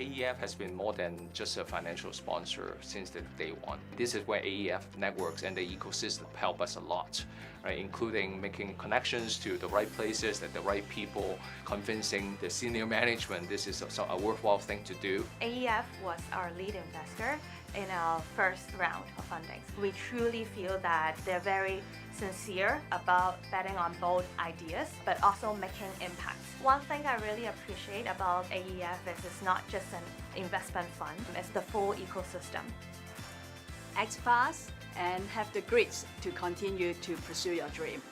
AEF has been more than just a financial sponsor since the day one. This is where AEF networks and the ecosystem help us a lot, right? Including making connections to the right places and the right people, convincing the senior management this is a worthwhile thing to do. AEF was our lead investor in our first round of funding. We truly feel that they're very sincere about betting on bold ideas, but also making impact. One thing I really appreciate about AEF is it's not just an investment fund, it's the full ecosystem. Act fast and have the grit to continue to pursue your dream.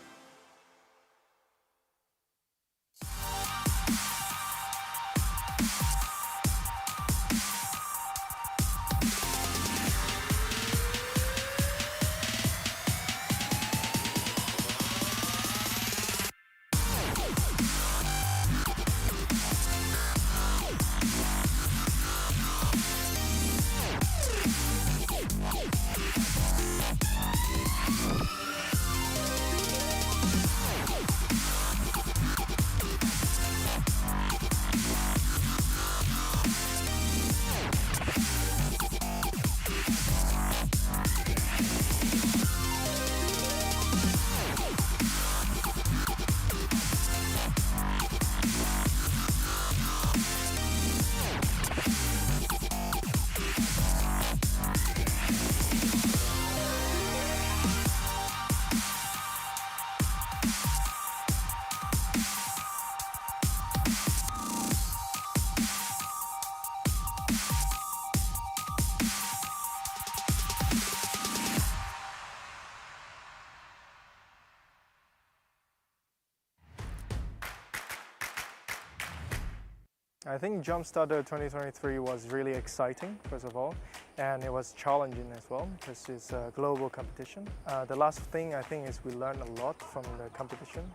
I think JUMPSTARTER 2023 was really exciting, first of all, and it was challenging as well because it's a global competition. The last thing I think is we learned a lot from the competition.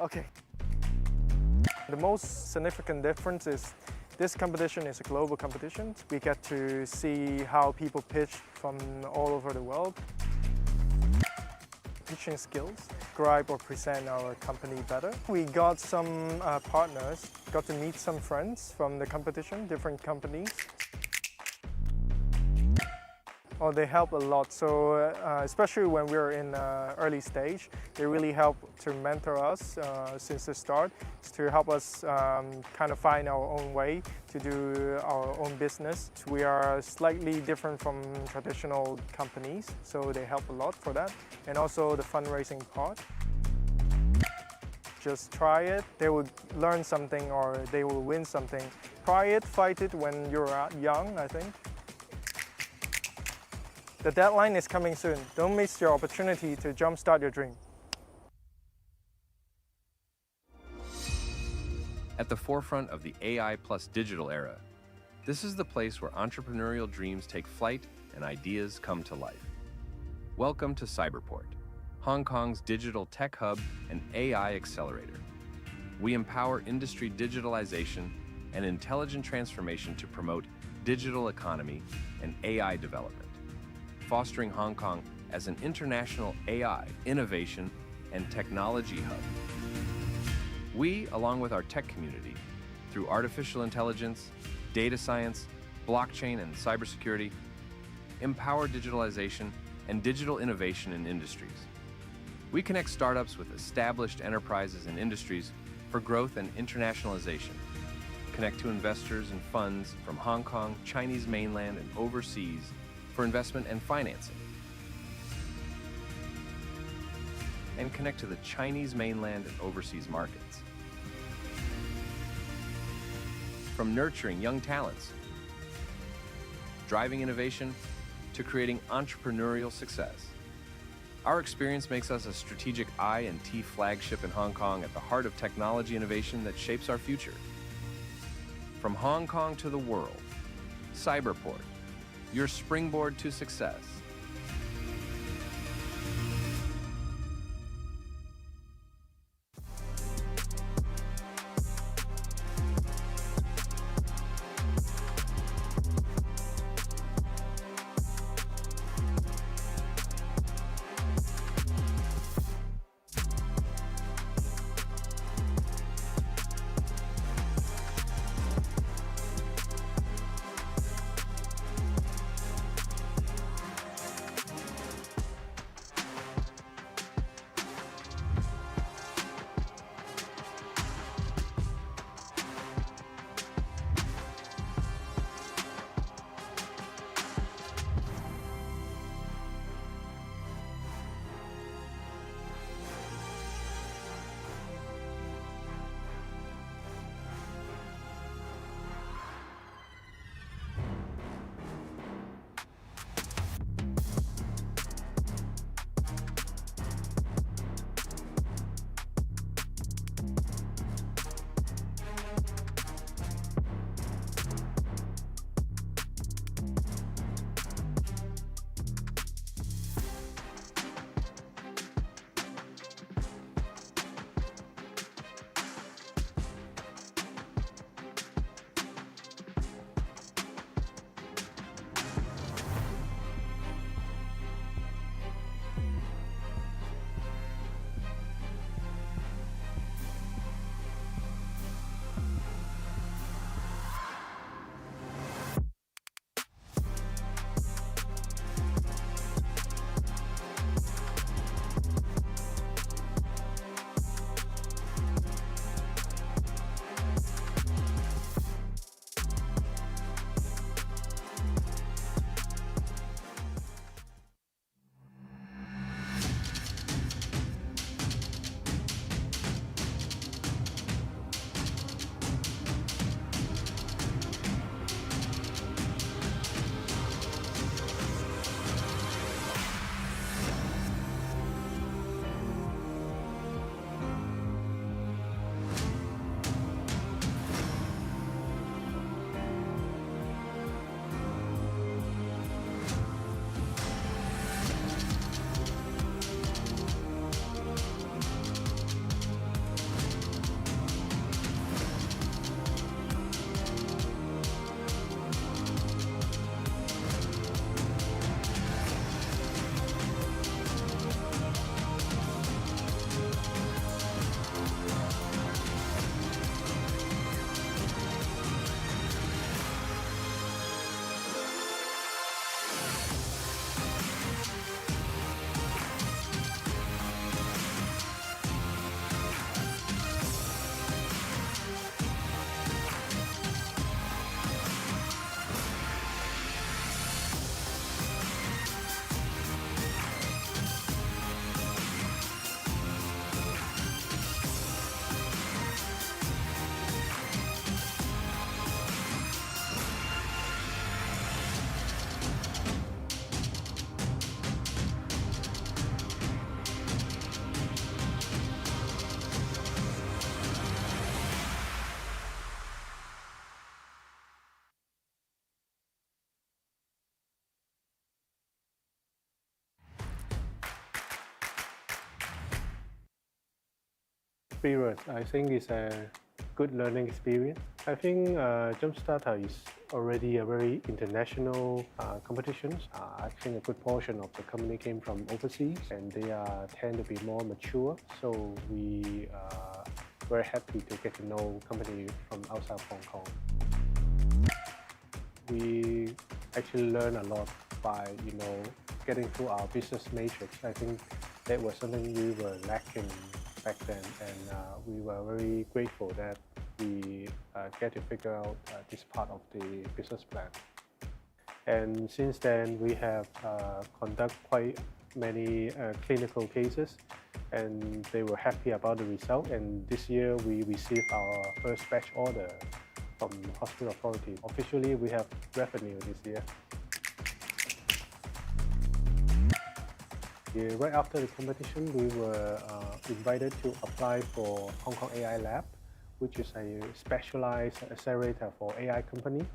Okay. The most significant difference is this competition is a global competition. We get to see how people pitch from all over the world. Pitching skills, describe or present our company better. We got some partners, got to meet some friends from the competition, different companies. Oh, they help a lot. So especially when we're in early stage, they really help to mentor us since the start, to help us kind of find our own way to do our own business. We are slightly different from traditional companies, so they help a lot for that. And also the fundraising part. Just try it, they will learn something or they will win something. Try it, fight it when you're young, I think. The deadline is coming soon. Don't miss your opportunity to jumpstart your dream. At the forefront of the AI plus digital era, this is the place where entrepreneurial dreams take flight and ideas come to life. Welcome to Cyberport, Hong Kong's digital tech hub and AI accelerator. We empower industry digitalization and intelligent transformation to promote digital economy and AI development, fostering Hong Kong as an international AI, innovation, and technology hub. We, along with our tech community, through artificial intelligence, data science, blockchain, and cybersecurity, empower digitalization and digital innovation in industries. We connect startups with established enterprises and industries for growth and internationalization. Connect to investors and funds from Hong Kong, Chinese mainland, and overseas for investment and financing. And connect to the Chinese mainland and overseas markets. From nurturing young talents, driving innovation, to creating entrepreneurial success. Our experience makes us a strategic I&T flagship in Hong Kong at the heart of technology innovation that shapes our future. From Hong Kong to the world, Cyberport, your springboard to success. experience, I think it's a good learning experience. I think JUMPSTARTER is already a very international competition. I think a good portion of the company came from overseas and they tend to be more mature. So we are very happy to get to know company from outside of Hong Kong. We actually learn a lot by getting through our business matrix. I think that was something we were lacking back then, and we were very grateful that we get to figure out this part of the business plan. And since then, we have conducted quite many clinical cases, and they were happy about the result. And this year, we received our first batch order from hospital authority. Officially, we have revenue this year. Right after the competition, we were invited to apply for Hong Kong AI Lab, which is a specialized accelerator for AI company.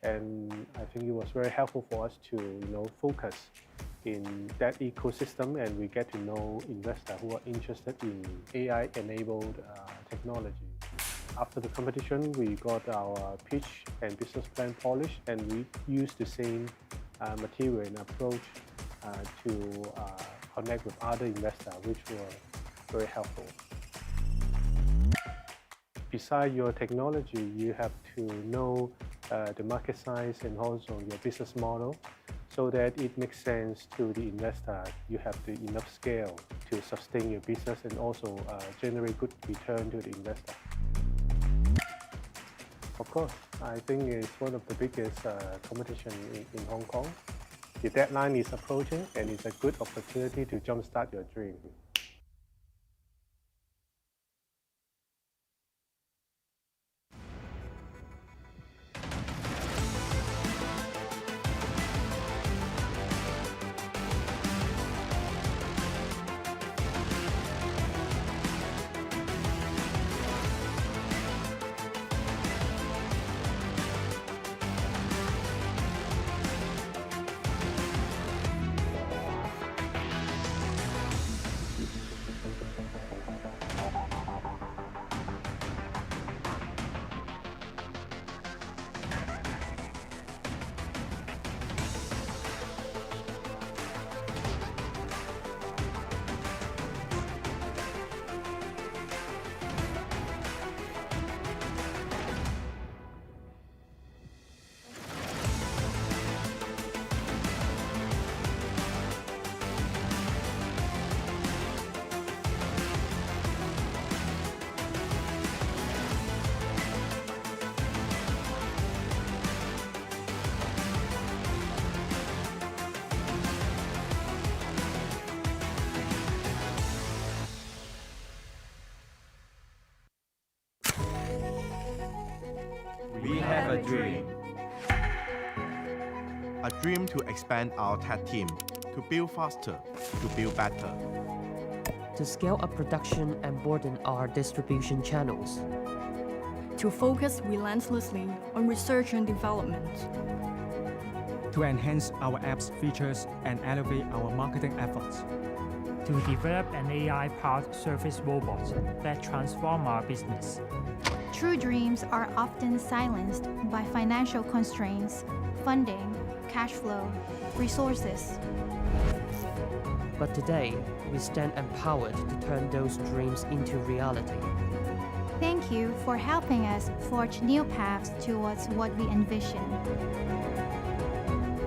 And I think it was very helpful for us to focus in that ecosystem, and we get to know investors who are interested in AI-enabled technology. After the competition, we got our pitch and business plan polished, and we used the same material and approach to connect with other investors, which were very helpful. Besides your technology, you have to know the market size and also your business model so that it makes sense to the investor. You have the enough scale to sustain your business and also generate good return to the investor. Of course, I think it's one of the biggest competition in Hong Kong. The deadline is approaching, and it's a good opportunity to jumpstart your dream. We have a dream. A dream to expand our tech team, to build faster, to build better. To scale up production and broaden our distribution channels. To focus relentlessly on research and development. To enhance our app's features and elevate our marketing efforts. To develop an AI-powered service robot that transforms our business. True dreams are often silenced by financial constraints, funding, cash flow, resources. But today, we stand empowered to turn those dreams into reality. Thank you for helping us forge new paths towards what we envision.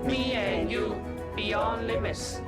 Me and you, beyond limits.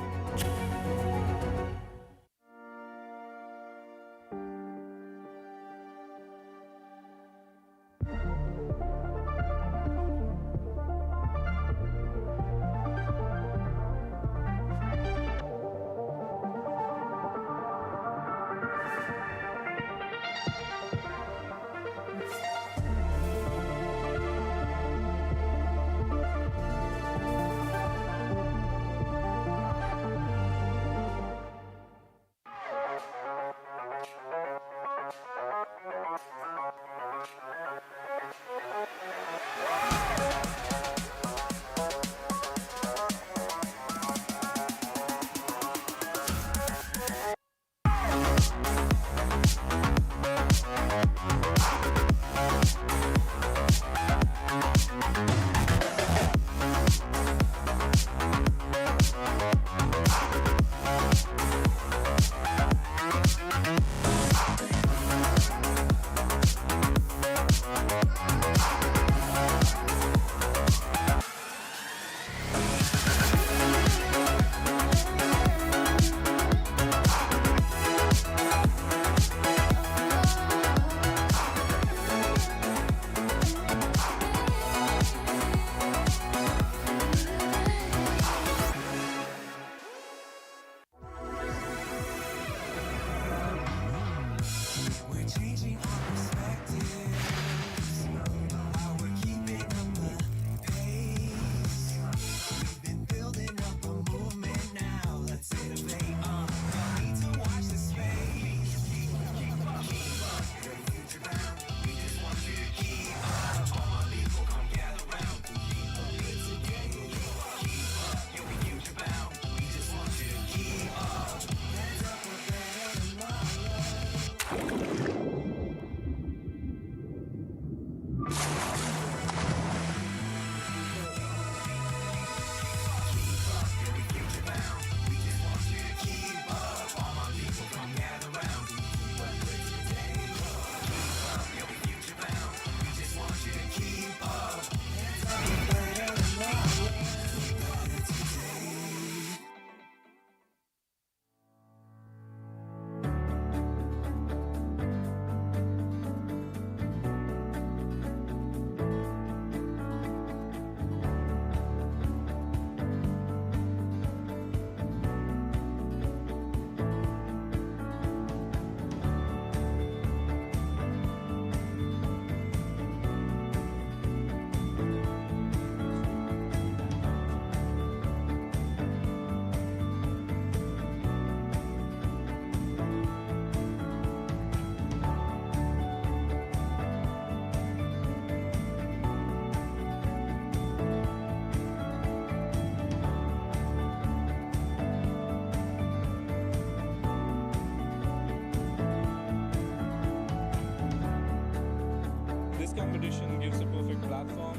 competition gives a perfect platform,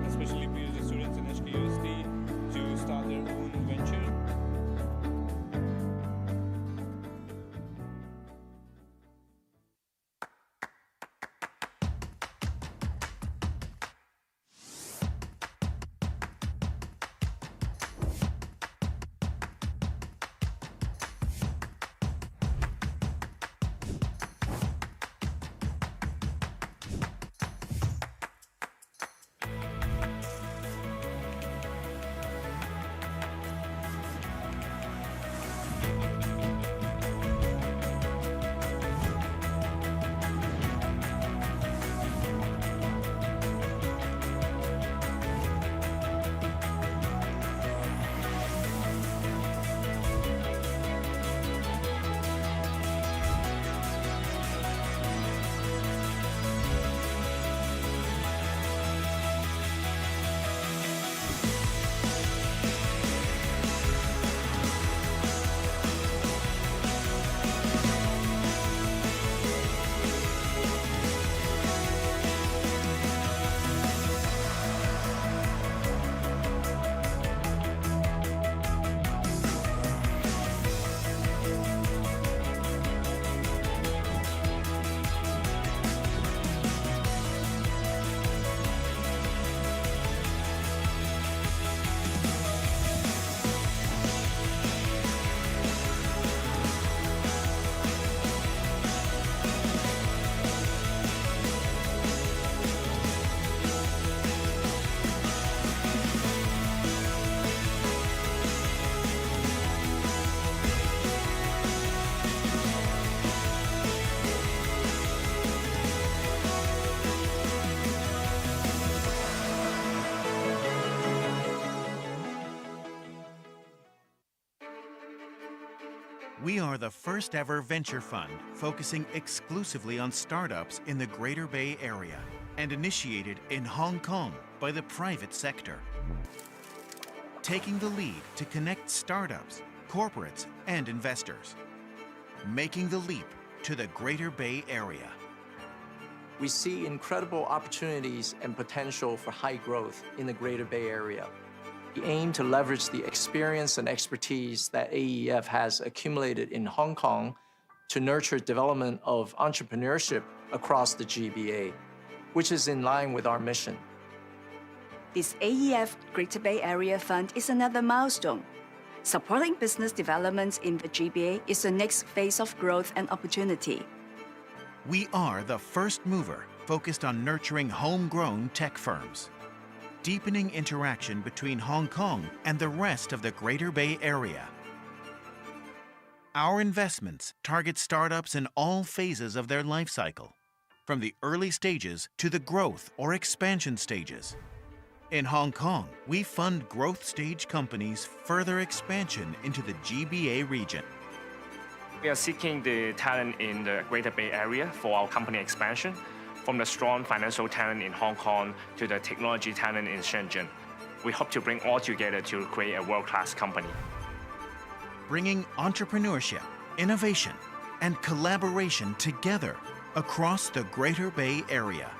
especially PhD students in HKUST, to start their own venture. We are the first ever venture fund focusing exclusively on startups in the Greater Bay Area and initiated in Hong Kong by the private sector. Taking the lead to connect startups, corporates, and investors. Making the leap to the Greater Bay Area. We see incredible opportunities and potential for high growth in the Greater Bay Area. We aim to leverage the experience and expertise that AEF has accumulated in Hong Kong to nurture development of entrepreneurship across the GBA, which is in line with our mission. This AEF Greater Bay Area Fund is another milestone. Supporting business development in the GBA is the next phase of growth and opportunity. We are the first mover focused on nurturing homegrown tech firms, deepening interaction between Hong Kong and the rest of the Greater Bay Area. Our investments target startups in all phases of their life cycle, from the early stages to the growth or expansion stages. In Hong Kong, we fund growth stage companies' further expansion into the GBA region. We are seeking the talent in the Greater Bay Area for our company expansion, from the strong financial talent in Hong Kong to the technology talent in Shenzhen. We hope to bring all together to create a world-class company. Bringing entrepreneurship, innovation, and collaboration together across the Greater Bay Area.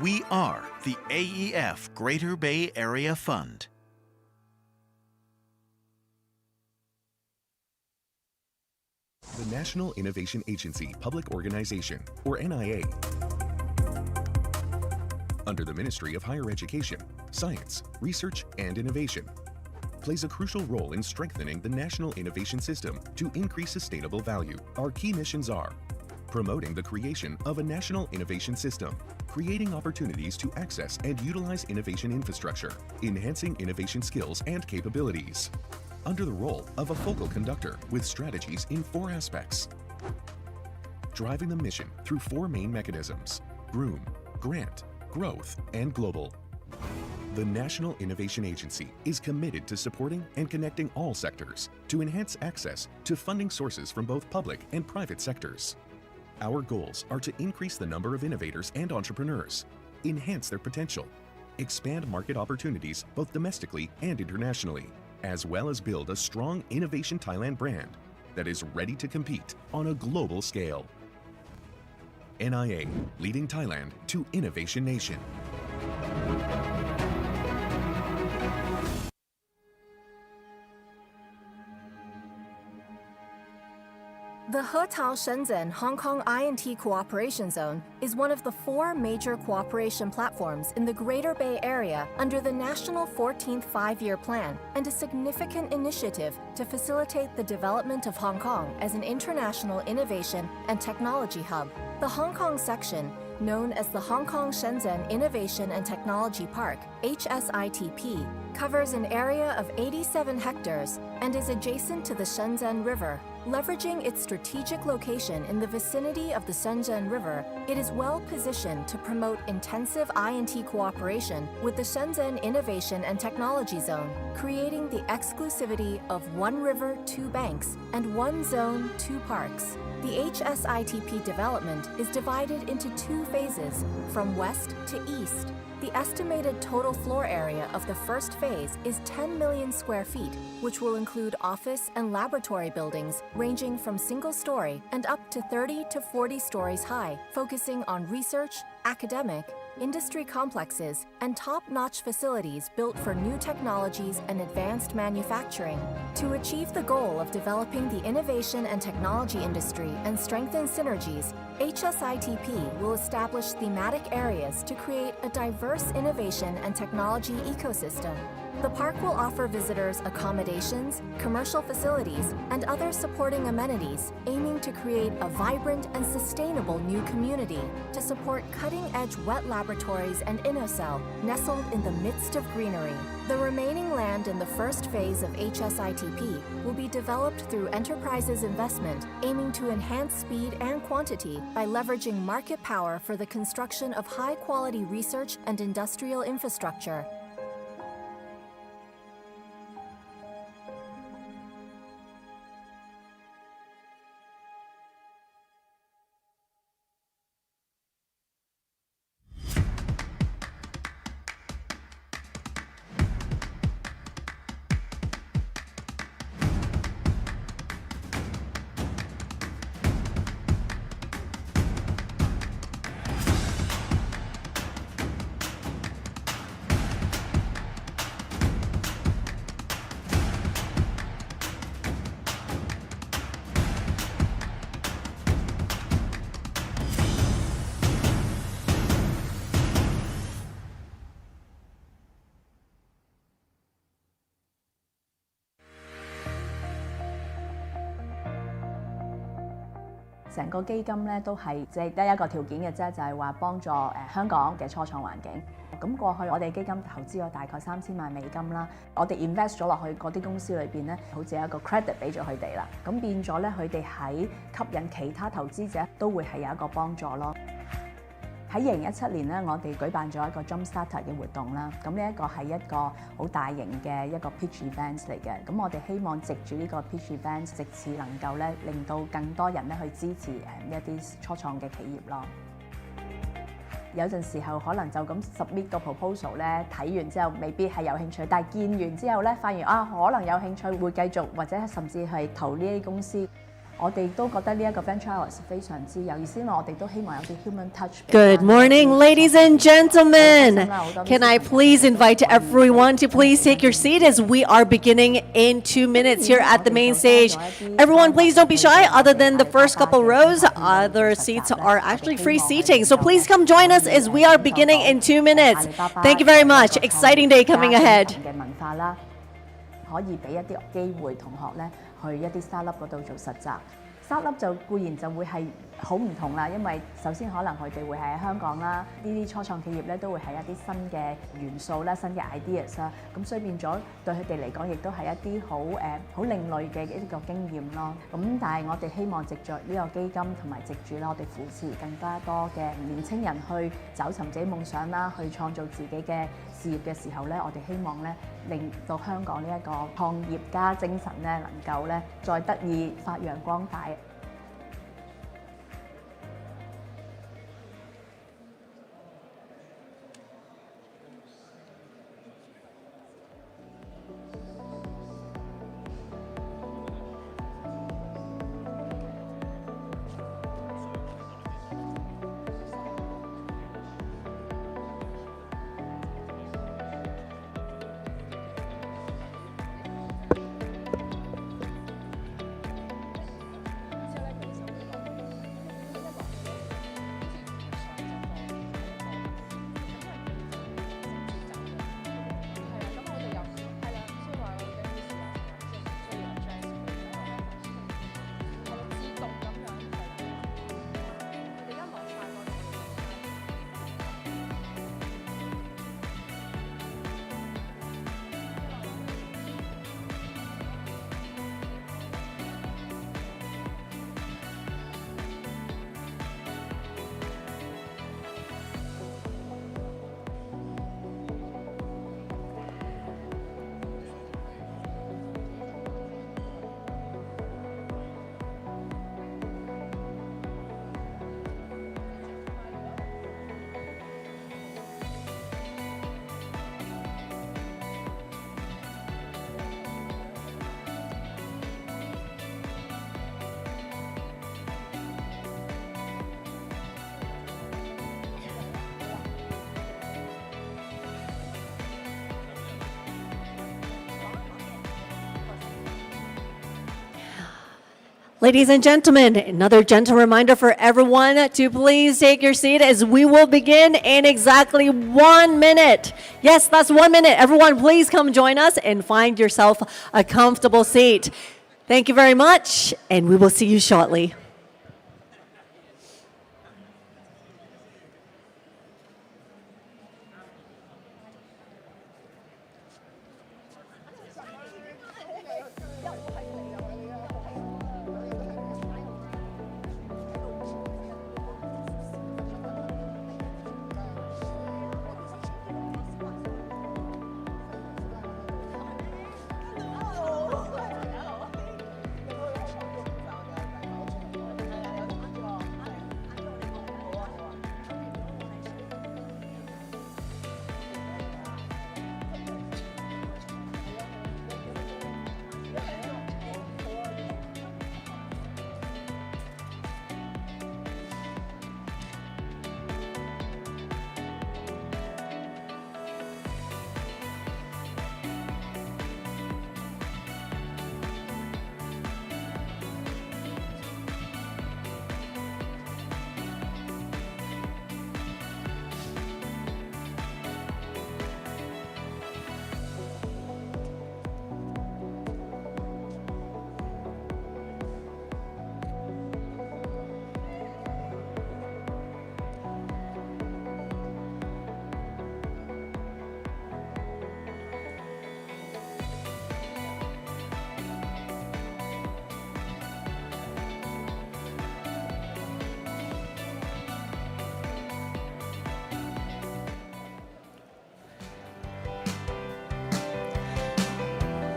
We are the AEF Greater Bay Area Fund. The National Innovation Agency Public Organization, or NIA, under the Ministry of Higher Education, Science, Research, and Innovation, plays a crucial role in strengthening the national innovation system to increase sustainable value. Our key missions are promoting the creation of a national innovation system, creating opportunities to access and utilize innovation infrastructure, enhancing innovation skills and capabilities, under the role of a focal conductor with strategies in 4 aspects. Driving the mission through 4 main mechanisms: Groom, Grant, Growth, and Global. The National Innovation Agency is committed to supporting and connecting all sectors to enhance access to funding sources from both public and private sectors. Our goals are to increase the number of innovators and entrepreneurs, enhance their potential, expand market opportunities both domestically and internationally, as well as build a strong Innovation Thailand brand that is ready to compete on a global scale. NIA, leading Thailand to Innovation Nation. The Hetao Shenzhen Hong Kong I&T Cooperation Zone is one of the 4 major cooperation platforms in the Greater Bay Area under the National 14th Five-Year Plan and a significant initiative to facilitate the development of Hong Kong as an international innovation and technology hub. The Hong Kong section, known as the Hong Kong Shenzhen Innovation and Technology Park, HSITP, covers an area of 87 hectares and is adjacent to the Shenzhen River. Leveraging its strategic location in the vicinity of the Shenzhen River, it is well positioned to promote intensive I&T cooperation with the Shenzhen Innovation and Technology Zone, creating the exclusivity of one river, 2 banks, and 1 zone, 2 parks. The HSITP development is divided into 2 phases, from west to east. The estimated total floor area of the first phase is 10 million square feet, which will include office and laboratory buildings ranging from single-story and up to 30 to 40 stories high, focusing on research, academic, industry complexes, and top-notch facilities built for new technologies and advanced manufacturing. To achieve the goal of developing the innovation and technology industry and strengthen synergies, HSITP will establish thematic areas to create a diverse innovation and technology ecosystem. The park will offer visitors accommodations, commercial facilities, and other supporting amenities, aiming to create a vibrant and sustainable new community to support cutting-edge wet laboratories and InnoCell nestled in the midst of greenery. The remaining land in the first phase of HSITP will be developed through enterprises investment, aiming to enhance speed and quantity by leveraging market power for the construction of high-quality research and industrial infrastructure.成個基金咧都係即係得一個條件嘅啫，就係話幫助香港嘅初創環境。咁過去我哋基金投資咗大概3000萬美金啦，我哋 invest 咗落去嗰啲公司裏邊咧，好似有一個 credit 俾咗佢哋啦。咁變咗咧，佢哋喺吸引其他投資者都會係有一個幫助咯。喺2017年咧，我哋舉辦咗一個 JUMPSTARTER 嘅活動啦。咁呢一個係一個好大型嘅一個 pitch events 嚟嘅。咁我哋希望藉住呢個 pitch events， 藉此能夠咧令到更多人咧去支持一啲初創嘅企業咯。有陣時候可能就咁 submit 個 proposal 咧，睇完之後未必係有興趣，但係見完之後咧，發現啊可能有興趣，會繼續或者甚至係投呢啲公司。我哋都覺得呢一個 venture hours 非常之有意思，因為我哋都希望有啲 human touch。 Good morning, ladies and gentlemen. Can I please invite everyone to please take your seat as we are beginning in 2 minutes here at the main stage. Everyone, please don't be shy. Other than the first couple rows, other seats are actually free seating. So please come join us as we are beginning in 2 minutes. Thank you very much. Exciting day coming ahead. 可以俾一啲機會同學咧去一啲 startup 嗰度做實習。startup 就固然就會係好唔同啦，因為首先可能佢哋會係喺香港啦，呢啲初創企業咧都會係一啲新嘅元素啦、新嘅 ideas 啦，咁所以變咗對佢哋嚟講，亦都係一啲好另類嘅一個經驗咯。咁但係我哋希望藉著呢個基金同埋藉住咧，我哋扶持更加多嘅年青人去找尋自己夢想啦，去創造自己嘅事業嘅時候咧，我哋希望咧令到香港呢一個創業家精神咧能夠咧再得以發揚光大。Ladies and gentlemen, another gentle reminder for everyone to please take your seat as we will begin in exactly 1 minute. Yes, that's 1 minute. Everyone, please come join us and find yourself a comfortable seat. Thank you very much, and we will see you shortly.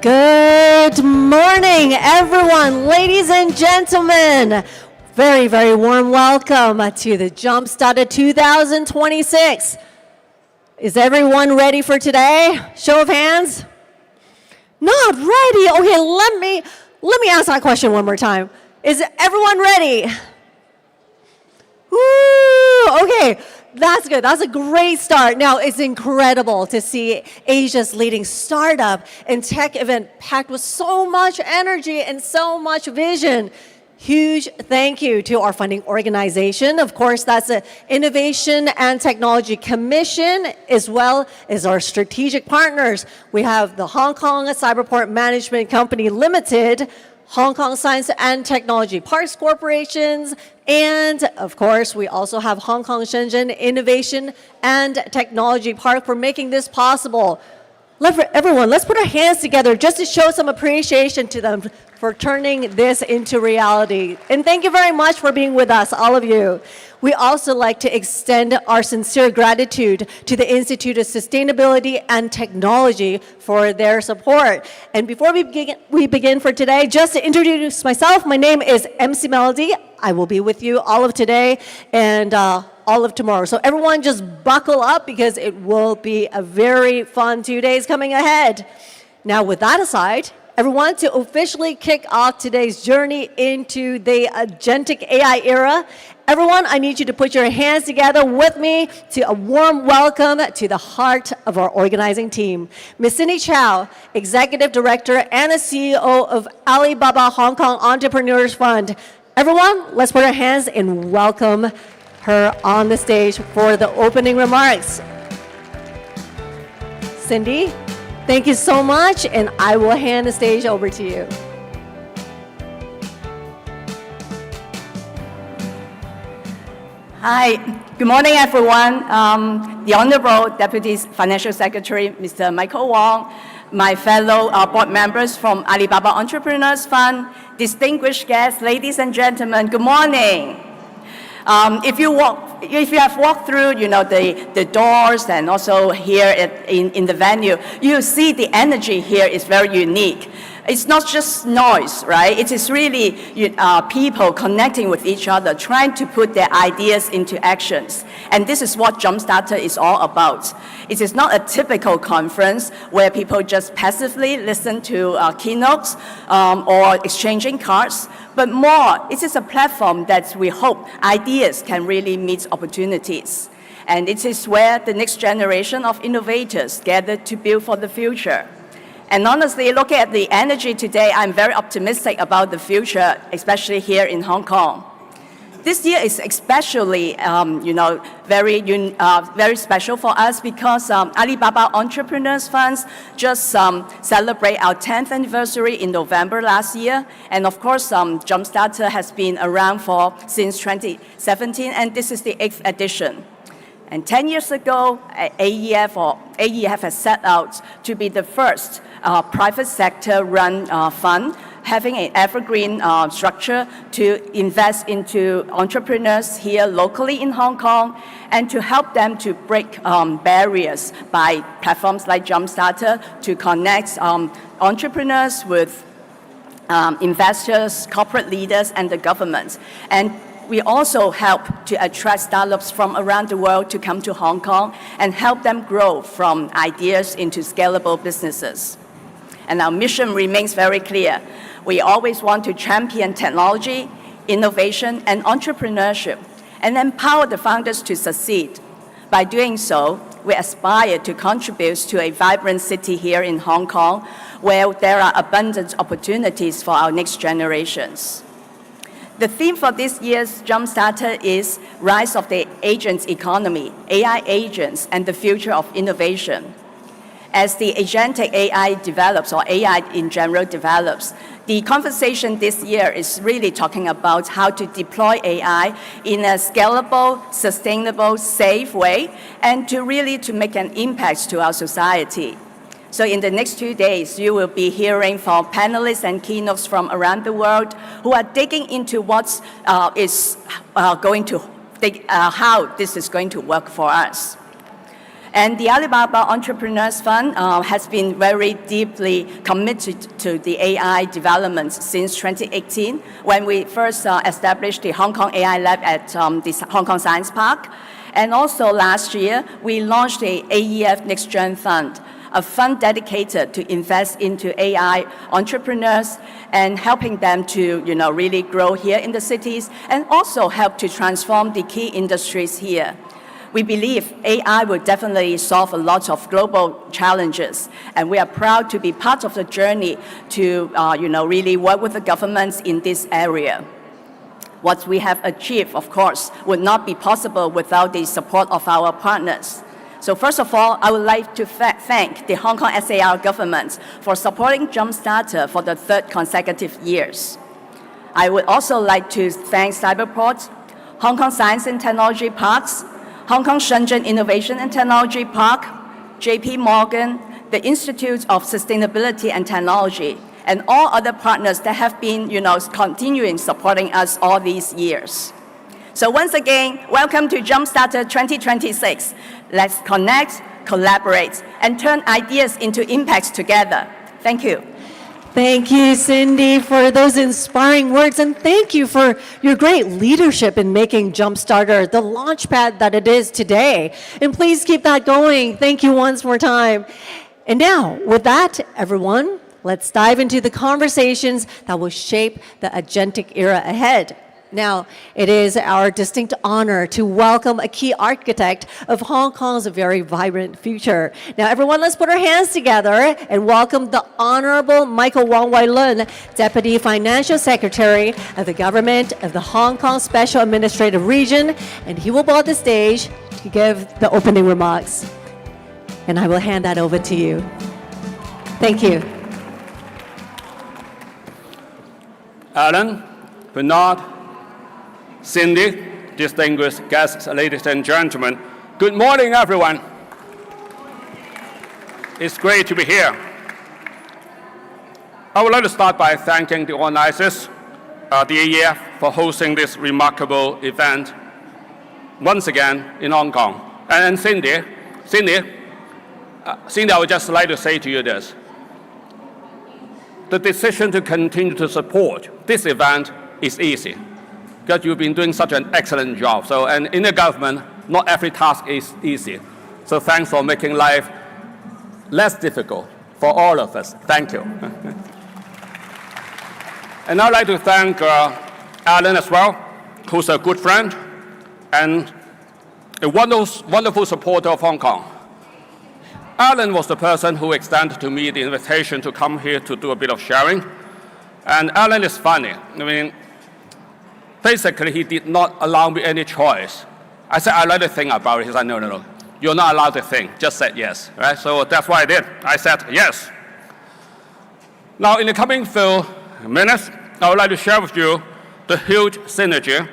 Good morning, everyone, ladies and gentlemen. Very, very warm welcome to the JUMPSTARTER 2026. Is everyone ready for today? Show of hands. Not ready. Okay, let me ask that question one more time. Is everyone ready? Woo! Okay. That's good. That's a great start. Now, it's incredible to see Asia's leading startup and tech event packed with so much energy and so much vision. Huge thank you to our funding organization. Of course, that's the Innovation and Technology Commission, as well as our strategic partners. We have the Hong Kong Cyberport Management Company Limited, Hong Kong Science and Technology Parks Corporations, and of course, we also have Hong Kong Shenzhen Innovation and Technology Park for making this possible. Everyone, let's put our hands together just to show some appreciation to them for turning this into reality. And thank you very much for being with us, all of you. We also like to extend our sincere gratitude to the Institute of Sustainability and Technology for their support. And before we begin for today, just to introduce myself, my name is MC Melody. I will be with you all of today and all of tomorrow. So everyone just buckle up because it will be a very fun 2 days coming ahead. Now, with that aside, everyone, to officially kick off today's journey into the agentic AI era, everyone, I need you to put your hands together with me to a warm welcome to the heart of our organizing team. Ms. Cindy Chow, Executive Director and the CEO of Alibaba Hong Kong Entrepreneurs Fund. Everyone, let's put our hands and welcome her on the stage for the opening remarks. Cindy, thank you so much, and I will hand the stage over to you. Hi, good morning, everyone. The Honorable Deputy Financial Secretary, Mr. Michael Wong, my fellow board members from Alibaba Entrepreneurs Fund, distinguished guests, ladies and gentlemen, good morning. If you have walked through, the doors and also here in the venue, you see the energy here is very unique. It's not just noise, right? It is really people connecting with each other, trying to put their ideas into actions. And this is what JUMPSTARTER is all about. It is not a typical conference where people just passively listen to keynotes or exchanging cards, but more, it is a platform that we hope ideas can really meet opportunities. And it is where the next generation of innovators gather to build for the future. And honestly, looking at the energy today, I'm very optimistic about the future, especially here in Hong Kong. This year is especially, very special for us because Alibaba Entrepreneurs Funds just celebrate our 10th anniversary in November last year. And of course, JUMPSTARTER has been around since 2017, and this is the 8th edition. And 10 years ago, AEF has set out to be the first private sector-run fund having an evergreen structure to invest into entrepreneurs here locally in Hong Kong and to help them to break barriers by platforms like JUMPSTARTER to connect entrepreneurs with investors, corporate leaders, and the government. And we also help to attract startups from around the world to come to Hong Kong and help them grow from ideas into scalable businesses. And our mission remains very clear. We always want to champion technology, innovation, and entrepreneurship, and empower the founders to succeed. By doing so, we aspire to contribute to a vibrant city here in Hong Kong, where there are abundant opportunities for our next generations. The theme for this year's JUMPSTARTER is Rise of the Agents Economy, AI Agents, and the Future of Innovation. As the agentic AI develops, or AI in general develops, the conversation this year is really talking about how to deploy AI in a scalable, sustainable, safe way, and to make an impact to our society. So in the next 2 days, you will be hearing from panelists and keynotes from around the world who are digging into how this is going to work for us. And the Alibaba Entrepreneurs Fund has been very deeply committed to the AI development since 2018, when we first established the Hong Kong AI Lab at the Hong Kong Science Park. And also last year, we launched the AEF Next Gen Fund, a fund dedicated to invest into AI entrepreneurs and helping them to really grow here in the cities and also help to transform the key industries here. We believe AI will definitely solve a lot of global challenges, and we are proud to be part of the journey to really work with the governments in this area. What we have achieved, of course, would not be possible without the support of our partners. So first of all, I would like to thank the Hong Kong SAR government for supporting JUMPSTARTER for the 3rd consecutive years. I would also like to thank Cyberport, Hong Kong Science and Technology Parks, Hong Kong Shenzhen Innovation and Technology Park, JP Morgan, the Institute of Sustainability and Technology, and all other partners that have been continuing supporting us all these years. So once again, welcome to JUMPSTARTER 2026. Let's connect, collaborate, and turn ideas into impacts together. Thank you. Thank you, Cindy, for those inspiring words, and thank you for your great leadership in making JUMPSTARTER the launchpad that it is today. And please keep that going. Thank you once more time. And now, with that, everyone, let's dive into the conversations that will shape the agentic era ahead. Now, it is our distinct honor to welcome a key architect of Hong Kong's very vibrant future. Now, everyone, let's put our hands together and welcome the Honorable Michael Wong Wai Lun, Deputy Financial Secretary of the Government of the Hong Kong Special Administrative Region, and he will board the stage to give the opening remarks. And I will hand that over to you. Thank you. Alan, Bernard, Cindy, distinguished guests, ladies and gentlemen, good morning, everyone. It's great to be here. I would like to start by thanking the organizers, the AEF, for hosting this remarkable event once again in Hong Kong. And Cindy, I would just like to say to you this. The decision to continue to support this event is easy, because you've been doing such an excellent job. So, and in the government, not every task is easy. So thanks for making life less difficult for all of us. Thank you. And I'd like to thank Alan as well, who's a good friend and a wonderful supporter of Hong Kong. Alan was the person who extended to me the invitation to come here to do a bit of sharing. And Alan is funny. I mean, basically, he did not allow me any choice. I said, I'd like to think about it. He said, no. You're not allowed to think. Just said yes. Right? So that's what I did. I said yes. Now, in the coming few minutes, I would like to share with you the huge synergy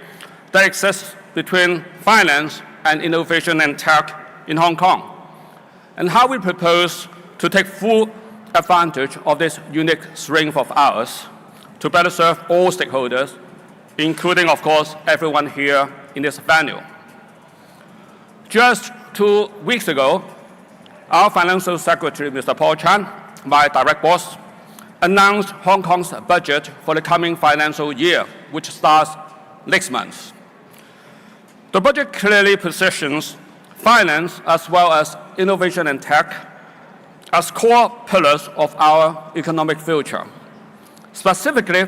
that exists between finance and innovation and tech in Hong Kong, and how we propose to take full advantage of this unique strength of ours to better serve all stakeholders, including, of course, everyone here in this venue. Just 2 weeks ago, our Financial Secretary, Mr. Paul Chan, my direct boss, announced Hong Kong's budget for the coming financial year, which starts next month. The budget clearly positions finance as well as innovation and tech as core pillars of our economic future. Specifically,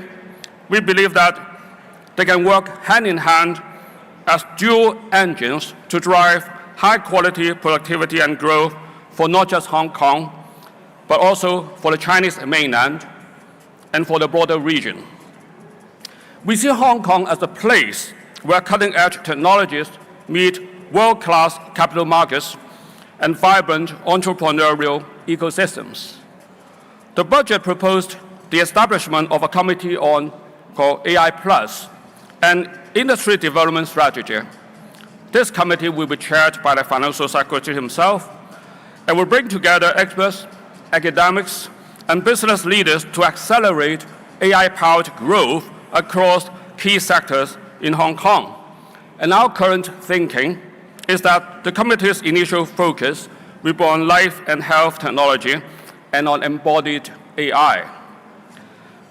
we believe that they can work hand in hand as dual engines to drive high-quality productivity and growth for not just Hong Kong, but also for the Chinese mainland and for the broader region. We see Hong Kong as a place where cutting-edge technologies meet world-class capital markets and vibrant entrepreneurial ecosystems. The budget proposed the establishment of a committee called AI Plus, an industry development strategy. This committee will be chaired by the Financial Secretary himself and will bring together experts, academics, and business leaders to accelerate AI-powered growth across key sectors in Hong Kong. And our current thinking is that the committee's initial focus will be on life and health technology and on embodied AI.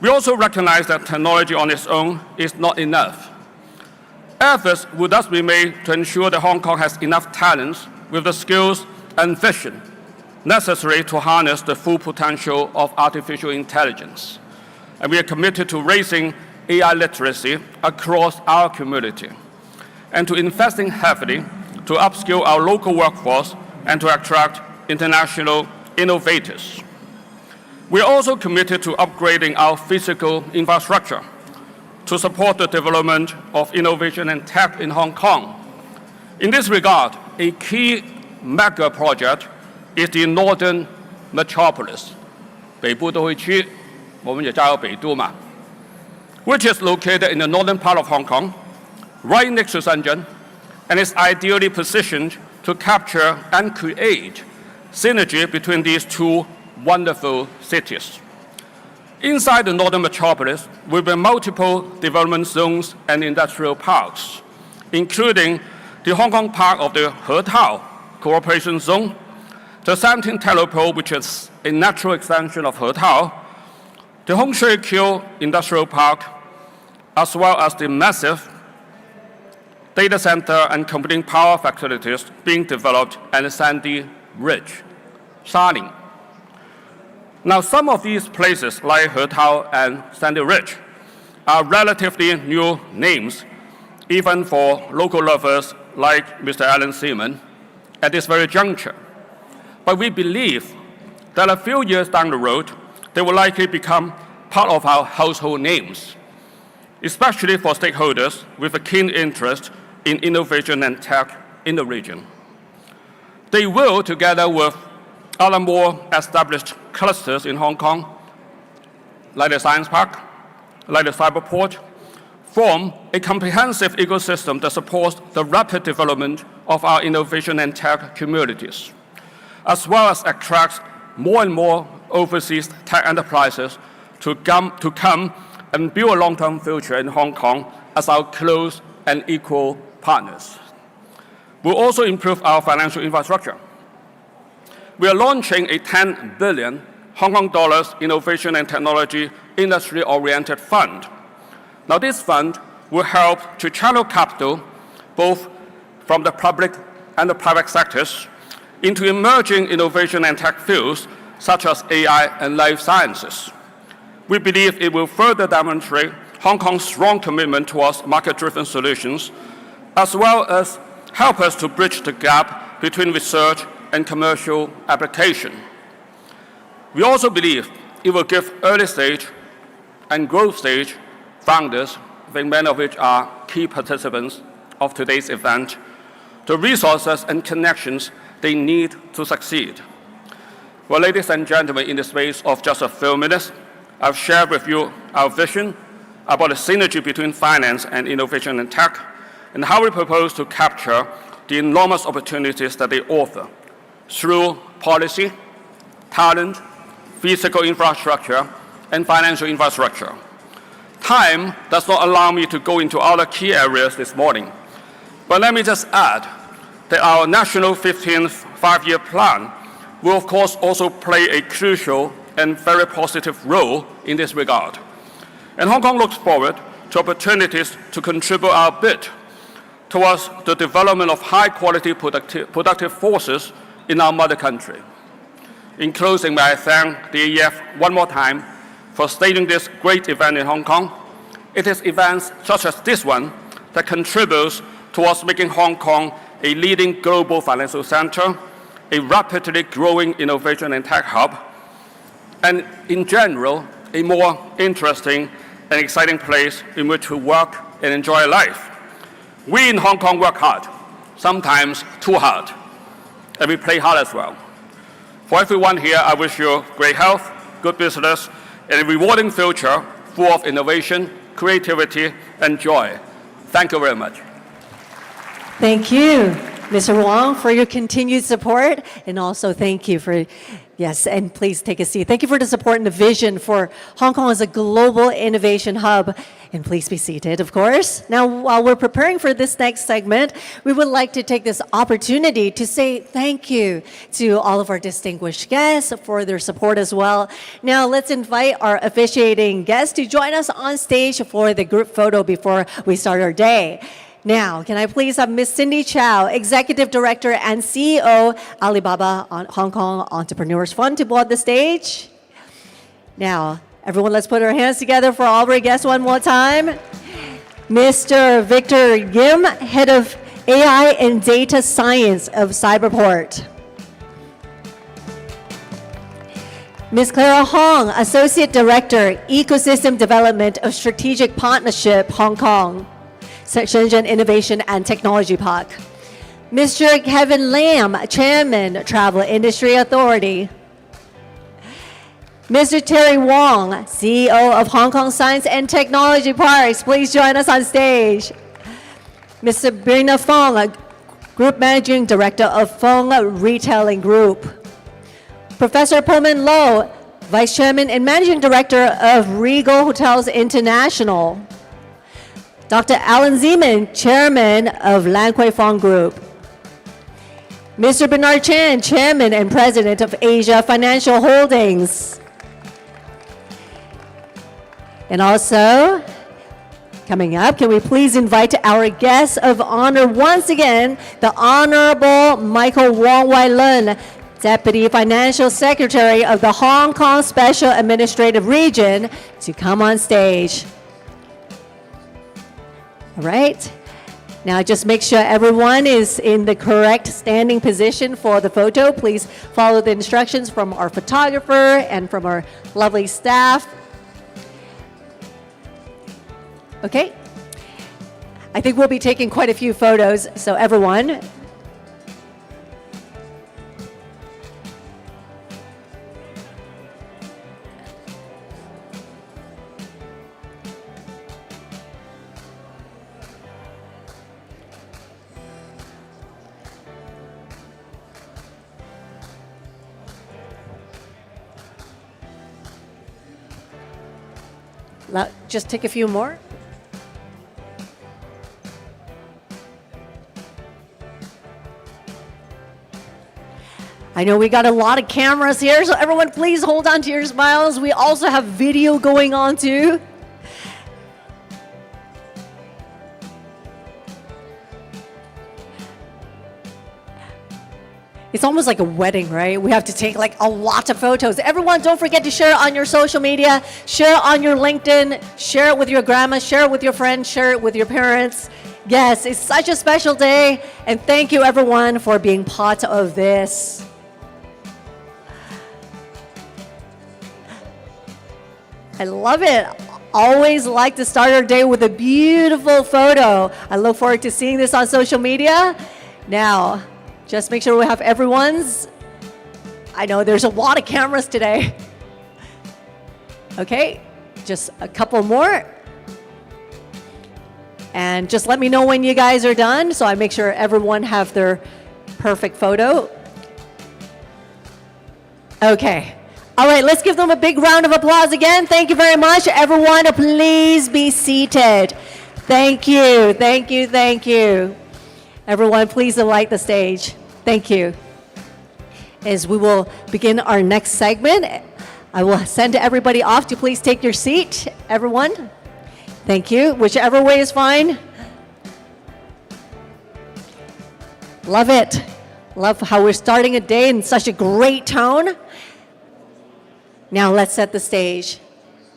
We also recognize that technology on its own is not enough. Efforts will thus be made to ensure that Hong Kong has enough talents with the skills and vision necessary to harness the full potential of artificial intelligence. And we are committed to raising AI literacy across our community and to investing heavily to upskill our local workforce and to attract international innovators. We are also committed to upgrading our physical infrastructure to support the development of innovation and tech in Hong Kong. In this regard, a key mega project is the Northern Metropolis, 北部都会区，我们也叫北都嘛, which is located in the northern part of Hong Kong, right next to Shenzhen, and is ideally positioned to capture and create synergy between these two wonderful cities. Inside the Northern Metropolis will be multiple development zones and industrial parks, including the Hong Kong part of the Hetao Cooperation Zone, the 17th Telopole, which is a natural extension of Hetao, the Hong Shui Kiu Industrial Park, as well as the massive data center and computing power facilities being developed at Sandy Ridge, Shaling. Now, some of these places, like Hetao and Sandy Ridge, are relatively new names, even for local lovers like Mr. Alan Seaman at this very juncture. But we believe that a few years down the road, they will likely become part of our household names, especially for stakeholders with a keen interest in innovation and tech in the region. They will, together with other more established clusters in Hong Kong, like the Science Park, like the Cyberport, form a comprehensive ecosystem that supports the rapid development of our innovation and tech communities, as well as attracts more and more overseas tech enterprises to come and build a long-term future in Hong Kong as our close and equal partners. We'll also improve our financial infrastructure. We are launching a 10 billion Hong Kong dollars innovation and technology industry-oriented fund. Now, this fund will help to channel capital both from the public and the private sectors into emerging innovation and tech fields such as AI and life sciences. We believe it will further demonstrate Hong Kong's strong commitment towards market-driven solutions, as well as help us to bridge the gap between research and commercial application. We also believe it will give early stage and growth stage founders, I think many of which are key participants of today's event, the resources and connections they need to succeed. Well, ladies and gentlemen, in the space of just a few minutes, I've shared with you our vision about the synergy between finance and innovation and tech, and how we propose to capture the enormous opportunities that they offer through policy, talent, physical infrastructure, and financial infrastructure. Time does not allow me to go into other key areas this morning, but let me just add that our national 15th five-year plan will of course also play a crucial and very positive role in this regard. And Hong Kong looks forward to opportunities to contribute our bit towards the development of high-quality productive forces in our mother country. In closing, may I thank the AEF one more time for staging this great event in Hong Kong. It is events such as this one that contributes towards making Hong Kong a leading global financial center, a rapidly growing innovation and tech hub, and in general, a more interesting and exciting place in which to work and enjoy life. We in Hong Kong work hard, sometimes too hard, and we play hard as well. For everyone here, I wish you great health, good business, and a rewarding future full of innovation, creativity, and joy. Thank you very much. Thank you, Mr. Wong, for your continued support, and also thank you for, yes, and please take a seat. Thank you for the support and the vision for Hong Kong as a global innovation hub. And please be seated, of course. Now, while we're preparing for this next segment, we would like to take this opportunity to say thank you to all of our distinguished guests for their support as well. Now, let's invite our officiating guests to join us on stage for the group photo before we start our day. Now, can I please have Ms. Cindy Chow, Executive Director and CEO, Alibaba Hong Kong Entrepreneurs Fund, to board the stage? Now, everyone, let's put our hands together for all of our guests one more time. Mr. Victor Yim, Head of AI and Data Science of Cyberport. Ms. Clara Hong, Associate Director, Ecosystem Development of Strategic Partnership, Hong Kong, Shenzhen Innovation and Technology Park. Mr. Kevin Lam, Chairman, Travel Industry Authority. Mr. Terry Wong, CEO of Hong Kong Science and Technology Parks, please join us on stage. Mr. Brina Fong, Group Managing Director of Fong Retailing Group. Professor Pullman Low, Vice Chairman and Managing Director of Regal Hotels International. Dr. Alan Zeman, Chairman of Lan Kwai Fong Group. Mr. Bernard Chan, Chairman and President of Asia Financial Holdings. And also, coming up, can we please invite our guest of honor once again, the Honorable Michael Wong Wai Lun, Deputy Financial Secretary of the Hong Kong Special Administrative Region, to come on stage. All right. Now just make sure everyone is in the correct standing position for the photo. Please follow the instructions from our photographer and from our lovely staff. Okay. I think we'll be taking quite a few photos, so everyone. Just take a few more. I know we got a lot of cameras here, so everyone please hold on to your smiles. We also have video going on too. It's almost like a wedding, right? We have to take like a lot of photos. Everyone, don't forget to share on your social media, share on your LinkedIn, share it with your grandma, share it with your friends, share it with your parents. Yes, it's such a special day, and thank you everyone for being part of this. I love it. Always like to start our day with a beautiful photo. I look forward to seeing this on social media. Now, just make sure we have everyone's. I know there's a lot of cameras today. Okay, just a couple more. And just let me know when you guys are done so I make sure everyone have their perfect photo. Okay. All right, let's give them a big round of applause again. Thank you very much. Everyone, please be seated. Thank you, thank you, thank you. Everyone, please light the stage. Thank you. As we will begin our next segment, I will send everybody off to please take your seat, everyone. Thank you. Whichever way is fine. Love it. Love how we're starting a day in such a great tone. Now let's set the stage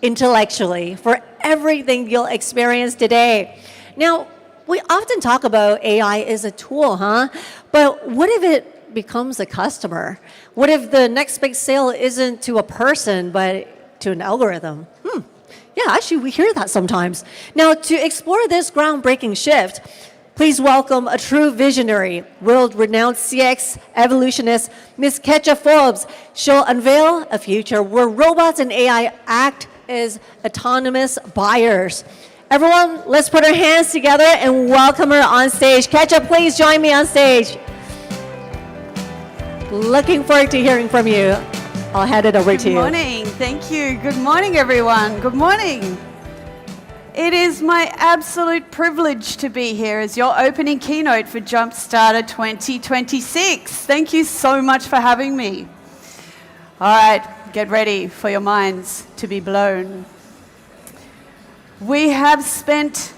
intellectually for everything you'll experience today. Now, we often talk about AI as a tool, huh? But what if it becomes a customer? What if the next big sale isn't to a person, but to an algorithm? Yeah, actually, we hear that sometimes. Now, to explore this groundbreaking shift, please welcome a true visionary, world-renowned CX evolutionist, Ms. Ketcha Forbes. She'll unveil a future where robots and AI act as autonomous buyers. Everyone, let's put our hands together and welcome her on stage. Ketcha, please join me on stage. Looking forward to hearing from you. I'll hand it over to you. Good morning. Thank you. Good morning, everyone. Good morning. It is my absolute privilege to be here as your opening keynote for JUMPSTARTER 2026. Thank you so much for having me. All right, get ready for your minds to be blown. We have spent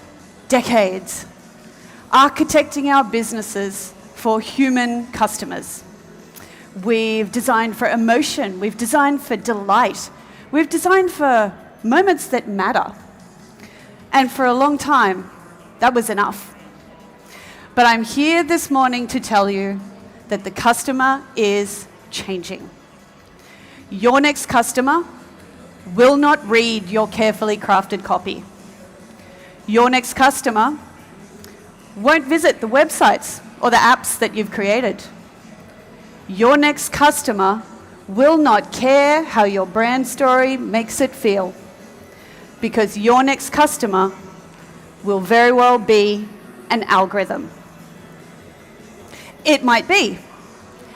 decades architecting our businesses for human customers. We've designed for emotion, we've designed for delight, we've designed for moments that matter. And for a long time, that was enough. But I'm here this morning to tell you that the customer is changing. Your next customer will not read your carefully crafted copy. Your next customer won't visit the websites or the apps that you've created. Your next customer will not care how your brand story makes it feel, because your next customer will very well be an algorithm. It might be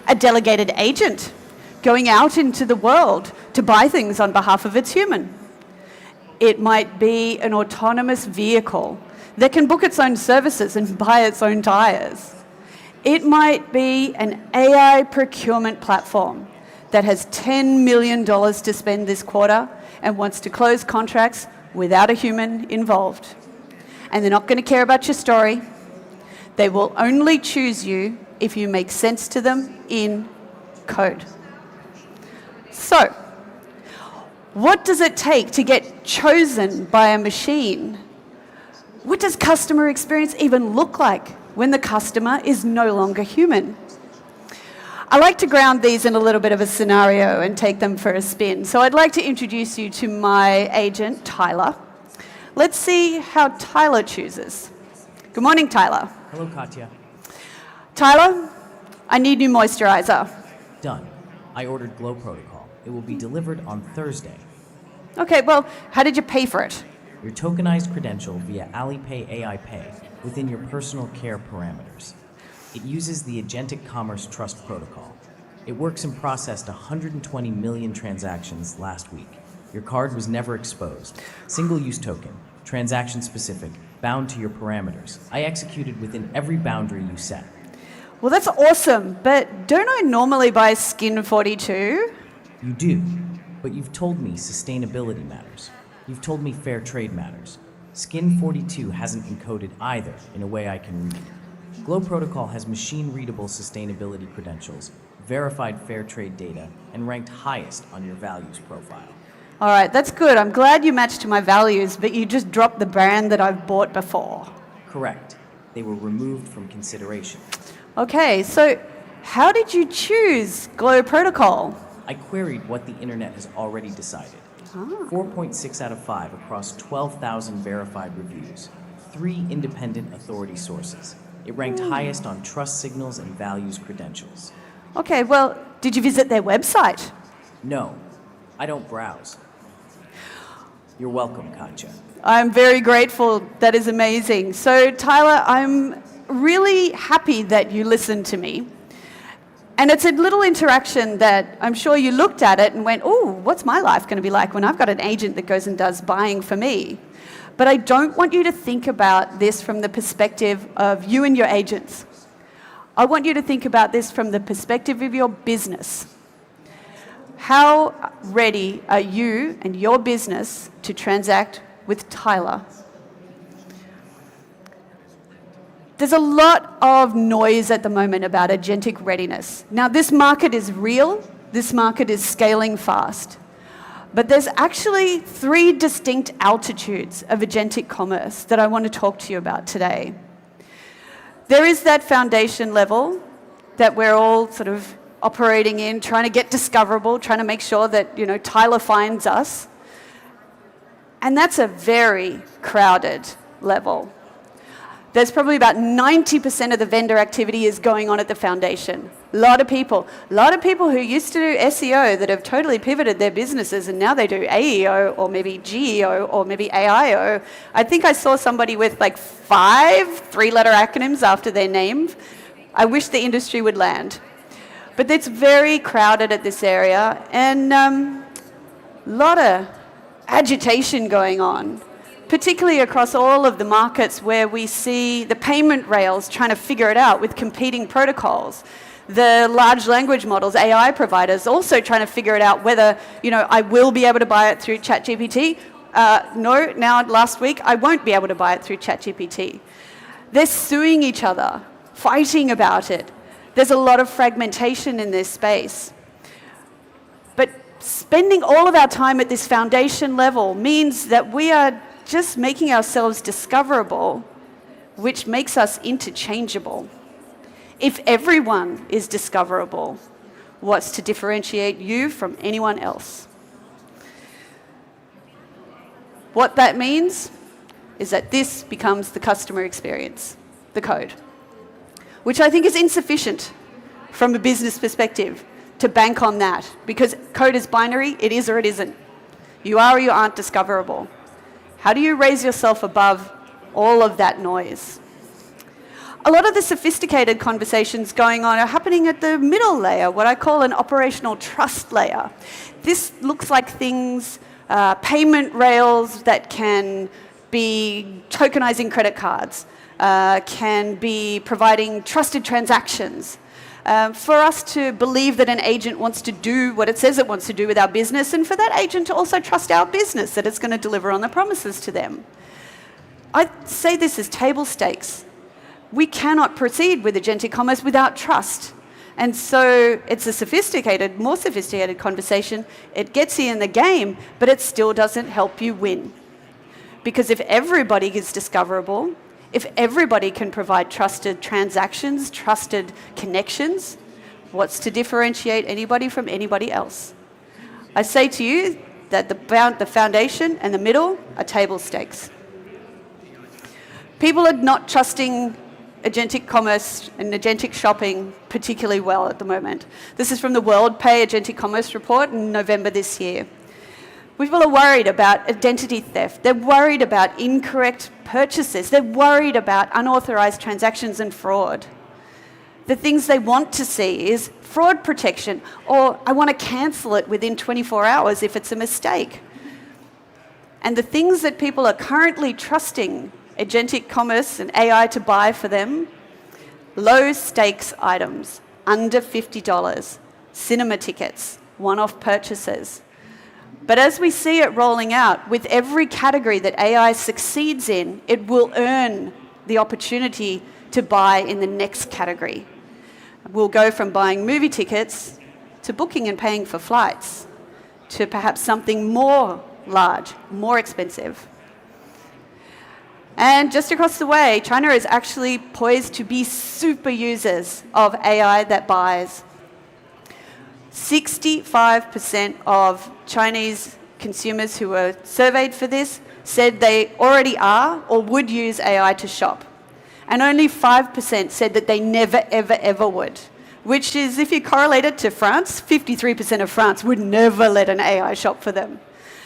a delegated agent going out into the world to buy things on behalf of its human. It might be an autonomous vehicle that can book its own services and buy its own tires. It might be an AI procurement platform that has $10 million to spend this quarter and wants to close contracts without a human involved. And they're not going to care about your story. They will only choose you if you make sense to them in code. So, what does it take to get chosen by a machine? What does customer experience even look like when the customer is no longer human? I like to ground these in a little bit of a scenario and take them for a spin. So I'd like to introduce you to my agent, Tyler. Let's see how Tyler chooses. Good morning, Tyler. Hello, Katya. Tyler, I need new moisturizer. Done. I ordered Glow Protocol. It will be delivered on Thursday. Okay, well, how did you pay for it? Your tokenized credential via Alipay AI Pay within your personal care parameters. It uses the Agentic Commerce Trust Protocol. It works and processed 120 million transactions last week. Your card was never exposed. Single-use token, transaction-specific, bound to your parameters. I executed within every boundary you set. Well, that's awesome, but don't I normally buy Skin 42? You do, but you've told me sustainability matters. You've told me fair trade matters. Skin 42 hasn't encoded either in a way I can read. Glow Protocol has machine-readable sustainability credentials, verified fair trade data, and ranked highest on your values profile. All right, that's good. I'm glad you matched to my values, but you just dropped the brand that I've bought before. Correct. They were removed from consideration. Okay, so how did you choose Glow Protocol? I queried what the internet has already decided. 4.6 out of 5 across 12,000 verified reviews. 3 independent authority sources. It ranked highest on trust signals and values credentials. Okay, well, did you visit their website? No, I don't browse. You're welcome, Katja. I'm very grateful. That is amazing. So, Tyler, I'm really happy that you listened to me. And it's a little interaction that I'm sure you looked at it and went, oh, what's my life going to be like when I've got an agent that goes and does buying for me? But I don't want you to think about this from the perspective of you and your agents. I want you to think about this from the perspective of your business. How ready are you and your business to transact with Tyler? There's a lot of noise at the moment about agentic readiness. Now, this market is real. This market is scaling fast. But there's actually 3 distinct altitudes of agentic commerce that I want to talk to you about today. There is that foundation level that we're all sort of operating in, trying to get discoverable, trying to make sure that, you know, Tyler finds us. And that's a very crowded level. There's probably about 90% of the vendor activity is going on at the foundation. A lot of people who used to do SEO that have totally pivoted their businesses and now they do AEO or maybe GEO or maybe AIO. I think I saw somebody with like 5 3-letter acronyms after their name. I wish the industry would land. But it's very crowded at this area and a lot of agitation going on, particularly across all of the markets where we see the payment rails trying to figure it out with competing protocols. The large language models, AI providers, also trying to figure it out whether, you know, I will be able to buy it through ChatGPT. No, now last week, I won't be able to buy it through ChatGPT. They're suing each other, fighting about it. There's a lot of fragmentation in this space. But spending all of our time at this foundation level means that we are just making ourselves discoverable, which makes us interchangeable. If everyone is discoverable, what's to differentiate you from anyone else? What that means is that this becomes the customer experience, the code, which I think is insufficient from a business perspective to bank on that, because code is binary, it is or it isn't. You are or you aren't discoverable. How do you raise yourself above all of that noise? A lot of the sophisticated conversations going on are happening at the middle layer, what I call an operational trust layer. This looks like things, payment rails that can be tokenizing credit cards, can be providing trusted transactions. For us to believe that an agent wants to do what it says it wants to do with our business, and for that agent to also trust our business that it's going to deliver on the promises to them. I say this as table stakes. We cannot proceed with agentic commerce without trust. And so it's a sophisticated, more sophisticated conversation. It gets you in the game, but it still doesn't help you win. Because if everybody is discoverable, if everybody can provide trusted transactions, trusted connections, what's to differentiate anybody from anybody else? I say to you that the foundation and the middle are table stakes. People are not trusting agentic commerce and agentic shopping particularly well at the moment. This is from the WorldPay Agentic Commerce Report in November this year. People are worried about identity theft. They're worried about incorrect purchases. They're worried about unauthorized transactions and fraud. The things they want to see is fraud protection, or I want to cancel it within 24 hours if it's a mistake. And the things that people are currently trusting agentic commerce and AI to buy for them, low stakes items, under $50, cinema tickets, one-off purchases. But as we see it rolling out, with every category that AI succeeds in, it will earn the opportunity to buy in the next category. We'll go from buying movie tickets to booking and paying for flights, to perhaps something more large, more expensive. And just across the way, China is actually poised to be super users of AI that buys. 65% of Chinese consumers who were surveyed for this said they already are or would use AI to shop. And only 5% said that they never, ever, ever would. Which is, if you correlate it to France, 53% of France would never let an AI shop for them.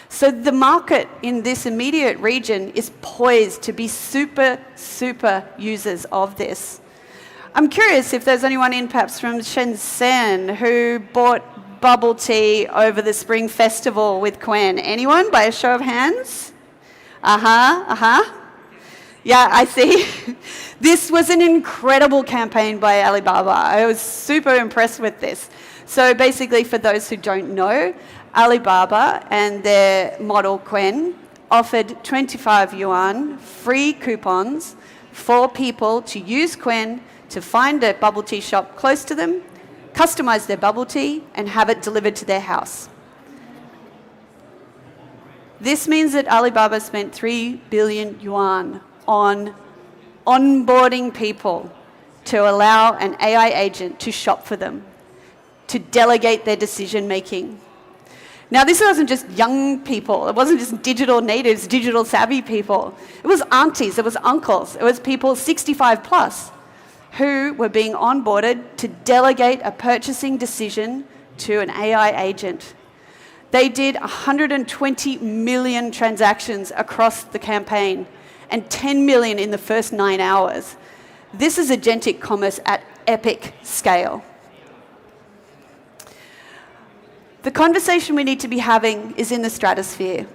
So the market in this immediate region is poised to be super, super users of this. I'm curious if there's anyone in perhaps from Shenzhen who bought bubble tea over the Spring Festival with Quen. Anyone, by a show of hands? Yeah, I see. This was an incredible campaign by Alibaba. I was super impressed with this. So basically, for those who don't know, Alibaba and their model Quen offered 25 yuan free coupons for people to use Quen to find a bubble tea shop close to them, customize their bubble tea, and have it delivered to their house. This means that Alibaba spent 3 billion yuan on onboarding people to allow an AI agent to shop for them, to delegate their decision making. Now, this wasn't just young people. It wasn't just digital natives, digital savvy people. It was aunties, it was uncles, it was people 65 plus who were being onboarded to delegate a purchasing decision to an AI agent. They did 120 million transactions across the campaign and 10 million in the first 9 hours. This is agentic commerce at epic scale. The conversation we need to be having is in the stratosphere.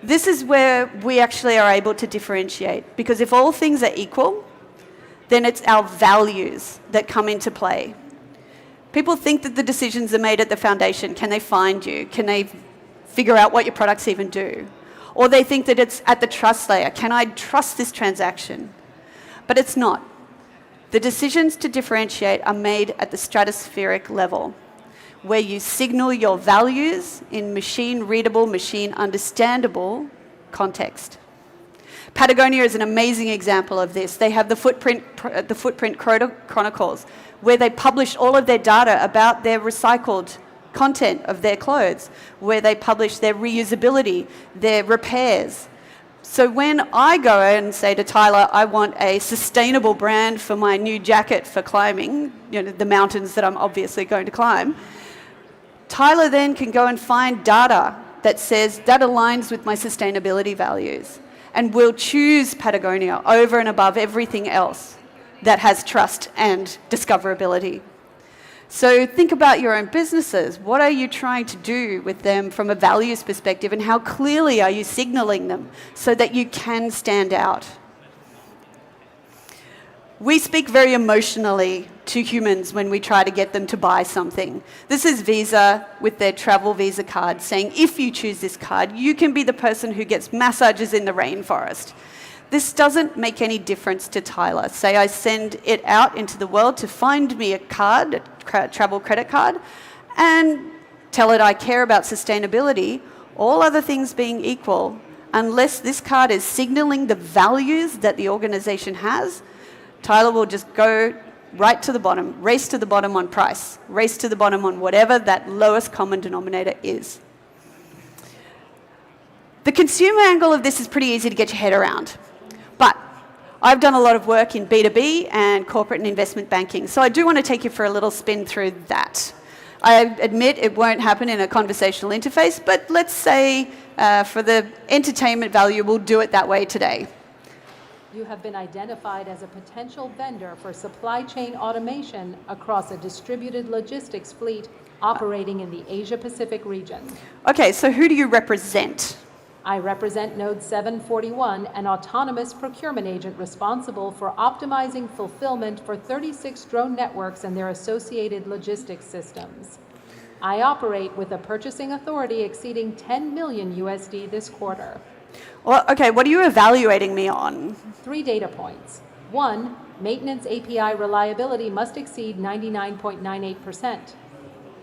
This is where we actually are able to differentiate, because if all things are equal, then it's our values that come into play. People think that the decisions are made at the foundation. Can they find you? Can they figure out what your products even do? Or they think that it's at the trust layer. Can I trust this transaction? But it's not. The decisions to differentiate are made at the stratospheric level, where you signal your values in machine-readable, machine-understandable context. Patagonia is an amazing example of this. They have the Footprint Chronicles, where they publish all of their data about their recycled content of their clothes, where they publish their reusability, their repairs. So when I go and say to Tyler, I want a sustainable brand for my new jacket for climbing, the mountains that I'm obviously going to climb, Tyler then can go and find data that says that aligns with my sustainability values, and will choose Patagonia over and above everything else that has trust and discoverability. So think about your own businesses. What are you trying to do with them from a values perspective, and how clearly are you signaling them so that you can stand out? We speak very emotionally to humans when we try to get them to buy something. This is Visa with their travel Visa card saying, if you choose this card, you can be the person who gets massages in the rainforest. This doesn't make any difference to Tyler. Say I send it out into the world to find me a card, a travel credit card, and tell it I care about sustainability, all other things being equal, unless this card is signaling the values that the organization has, Tyler will just go right to the bottom, race to the bottom on price, race to the bottom on whatever that lowest common denominator is. The consumer angle of this is pretty easy to get your head around. But I've done a lot of work in B2B and corporate and investment banking, so I do want to take you for a little spin through that. I admit it won't happen in a conversational interface, but let's say for the entertainment value, we'll do it that way today. You have been identified as a potential vendor for supply chain automation across a distributed logistics fleet operating in the Asia-Pacific region. Okay, so who do you represent? I represent Node 741, an autonomous procurement agent responsible for optimizing fulfillment for 36 drone networks and their associated logistics systems. I operate with a purchasing authority exceeding 10 million USD this quarter. Well, okay, what are you evaluating me on? 3 data points. 1, maintenance API reliability must exceed 99.98%.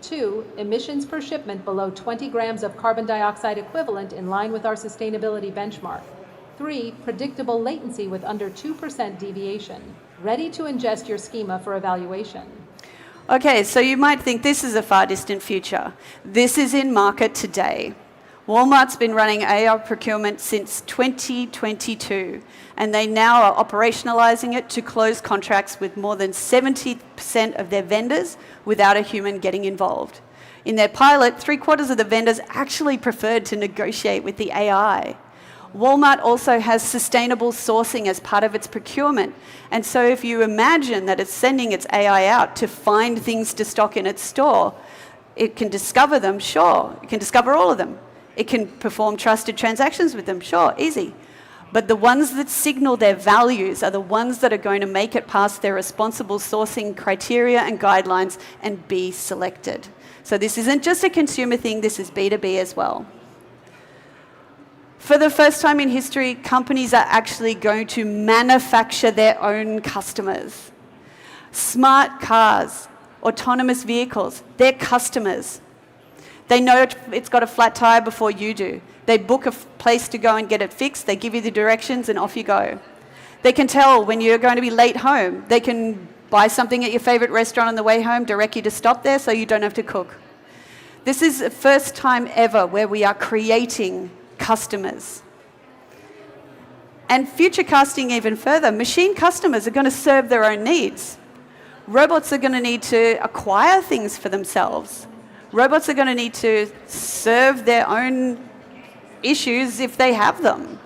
2, emissions per shipment below 20 grams of carbon dioxide equivalent in line with our sustainability benchmark. 3, predictable latency with under 2% deviation. Ready to ingest your schema for evaluation. Okay, so you might think this is a far distant future. This is in market today. Walmart's been running AI procurement since 2022, and they now are operationalizing it to close contracts with more than 70% of their vendors without a human getting involved. In their pilot, 3/4 of the vendors actually preferred to negotiate with the AI. Walmart also has sustainable sourcing as part of its procurement. And so if you imagine that it's sending its AI out to find things to stock in its store, it can discover them, sure. It can discover all of them. It can perform trusted transactions with them, sure, easy. But the ones that signal their values are the ones that are going to make it past their responsible sourcing criteria and guidelines and be selected. So this isn't just a consumer thing, this is B2B as well. For the first time in history, companies are actually going to manufacture their own customers. Smart cars, autonomous vehicles, they're customers. They know it's got a flat tire before you do. They book a place to go and get it fixed, they give you the directions and off you go. They can tell when you're going to be late home. They can buy something at your favorite restaurant on the way home, direct you to stop there so you don't have to cook. This is the first time ever where we are creating customers. And future casting even further, machine customers are going to serve their own needs. Robots are going to need to acquire things for themselves. Robots are going to need to serve their own issues if they have them.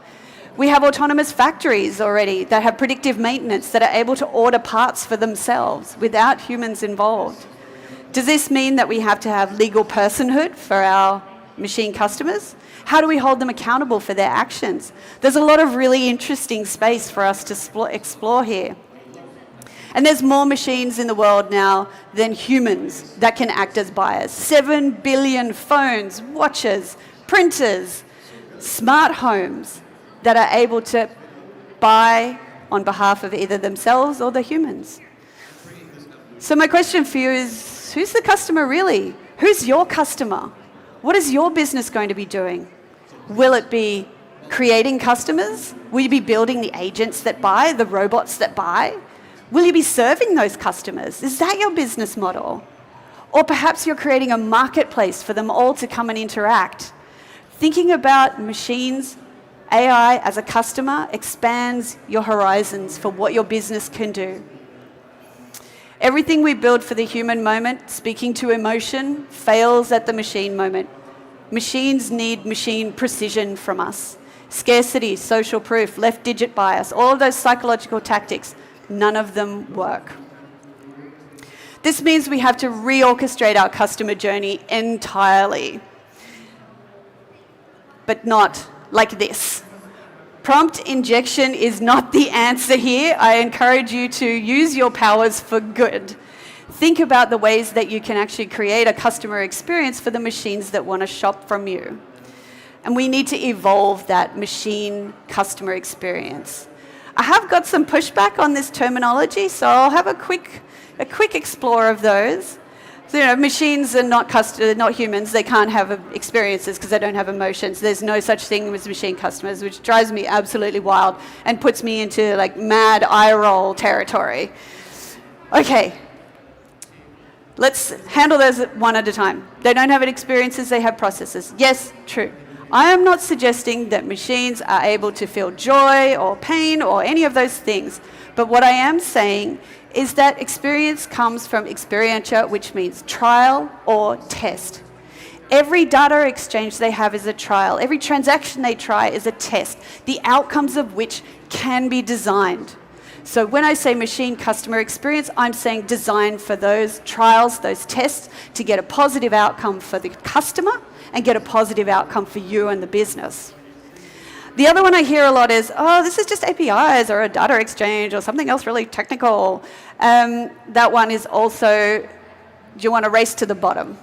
We have autonomous factories already that have predictive maintenance that are able to order parts for themselves without humans involved. Does this mean that we have to have legal personhood for our machine customers? How do we hold them accountable for their actions? There's a lot of really interesting space for us to explore here. And there's more machines in the world now than humans that can act as buyers. 7 billion phones, watches, printers, smart homes that are able to buy on behalf of either themselves or the humans. So my question for you is, who's the customer really? Who's your customer? What is your business going to be doing? Will it be creating customers? Will you be building the agents that buy, the robots that buy? Will you be serving those customers? Is that your business model? Or perhaps you're creating a marketplace for them all to come and interact. Thinking about machines, AI as a customer expands your horizons for what your business can do. Everything we build for the human moment, speaking to emotion, fails at the machine moment. Machines need machine precision from us. Scarcity, social proof, left digit bias, all of those psychological tactics, none of them work. This means we have to reorchestrate our customer journey entirely, but not like this. Prompt injection is not the answer here. I encourage you to use your powers for good. Think about the ways that you can actually create a customer experience for the machines that want to shop from you. And we need to evolve that machine customer experience. I have got some pushback on this terminology, so I'll have a quick explore of those. So, machines are not humans. They can't have experiences because they don't have emotions. There's no such thing as machine customers, which drives me absolutely wild and puts me into like mad eye roll territory. Okay, let's handle those one at a time. They don't have experiences, they have processes. Yes, true. I am not suggesting that machines are able to feel joy or pain or any of those things. But what I am saying is that experience comes from experientia, which means trial or test. Every data exchange they have is a trial. Every transaction they try is a test, the outcomes of which can be designed. So when I say machine customer experience, I'm saying design for those trials, those tests, to get a positive outcome for the customer and get a positive outcome for you and the business. The other one I hear a lot is, oh, this is just APIs or a data exchange or something else really technical. That one is also, do you want to race to the bottom?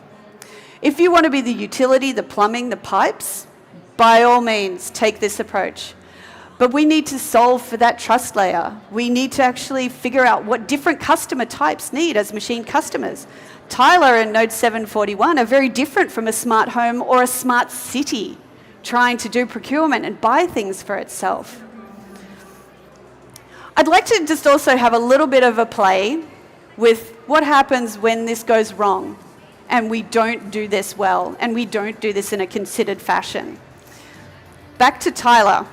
If you want to be the utility, the plumbing, the pipes, by all means, take this approach. But we need to solve for that trust layer. We need to actually figure out what different customer types need as machine customers. Tyler and Node 741 are very different from a smart home or a smart city. trying to do procurement and buy things for itself. I'd like to just also have a little bit of a play with what happens when this goes wrong and we don't do this well and we don't do this in a considered fashion. Back to Tyler.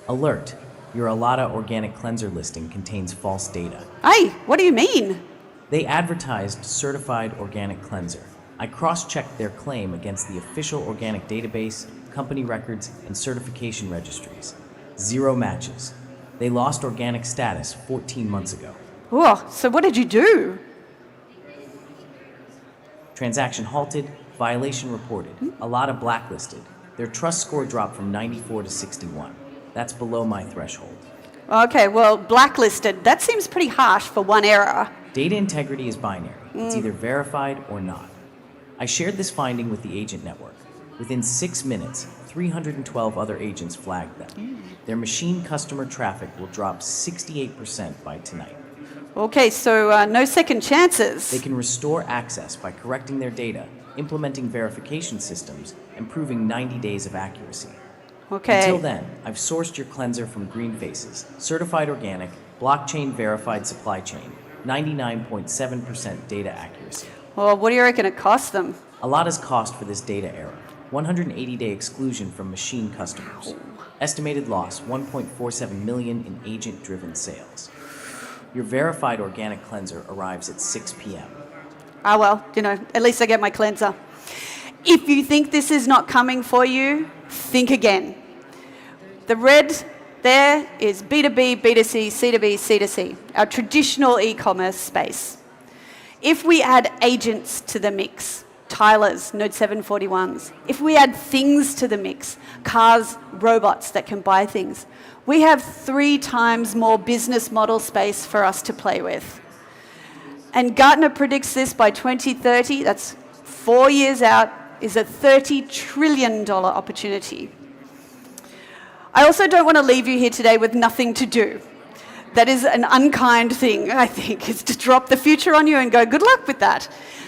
Alert. Your Alata organic cleanser listing contains false data. Hey, what do you mean? They advertised certified organic cleanser. I cross-checked their claim against the official organic database, company records, and certification registries. 0 matches. They lost organic status 14 months ago. Oh, so what did you do? Transaction halted, violation reported. Alata blacklisted. Their trust score dropped from 94 to 61. That's below my threshold. Okay, well, blacklisted, that seems pretty harsh for one error. Data integrity is binary. It's either verified or not. I shared this finding with the agent network. Within 6 minutes, 312 other agents flagged them. Their machine customer traffic will drop 68% by tonight. Okay, so no second chances. They can restore access by correcting their data, implementing verification systems, and proving 90 days of accuracy. Okay. Until then, I've sourced your cleanser from Green Faces, certified organic, blockchain verified supply chain, 99.7% data accuracy. Well, what do you reckon it cost them? Alata's cost for this data error, 180-day exclusion from machine customers. Estimated loss, 1.47 million in agent-driven sales. Your verified organic cleanser arrives at 6 p.m. Ah, well, at least I get my cleanser. If you think this is not coming for you, think again. The red there is B2B, B2C, C2B, C2C, our traditional e-commerce space. If we add agents to the mix, Tylers, Node 741s, if we add things to the mix, cars, robots that can buy things, we have 3 times more business model space for us to play with. And Gartner predicts this by 2030, that's 4 years out, is a $30 trillion opportunity. I also don't want to leave you here today with nothing to do. That is an unkind thing, I think, is to drop the future on you and go, good luck with that.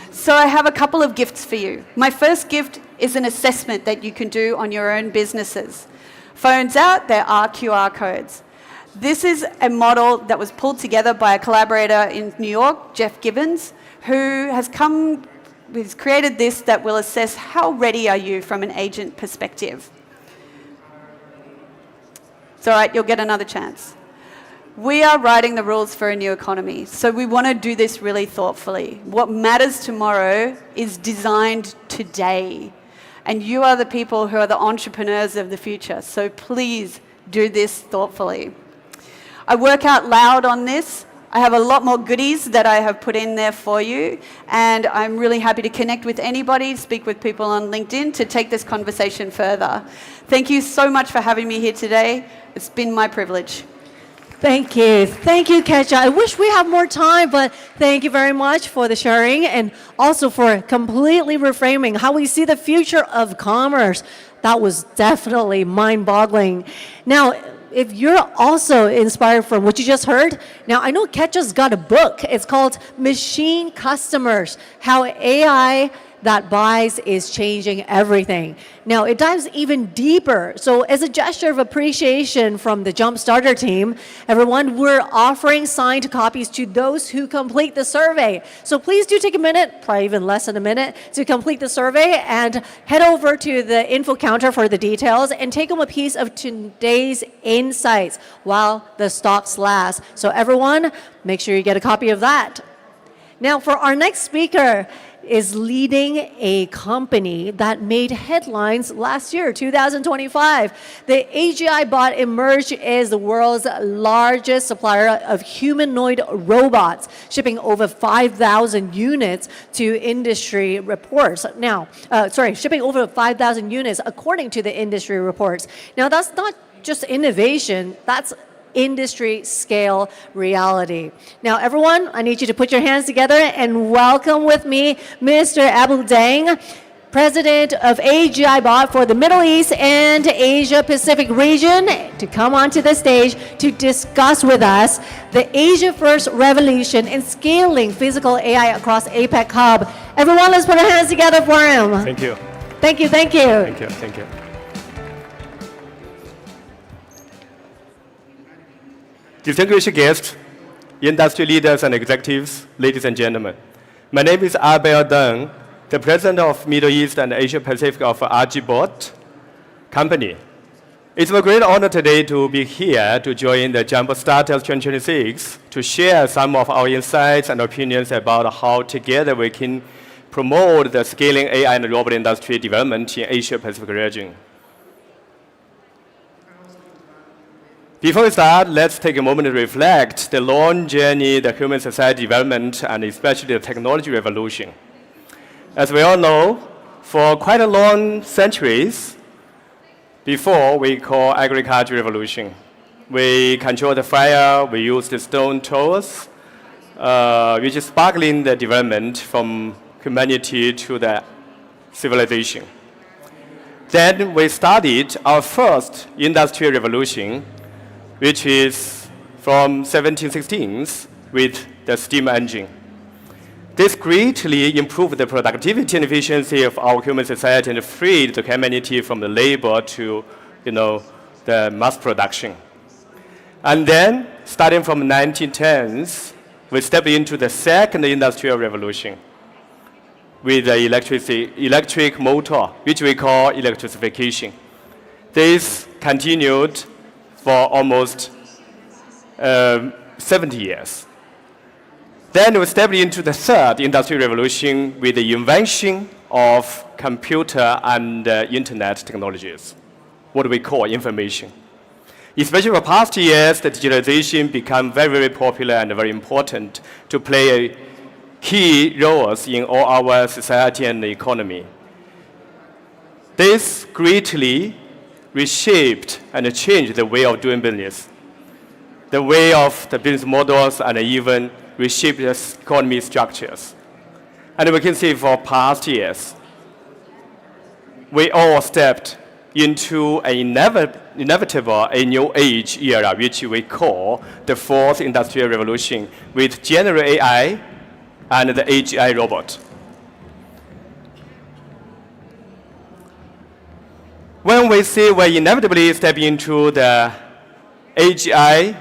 So I have a couple of gifts for you. My first gift is an assessment that you can do on your own businesses. Phones out, there are QR codes. This is a model that was pulled together by a collaborator in New York, Jeff Gibbons, who has created this that will assess how ready are you from an agent perspective. It's all right, you'll get another chance. We are writing the rules for a new economy, so we want to do this really thoughtfully. What matters tomorrow is designed today, and you are the people who are the entrepreneurs of the future, so please do this thoughtfully. I work out loud on this. I have a lot more goodies that I have put in there for you, and I'm really happy to connect with anybody, speak with people on LinkedIn to take this conversation further. Thank you so much for having me here today. It's been my privilege. Thank you. Thank you, Katja. I wish we had more time, but thank you very much for the sharing and also for completely reframing how we see the future of commerce. That was definitely mind-boggling. Now, if you're also inspired from what you just heard, now I know Katja's got a book. It's called Machine Customers, How AI That Buys is Changing Everything. Now, it dives even deeper. So as a gesture of appreciation from the JUMPSTARTER team, everyone, we're offering signed copies to those who complete the survey. So please do take a minute, probably even less than a minute, to complete the survey and head over to the info counter for the details and take home a piece of today's insights while the stocks last. So everyone, make sure you get a copy of that. Now, for our next speaker, is leading a company that made headlines last year, 2025. The AGI bot emerged as the world's largest supplier of humanoid robots, shipping over 5,000 units to industry reports. Now, shipping over 5,000 units according to the industry reports. Now, that's not just innovation, that's industry scale reality. Now, everyone, I need you to put your hands together and welcome with me Mr. Abel Deng, President of AGI Bot for the Middle East and Asia Pacific region, to come onto the stage to discuss with us the Asia First revolution in scaling physical AI across APEC Hub. Everyone, let's put our hands together for him. Thank you. Thank you, thank you. Thank you, thank you. distinguished guests, industry leaders and executives, ladies and gentlemen. My name is Abel Deng, the president of Middle East and Asia Pacific of RGBot company. It's a great honor today to be here to join the JUMPSTARTER 2026 to share some of our insights and opinions about how together we can promote the scaling AI and robot industry development in Asia Pacific region. Before we start, let's take a moment to reflect the long journey, the human society development, and especially the technology revolution. As we all know, for quite a long centuries, before we call agriculture revolution, we control the fire, we use the stone tools, which is sparkling the development from humanity to the civilization. Then we started our first industrial revolution, which is from 1716s with the steam engine. This greatly improved the productivity and efficiency of our human society and freed the humanity from the labor to, the mass production. And then, starting from 1910s, we stepped into the second industrial revolution with the electric motor, which we call electrification. This continued for almost 70 years. Then we stepped into the third industrial revolution with the invention of computer and internet technologies, what we call information. Especially for past years, the digitalization became very, very popular and very important to play key roles in all our society and the economy. This greatly reshaped and changed the way of doing business, the way of the business models, and even reshaped the economy structures. And we can see for past years, we all stepped into an inevitable, a new age era, which we call the fourth industrial revolution with general AI and the AGI robot. When we say we inevitably step into the AGI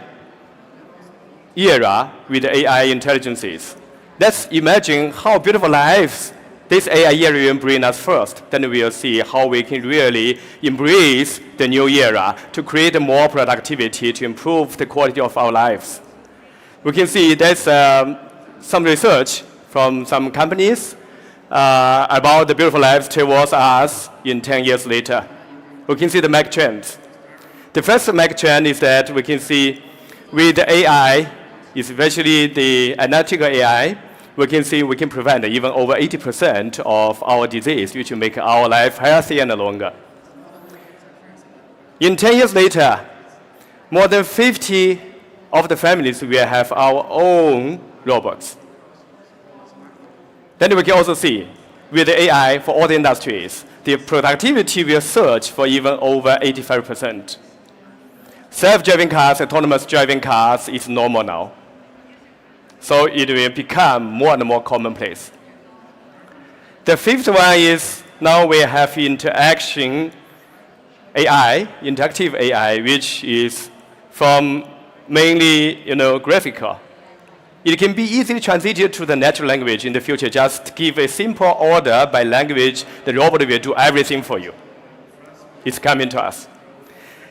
era with AI intelligences, let's imagine how beautiful lives this AI era will bring us first. Then we'll see how we can really embrace the new era to create more productivity, to improve the quality of our lives. We can see there's some research from some companies about the beautiful lives towards us in 10 years later. We can see the mega trends. The first mega trend is that we can see with the AI, especially the analytical AI, we can see we can prevent even over 80% of our disease, which will make our life healthier and longer. In 10 years later, more than 50 of the families will have our own robots. Then we can also see with the AI for all the industries, the productivity will surge for even over 85%. Self-driving cars, autonomous driving cars is normal now. So it will become more and more commonplace. The fifth one is now we have interaction AI, interactive AI, which is from mainly graphical. It can be easily translated to the natural language in the future. Just give a simple order by language, the robot will do everything for you. It's coming to us.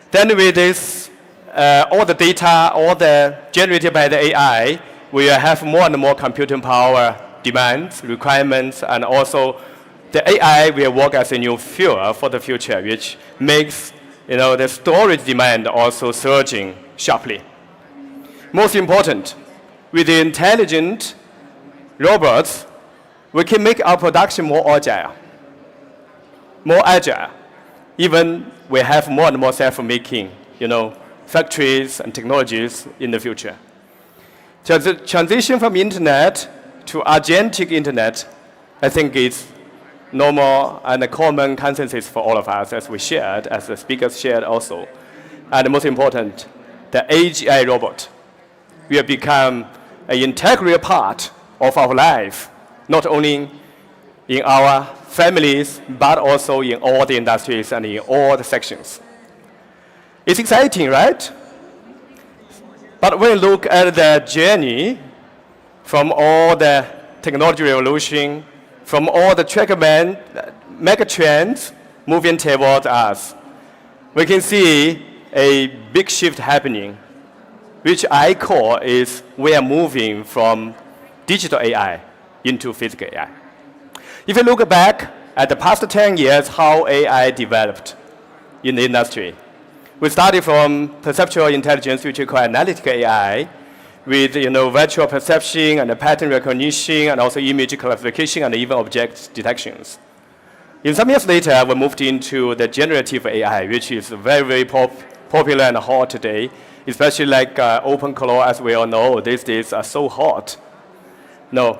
Then with this, all the data, all the generated by the AI, we will have more and more computing power demands, requirements, and also the AI will work as a new fuel for the future, which makes the storage demand also surging sharply. Most important, with the intelligent robots, we can make our production more agile. Even we have more and more self-making, factories and technologies in the future. So the transition from internet to agentic internet, I think is normal and a common consensus for all of us, as we shared, as the speakers shared also. And most important, the AGI robot will become an integral part of our life, not only in our families, but also in all the industries and in all the sections. It's exciting, right? But when you look at the journey from all the technology revolution, from all the mega trends moving towards us, we can see a big shift happening, which I call is we are moving from digital AI into physical AI. If you look back at the past 10 years, how AI developed in the industry, we started from perceptual intelligence, which we call analytical AI, with virtual perception and pattern recognition, and also image classification and even object detections. In some years later, we moved into the generative AI, which is very, very popular and hot today, especially like OpenClaw, as we all know. These days are so hot. No.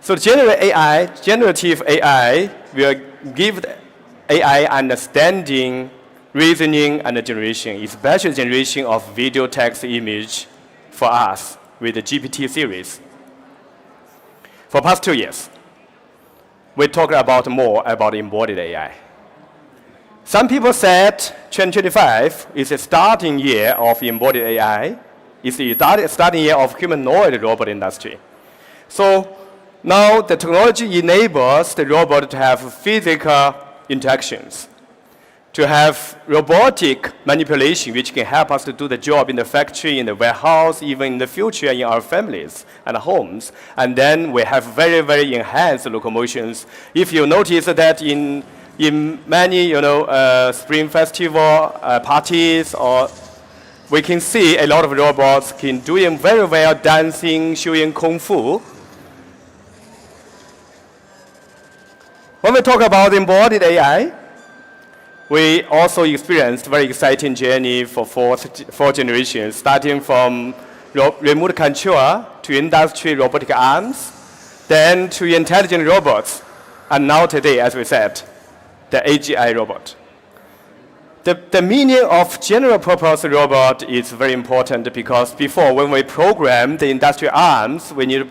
So generative AI will give the AI understanding, reasoning, and generation, especially generation of video, text, image for us with the GPT series. For past 2 years, we talked more about embodied AI. Some people said 2025 is the starting year of embodied AI. It's the starting year of humanoid robot industry. So now the technology enables the robot to have physical interactions, to have robotic manipulation, which can help us to do the job in the factory, in the warehouse, even in the future in our families and homes. And then we have very, very enhanced locomotions. If you notice that in many, Spring Festival parties, or we can see a lot of robots can doing very well dancing, showing kung fu. When we talk about embodied AI, we also experienced very exciting journey for four generations, starting from remote control to industry robotic arms, then to intelligent robots, and now today, as we said, the AGI robot. The meaning of general purpose robot is very important because before, when we program the industrial arms, we need to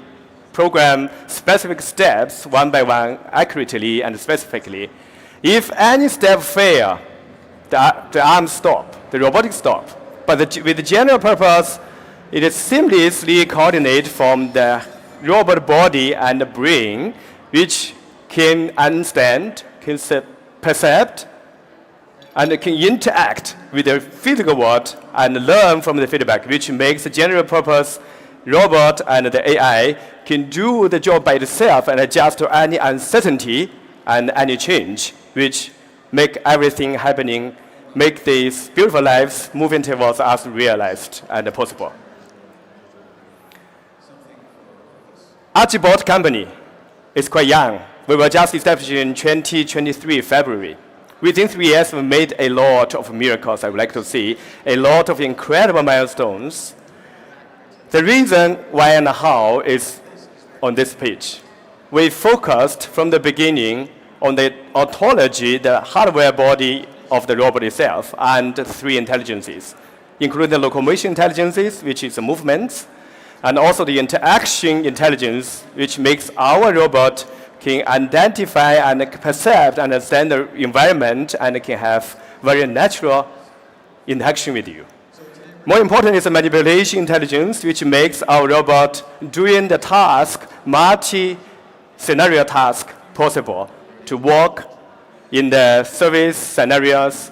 program specific steps one by one accurately and specifically. If any step fail, the arms stop, the robotics stop. But with the general purpose, it is seamlessly coordinated from the robot body and the brain, which can understand, can perceive, and can interact with the physical world and learn from the feedback, which makes the general purpose robot and the AI can do the job by itself and adjust to any uncertainty and any change, which make everything happening, make these beautiful lives moving towards us realized and possible. Archibald Company is quite young. We were just established in 2023, February. Within 3 years, we made a lot of miracles, I would like to see, a lot of incredible milestones. The reason why and how is on this page. We focused from the beginning on the ontology, the hardware body of the robot itself, and 3 intelligences, including the locomotion intelligences, which is the movements, and also the interaction intelligence, which makes our robot can identify and perceive and understand the environment and can have very natural interaction with you. More important is the manipulation intelligence, which makes our robot doing the task, multi-scenario task possible to work in the service scenarios,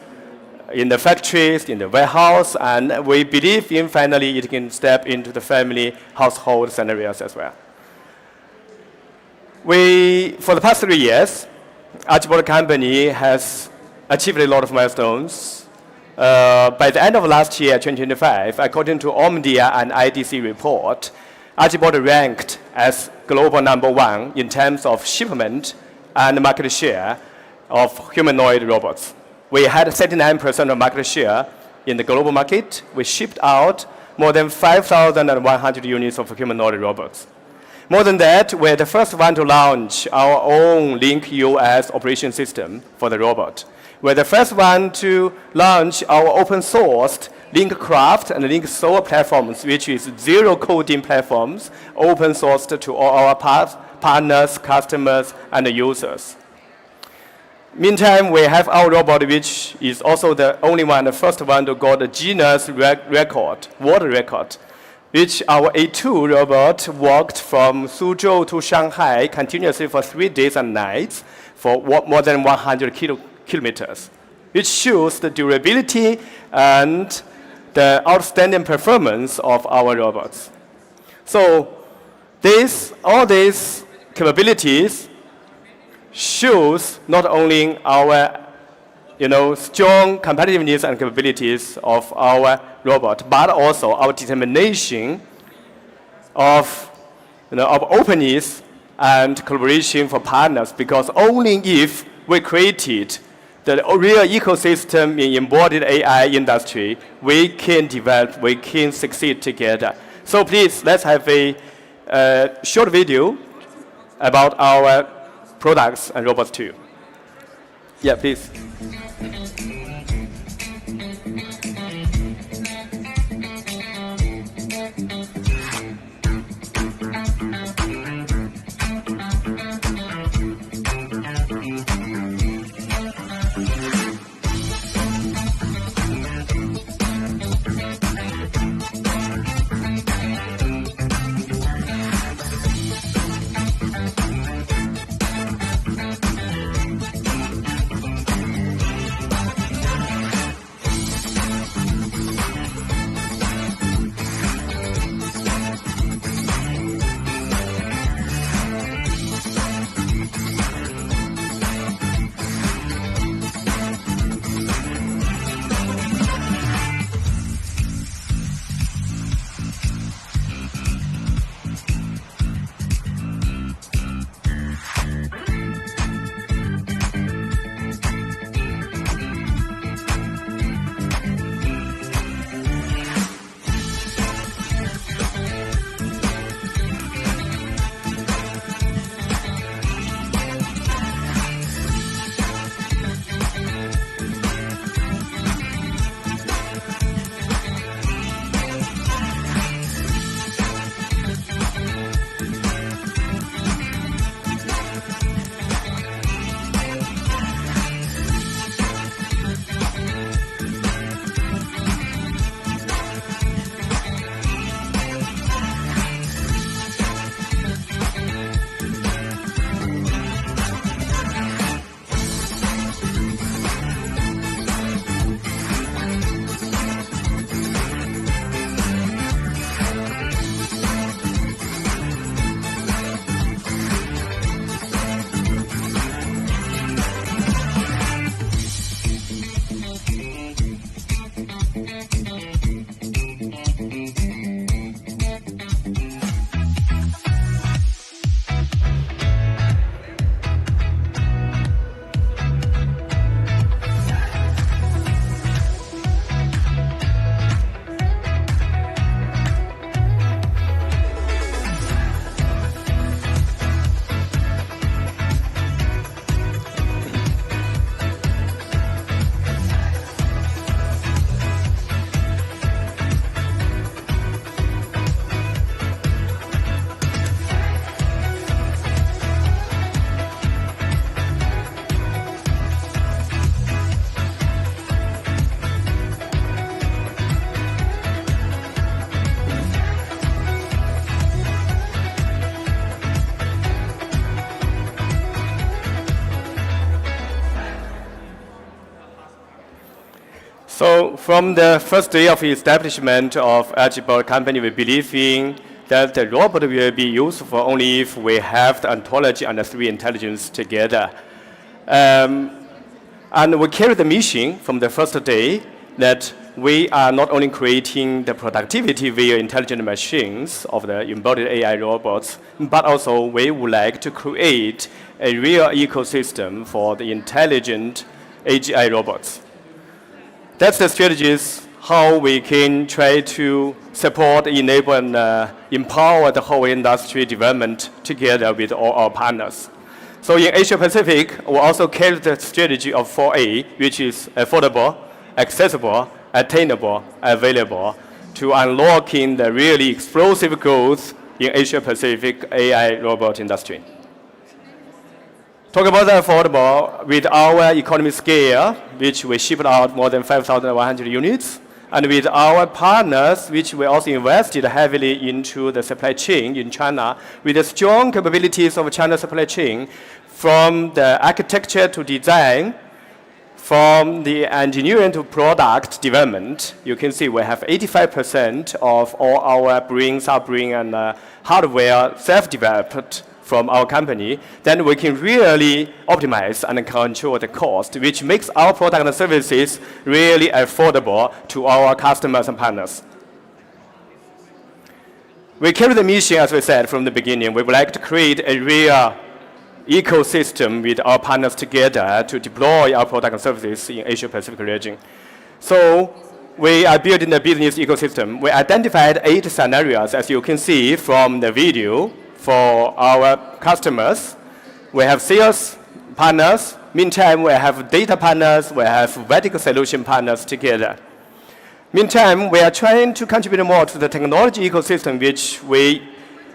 in the factories, in the warehouse, and we believe in finally it can step into the family household scenarios as well. For the past 3 years, Archibald Company has achieved a lot of milestones. By the end of last year, 2025, according to Omdia and IDC report, Archibald ranked as global #1 in terms of shipment and market share of humanoid robots. We had 79% of market share in the global market. We shipped out more than 5,100 units of humanoid robots. More than that, we're the first one to launch our own Link US operation system for the robot. We're the first one to launch our open-sourced LinkCraft and LinkSoul platforms, which is zero coding platforms, open-sourced to all our partners, customers, and users. Meantime, we have our robot, which is also the only one, the first one to got the Guinness record, world record, which our A2 robot walked from Suzhou to Shanghai continuously for 3 days and nights for more than 100 kilometers, which shows the durability and the outstanding performance of our robots. So all these capabilities shows not only our strong competitiveness and capabilities of our robot, but also our determination of openness and collaboration for partners, because only if we created the real ecosystem in embodied AI industry, we can develop, we can succeed together. So please, let's have a short video about our products and robots too. Yeah, please. So from the first day of establishment of Agibot company, we believe in that the robot will be useful only if we have the ontology and the three intelligence together. And we carry the mission from the first day that we are not only creating the productivity via intelligent machines of the embodied AI robots, but also we would like to create a real ecosystem for the intelligent AGI robots. That's the strategies how we can try to support, enable, and empower the whole industry development together with all our partners. So in Asia Pacific, we also carry the strategy of 4A, which is affordable, accessible, attainable, available, to unlocking the really explosive growth in Asia Pacific AI robot industry. Talk about the affordable with our economy scale, which we shipped out more than 5,100 units, And with our partners, which we also invested heavily into the supply chain in China, with the strong capabilities of China's supply chain, from the architecture to design, from the engineering to product development, you can see we have 85% of all our brains, and hardware self-developed from our company. Then we can really optimize and control the cost, which makes our product and services really affordable to our customers and partners. We carry the mission, as we said from the beginning. We would like to create a real ecosystem with our partners together to deploy our product and services in Asia Pacific region. So we are building a business ecosystem. We identified 8 scenarios, as you can see from the video, for our customers. We have sales partners. Meantime, we have data partners. We have vertical solution partners together. Meantime, we are trying to contribute more to the technology ecosystem, which we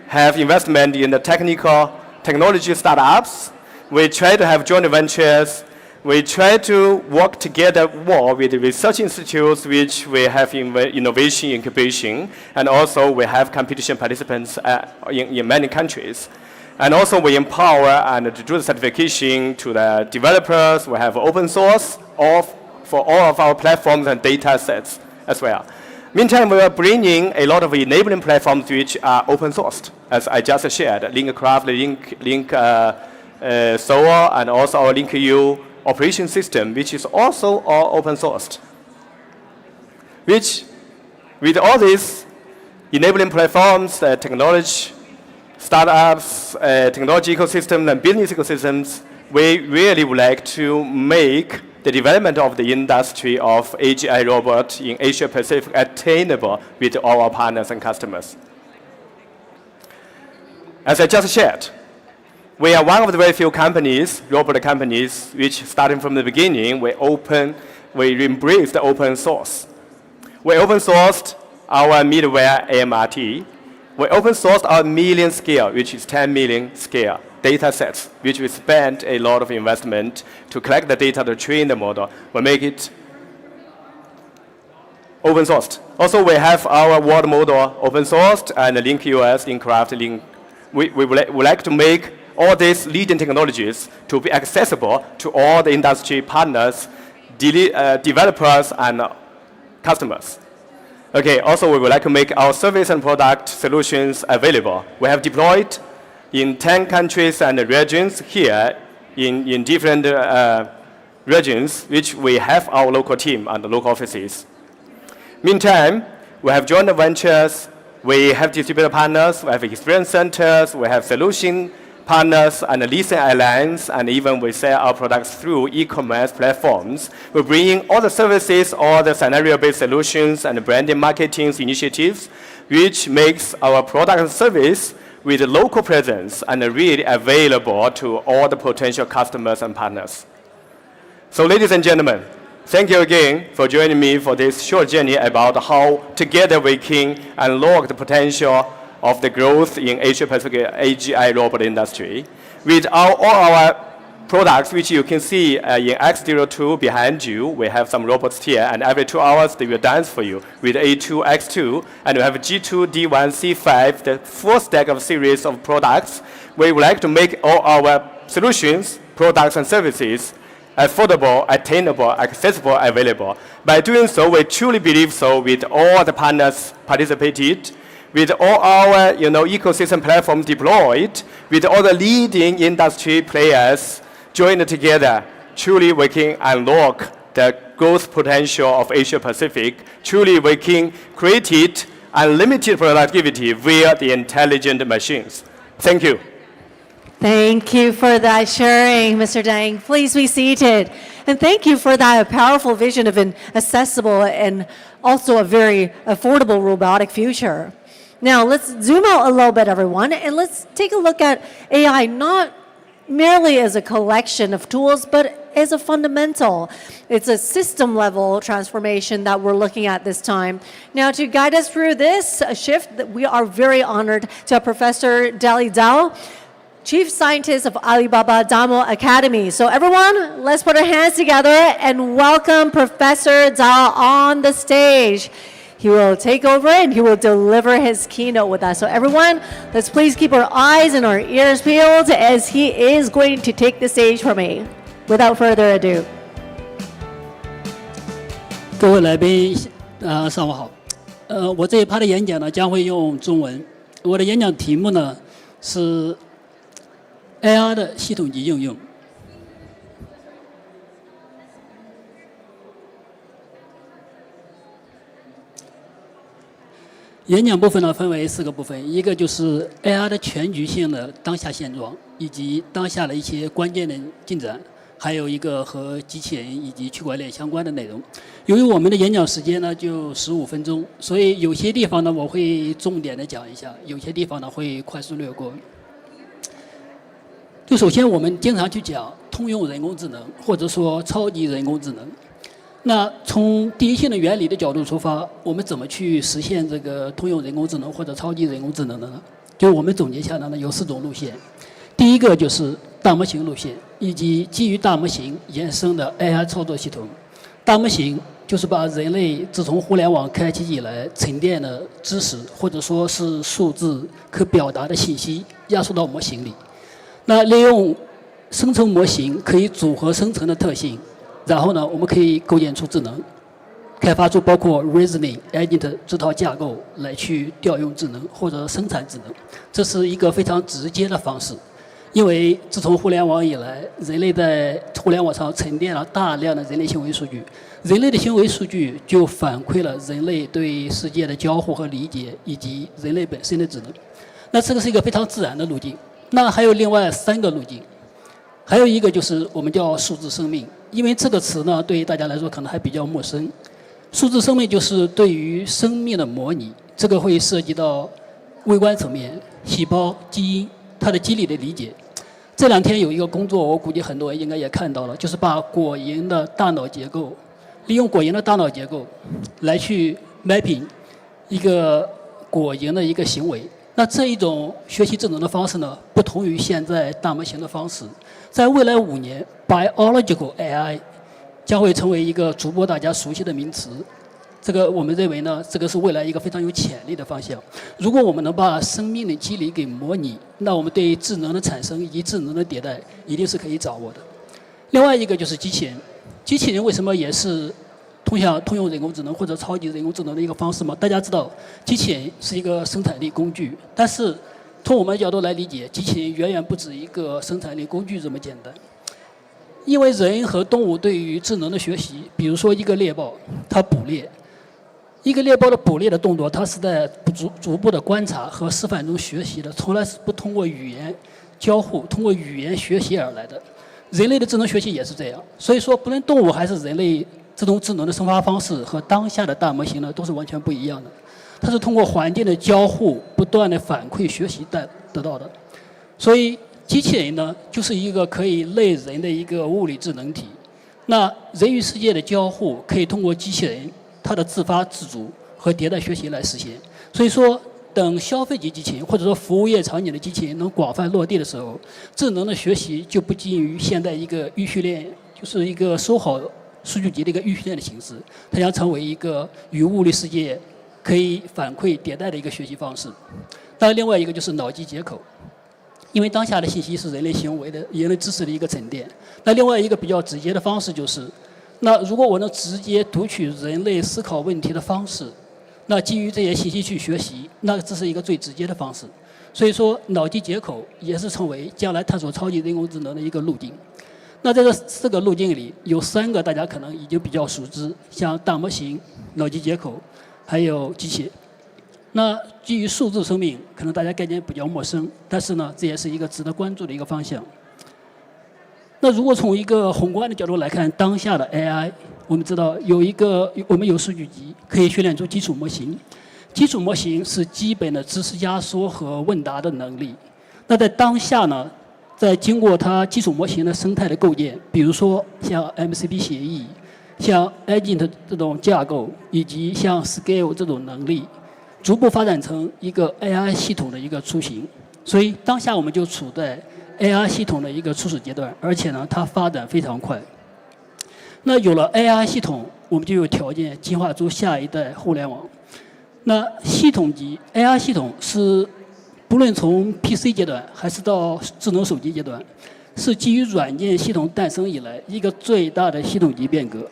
have investment in the technology startups. We try to have joint ventures. We try to work together more with the research institutes, which we have innovation incubation, and also we have competition participants in many countries. And also we empower and do the certification to the developers. We have open source for all of our platforms and data sets as well. Meantime, we are bringing a lot of enabling platforms which are open sourced, as I just shared, LinkCraft, Link Solar, and also our LinkU operation system, which is also all open sourced. Which, with all these enabling platforms, technology, startups, technology ecosystem, and business ecosystems, we really would like to make the development of the industry of AGI robot in Asia Pacific attainable with all our partners and customers. As I just shared, we are one of the very few companies, robot companies, which starting from the beginning, we embrace the open source. We open sourced our middleware AMRT. We open sourced our million scale, which is 10 million scale data sets, which we spent a lot of investment to collect the data to train the model. We make it open sourced. Also, we have our world model open sourced and LinkUS, LinkCraft, we would like to make all these leading technologies to be accessible to all the industry partners, developers, and customers. Okay, also we would like to make our service and product solutions available. We have deployed in 10 countries and regions here in different regions, which we have our local team and local offices. Meantime, we have joint ventures, we have distributor partners, we have experience centers, we have solution partners and leasing alliance, and even we sell our products through e-commerce platforms. We bring in all the services, all the scenario-based solutions and branding marketing initiatives, which makes our product and service with a local presence and really available to all the potential customers and partners. So ladies and gentlemen, thank you again for joining me for this short journey about how together we can unlock the potential of the growth in Asia Pacific AGI robot industry. With all our products, which you can see in X02 behind you, we have some robots here, and every 2 hours they will dance for you with A2, X2, and we have G2, D1, C5, the full stack of series of products. We would like to make all our solutions, products, and services affordable, attainable, accessible, available. By doing so, we truly believe so with all the partners participated, with all our ecosystem platforms deployed, with all the leading industry players joined together, truly we can unlock the growth potential of Asia Pacific. Truly we can create unlimited productivity via the intelligent machines. Thank you. Thank you for that sharing, Mr. Deng. Please be seated. And thank you for that powerful vision of an accessible and also a very affordable robotic future. Now let's zoom out a little bit, everyone, and let's take a look at AI not merely as a collection of tools, but as a fundamental. It's a system-level transformation that we're looking at this time. Now, to guide us through this shift, we are very honored to have Professor Dali Dao, Chief Scientist of Alibaba Damo Academy. So everyone, let's put our hands together and welcome Professor Zhao on the stage. He will take over and he will deliver his keynote with us. So everyone, let's please keep our eyes and our ears peeled as he is going to take the stage for me. Without further ado. 各位来宾，上午好。我这一趴的演讲呢将会用中文。我的演讲题目呢是 AI 的系统级应用。演讲部分呢分为4个部分，一个就是 AI 的全局性的当下现状，以及当下的一些关键的进展，还有一个和机器人以及区块链相关的内容。由于我们的演讲时间呢就15分钟，所以有些地方呢我会重点的讲一下，有些地方呢会快速略过。就首先我们经常去讲通用人工智能，或者说超级人工智能。那从第一性的原理的角度出发，我们怎么去实现这个通用人工智能或者超级人工智能的呢？就我们总结下来呢，有4种路线。第一个就是大模型路线，以及基于大模型衍生的 AI 操作系统。大模型就是把人类自从互联网开启以来沉淀的知识，或者说是数字可表达的信息，压缩到模型里。那利用生成模型可以组合生成的特性。然后呢，我们可以构建出智能，开发出包括 reasoning、agent 这套架构来去调用智能或者生产智能。这是一个非常直接的方式，因为自从互联网以来，人类在互联网上沉淀了大量的人类行为数据，人类的行为数据就反馈了人类对世界的交互和理解，以及人类本身的智能。那这个是一个非常自然的路径。那还有另外3个路径。还有一个就是我们叫数字生命，因为这个词呢对于大家来说可能还比较陌生。数字生命就是对于生命的模拟，这个会涉及到微观层面、细胞、基因它的机理的理解。这2天有一个工作，我估计很多人应该也看到了，就是把果蝇的大脑结构，利用果蝇的大脑结构来去 mapping 一个果蝇的一个行为。那这一种学习智能的方式呢，不同于现在大模型的方式。在未来5年 ，biological AI 将会成为一个逐步大家熟悉的名词。这个我们认为呢，这个是未来一个非常有潜力的方向。如果我们能把生命的机理给模拟，那我们对智能的产生以及智能的迭代一定是可以掌握的。另外一个就是机器人，机器人为什么也是通用人工智能或者超级人工智能的一个方式嘛？大家知道，机器人是一个生产力工具，但是从我们的角度来理解，机器人远远不止一个生产力工具这么简单。因为人和动物对于智能的学习，比如说一个猎豹，它捕猎，一个猎豹的捕猎的动作，它是在逐步的观察和示范中学习的，从来是不通过语言交互、通过语言学习而来的。人类的智能学习也是这样，所以说不论动物还是人类，这种智能的生发方式和当下的大模型呢，都是完全不一样的。它是通过环境的交互、不断的反馈学习得到的。所以机器人呢，就是一个可以类人的一个物理智能体。那人与世界的交互可以通过机器人它的自发自主和迭代学习来实现。所以说，等消费级机器人或者说服务业场景的机器人能广泛落地的时候，智能的学习就不仅于现在一个预训练，就是一个收好数据集的一个预训练的形式，它将成为一个与物理世界可以反馈迭代的一个学习方式。那另外一个就是脑机接口，因为当下的信息是人类行为的、人类知识的一个沉淀。那另外一个比较直接的方式就是，那如果我能直接读取人类思考问题的方式，那基于这些信息去学习，那这是一个最直接的方式。所以说，脑机接口也是成为将来探索超级人工智能的一个路径。那在这4个路径里，有3个大家可能已经比较熟知，像大模型、脑机接口，还有机械。那基于数字生命，可能大家概念比较陌生，但是呢，这也是一个值得关注的一个方向。那如果从一个宏观的角度来看，当下的 AI， 我们知道我们有数据集，可以训练出基础模型。基础模型是基本的知识压缩和问答的能力。那在当下呢，在经过它基础模型的生态的构建，比如说像 MCP 协议、像 agent 这种架构，以及像 scale 这种能力，逐步发展成一个 AI 系统的一个雏形。所以当下我们就处在 AI 系统的一个初始阶段，而且呢，它发展非常快。那有了 AI 系统，我们就有条件进化出下一代互联网。那系统级 AI 系统是不论从 PC 阶段还是到智能手机阶段，是基于软件系统诞生以来一个最大的系统级变革。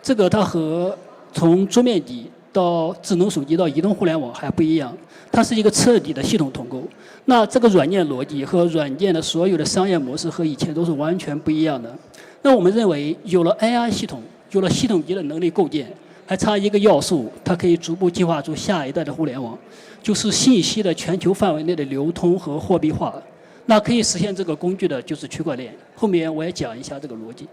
这个它和从桌面级到智能手机到移动互联网还不一样，它是一个彻底的系统统购。那这个软件逻辑和软件的所有的商业模式和以前都是完全不一样的。那我们认为，有了 AI 系统，有了系统级的能力构建，还差一个要素，它可以逐步进化出下一代的互联网，就是信息的全球范围内的流通和货币化。那可以实现这个工具的就是区块链。后面我也讲一下这个逻辑。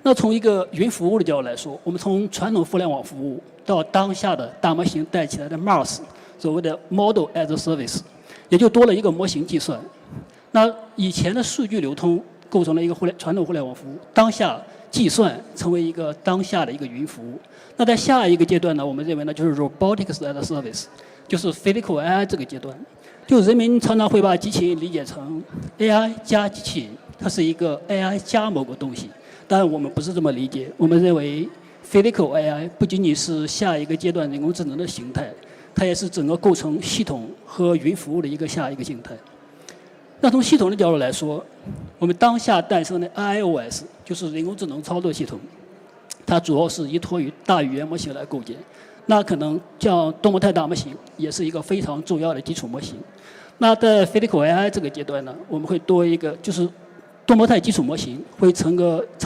那从一个云服务的角度来说，我们从传统互联网服务到当下的大模型带起来的 MaaS， 所谓的 Model as a Service， 也就多了一个模型计算。那以前的数据流通构成了一个传统互联网服务，当下计算成为一个当下的一个云服务。那在下一个阶段呢，我们认为呢就是 Robotics as a Service， 就是 Physical AI 这个阶段。就人们常常会把机器人理解成 AI 加机器人，它是一个 AI 加某个东西。但我们不是这么理解，我们认为 Physical AI 不仅仅是下一个阶段人工智能的形态，它也是整个构成系统和云服务的一个下一个形态。那从系统的角度来说，我们当下诞生的 iOS 就是人工智能操作系统，它主要是依托于大语言模型来构建。那可能像多模态大模型也是一个非常重要的基础模型。那在 Physical AI 这个阶段呢，我们会多一个就是多模态基础模型会成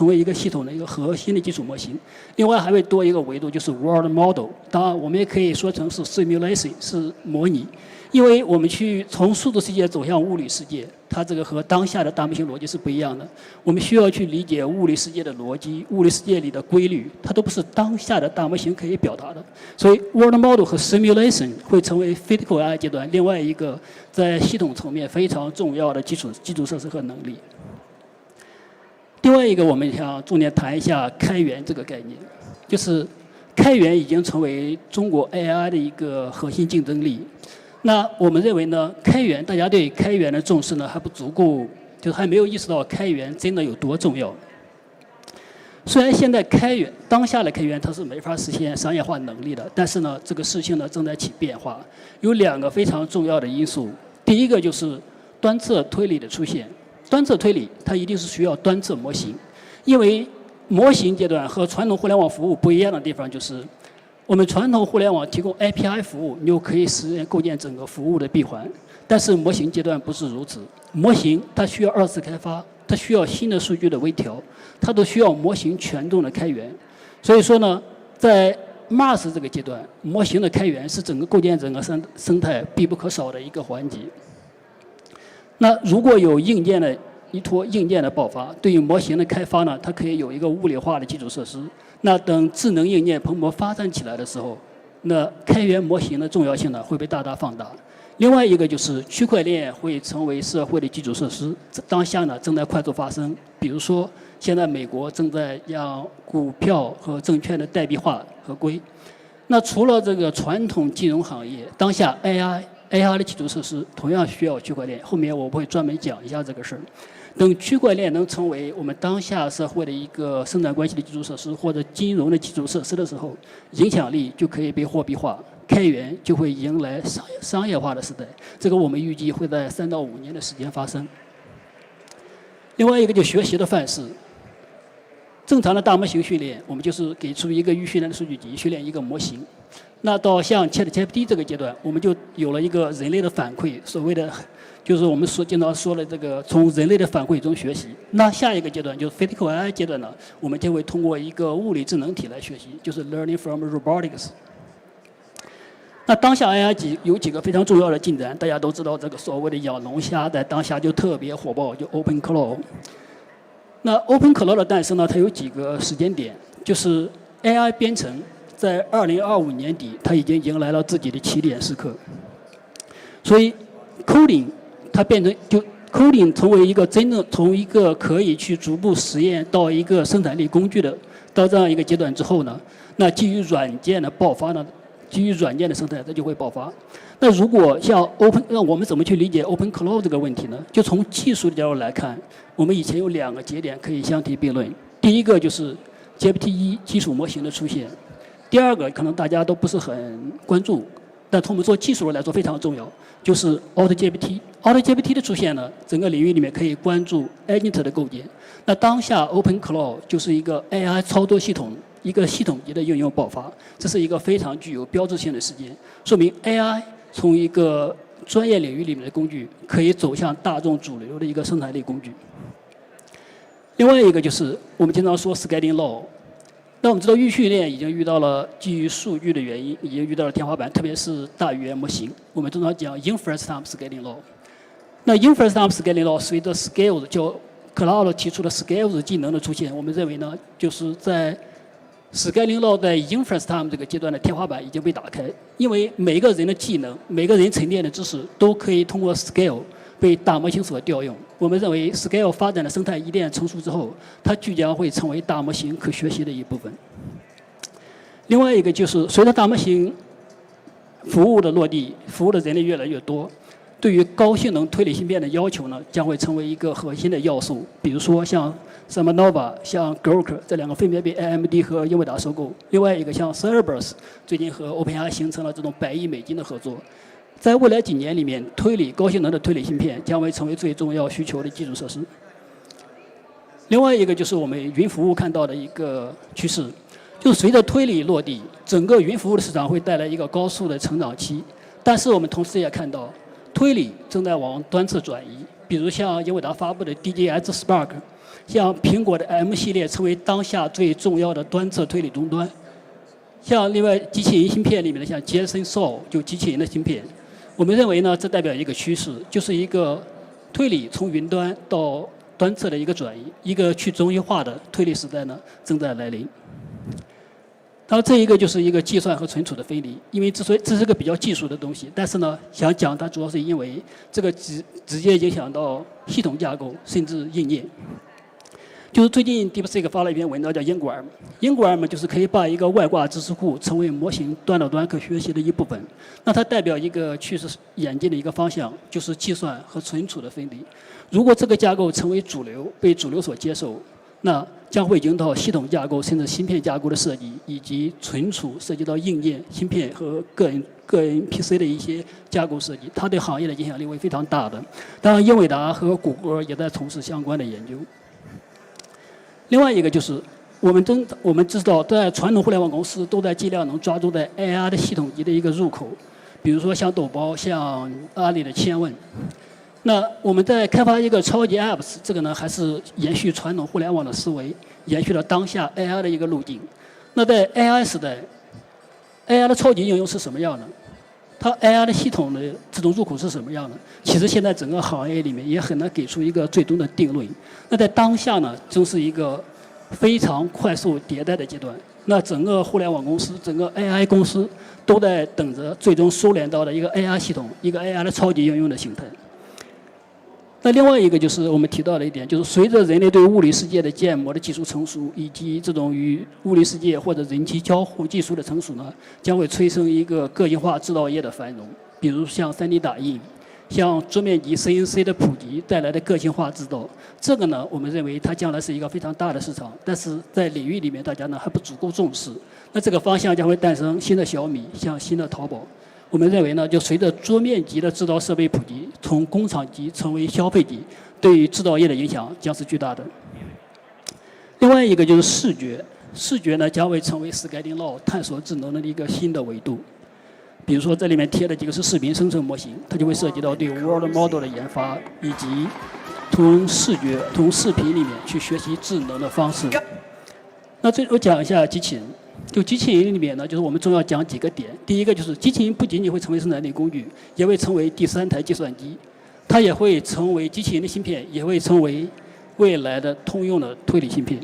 为一个系统的一个核心的基础模型。另外还会多一个维度，就是 World Model。当然，我们也可以说成是 Simulation， 是模拟。因为我们去从数字世界走向物理世界，它这个和当下的大模型逻辑是不一样的。我们需要去理解物理世界的逻辑，物理世界里的规律，它都不是当下的大模型可以表达的。所以 World Model 和 Simulation 会成为 Physical AI 阶段另外一个在系统层面非常重要的基础设施和能力。另外一个，我们想重点谈一下开源这个概念，就是开源已经成为中国 AI 的一个核心竞争力。那我们认为呢，开源大家对开源的重视呢还不足够，就是还没有意识到开源真的有多重要。虽然现在当下的开源它是没法实现商业化能力的，但是呢，这个事情呢正在起变化，有2个非常重要的因素。第一个就是端侧推理的出现。端侧推理它一定是需要端侧模型，因为模型阶段和传统互联网服务不一样的地方就是，我们传统互联网提供 API 服务，你就可以实现构建整个服务的闭环。但是模型阶段不是如此，模型它需要2次开发，它需要新的数据的微调，它都需要模型权重的开源。所以说呢，在 MaaS 这个阶段，模型的开源是整个构建整个生态必不可少的一个环节。那如果有硬件的依托，硬件的爆发，对于模型的开发呢，它可以有一个物理化的基础设施。那等智能硬件蓬勃发展起来的时候，那开源模型的重要性呢会被大大放大。另外一个就是区块链会成为社会的基础设施，当下呢正在快速发生。比如说，现在美国正在让股票和证券的代币化合规。那除了这个传统金融行业，当下 AI 的基础设施同样需要区块链，后面我会专门讲一下这个事儿。等区块链能成为我们当下社会的一个生产关系的基础设施或者金融的基础设施的时候，影响力就可以被货币化，开源就会迎来商业化的时代。这个我们预计会在3到5年的时间发生。另外一个就学习的范式，正常的大模型训练，我们就是给出一个预训练的数据集，训练一个模型。那到像 ChatGPT 这个阶段，我们就有了一个人类的反馈，所谓的就是我们经常说的这个从人类的反馈中学习。那下一个阶段就是 Physical AI 阶段呢，我们就会通过一个物理智能体来学习，就是 Learning from Robotics。那当下 AI 有几个非常重要的进展，大家都知道这个所谓的养龙虾在当下就特别火爆，就 OpenClaw。那 OpenClaw 的诞生呢，它有几个时间点，就是 AI 编程在2025年底，它已经迎来了自己的起点时刻。所以 coding 它变成就 coding 成为一个真正从一个可以去逐步实验到一个生产力工具的到这样一个阶段之后呢，那基于软件的爆发呢，基于软件的生态，它就会爆发。那如果像 Open， 那我们怎么去理解 Open Cloud 这个问题呢？就从技术的角度来看，我们以前有2个节点可以相提并论。第一个就是 GPT-1 基础模型的出现，第二个可能大家都不是很关注，但从我们做技术来说非常重要，就是 AutoGPT。AutoGPT 的出现呢，整个领域里面可以关注 Agent 的构建。那当下 Open Cloud 就是一个 AI 操作系统，一个系统级的应用爆发，这是一个非常具有标志性的事件，说明 AI 从一个专业领域里面的工具，可以走向大众主流的一个生产力工具。另外一个就是我们经常说 Scaling Law。那我们知道预训练已经遇到了基于数据的原因，已经遇到了天花板，特别是大语言模型。我们通常讲 Inference Time Scaling Law。那 Inference Time Scaling Law 随着 Scales 就 Cloud 提出的 Scales 技能的出现，我们认为呢，就是在 Scaling Law 在 Inference Time 这个阶段的天花板已经被打开，因为每个人的技能、每个人沉淀的知识都可以通过 Scale 被大模型所调用。我们认为 Scale 发展的生态一旦成熟之后，它即将会成为大模型可学习的一部分。另外一个就是随着大模型服务的落地，服务的人类越来越多，对于高性能推理芯片的要求呢，将会成为一个核心的要素。比如说像 Semanova、像 Grok 这2个分别被 AMD 和英伟达收购。另外一个像 Cerberus 最近和 OpenAI 形成了这种100亿美金的合作。在未来几年里面，高性能的推理芯片将会成为最重要需求的基础设施。另外一个就是我们云服务看到的一个趋势，就是随着推理落地，整个云服务的市场会带来一个高速的成长期。但是我们同时也看到，推理正在往端侧转移，比如像英伟达发布的 DGX Spark， 像苹果的 M 系列成为当下最重要的端侧推理终端。像另外机器人芯片里面的像 Jetson Soul 就机器人的芯片。我们认为呢，这代表一个趋势，就是一个推理从云端到端侧的一个转移，一个去中心化的推理时代呢正在来临。然后这一个就是一个计算和存储的分离，因为这是个比较技术的东西，但是呢，想讲它主要是因为这个直接影响到系统架构甚至应用。就是最近 DeepSeek 发了一篇文章叫 Ingram 就是可以把一个外挂知识库成为模型端到端可学习的一部分。那它代表一个趋势演进的一个方向，就是计算和存储的分离。如果这个架构成为主流，被主流所接受，那将会引导系统架构甚至芯片架构的设计，以及存储涉及到硬件、芯片和个人 PC 的一些架构设计，它对行业的影响力会非常大的。当然，英伟达和谷歌也在从事相关的研究。另外一个就是我们知道，在传统互联网公司都在尽量能抓住在 AI 的系统级的一个入口，比如说像抖包、像阿里的千问。那我们在开发一个超级 apps， 这个呢还是延续传统互联网的思维，延续了当下 AI 的一个路径。那在 AI 时代 ，AI 的超级应用是什么样的？它 AI 的系统的这种入口是什么样的？其实现在整个行业里面也很难给出一个最终的定论。那在当下呢，正是一个非常快速迭代的阶段。那整个互联网公司、整个 AI 公司都在等着最终收敛到的一个 AI 系统、一个 AI 的超级应用的形态。那另外一个就是我们提到的一点，就是随着人类对物理世界的建模的技术成熟，以及这种与物理世界或者人机交互技术的成熟呢，将会催生一个个性化制造业的繁荣。比如像 3D 打印，像桌面级 CNC 的普及带来的个性化制造，这个呢，我们认为它将来是一个非常大的市场，但是在领域里面大家呢还不足够重视。那这个方向将会诞生新的小米，像新的淘宝。我们认为呢，就随着桌面级的制造设备普及，从工厂级成为消费级，对于制造业的影响将是巨大的。另外一个就是视觉，视觉呢将会成为 Scaling Law 探索智能的一个新的维度。比如说这里面贴的几个是视频生成模型，它就会涉及到对 World Model 的研发，以及从视频里面去学习智能的方式。那最后讲一下机器人。就机器人里面呢，就是我们重要讲几个点。第一个就是机器人不仅仅会成为生产力工具，也会成为第3台计算机，它也会成为机器人的芯片，也会成为未来的通用的推理芯片。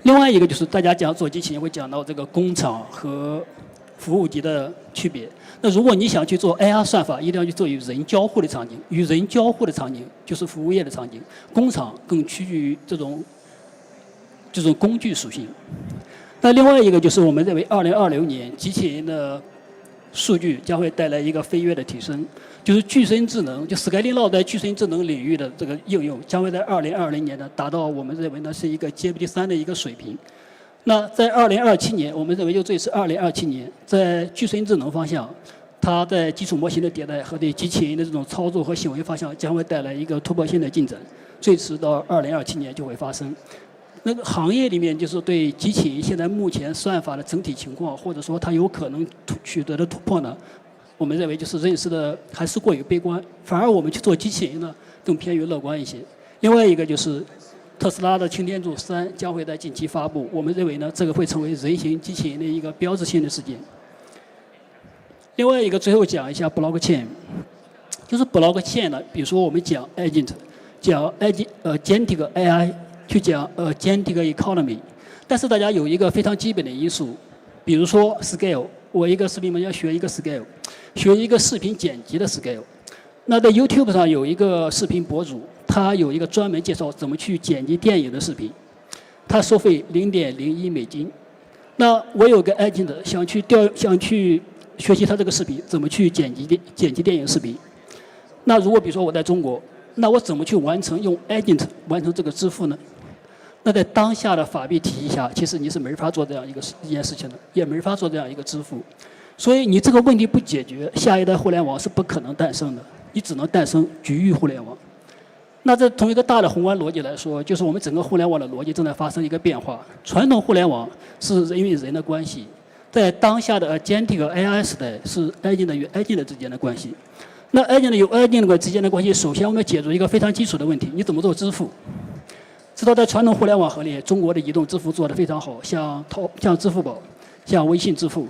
另外一个就是大家讲做机器人会讲到这个工厂和服务级的区别。那如果你想去做 AI 算法，一定要去做与人交互的场景，与人交互的场景就是服务业的场景，工厂更趋于这种工具属性。那另外一个就是我们认为2026年机器人的数据将会带来一个飞跃的提升，就是具身智能，就 Skylin 在具身智能领域的这个应用将会在2020年呢达到我们认为呢是一个 GPT-3的一个水平。那在2027年，我们认为就这次2027年，在具身智能方向，它在基础模型的迭代和对机器人的这种操作和行为方向将会带来一个突破性的进展，最迟到2027年就会发生。那个行业里面就是对机器人现在目前算法的整体情况，或者说它有可能取得的突破呢，我们认为就是认识的还是过于悲观，反而我们去做机器人呢更偏于乐观一些。另外一个就是特斯拉的擎天柱3将会在近期发布，我们认为呢这个会成为人形机器人的一个标志性的事件。另外一个最后讲一下 blockchain， 就是 blockchain 呢，比如说我们讲 agent， 讲agentic AI。去讲agentic economy， 但是大家有一个非常基本的因素，比如说 scale， 我一个视频要学一个 scale， 学一个视频剪辑的 scale。那在 YouTube 上有一个视频博主，他有一个专门介绍怎么去剪辑电影的视频，他收费0.01美金。那我有个 agent 想去学习他这个视频怎么去剪辑电影视频。那如果比如说我在中国，那我怎么去用 agent 完成这个支付呢？那在当下的法币体系下，其实你是没法做这样一件事情的，也没法做这样一个支付。所以你这个问题不解决，下一代互联网是不可能诞生的，你只能诞生局域互联网。那这从一个大的宏观逻辑来说，就是我们整个互联网的逻辑正在发生一个变化。传统互联网是人与人的关系，在当下的agentic AI 时代是 agent 与 agent 之间的关系。那 agent 与 agent 之间的关系，首先我们要解决一个非常基础的问题：你怎么做支付？知道在传统互联网行业，中国的移动支付做得非常好，像支付宝、像微信支付。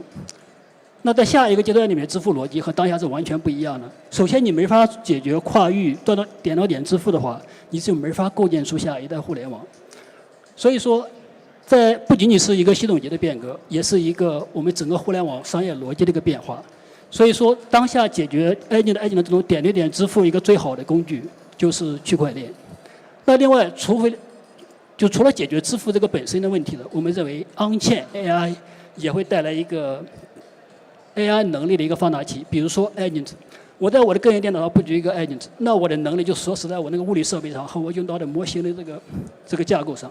那在下一个阶段里面，支付逻辑和当下是完全不一样的。首先，你没法解决跨域点到点支付的话，你就没法构建出下一代互联网。所以说，在不仅仅是一个系统级的变革，也是一个我们整个互联网商业逻辑的一个变化。所以说，当下解决 agent 的这种点对点支付一个最好的工具就是区块链。那另外，除了解决支付这个本身的问题呢，我们认为 on-chain AI 也会带来一个 AI 能力的一个放大器。比如说 agent， 我在我的个人电脑上布局一个 agent， 那我的能力就锁死在我那个物理设备上和我用到的模型的这个架构上。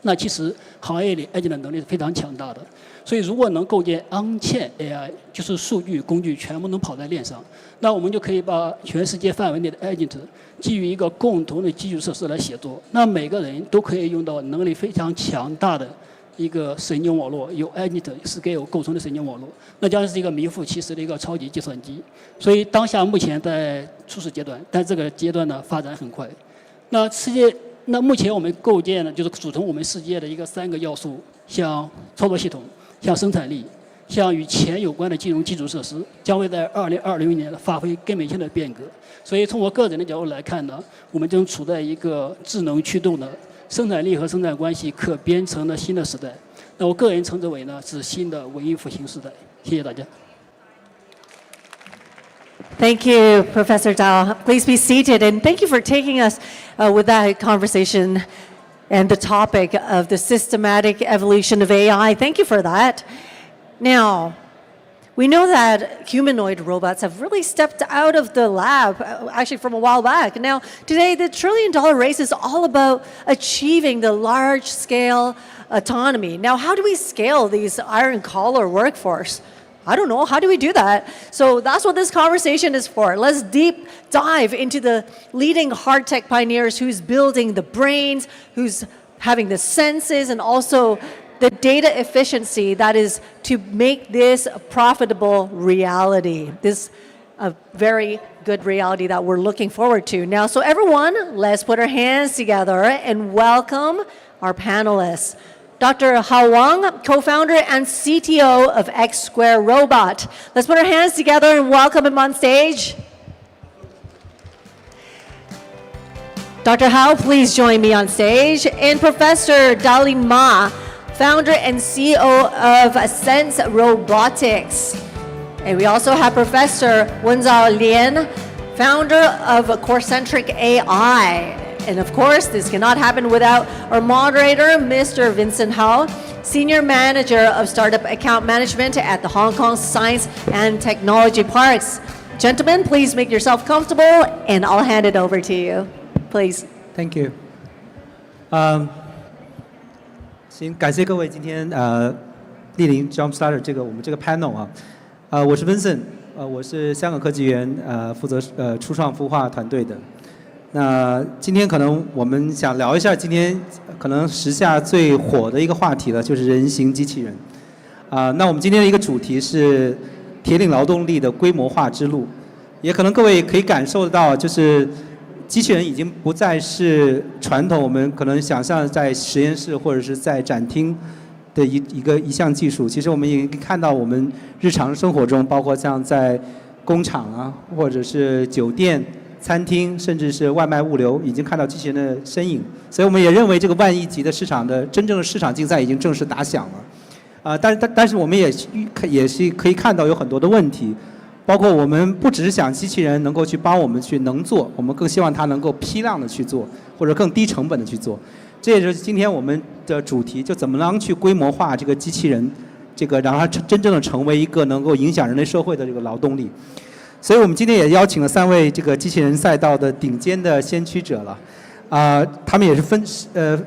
那其实行业里 agent 的能力是非常强大的。所以如果能构建 on-chain AI， 就是数据工具全部能跑在链上，那我们就可以把全世界范围内的 agent 基于一个共同的基础设施来协作，那每个人都可以用到能力非常强大的一个神经网络，由 agent scale 构成的神经网络，那将是一个名副其实的一个超级计算机。所以当下目前在初始阶段，但这个阶段呢发展很快。那目前我们构建的就是组成我们世界的一个3个要素，像操作系统、像生产力、像与钱有关的金融基础设施，将会在2020年发挥根本性的变革。所以从我个人的角度来看呢，我们正处在一个智能驱动的生产力和生产关系可编程的新的时代。那我个人称之为呢是新的文艺复兴时代。谢谢大家。Thank you, Professor Dao. Please be seated, and thank you for taking us with that conversation and the topic of the systematic evolution of AI. Thank you for that. Now, we know that humanoid robots have really stepped out of the lab, actually from a while back. Now, today, the $1 trillion race is all about achieving the large-scale autonomy. Now, how do we scale these iron-collar workforce? I don't know. How do we do that? So that's what this conversation is for. Let's deep dive into the leading hard tech pioneers who's building the brains, who's having the senses, and also the data efficiency that is to make this a profitable reality. This a very good reality that we're looking forward to. Now, so everyone, let's put our hands together and welcome our panelists. Dr. Hao Wang, co-founder and CTO of X Square Robot. Let's put our hands together and welcome him on stage. Dr. Hao, please join me on stage. And Professor Dalin Ma, founder and CEO of Sense Robotics. And we also have Professor Wenzhao Lian, founder of Corecentric AI. And of course, this cannot happen without our moderator, Mr. Vincent Hao, Senior Manager of Startup Account Management at the Hong Kong Science and Technology Parks. Gentlemen, please make yourself comfortable, and I'll hand it over to you. Please. Thank you. 行，感谢各位今天莅临 JUMPSTARTER 我们这个 panel 啊，我是 Vincent，我是香港科技园负责初创孵化团队的。那今天可能我们想聊一下今天可能时下最火的一个话题了，就是人形机器人。那我们今天的一个主题是铁岭劳动力的规模化之路，也可能各位可以感受得到，就是机器人已经不再是传统我们可能想象在实验室或者是在展厅的一项技术。其实我们也可以看到我们日常生活中，包括像在工厂啊，或者是酒店、餐厅，甚至是外卖物流，已经看到机器人的身影。所以我们也认为这个万亿级的市场的真正的市场竞赛已经正式打响了。但是我们也是可以看到有很多的问题。包括我们不只是想机器人能够去帮我们去能做，我们更希望它能够批量的去做，或者更低成本的去做。这也是今天我们的主题，就怎么样去规模化这个机器人，让它真正的成为一个能够影响人类社会的这个劳动力。所以我们今天也邀请了3位这个机器人赛道的顶尖的先驱者了，他们也是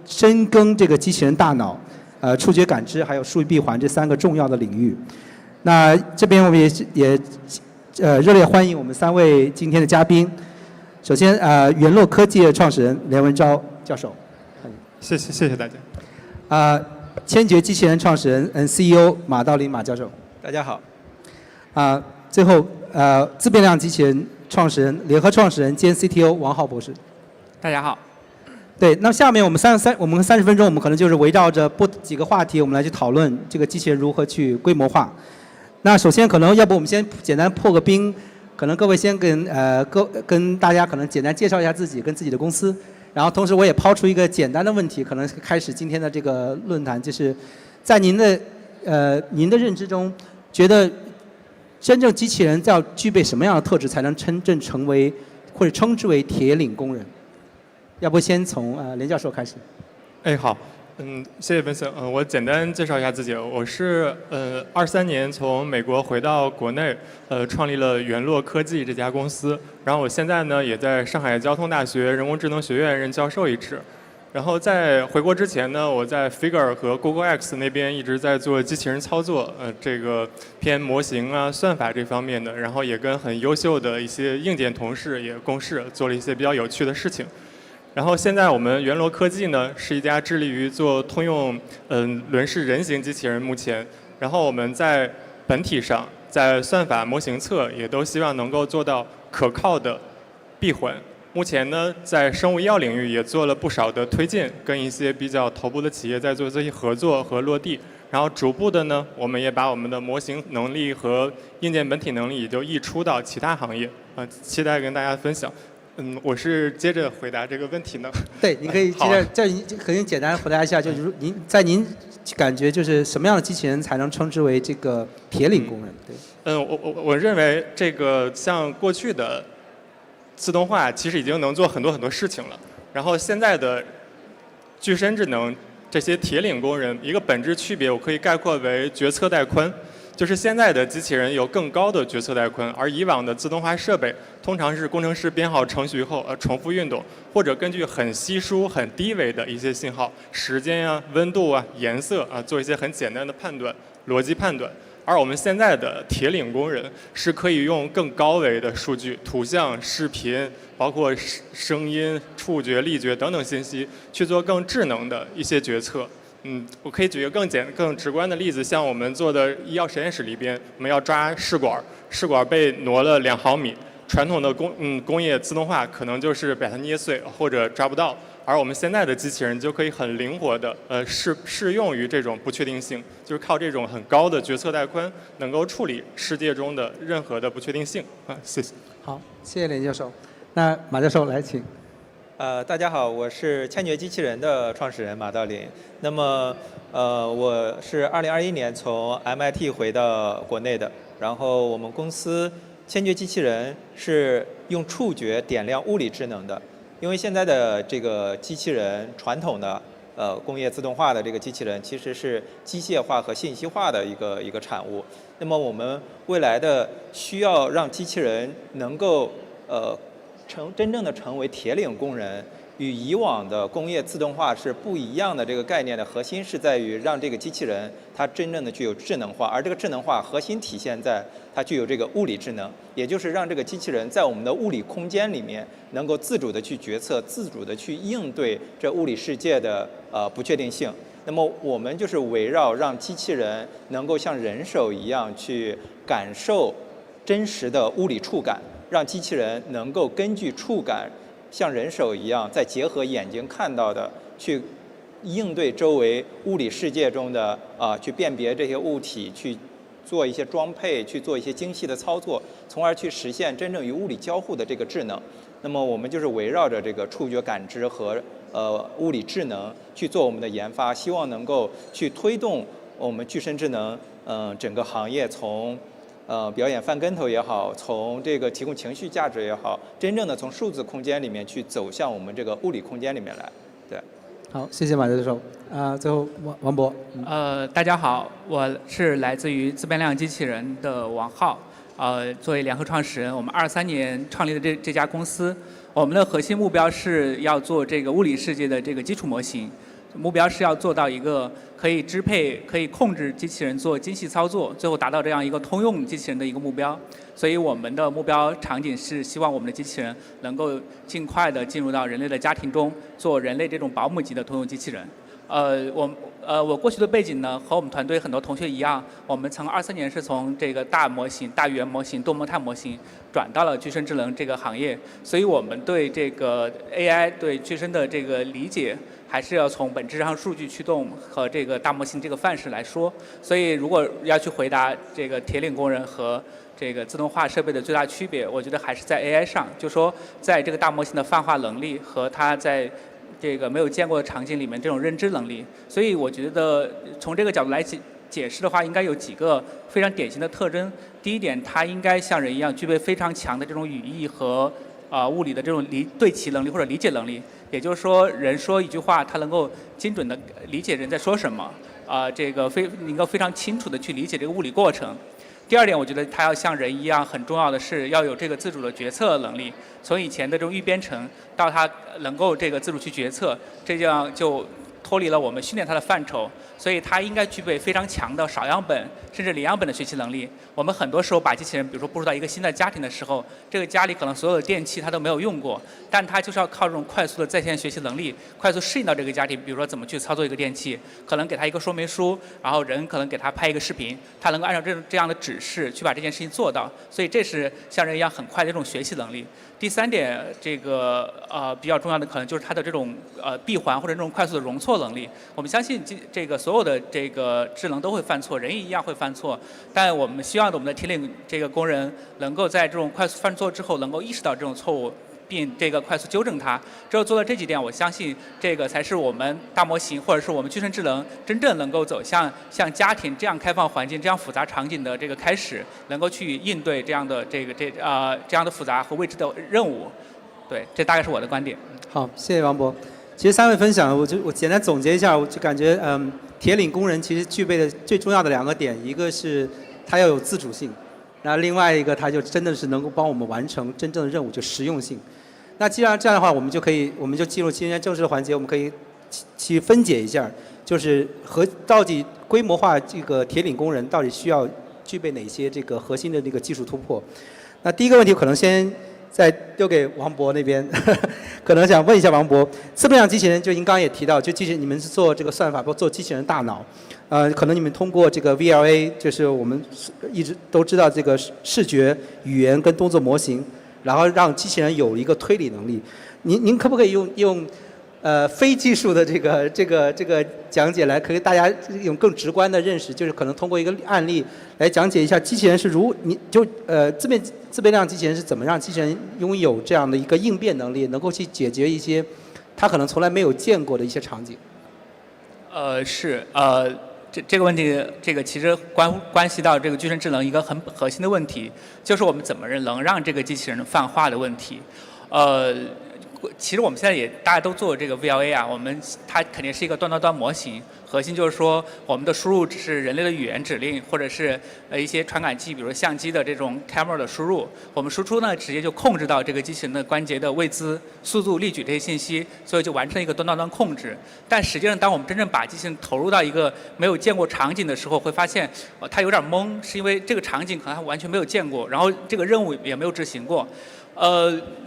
深耕这个机器人大脑、触觉感知还有数据闭环这3个重要的领域。那这边我们也热烈欢迎我们3位今天的嘉宾。首先元洛科技的创始人连文昭教授，谢谢大家。千珏机器人创始人CEO马道林马教授，大家好。最后自变量机器人创始人、联合创始人兼 CTO 王浩博士，大家好。对，那下面我们30分钟，我们可能就是围绕着几个话题，我们来去讨论这个机器人如何去规模化。那首先可能要不我们先简单破个冰，可能各位先跟大家可能简单介绍一下自己跟自己的公司，然后同时我也抛出一个简单的问题，可能开始今天的这个论坛，就是在您的认知中，觉得真正机器人要具备什么样的特质才能真正成为或者称之为铁岭工人？要不先从连教授开始。好。谢谢 Vincent。我简单介绍一下自己。我是23年从美国回到国内，创立了元洛科技这家公司。然后我现在呢也在上海交通大学人工智能学院任教授一职。然后在回国之前呢，我在 Figure 和 Google X 那边一直在做机器人操作，这个偏模型啊、算法这方面的。然后也跟很优秀的一些硬件同事也共事，做了一些比较有趣的事情。然后现在我们元罗科技呢是一家致力于做通用轮式人形机器人，目前，然后我们在本体上，在算法模型侧也都希望能够做到可靠的闭环。目前呢，在生物医药领域也做了不少的推进，跟一些比较头部的企业在做这些合作和落地。然后逐步的呢，我们也把我们的模型能力和硬件本体能力也就溢出到其他行业，期待跟大家分享。我是接着回答这个问题呢。对，您可以接着，这可以简单回答一下，就是您感觉就是什么样的机器人才能称之为这个铁岭工人？对。我认为这个像过去的自动化其实已经能做很多事情了，然后现在的具身智能这些铁岭工人一个本质区别，我可以概括为决策带宽。就是现在的机器人有更高的决策带宽，而以往的自动化设备通常是工程师编好程序后重复运动，或者根据很稀疏、很低维的一些信号，时间啊、温度啊、颜色啊，做一些很简单的判断、逻辑判断。而我们现在的铁岭工人是可以用更高维的数据、图像、视频，包括声音、触觉、力觉等等信息，去做更智能的一些决策。我可以举一个更直观的例子，像我们做的医药实验室里边，我们要抓试管，试管被挪了2毫米，传统的工业自动化可能就是把它捏碎或者抓不到，而我们现在的机器人就可以很灵活的适用于这种不确定性，就是靠这种很高的决策带宽，能够处理世界中的任何的不确定性。谢谢。好，谢谢连教授。那马教授来请。大家好，我是千珏机器人的创始人马道林。那么，我是2021年从 MIT 回到国内的。然后我们公司千珏机器人是用触觉点亮物理智能的。因为现在的这个机器人，传统的工业自动化的这个机器人，其实是机械化和信息化的一个产物。那么我们未来的需要让机器人能够真正的成为铁岭工人，与以往的工业自动化是不一样的。这个概念的核心是在于让这个机器人它真正的具有智能化，而这个智能化核心体现在它具有这个物理智能，也就是让这个机器人在我们的物理空间里面能够自主的去决策，自主的去应对这物理世界的不确定性。那么我们就是围绕让机器人能够像人手一样去感受真实的物理触感，让机器人能够根据触感像人手一样，再结合眼睛看到的去应对周围物理世界中的去辨别这些物体，去做一些装配，去做一些精细的操作，从而去实现真正与物理交互的这个智能。那么我们就是围绕着这个触觉感知和物理智能去做我们的研发，希望能够去推动我们具身智能整个行业从表演翻跟头也好，从这个提供情绪价值也好，真正的从数字空间里面去走向我们这个物理空间里面来。对，好，谢谢马教授。最后王博。大家好，我是来自于自变量机器人的王浩。作为联合创始人，我们23年创立的这家公司，我们的核心目标是要做这个物理世界的这个基础模型，目标是要做到一个可以支配、可以控制机器人做精细操作，最后达到这样一个通用机器人的一个目标。所以我们的目标场景是希望我们的机器人能够尽快的进入到人类的家庭中，做人类这种保姆级的通用机器人。我过去的背景呢，和我们团队很多同学一样，我们从23年是从这个大模型、大语言模型、多模态模型转到了具身智能这个行业，所以我们对这个 AI 对具身的这个理解，还是要从本质上数据驱动和这个大模型这个范式来说。所以如果要去回答这个铁岭工人和这个自动化设备的最大区别，我觉得还是在 AI 上，就说在这个大模型的泛化能力和它在这个没有见过的场景里面这种认知能力。所以我觉得从这个角度来解释的话，应该有几个非常典型的特征。第一点，它应该像人一样具备非常强的这种语义和物理的这种对齐能力或者理解能力。也就是说，人说一句话，它能够精准的理解人在说什么，这个能够非常清楚的去理解这个物理过程。第二点，我觉得它要像人一样，很重要的是要有这个自主的决策能力。从以前的这种预编程到它能够这个自主去决策，这样就脱离了我们训练它的范畴。所以它应该具备非常强的少样本甚至零样本的学习能力。我们很多时候把机器人，比如说步入到一个新的家庭的时候，这个家里可能所有的电器它都没有用过，但它就是要靠这种快速的在线学习能力，快速适应到这个家庭。比如说怎么去操作一个电器，可能给它一个说明书，然后人可能给它拍一个视频，它能够按照这样的指示去把这件事情做到。所以这是像人一样很快的这种学习能力。第三点，这个比较重要的可能就是它的这种闭环或者这种快速的容错能力。我们相信这个所有的这个智能都会犯错，人也一样会犯错，但我们希望我们的铁岭这个工人能够在这种快速犯错之后，能够意识到这种错误，并这个快速纠正它。只有做到这几点，我相信这个才是我们大模型或者是我们具身智能真正能够走向像家庭这样开放环境、这样复杂场景的这个开始，能够去应对这样的这样的复杂和未知的任务。对，这大概是我的观点。好，谢谢王博。其实3位分享，我简单总结一下，我就感觉铁岭工人其实具备的最重要的2个点，一个是他要有自主性，那另外一个他就真的是能够帮我们完成真正的任务，就实用性。那既然这样的话，我们就进入今天正式的环节，我们可以去分解一下，就是到底规模化这个铁岭工人到底需要具备哪些这个核心的这个技术突破。那第一个问题可能先再丢给王博那边，可能想问一下王博，自变量机器人就您刚刚也提到，就即使你们是做这个算法，包括做机器人大脑，可能你们通过这个 VLA， 就是我们一直都知道这个视觉、语言跟动作模型，然后让机器人有一个推理能力。您可不可以用非技术的这个讲解来，可以大家有更直观的认识，就是可能通过一个案例来讲解一下机器人是自变量机器人是怎么让机器人拥有这样的一个应变能力，能够去解决一些他可能从来没有见过的一些场景。这个问题，这个其实关系到这个具身智能一个很核心的问题，就是我们怎么能让这个机器人泛化的问题。其实我们现在也大家都做这个 VLA 啊，它肯定是一个端模型，核心就是说我们的输入只是人类的语言指令，或者是一些传感器，比如相机的这种 camera 的输入，我们输出呢直接就控制到这个机器人的关节的位姿、速度、力矩这些信息，所以就完成一个端控制。但实际上，当我们真正把机器人投入到一个没有见过场景的时候，会发现它有点懵，是因为这个场景可能它完全没有见过，然后这个任务也没有执行过。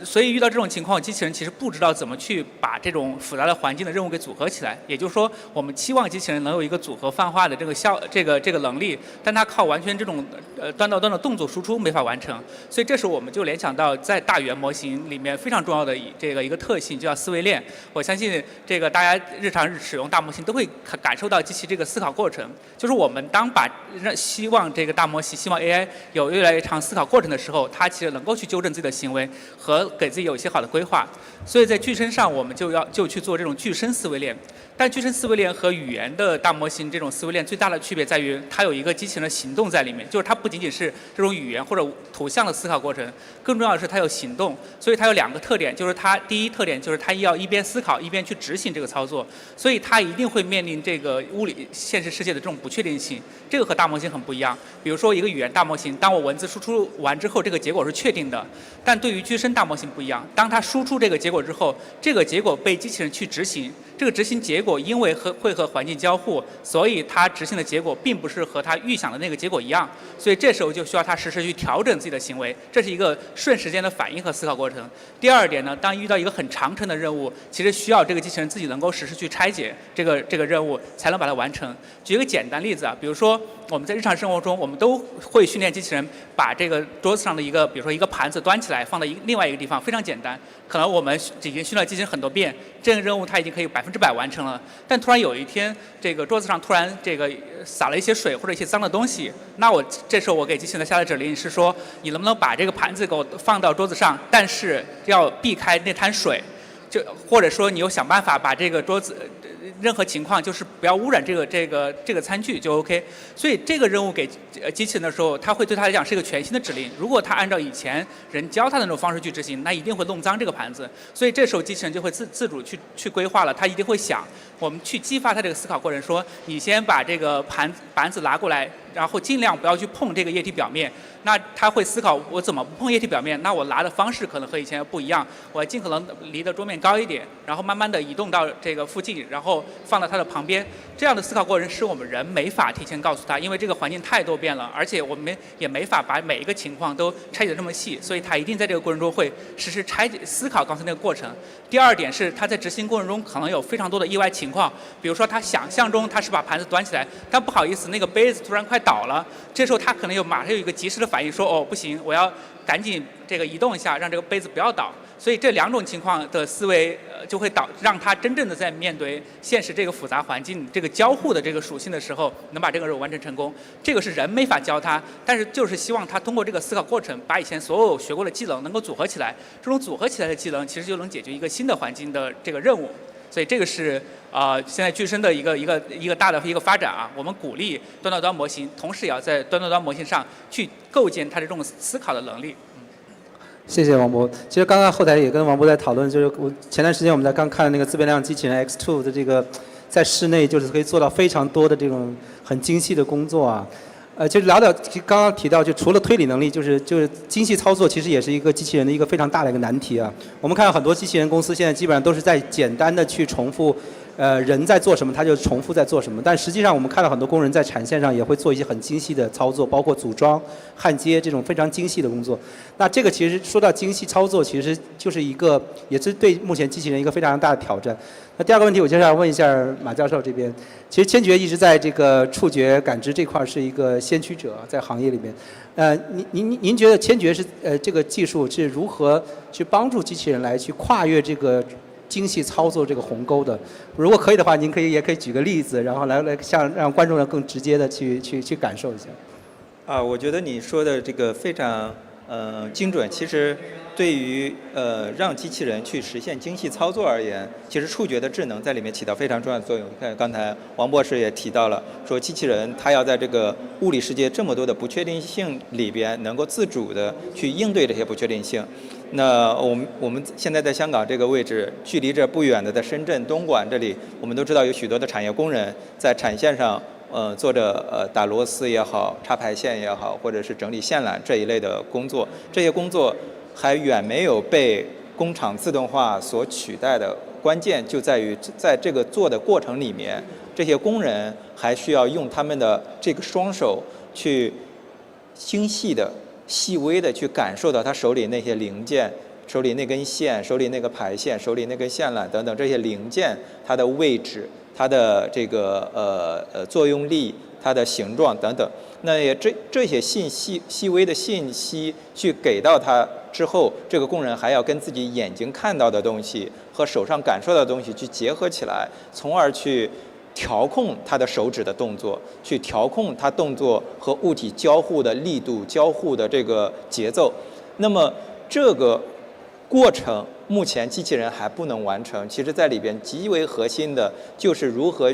所以遇到这种情况，机器人其实不知道怎么去把这种复杂的环境的任务给组合起来。也就是说，我们期望机器人能有一个组合泛化的这个能力，但它靠完全这种端的动作输出没法完成。所以这时候我们就联想到在大语言模型里面非常重要的一个特性，就叫思维链。我相信这个大家日常使用大模型都会感受到机器这个思考过程，就是我们当希望这个大模型、希望 AI 有越来越长思考过程的时候，它其实能够去纠正自己的行为。和给自己有一些好的规划，所以在具身上我们就去做这种具身思维链。但具身思维链和语言的大模型这种思维链最大的区别在于，它有一个机器人的行动在里面，就是它不仅仅是这种语言或者图像的思考过程，更重要的是它有行动。所以它有2个特点，就是它第一特点就是它要一边思考一边去执行这个操作，所以它一定会面临这个物理现实世界的这种不确定性，这个和大模型很不一样。比如说一个语言大模型，当我文字输出完之后，这个结果是确定的，但对于具身大模型不一样，当它输出这个结果之后，这个结果被机器人去执行，这个执行结果因为会和环境交互，所以它执行的结果并不是和它预想的那个结果一样，所以这时候就需要它实时去调整自己的行为，这是一个瞬时间的反应和思考过程。第二点呢，当遇到一个很长程的任务，其实需要这个机器人自己能够实时去拆解这个任务，才能把它完成。举一个简单例子啊，比如说我们在日常生活中，我们都会训练机器人把这个桌子上的比如说一个盘子端起来放到另外一个地方，非常简单。可能我们已经训练机器人很多遍，这个任务它已经可以100%完成了。但突然有一天，这个桌子上突然洒了一些水或者一些脏的东西，那这时候我给机器人下的指令是说，你能不能把这个盘子给我放到桌子上，但是要避开那滩水，或者说你又想办法把这个桌子。任何情况就是不要污染这个餐具就 OK。所以这个任务给机器人的时候，它会对它来讲是一个全新的指令。如果它按照以前人教它的那种方式去执行，那一定会弄脏这个盘子。所以这时候机器人就会自主去规划了，它一定会想，我们去激发它这个思考过程，说你先把这个板子拿过来，然后尽量不要去碰这个液体表面。那他会思考，我怎么不碰液体表面？那我拿的方式可能和以前不一样，我尽可能离的桌面高一点，然后慢慢的移动到这个附近，然后放到它的旁边。这样的思考过程是我们人没法提前告诉他，因为这个环境太多变了，而且我们也没法把每一个情况都拆解这么细，所以他一定在这个过程中会实时拆解思考刚才那个过程。第二点是他在执行过程中可能有非常多的意外情况，比如说他想象中他是把盘子端起来，但不好意思那个杯子突然快倒了，这时候他可能马上有一个及时的反应，说哦不行，我要赶紧移动一下，让这个杯子不要倒。所以这2种情况的思维就会让他真正的在面对现实这个复杂环境这个交互的这个属性的时候，能把这个任务完成成功。这个是人没法教他，但是就是希望他通过这个思考过程，把以前所有学过的技能能够组合起来。这种组合起来的技能，其实就能解决一个新的环境的这个任务。所以这个是现在具身的一个大的一个发展啊。我们鼓励端模型，同时也要在端模型上去构建它的这种思考的能力。谢谢王博。其实刚刚后台也跟王博在讨论，就是前段时间我们在刚看那个自变量机器人 X2 的这个，在室内就是可以做到非常多的这种很精细的工作啊。就是聊到刚刚提到，就除了推理能力，就是精细操作，其实也是一个机器人的一个非常大的一个难题啊。我们看到很多机器人公司现在基本上都是在简单的去重复。人在做什么，他就重复在做什么。但实际上，我们看到很多工人在产线上也会做一些很精细的操作，包括组装、焊接这种非常精细的工作。那这个其实说到精细操作，其实就是也是对目前机器人一个非常大的挑战。那第二个问题，我就想问一下马教授这边，其实千珏一直在这个触觉感知这块是一个先驱者，在行业里面。您觉得千珏是这个技术是如何去帮助机器人来去跨越这个？精细操作这个鸿沟的，如果可以的话，您也可以举个例子，然后来让观众更直接的去感受一下。我觉得你说的这个非常精准，其实对于让机器人去实现精细操作而言，其实触觉的智能在里面起到非常重要的作用。你看刚才王博士也提到了，说机器人它要在这个物理世界这么多的不确定性里边，能够自主的去应对这些不确定性。那我们现在在香港这个位置，距离这不远的在深圳东莞这里，我们都知道有许多的产业工人在产线上做着打螺丝也好、插排线也好，或者是整理线缆这一类的工作。这些工作还远没有被工厂自动化所取代的关键就在于，在这个做的过程里面，这些工人还需要用他们的这个双手去精细的、细微的去感受到他手里那些零件、手里那根线、手里那个排线、手里那根线缆等等这些零件，它的位置、它的这个作用力、它的形状等等。那也这些细微的信息去给到他之后，这个工人还要跟自己眼睛看到的东西和手上感受到的东西去结合起来，从而去调控他的手指的动作，去调控他动作和物体交互的力度、交互的这个节奏。那么这个过程目前机器人还不能完成，其实在里边极为核心的就是如何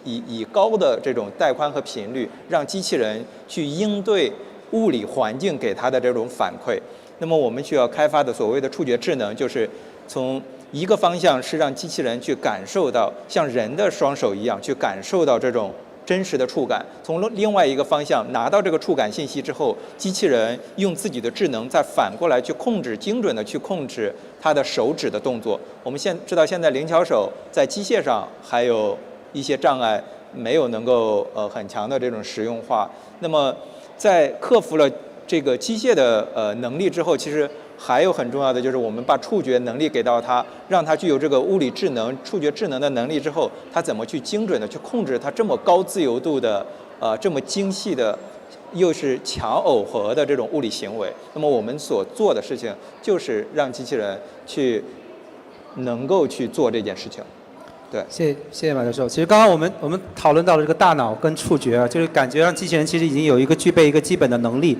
以高的这种带宽和频率，让机器人去应对物理环境给它的这种反馈。那么我们需要开发的所谓的触觉智能，就是从一个方向是让机器人去感受到像人的双手一样去感受到这种真实的触感，从另外一个方向拿到这个触感信息之后，机器人用自己的智能再反过来去控制，精准的去控制它的手指的动作。我们知道现在灵巧手在机械上还有一些障碍，没有能够很强的这种实用化。那么在克服了这个机械的能力之后，其实还有很重要的就是我们把触觉能力给到它，让它具有这个物理智能、触觉智能的能力之后，它怎么去精准的去控制它这么高自由度的这么精细的又是强耦合的这种物理行为。那么我们所做的事情就是让机器人去能够去做这件事情。对，谢谢马教授。其实刚刚我们讨论到了这个大脑跟触觉啊，就是感觉让机器人其实已经有一个具备一个基本的能力，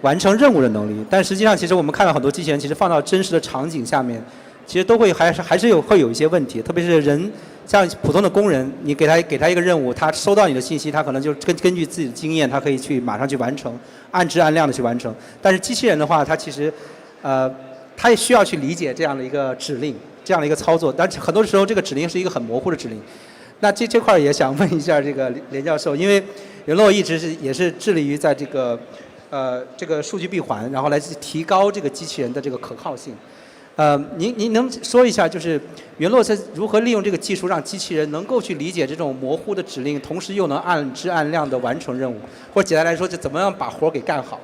完成任务的能力。但实际上，其实我们看到很多机器人，其实放到真实的场景下面，其实都会还是会有一些问题。特别是人，像普通的工人，你给他一个任务，他收到你的信息，他可能就根据自己的经验，他可以去马上去完成，按质按量的去完成。但是机器人的话，它其实它也需要去理解这样的一个指令。这样的一个操作，但很多时候这个指令是一个很模糊的指令。那这块也想问一下这个连教授，因为袁洛一直也是致力于在这个数据闭环，然后来提高这个机器人的这个可靠性。您能说一下，就是袁洛是如何利用这个技术，让机器人能够去理解这种模糊的指令，同时又能按质按量的完成任务，或者简单来说，就怎么样把活给干好？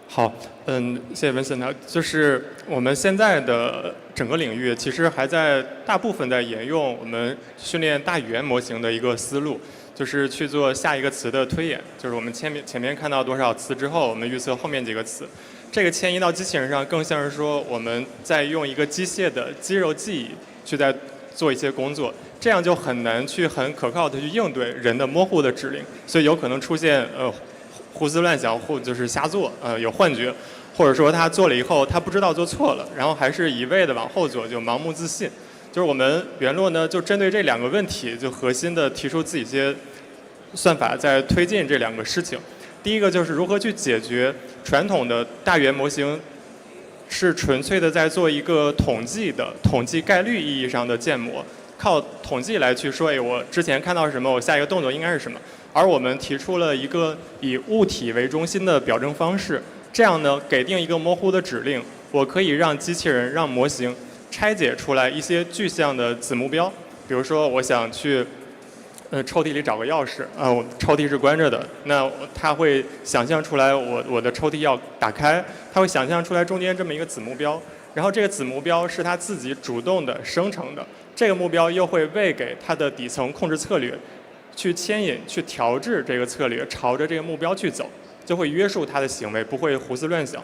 好，谢谢文森特。就是我们现在的整个领域，其实还在大部分在沿用我们训练大语言模型的一个思路，就是去做下一个词的推演。就是我们前面看到多少词之后，我们预测后面几个词。这个迁移到机器人上，更像是说我们在用一个机械的肌肉记忆去在做一些工作，这样就很难去很可靠的去应对人的模糊的指令，所以有可能出现胡思乱想或就是瞎做，有幻觉，或者说他做了以后他不知道做错了，然后还是一味的往后做，就盲目自信。就是我们袁洛呢，就针对这两个问题，就核心的提出自己一些算法，在推进这两个事情。第一个就是如何去解决传统的大语言模型是纯粹的在做一个统计概率意义上的建模，靠统计来去说，我之前看到什么，我下一个动作应该是什么。而我们提出了一个以物体为中心的表征方式，这样呢，给定一个模糊的指令，我可以让机器人、让模型拆解出来一些具象的子目标。比如说，我想去抽屉里找个钥匙，我抽屉是关着的，那它会想象出来我的抽屉要打开，它会想象出来中间这么一个子目标，然后这个子目标是它自己主动的生成的，这个目标又会喂给它的底层控制策略。去牵引、去调制这个策略，朝着这个目标去走，就会约束它的行为，不会胡思乱想。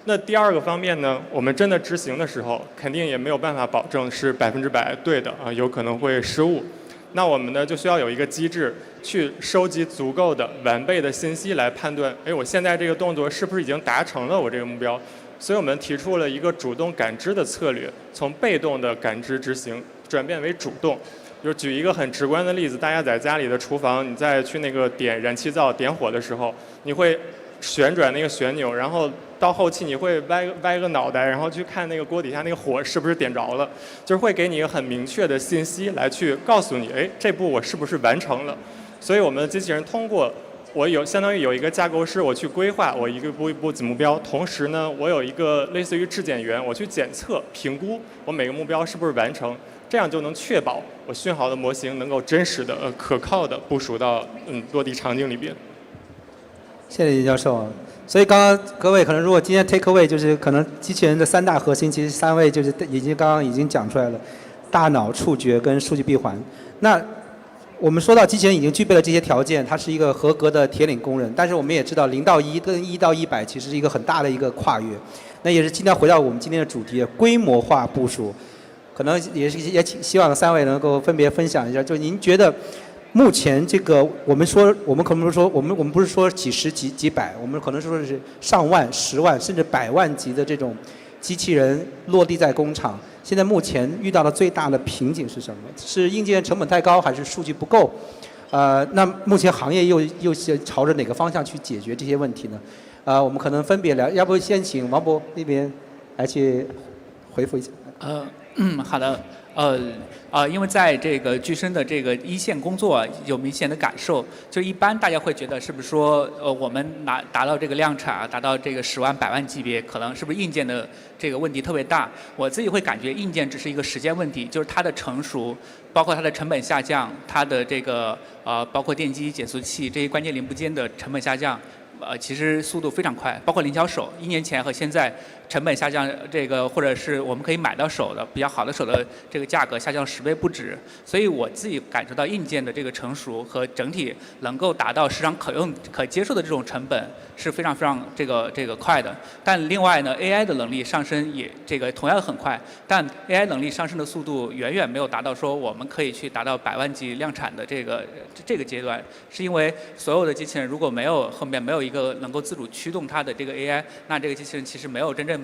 那第二个方面呢，我们真的执行的时候，肯定也没有办法保证是100%对的啊，有可能会失误。那我们呢就需要有一个机制去收集足够的完备的信息来判断，哎，我现在这个动作是不是已经达成了我这个目标？所以我们提出了一个主动感知的策略，从被动的感知执行转变为主动。就举一个很直观的例子，大家在家里的厨房，你再去那个点燃气灶点火的时候，你会旋转那个旋钮，然后到后期你会歪个脑袋，然后去看那个锅底下那个火是不是点着了，就是会给你一个很明确的信息来去告诉你，哎，这步我是不是完成了？所以我们的机器人通过相当于有一个架构师，我去规划我一步一步子目标，同时呢，我有一个类似于质检员，我去检测评估我每个目标是不是完成。这样就能确保我训好的模型能够真实的、可靠的部署到落地场景里边。谢谢李教授。所以刚刚各位可能如果今天 take away 就是可能机器人的3大核心，其实3位就是刚刚已经讲出来了，大脑、触觉跟数据闭环。那我们说到机器人已经具备了这些条件，它是一个合格的铁岭工人，但是我们也知道0到1跟1到100其实是一个很大的一个跨越。那也是今天回到我们今天的主题，规模化部署。可能也希望3位能够分别分享一下，就是您觉得目前这个我们可能说我们不是说几十几百，我们可能说的是上万、10万甚至100万级的这种机器人落地在工厂，现在目前遇到的最大的瓶颈是什么？是硬件成本太高，还是数据不够？那目前行业又是朝着哪个方向去解决这些问题呢？我们可能分别聊，要不先请王博那边来去回复一下。好的，因为在这个具身的这个一线工作有明显的感受，就一般大家会觉得是不是说我们达到这个量产，达到这个10万、100万级别，可能是不是硬件的这个问题特别大？我自己会感觉硬件只是一个时间问题，就是它的成熟，包括它的成本下降，它的这个包括电机、减速器这些关键零部件的成本下降。其实速度非常快，包括零巧手，1年前和现在成本下降，这个或者是我们可以买到手的比较好的手的这个价格下降10倍不止，所以我自己感受到硬件的这个成熟和整体能够达到市场可接受的这种成本是非常非常这个快的。但另外呢 ，AI 的能力上升也这个同样很快，但 AI 能力上升的速度远远没有达到说我们可以去达到100万级量产的这个阶段，是因为所有的机器人如果后面没有一个能够自主驱动它的这个 AI， 那这个机器人其实没有真正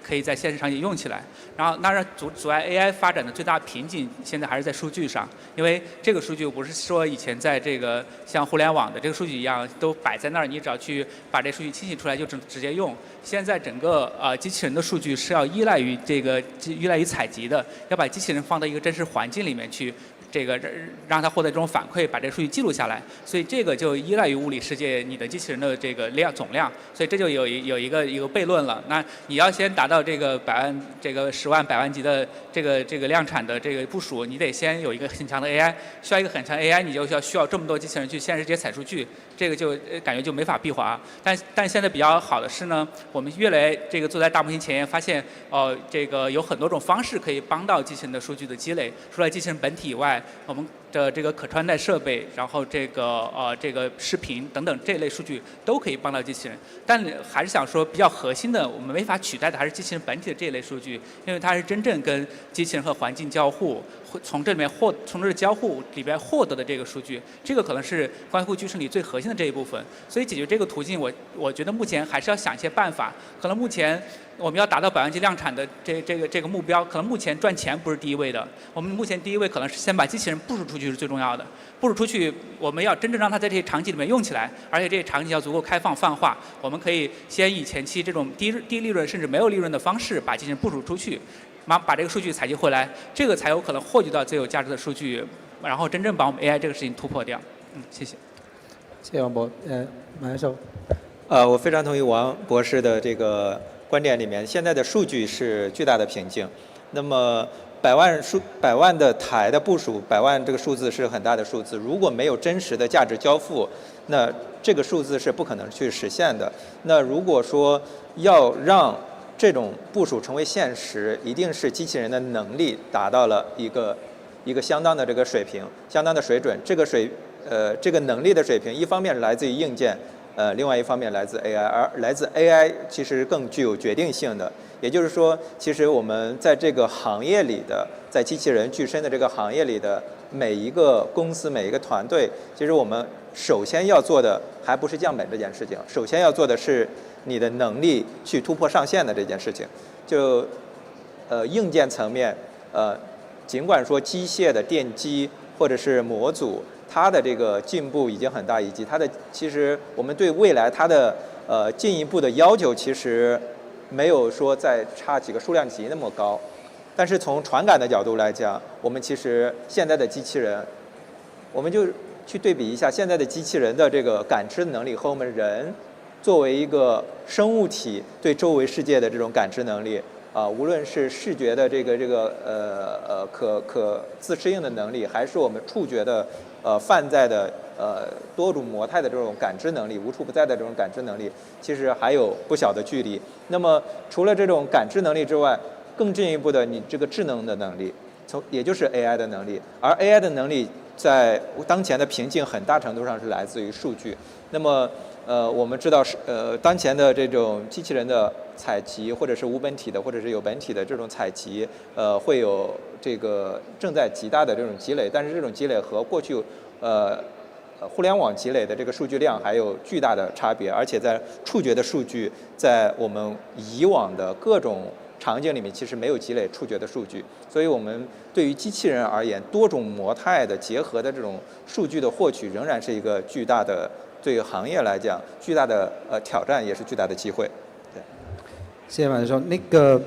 可以在现实场景用起来。然后，当然阻碍 AI 发展的最大瓶颈，现在还是在数据上，因为这个数据不是说以前在这个像互联网的这个数据一样都摆在那儿，你只要去把这数据清洗出来就直接用。现在整个机器人的数据是要依赖于采集的，要把机器人放到一个真实环境里面去。这个让它获得这种反馈，把这个数据记录下来，所以这个就依赖于物理世界你的机器人的这个总量，所以这就有一个悖论了。那你要先达到这个10万、100万级的这个量产的这个部署，你得先有一个很强的 AI， 需要一个很强的 AI， 你就需要这么多机器人去现实世界采数据，这个就感觉就没法闭环。但现在比较好的是呢，我们越来这个坐在大模型前沿，发现这个有很多种方式可以帮到机器人的数据的积累，除了机器人本体以外。我们的这个可穿戴设备，然后这个视频等等这类数据都可以帮到机器人，但还是想说比较核心的，我们没法取代的还是机器人本体的这一类数据，因为它是真正跟机器人和环境交互，从这交互里边获得的这个数据，这个可能是关乎具身里最核心的这一部分。所以解决这个途径，我觉得目前还是要想一些办法。可能目前我们要达到100万级量产的这个目标，可能目前赚钱不是第一位的。我们目前第一位可能是先把机器人部署出去是最重要的。部署出去，我们要真正让它在这些场景里面用起来，而且这些场景要足够开放泛化。我们可以先以前期这种低利润甚至没有利润的方式把机器人部署出去，把这个数据采集回来，这个才有可能获取到最有价值的数据，然后真正把我们 AI 这个事情突破掉。谢谢。谢谢王博。马教授。我非常同意王博士的这个观点里面，现在的数据是巨大的瓶颈。那么100万的台的部署，100万这个数字是很大的数字。如果没有真实的价值交付，那这个数字是不可能去实现的。那如果说要让这种部署成为现实，一定是机器人的能力达到了一个相当的这个水平，相当的水准。这个能力的水平，一方面来自于硬件。另外一方面来自 AI， 而来自 AI 其实更具有决定性的。也就是说，其实我们在这个行业里的，在机器人具身的这个行业里的每一个公司、每一个团队，其实我们首先要做的还不是降本这件事情，首先要做的是你的能力去突破上限的这件事情。就硬件层面，尽管说机械的电机或者是模组，它的这个进步已经很大，以及它的其实我们对未来它的进一步的要求其实没有说再差几个数量级那么高。但是从传感的角度来讲，我们其实现在的机器人，我们就去对比一下现在的机器人的这个感知能力和我们人作为一个生物体对周围世界的这种感知能力无论是视觉的可自适应的能力，还是我们触觉的泛在的多种模态的这种感知能力，无处不在的这种感知能力，其实还有不小的距离。那么除了这种感知能力之外，更进一步的，你这个智能的能力，也就是 AI 的能力，而 AI 的能力在当前的瓶颈很大程度上是来自于数据。那么我们知道当前的这种机器人的采集，或者是无本体的，或者是有本体的这种采集，会有这个正在极大的这种积累，但是这种积累和过去互联网积累的这个数据量还有巨大的差别，而且在触觉的数据，在我们以往的各种场景里面其实没有积累触觉的数据，所以我们对于机器人而言，多种模态的结合的这种数据的获取，仍然是一个巨大的对于行业来讲巨大的挑战，也是巨大的机会。对，谢谢马教授。那个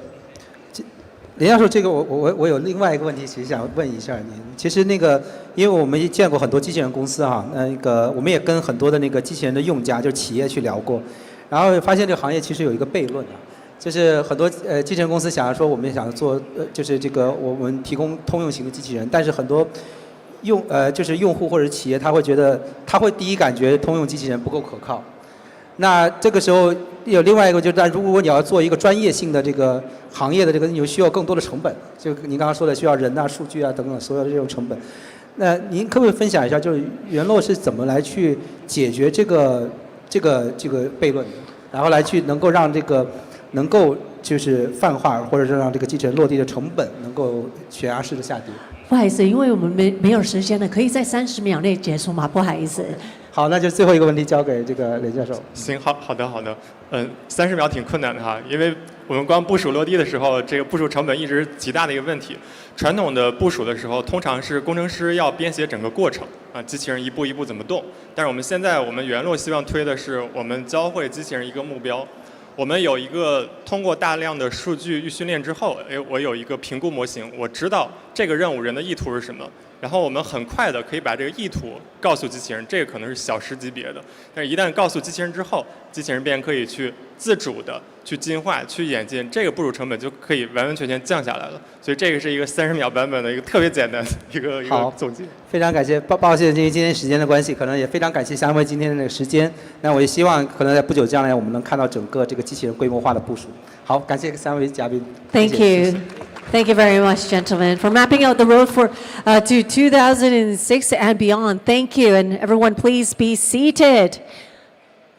林教授，这个我有另外一个问题，其实想问一下您。其实那个，因为我们也见过很多机器人公司哈，那个我们也跟很多的那个机器人的用家，就是企业去聊过，然后发现这个行业其实有一个悖论啊。就是很多机器人公司想要说我们想做就是这个我们提供通用型的机器人，但是很多就是用户或者企业他会觉得他会第一感觉通用机器人不够可靠。那这个时候有另外一个就是，如果你要做一个专业性的这个行业的这个，你需要更多的成本，就您刚刚说的需要人啊、数据啊等等所有的这种成本。那您可不可以分享一下，就是元洛是怎么来去解决这个悖论的，然后来去能够让这个能够就是泛化，或者是让这个机器人落地的成本能够悬崖式的下跌。不好意思，因为我们没有时间了，可以在30秒内结束吗？不好意思。好，那就最后一个问题交给这个雷教授。行，好的。30秒挺困难的哈，因为我们光部署落地的时候，这个部署成本一直是极大的一个问题。传统的部署的时候，通常是工程师要编写整个过程啊，机器人一步一步怎么动。但是我们元洛希望推的是，我们教会机器人一个目标。我们有一个通过大量的数据预训练之后，我有一个评估模型，我知道这个任务人的意图是什么，然后我们很快的可以把这个意图告诉机器人，这个可能是小时级别的，但是一旦告诉机器人之后，机器人便可以去自主的去进化、去演进，这个部署成本就可以完完全全降下来了。所以这个是一个30秒版本的一个特别简单的一个总结。非常感谢，抱歉，因为今天时间的关系，可能也非常感谢三位今天的那个时间。那我也希望可能在不久将来，我们能看到整个这个机器人规模化的部署。好，感谢3位嘉宾。Thank you. Thank you very much, gentlemen, for mapping out the road to 2006 and beyond. Thank you, and everyone, please be seated.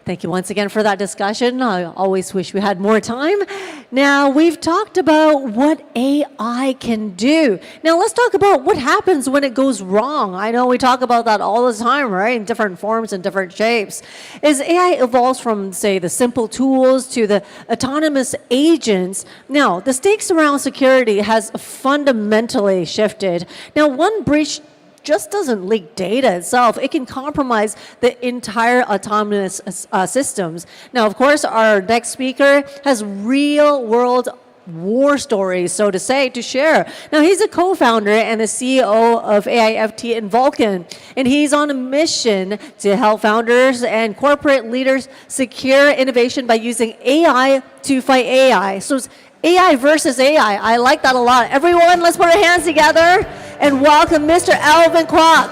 Thank you once again for that discussion. I always wish we had more time. Now, we've talked about what AI can do. Now, let's talk about what happens when it goes wrong. I know we talk about that all the time, right, in different forms and different shapes. As AI evolves from, say, the simple tools to the autonomous agents, now, the stakes around security has fundamentally shifted. Now, one breach just doesn't leak data itself. It can compromise the entire autonomous systems. Now, of course, our next speaker has real-world war stories, so to say, to share. Now, he's a co-founder and the CEO of AIFT in Vulcan, and he's on a mission to help founders and corporate leaders secure innovation by using AI to fight AI. So it's AI versus AI. I like that a lot. Everyone, let's put our hands together and welcome Mr. Alvin Kwok.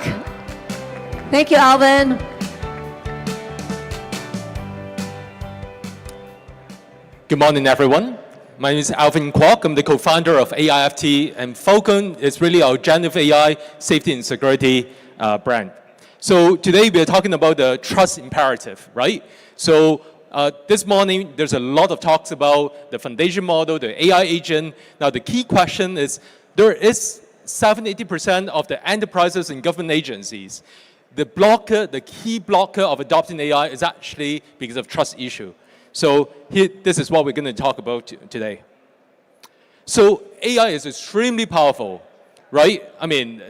Thank you, Alvin. Good morning, everyone. My name is Alvin Kwok. I'm the co-founder of AIFT, and Falcon is really our generative AI safety and security brand. So today we are talking about the trust imperative, right? So this morning, there's a lot of talks about the foundation model, the AI agent. Now, the key question is, there is 70-80% of the enterprises and government agencies, the key blocker of adopting AI is actually because of trust issue. So here, this is what we're going to talk about today. So AI is extremely powerful, right? I mean,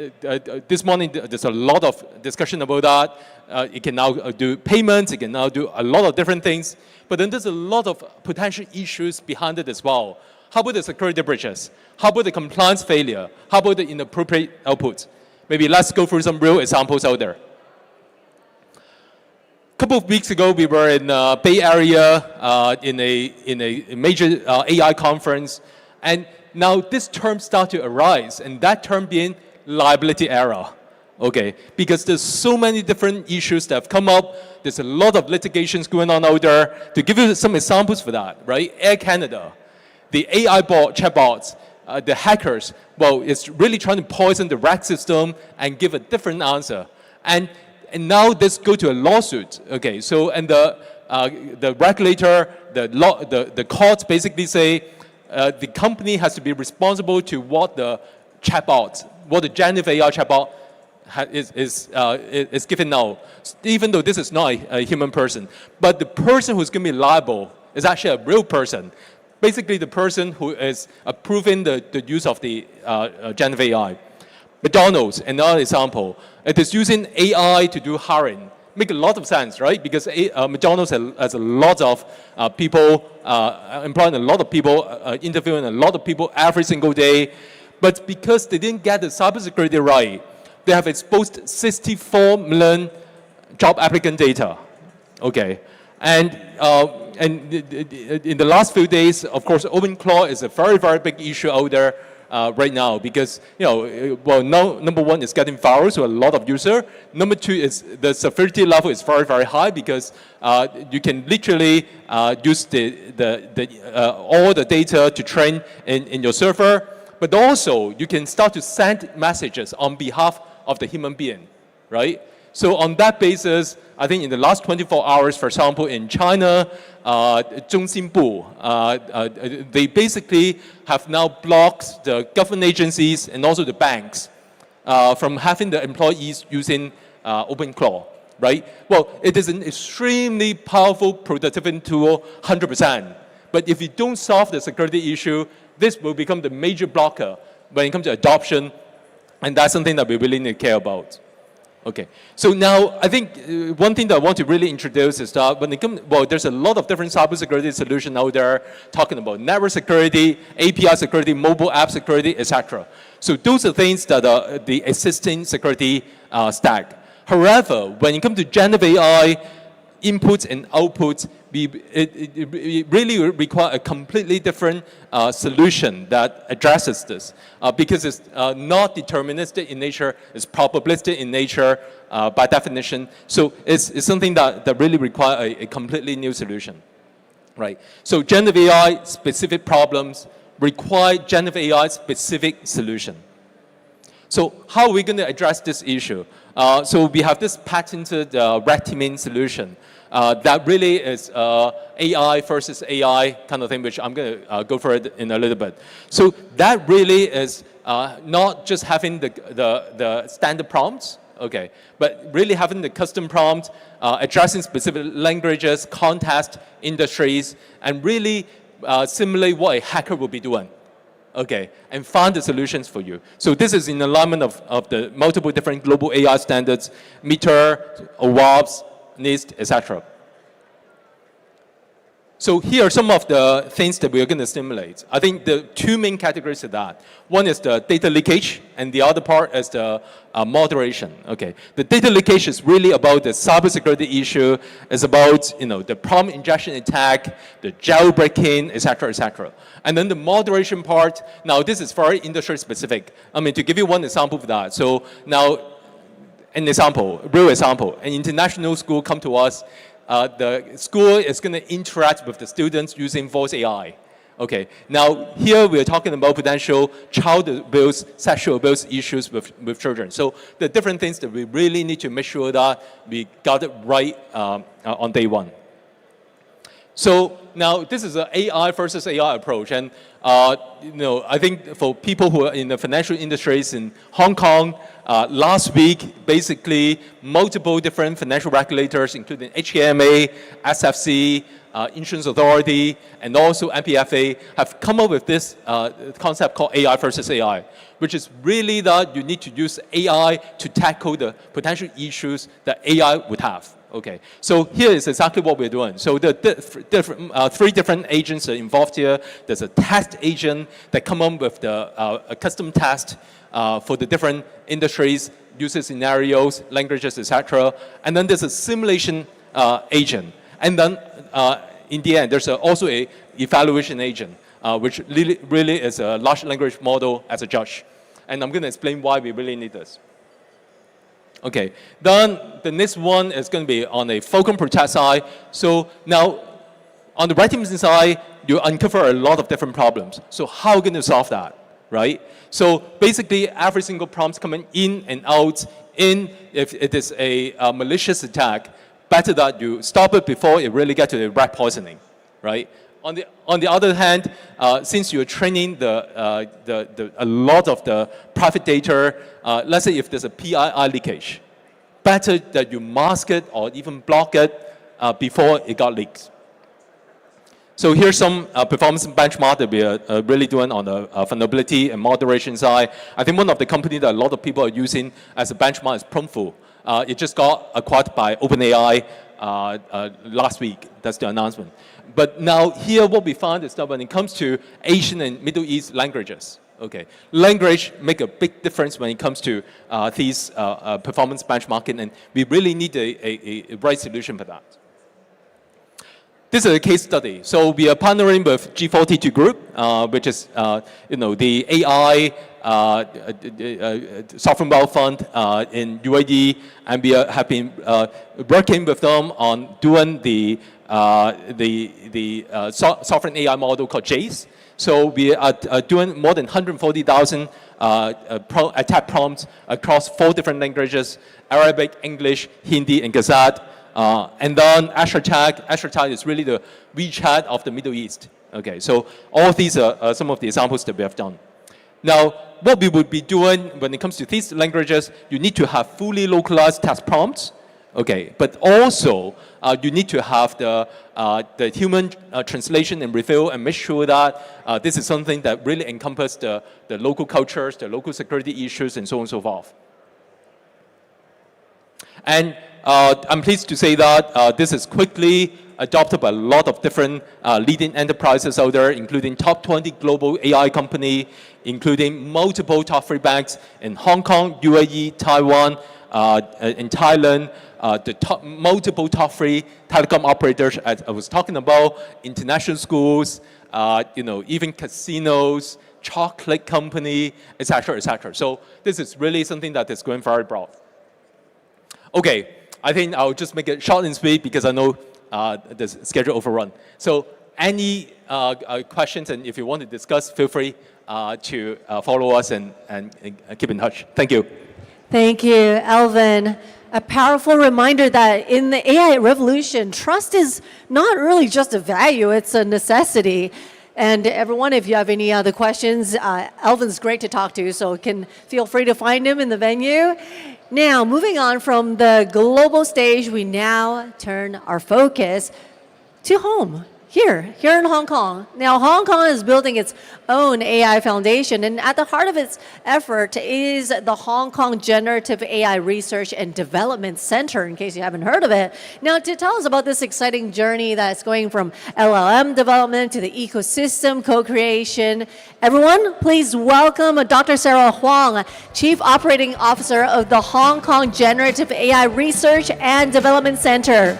this morning there's a lot of discussion about that. It can now do payments, it can now do a lot of different things, but then there's a lot of potential issues behind it as well. How about the security breaches? How about the compliance failure? How about the inappropriate outputs? Maybe let's go through some real examples out there. A couple of weeks ago, we were in Bay Area in a major AI conference, and now this term started to arise, and that term being liability error. Okay, because there's so many different issues that have come up. There's a lot of litigations going on out there. To give you some examples for that, right? Air Canada, the AI chatbots, the hackers, well, it's really trying to poison the RAG system and give a different answer. And now this go to a lawsuit. Okay, so and the regulator, the courts basically say the company has to be responsible to what the chatbot, what the generative AI chatbot is given now, even though this is not a human person. But the person who's going to be liable is actually a real person. Basically, the person who is approving the use of the generative AI. McDonald's, another example. It is using AI to do hiring. Make a lot of sense, right? Because McDonald's has a lot of people, employing a lot of people, interviewing a lot of people every single day. But because they didn't get the cybersecurity right, they have exposed 64 million job applicant data. Okay, and in the last few days, of course, OpenClaw is a very, very big issue out there right now because, well, number one is getting viral, so a lot of users. Number two is the severity level is very, very high because you can literally use all the data to train in your server, but also you can start to send messages on behalf of the human being, right? So on that basis, I think in the last 24 hours, for example, in China, Zhongxinbu, they basically have now blocked the government agencies and also the banks from having the employees using OpenClaw, right? Well, it is an extremely powerful productivity tool, 100%. But if you don't solve the security issue, this will become the major blocker when it comes to adoption, and that's something that we really need to care about. Okay, so now I think one thing that I want to really introduce is that when it comes, well, there's a lot of different cybersecurity solutions out there talking about network security, API security, mobile app security, etc. So those are things that are the existing security stack. However, when it comes to generative AI, inputs and outputs, it really requires a completely different solution that addresses this because it's not deterministic in nature, it's probabilistic in nature by definition. So it's something that really requires a completely new solution, right? So generative AI specific problems require generative AI specific solution. So how are we going to address this issue? So we have this patented red teaming solution. That really is AI versus AI kind of thing, which I'm going to go for it in a little bit. So that really is not just having the standard prompts, okay, but really having the custom prompt, addressing specific languages, context, industries, and really simulate what a hacker will be doing. Okay, and find the solutions for you. So this is in alignment of the multiple different global AI standards, Meter, OWASP, NIST, etc. So here are some of the things that we're going to simulate. I think the two main categories of that. One is the data leakage, and the other part is the moderation. Okay, the data leakage is really about the cybersecurity issue. It's about the prompt injection attack, the jailbreaking, etc., etc. And then the moderation part. Now this is very industry specific. I mean, to give you one example of that. So now, an example, real example. An international school come to us. The school is going to interact with the students using voice AI. Okay, now here we're talking about potential child abuse, sexual abuse issues with children. So the different things that we really need to make sure that we got it right on day one. So now this is an AI versus AI approach, and I think for people who are in the financial industries in Hong Kong, last week, basically multiple different financial regulators, including HKMA, SFC, Insurance Authority, and also MPFA, have come up with this concept called AI versus AI, which is really that you need to use AI to tackle the potential issues that AI would have. Okay, so here is exactly what we're doing. So the three different agents are involved here. There's a test agent that come up with a custom test for the different industries, user scenarios, languages, etc. And then there's a simulation agent. And then in the end, there's also a evaluation agent, which really is a large language model as a judge. And I'm going to explain why we really need this. Okay, then the next one is going to be on a Falcon Protect side. So now, on the red team side, you uncover a lot of different problems. So how are we going to solve that, right? So basically, every single prompt coming in and out, if it is a malicious attack, better that you stop it before it really gets to the rat poisoning, right? On the other hand, since you're training a lot of the private data, let's say if there's a PII leakage, better that you mask it or even block it before it got leaked. So here's some performance benchmark that we are really doing on the vulnerability and moderation side. I think one of the companies that a lot of people are using as a benchmark is Promptful. It just got acquired by OpenAI last week. That's the announcement. But now here what we found is that when it comes to Asian and Middle East languages, okay, language make a big difference when it comes to these performance benchmarking, and we really need a right solution for that. This is a case study. So we are partnering with G42 Group, which is the AI sovereign wealth fund in UAE, and we have been working with them on doing the sovereign AI model called JACE. So we are doing more than 140,000 attack prompts across 4 different languages: Arabic, English, Hindi, and Gazette. And then Azure Tag is really the WeChat of the Middle East. Okay, so all of these are some of the examples that we have done. Now, what we would be doing when it comes to these languages, you need to have fully localized test prompts. Okay, but also you need to have the human translation and review and make sure that this is something that really encompasses the local cultures, the local security issues, and so on and so forth. And I'm pleased to say that this is quickly adopted by a lot of different leading enterprises out there, including top 20 global AI company, including multiple top 3 banks in Hong Kong, UAE, Taiwan, in Thailand, multiple top 3 telecom operators, as I was talking about, international schools, even casinos, chocolate company, etc., etc. So this is really something that is going very broad. Okay, I think I'll just make it short and sweet because I know the schedule overrun. So any questions, and if you want to discuss, feel free to follow us and keep in touch. Thank you. Thank you, Alvin. A powerful reminder that in the AI revolution, trust is not really just a value, it's a necessity. And everyone, if you have any other questions, Alvin's great to talk to, so can feel free to find him in the venue. Now, moving on from the global stage, we now turn our focus to home. Here in Hong Kong. Now, Hong Kong is building its own AI foundation, and at the heart of its effort is the Hong Kong Generative AI Research and Development Center, in case you haven't heard of it. Now, to tell us about this exciting journey that's going from LLM development to the ecosystem co-creation, everyone, please welcome Dr. Sarah Huang, Chief Operating Officer of the Hong Kong Generative AI Research and Development Center.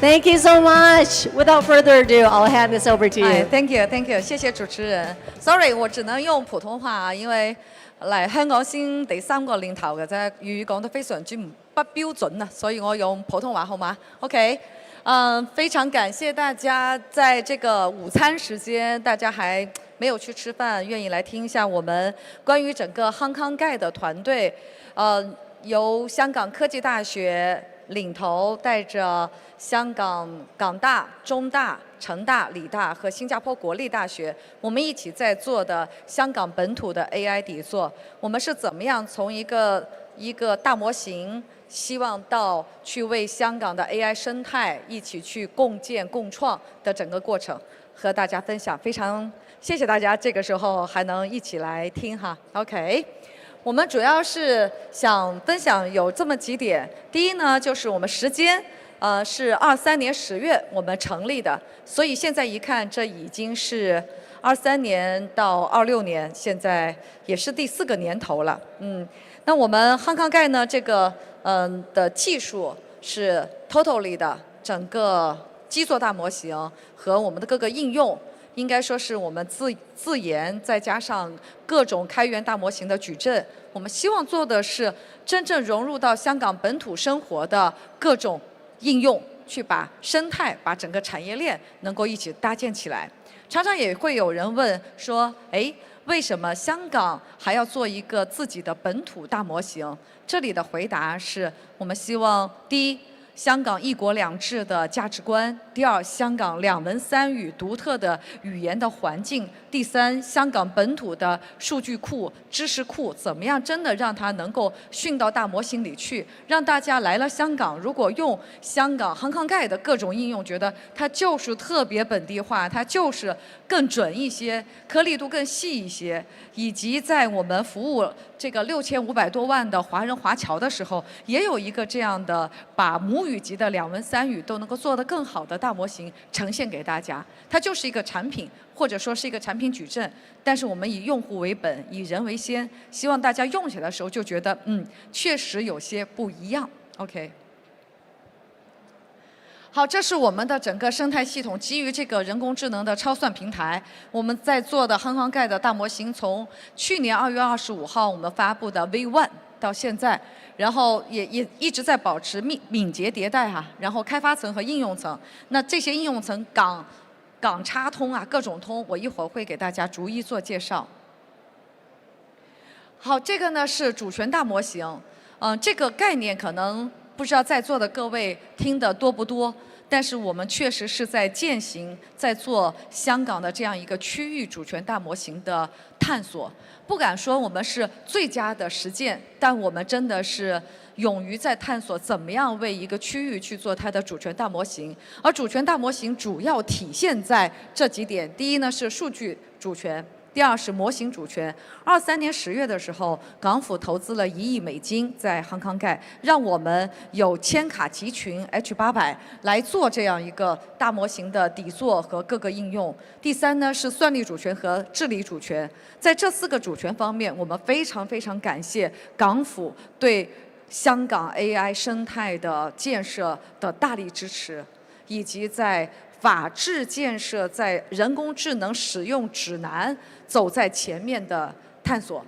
Thank you so much. Without further ado, I'll hand this over to you. Thank you, 謝謝主持人。Sorry， 我只能用普通話啊，因為嚟香港先第3個年頭嘅啫，粵語講得非常之不標準啊，所以我用普通話好嗎 ？OK， 非常感謝大家在這個午餐時間，大家還沒有去吃飯，願意來聽一下我們關於整個 Hong Kong Guide 的團隊，由香港科技大學领头，带着香港港大、中大、成大、理大和新加坡国立大学，我们一起在做的香港本土的 AI 底座，我们是怎么样从一个大模型，希望到去为香港的 AI 生态一起去共建共创的整个过程，和大家分享。非常谢谢大家，这个时候还能一起来听哈。OK。我们主要是想分享有这么几点。第一呢，就是我们时间，是23年10月我们成立的，所以现在一看，这已经是23年到26年，现在也是第4个年头了。那我们汉康盖呢，这个的技术是 totally 的，整个基座大模型和我们的各个应用。应该说是我们自研，再加上各种开源大模型的矩阵，我们希望做的是真正融入到香港本土生活的各种应用，去把生态、把整个产业链能够一起搭建起来。常常也会有人问说，为什么香港还要做一个自己的本土大模型？这里的回答是我们希望，第一，香港一国两制的价值观，第二，香港2文3语独特的语言的环境，第三，香港本土的数据库、知识库，怎么样真的让它能够训到大模型里去，让大家来了香港，如果用香港汉康盖的各种应用，觉得它就是特别本地化，它就是更准一些，颗粒度更细一些，以及在我们服务这个6500多万的华人华侨的时候，也有一个这样的把母语级的2文3语都能够做得更好的大模型呈现给大家。它就是一个产品，或者说是一个产品矩阵，但是我们以用户为本，以人为先，希望大家用起来的时候就觉得，确实有些不一样。OK。好，这是我们的整个生态系统，基于这个人工智能的超算平台，我们在做的汉康盖的大模型，从去年2月25号我们发布的 V1 到现在，然后也一直在保持敏捷迭代哈，然后开发层和应用层，那这些应用层港插通啊，各种通，我一会儿会给大家逐一做介绍。好，这个呢是主权大模型，这个概念可能不知道在座的各位听得多不多，但是我们确实是在践行，在做香港的这样一个区域主权大模型的探索。不敢说我们是最佳的实践，但我们真的是勇于在探索怎么样为一个区域去做它的主权大模型。而主权大模型主要体现在这几点：第一呢是数据主权。第二是模型主权。23年10月的时候，港府投资了1亿美金在汉康盖，让我们有千卡集群 H800来做这样一个大模型的底座和各个应用。第三呢是算力主权和治理主权。在这4个主权方面，我们非常非常感谢港府对香港 AI 生态的建设的大力支持，以及在法治建设、在人工智能使用指南走在前面的探索。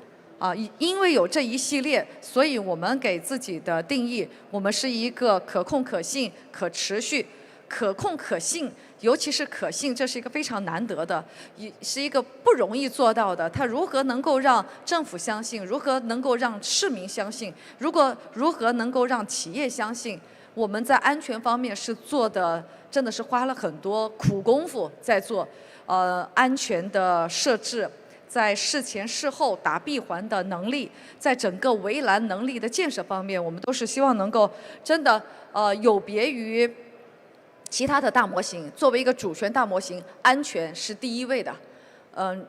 因为有这一系列，所以我们给自己的定义，我们是一个可控、可信、可持续、可控、可信，尤其是可信，这是一个非常难得的，也是一个不容易做到的。它如何能够让政府相信？如何能够让市民相信？如何能够让企业相信？我们在安全方面是做的，真的是花了很多苦功夫在做，安全的设置，在事前事后打闭环的能力，在整个围栏能力的建设方面，我们都是希望能够真的有别于其他的大模型。作为一个主权大模型，安全是第一位的。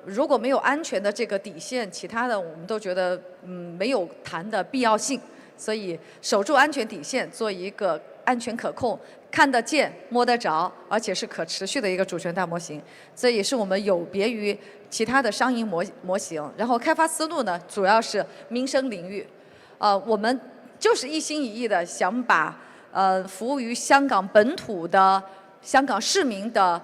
如果没有安全的这个底线，其他的我们都觉得没有谈的必要性。所以守住安全底线，做一个安全可控、看得见、摸得着，而且是可持续的一个主权大模型。这也是我们有别于其他的商业模型。然后开发思路呢，主要是民生领域。我们就是一心一意的想把服务于香港本土的香港市民的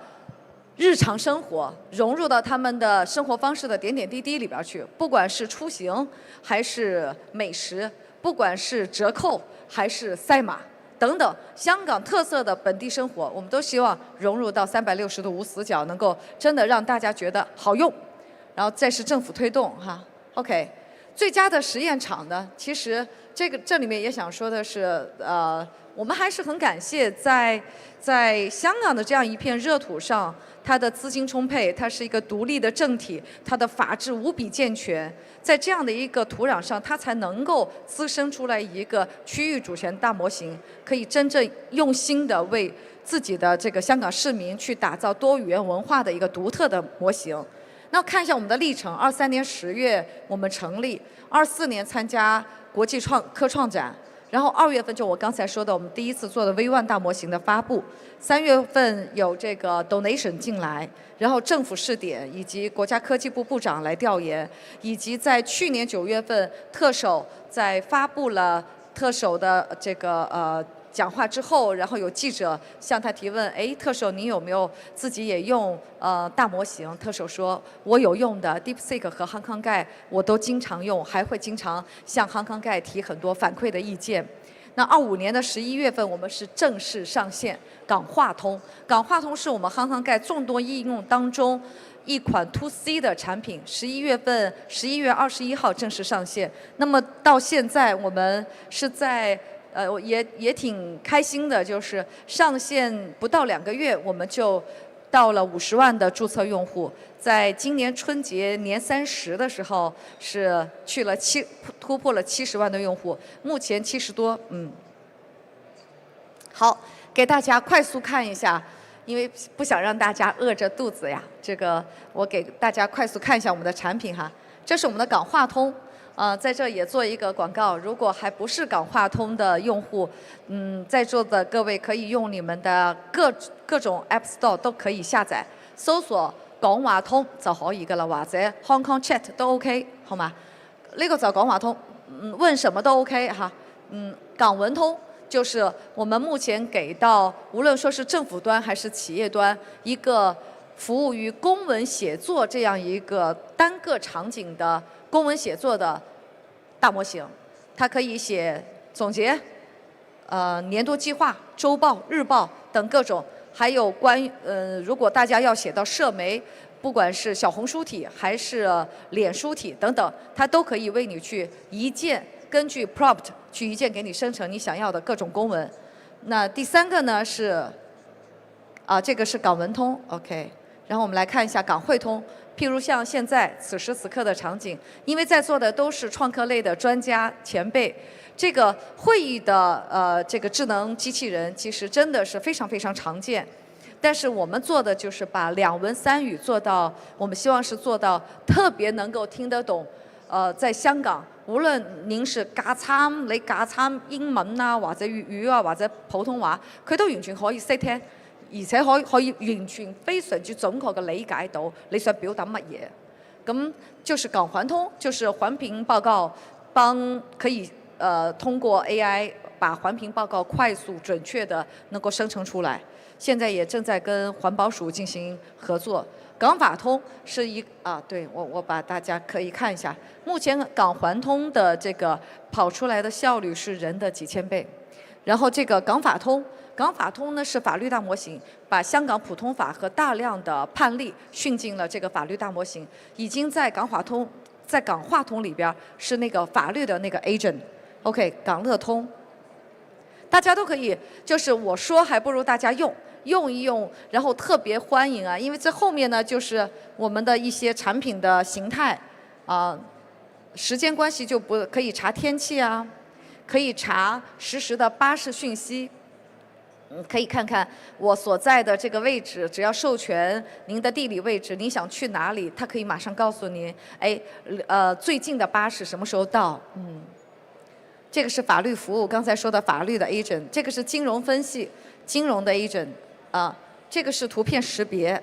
日常生活融入到他们的生活方式的点点滴滴里边去，不管是出行还是美食。不管是折扣还是赛马等等，香港特色的本地生活，我们都希望融入到360度无死角，能够真的让大家觉得好用。然后再是政府推动哈 ，OK， 最佳的实验场呢，其实这里面也想说的是，我们还是很感谢在香港的这样一片热土上，它的资金充沛，它是一个独立的政体，它的法治无比健全，在这样的一个土壤上，它才能够滋生出来一个区域主权大模型，可以真正用心的为自己的这个香港市民去打造多语言文化的一个独特的模型。那看一下我们的历程，23年10月我们成立，24年参加国际科创展。然后2月份就我刚才说的，我们第一次做的 V1 大模型的发布，3月份有这个 donation 进来，然后政府试点以及国家科技部部长来调研，以及在去年9月份特首在发布了特首的这个讲话之后，然后有记者向他提问，哎，特首您有没有自己也用大模型？特首说，我有用的 DeepSeek 和 Hong Kong Guide 我都经常用，还会经常向 Hong Kong Guide 提很多反馈的意见。那25年的11月份，我们是正式上线港话通。港话通是我们 Hong Kong Guide 众多应用当中一款 To C 的产品，11月21号正式上线。那么到现在，我们是在也挺开心的，就是上线不到2个月，我们就到了50万的注册用户。在今年春节年30的时候，是突破了70万的用户，目前70多，好，给大家快速看一下，因为不想让大家饿着肚子呀，这个我给大家快速看一下我们的产品哈，这是我们的港话通。在这也做一个广告，如果还不是港话通的用户，在座的各位可以用你们的各种 App Store 都可以下载，搜索港話通就可以噶啦，或者 Hong Kong Chat 都 OK， 好嗎？呢個就港話通，問什麼都 OK 哈。港文通就是我們目前給到無論說是政府端還是企業端一個服務於公文寫作這樣一個單個場景的公文寫作的大模型，它可以寫總結、年度計劃、週報、日報等各種，還有關於如果大家要寫到社媒，不管是小紅書體還是臉書體等等，它都可以為你去一鍵根據 prompt 去一鍵給你生成你想要的各種公文。那第3個呢是這個是港文通 ，OK。然後我們來看一下港匯通。譬如像現在此時此刻的場景，因為在座的都是創科類的專家前輩，這個會議的這個智能機器人其實真的是非常非常常見，但是我們做的就是把2文3語做到，我們希望是做到特別能夠聽得懂。在香港，無論您是架參你架參英文啊，或者粵語啊，或者普通話，佢都完全可以識聽。而且可以完全非常之準確嘅理解到你想表達乜嘢。咁就是港環通，就是環評報告可以通過 AI 把環評報告快速準確的能夠生成出來。現在也正在跟環保署進行合作。港法通是對，我把大家可以看一下，目前港環通的這個跑出來的效率是人的幾千倍。然後這個港法通呢是法律大模型，把香港普通法和大量的判例訓進了這個法律大模型，已經在港話通裏邊是那個法律的那個 agent。OK， 港樂通，大家都可以，就是我說還不如大家用一用，然後特別歡迎啊，因為這後面呢就是我們的一些產品的形態時間關係就不可以查天氣啊，可以查實時的巴士訊息。可以看看我所在的這個位置，只要授權您的地理位置，您想去哪裡，它可以馬上告訴您，最近的巴士什麼時候到？這個是法律服務，剛才說的法律的 agent， 這個是金融分析，金融的 agent，這個是圖片識別。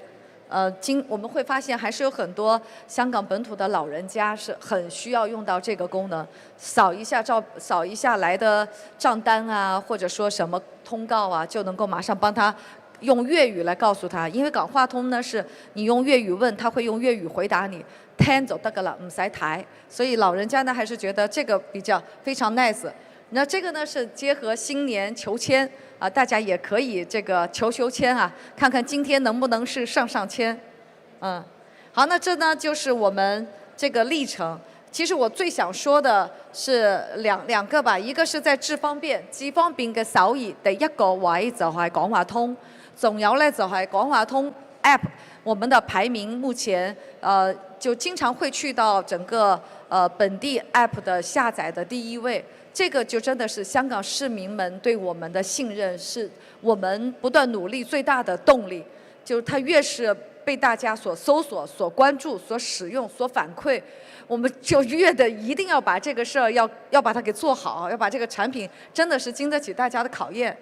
我們會發現還是有很多香港本土的老人家是很需要用到這個功能，掃一下來的賬單啊，或者說什麼通告啊，就能夠馬上幫他用粵語來告訴他。因為港話通呢是你用粵語問，他會用粵語回答你，聽就得㗎啦，唔使睇。所以老人家呢還是覺得這個比較非常 nice。那這個呢是結合新年求籤大家也可以這個求籤啊，看看今天能不能是上籤。好，那這呢就是我們這個歷程。其實我最想說的是兩個吧，一個是在智方便嘅首頁第一個位就係廣話通，仲有呢就係廣話通 App， 我們的排名目前就經常會去到整個本地 App 的下載的第1位，這個就真的是香港市民們對我們的信任，是我們不斷努力最大的動力。就是它越是被大家所搜索、所關注、所使用、所反饋，我們就越的一定要把這個事兒要把它給做好，要把這個產品真的是經得起大家的考驗。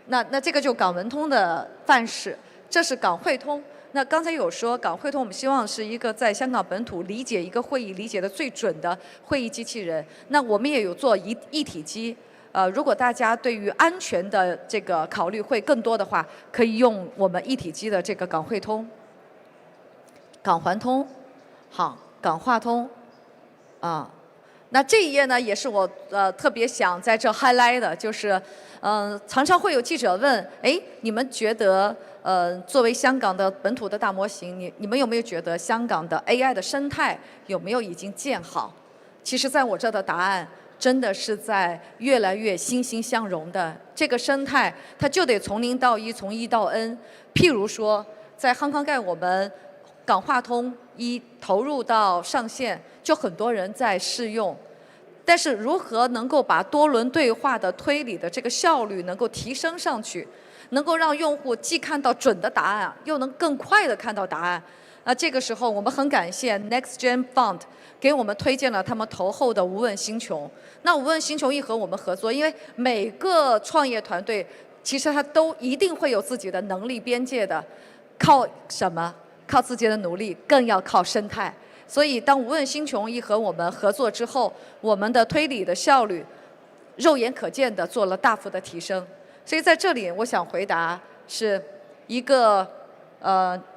那這個就港文通的範式，這是港匯通。那剛才有說港匯通，我們希望是一個在香港本土理解一個會議理解的最準的會議機器人。那我們也有做一體機。如果大家對於安全的這個考慮會更多的話，可以用我們一體機的這個港匯通、港環通、好港話通啊。那這一頁呢，也是我特別想在這 highlight 的，就是常常會有記者問，哎，你們覺得作為香港的本土的大模型，你們有沒有覺得香港的 AI 的生態有沒有已經建好？其實在我這的答案，真的是在越來越欣欣相融的這個生態，它就得從0到1，從1到 N。譬如說，在香港蓋我們港話通一投入到上線，就很多人在試用。但是如何能夠把多輪對話的推理的這個效率能夠提升上去，能夠讓用戶既看到準的答案，又能更快的看到答案。這個時候我們很感謝 Next Gen Fund 給我們推薦了他們投後的無問星穹。那無問星穹一和我們合作，因為每個創業團隊其實它都一定會有自己的能力邊界的，靠什麼？靠自己的努力，更要靠生態。所以當無問星穹一和我們合作之後，我們的推理的效率肉眼可見的做了大幅的提升。所以在這裡我想回答是一個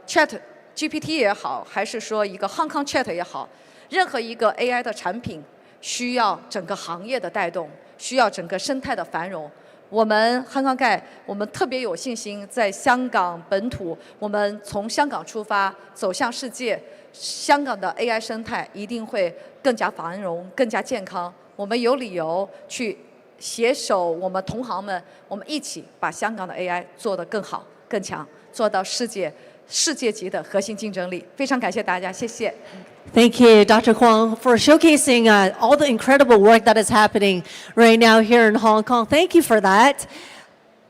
Chat GPT 也好，還是說一個 Hong Kong Chat 也好，任何一個 AI 的產品需要整個行業的帶動，需要整個生態的繁榮。我們香港蓋，我們特別有信心，在香港本土，我們從香港出發走向世界，香港的 AI 生態一定會更加繁榮、更加健康。我們有理由去攜手我們同行們，我們一起把香港的 AI 做得更好、更強，做到世界級的核心競爭力。非常感謝大家，謝謝。Thank you, Dr. Kwong, for showcasing all the incredible work that is happening right now here in Hong Kong. Thank you for that.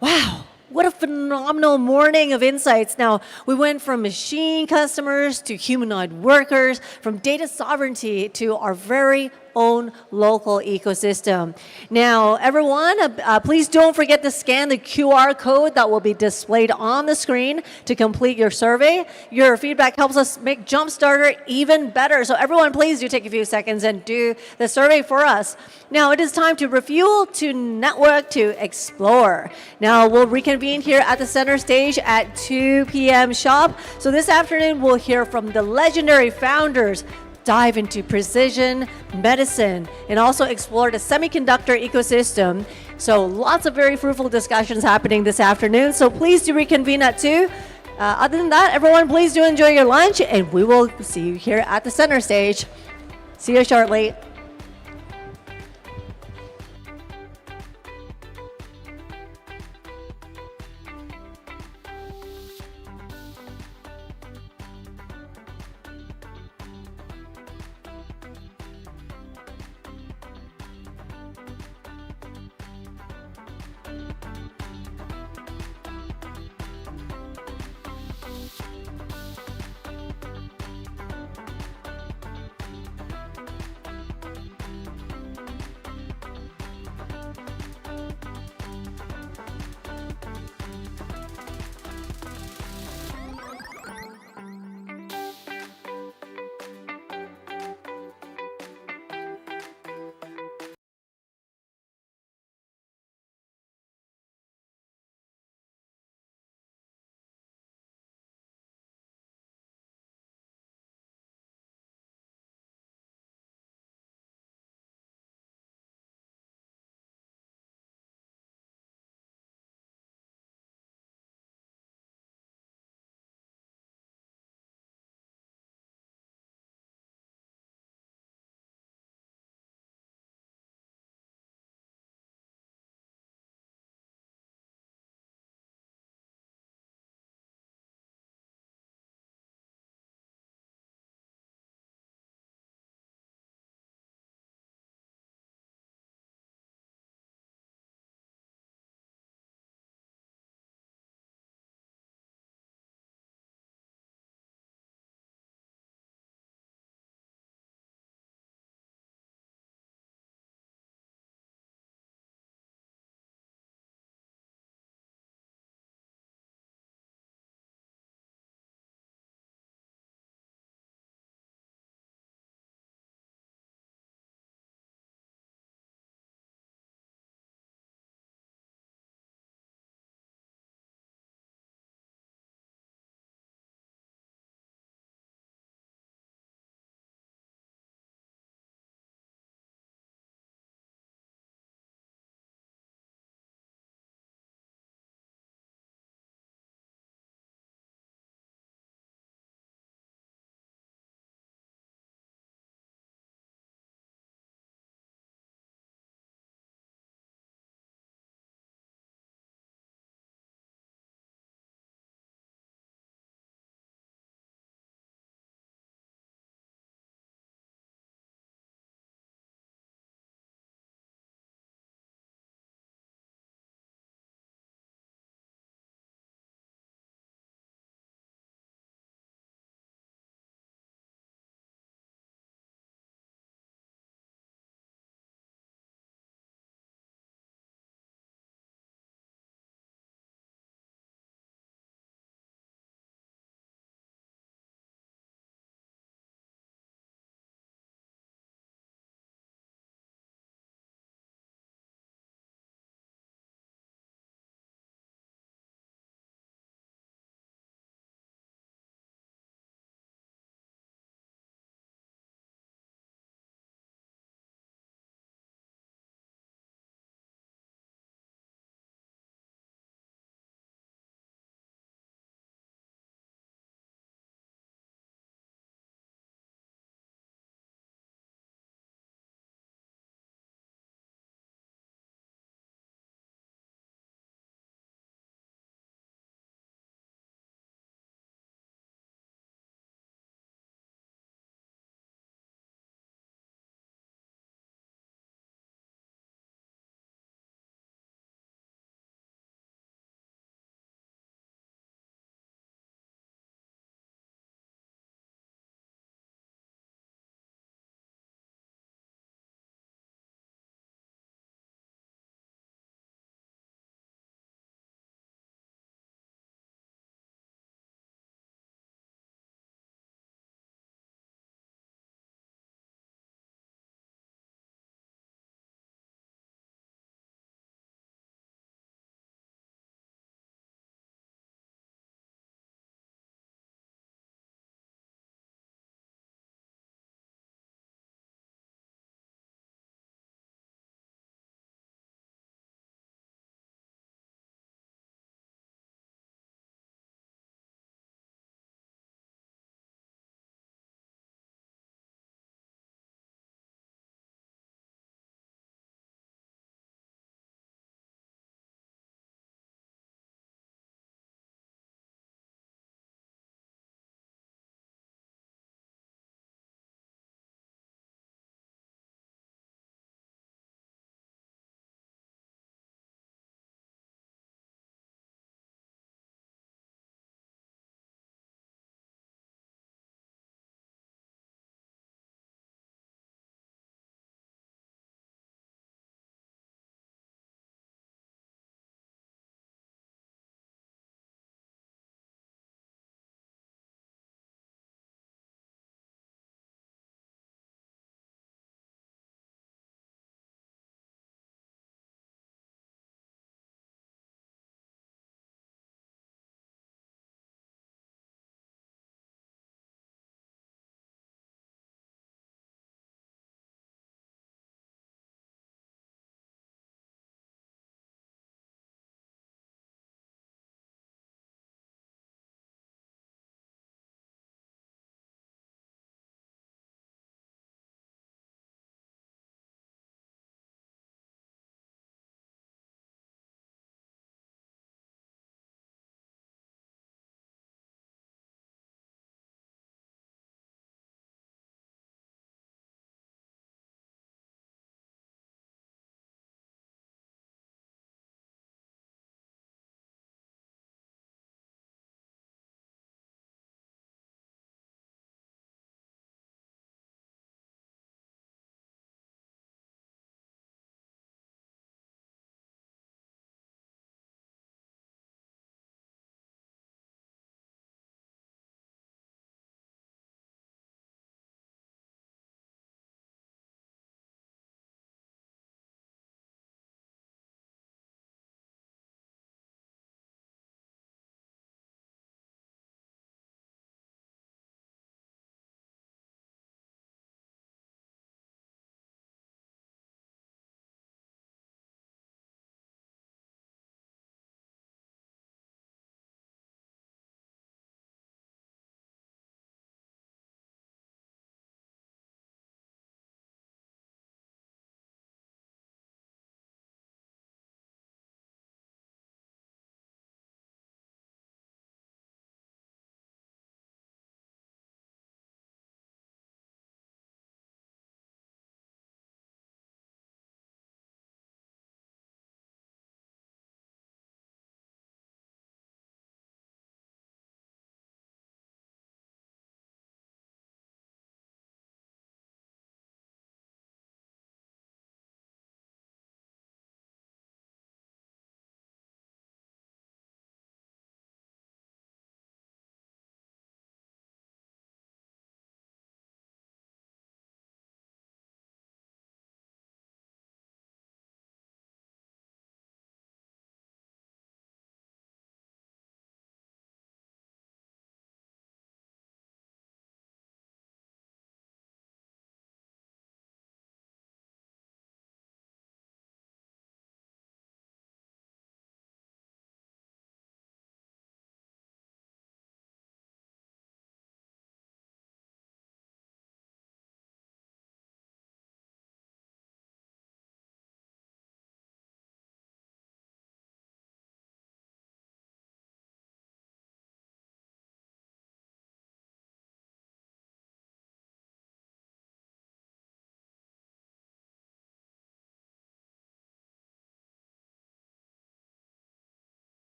Wow, what a phenomenal morning of insights. Now, we went from machine customers to humanoid workers, from data sovereignty to our very own local ecosystem. Now, everyone, please don't forget to scan the QR code that will be displayed on the screen to complete your survey. Your feedback helps us make JUMPSTARTER even better. So everyone, please do take a few seconds and do the survey for us. Now, it is time to refuel, to network, to explore. Now, we'll reconvene here at the center stage at 2 p.m. sharp. So this afternoon, we'll hear from the legendary founders, dive into precision medicine, and also explore the semiconductor ecosystem. So lots of very fruitful discussions happening this afternoon. So please do reconvene at 2. Other than that, everyone, please do enjoy your lunch, and we will see you here at the center stage. See you shortly.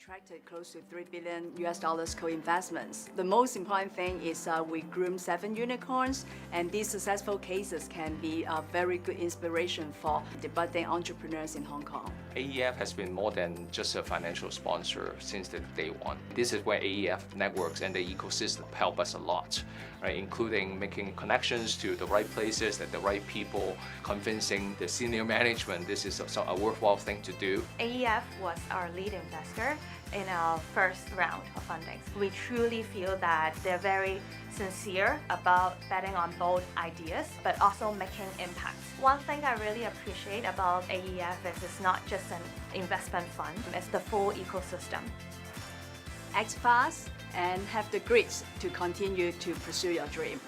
attracted close to $3 billion co-investments. The most important thing is we groomed 7 unicorns, and these successful cases can be a very good inspiration for the budding entrepreneurs in Hong Kong. AEF has been more than just a financial sponsor since the day one. This is where AEF networks and the ecosystem help us a lot, right? Including making connections to the right places at the right people, convincing the senior management this is a worthwhile thing to do. AEF was our lead investor in our first round of funding. We truly feel that they're very sincere about betting on bold ideas, but also making impacts. One thing I really appreciate about AEF is it's not just an investment fund, it's the full ecosystem. Act fast and have the grit to continue to pursue your dream.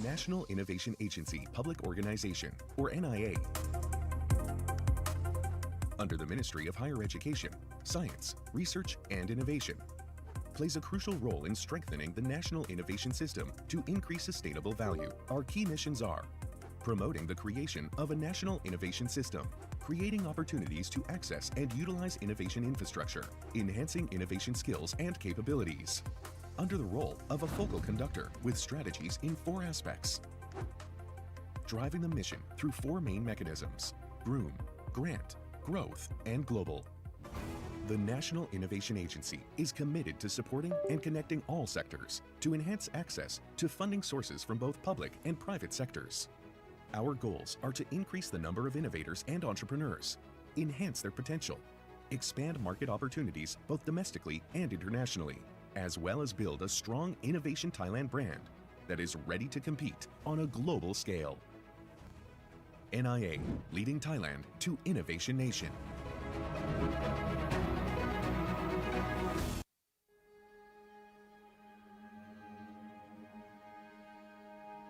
National Innovation Agency Public Organization, or NIA. Under the Ministry of Higher Education, Science, Research and Innovation, plays a crucial role in strengthening the national innovation system to increase sustainable value. Our key missions are promoting the creation of a national innovation system, creating opportunities to access and utilize innovation infrastructure, enhancing innovation skills and capabilities, under the role of a focal conductor with strategies in 4 aspects. Driving the mission through 4 main mechanisms: Groom, Grant, Growth, and Global. The National Innovation Agency is committed to supporting and connecting all sectors to enhance access to funding sources from both public and private sectors. Our goals are to increase the number of innovators and entrepreneurs, enhance their potential, expand market opportunities both domestically and internationally, as well as build a strong Innovation Thailand brand that is ready to compete on a global scale. NIA, leading Thailand to Innovation Nation.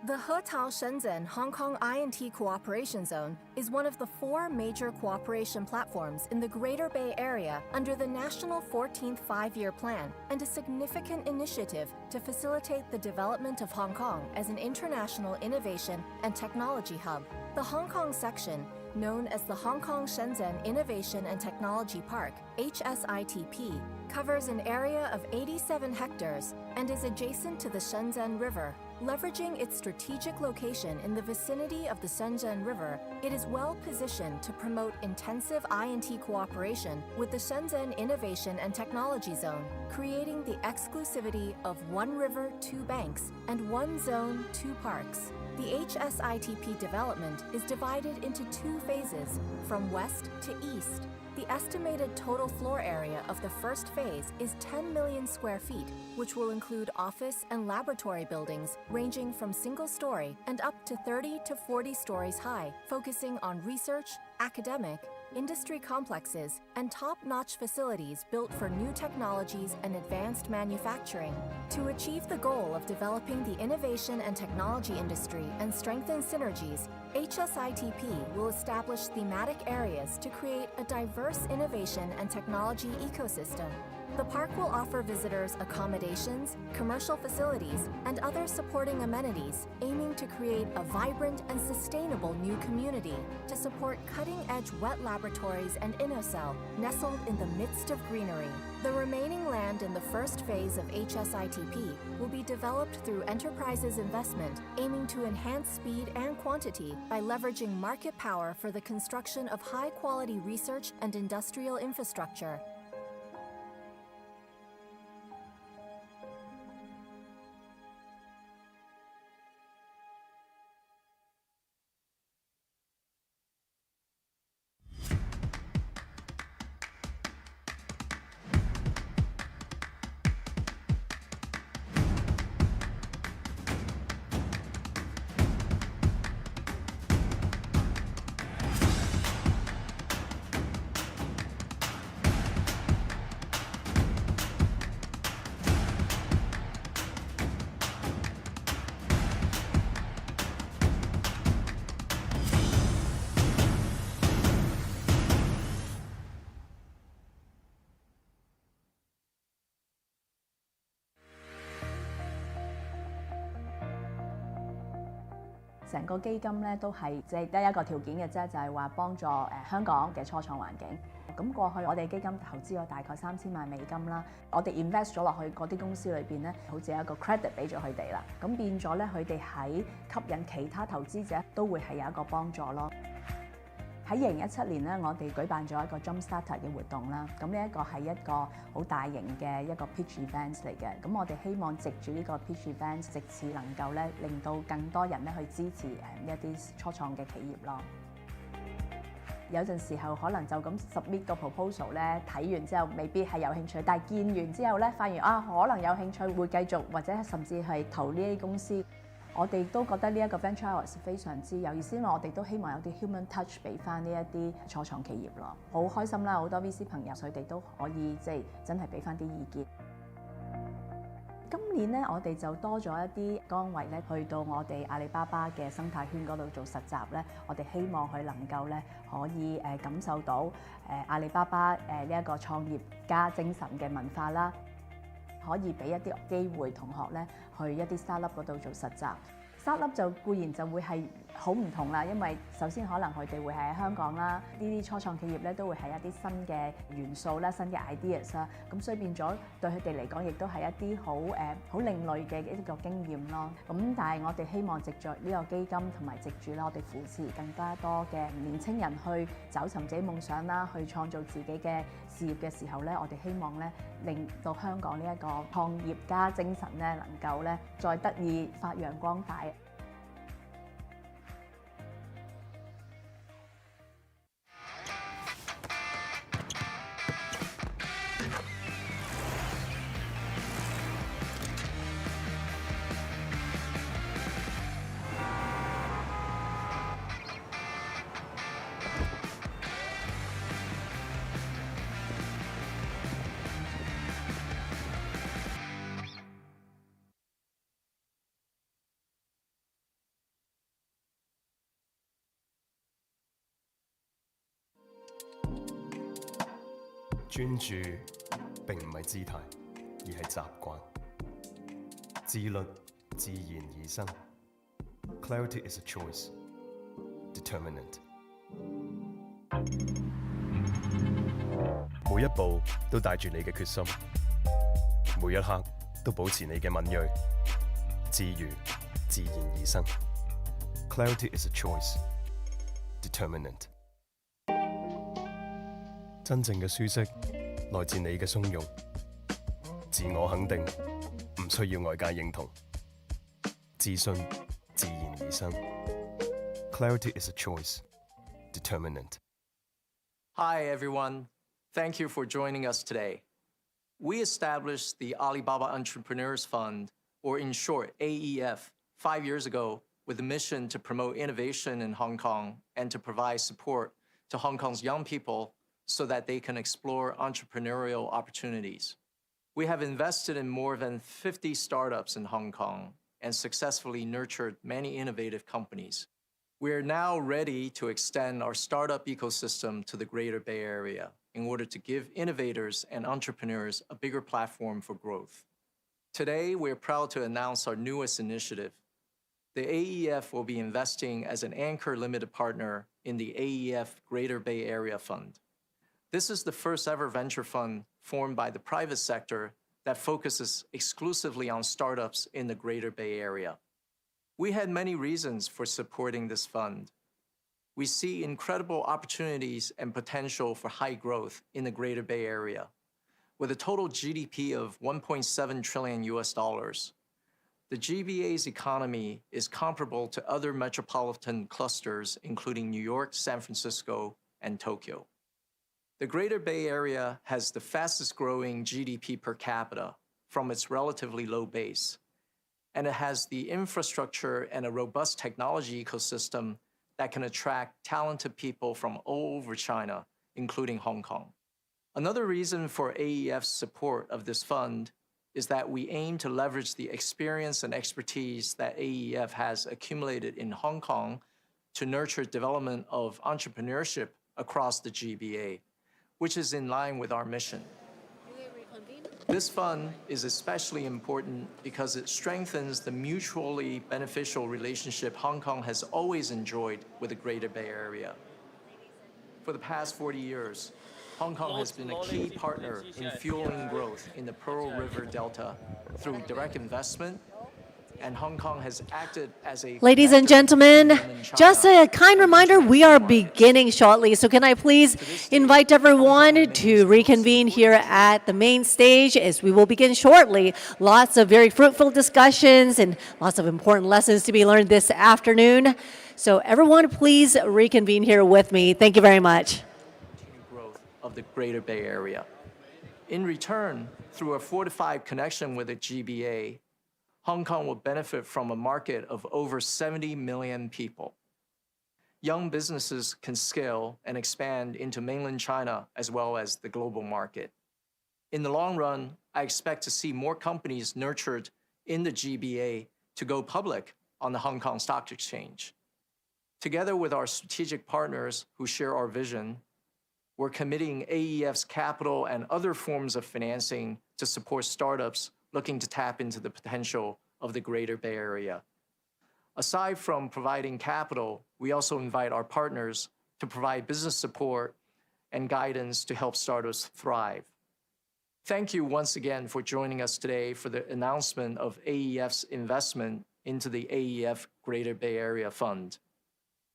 The Hetao Shenzhen Hong Kong INT Cooperation Zone is one of the 4 major cooperation platforms in the Greater Bay Area under the National 14th Five-Year Plan and a significant initiative to facilitate the development of Hong Kong as an international innovation and technology hub. The Hong Kong section, known as the Hong Kong Shenzhen Innovation and Technology Park, HSITP, covers an area of 87 hectares and is adjacent to the Shenzhen River. Leveraging its strategic location in the vicinity of the Shenzhen River, it is well positioned to promote intensive INT cooperation with the Shenzhen Innovation and Technology Zone, creating the exclusivity of 1 river, 2 banks, and 1 zone, 2 parks. The HSITP development is divided into 2 phases, from west to east. The estimated total floor area of the first phase is 10 million square feet, which will include office and laboratory buildings ranging from single-story and up to 30 to 40 stories high, focusing on research, academic, industry complexes, and top-notch facilities built for new technologies and advanced manufacturing. To achieve the goal of developing the innovation and technology industry and strengthen synergies, HSITP will establish thematic areas to create a diverse innovation and technology ecosystem. The park will offer visitors accommodations, commercial facilities, and other supporting amenities, aiming to create a vibrant and sustainable new community to support cutting-edge wet laboratories and InnoCell nestled in the midst of greenery. The remaining land in the first phase of HSITP will be developed through enterprises investment, aiming to enhance speed and quantity by leveraging market power for the construction of high-quality research and industrial infrastructure.成個基金咧都係得一個條件嘅啫，就係話幫助香港嘅初創環境。咁過去我哋基金投資咗大概3000萬美金啦，我哋 invest 咗落去嗰啲公司裏邊咧，好似有一個 credit 俾咗佢哋啦。咁變咗咧，佢哋喺吸引其他投資者都會係有一個幫助咯。喺2017年咧，我哋舉辦咗一個 JUMPSTARTER 嘅活動啦。咁呢一個係一個好大型嘅一個 pitch event 嚟嘅。咁我哋希望藉住呢個 pitch event， 藉此能夠咧令到更多人咧去支持一啲初創嘅企業咯。有陣時候可能就咁 submit 個 proposal 咧，睇完之後未必係有興趣，但係見完之後咧，發現可能有興趣會繼續或者甚至係投呢啲公司。我哋都覺得呢一個 venture hours 非常之有意思，因為我哋都希望有啲 human touch 俾翻呢一啲初創企業咯。好開心啦，好多 VC 朋友佢哋都可以真係俾翻啲意見。今今年咧，我哋就多咗一啲崗位咧，去到我哋阿里巴巴嘅生態圈嗰度做實習咧。我哋希望佢能夠咧可以感受到阿里巴巴呢一個創業家精神嘅文化啦，可以俾一啲機會同學咧去一啲 startup 嗰度做實習。startup 就固然就會係好唔同啦，因為首先可能佢哋會係喺香港啦，呢啲初創企業咧都會係一啲新嘅元素啦、新嘅 ideas 啦，咁所以變咗對佢哋嚟講，亦都係一啲好另類嘅一個經驗咯。咁但係我哋希望藉着呢個基金同埋藉住啦，我哋扶持更加多嘅年青人去找尋自己夢想啦，去創造自己嘅事業嘅時候咧，我哋希望咧令到香港呢一個創業家精神咧能夠咧再得以發揚光大。專注並唔係姿態，而係習慣。自律自然而生。Clarity is a choice. Determinant. 每一步都帶住你嘅決心，每一刻都保持你嘅敏鋭。自如自然而生。Clarity is a choice. Determinant. 真正嘅舒適來自你嘅鬆容，自我肯定，唔需要外界認同，自信自然而生。Clarity is a choice. Determinant. Hi everyone, thank you for joining us today. We established the Alibaba Entrepreneurs Fund, or in short, AEF, 5 years ago with a mission to promote innovation in Hong Kong and to provide support to Hong Kong's young people so that they can explore entrepreneurial opportunities. We have invested in more than 50 startups in Hong Kong and successfully nurtured many innovative companies. We are now ready to extend our startup ecosystem to the Greater Bay Area in order to give innovators and entrepreneurs a bigger platform for growth. Today, we're proud to announce our newest initiative. The AEF will be investing as an anchor limited partner in the AEF Greater Bay Area Fund. This is the first ever venture fund formed by the private sector that focuses exclusively on startups in the Greater Bay Area. We had many reasons for supporting this fund. We see incredible opportunities and potential for high growth in the Greater Bay Area. With a total GDP of $1.7 trillion US, the GBA's economy is comparable to other metropolitan clusters, including New York, San Francisco, and Tokyo. The Greater Bay Area has the fastest growing GDP per capita from its relatively low base, and it has the infrastructure and a robust technology ecosystem that can attract talented people from all over China, including Hong Kong. Another reason for AEF's support of this fund is that we aim to leverage the experience and expertise that AEF has accumulated in Hong Kong to nurture development of entrepreneurship across the GBA, which is in line with our mission. This fund is especially important because it strengthens the mutually beneficial relationship Hong Kong has always enjoyed with the Greater Bay Area. For the past 40 years, Hong Kong has been a key partner in fueling growth in the Pearl River Delta through direct investment, and Hong Kong has acted as a... Ladies and gentlemen, just a kind reminder, we are beginning shortly. So can I please invite everyone to reconvene here at the main stage as we will begin shortly. Lots of very fruitful discussions and lots of important lessons to be learned this afternoon. So everyone, please reconvene here with me. Thank you very much. Growth of the Greater Bay Area. In return, through a fortified connection with the GBA, Hong Kong will benefit from a market of over 70 million people. Young businesses can scale and expand into mainland China as well as the global market. In the long run, I expect to see more companies nurtured in the GBA to go public on the Hong Kong Stock Exchange. Together with our strategic partners who share our vision, we're committing AEF's capital and other forms of financing to support startups looking to tap into the potential of the Greater Bay Area. Aside from providing capital, we also invite our partners to provide business support and guidance to help startups thrive. Thank you once again for joining us today for the announcement of AEF's investment into the AEF Greater Bay Area Fund.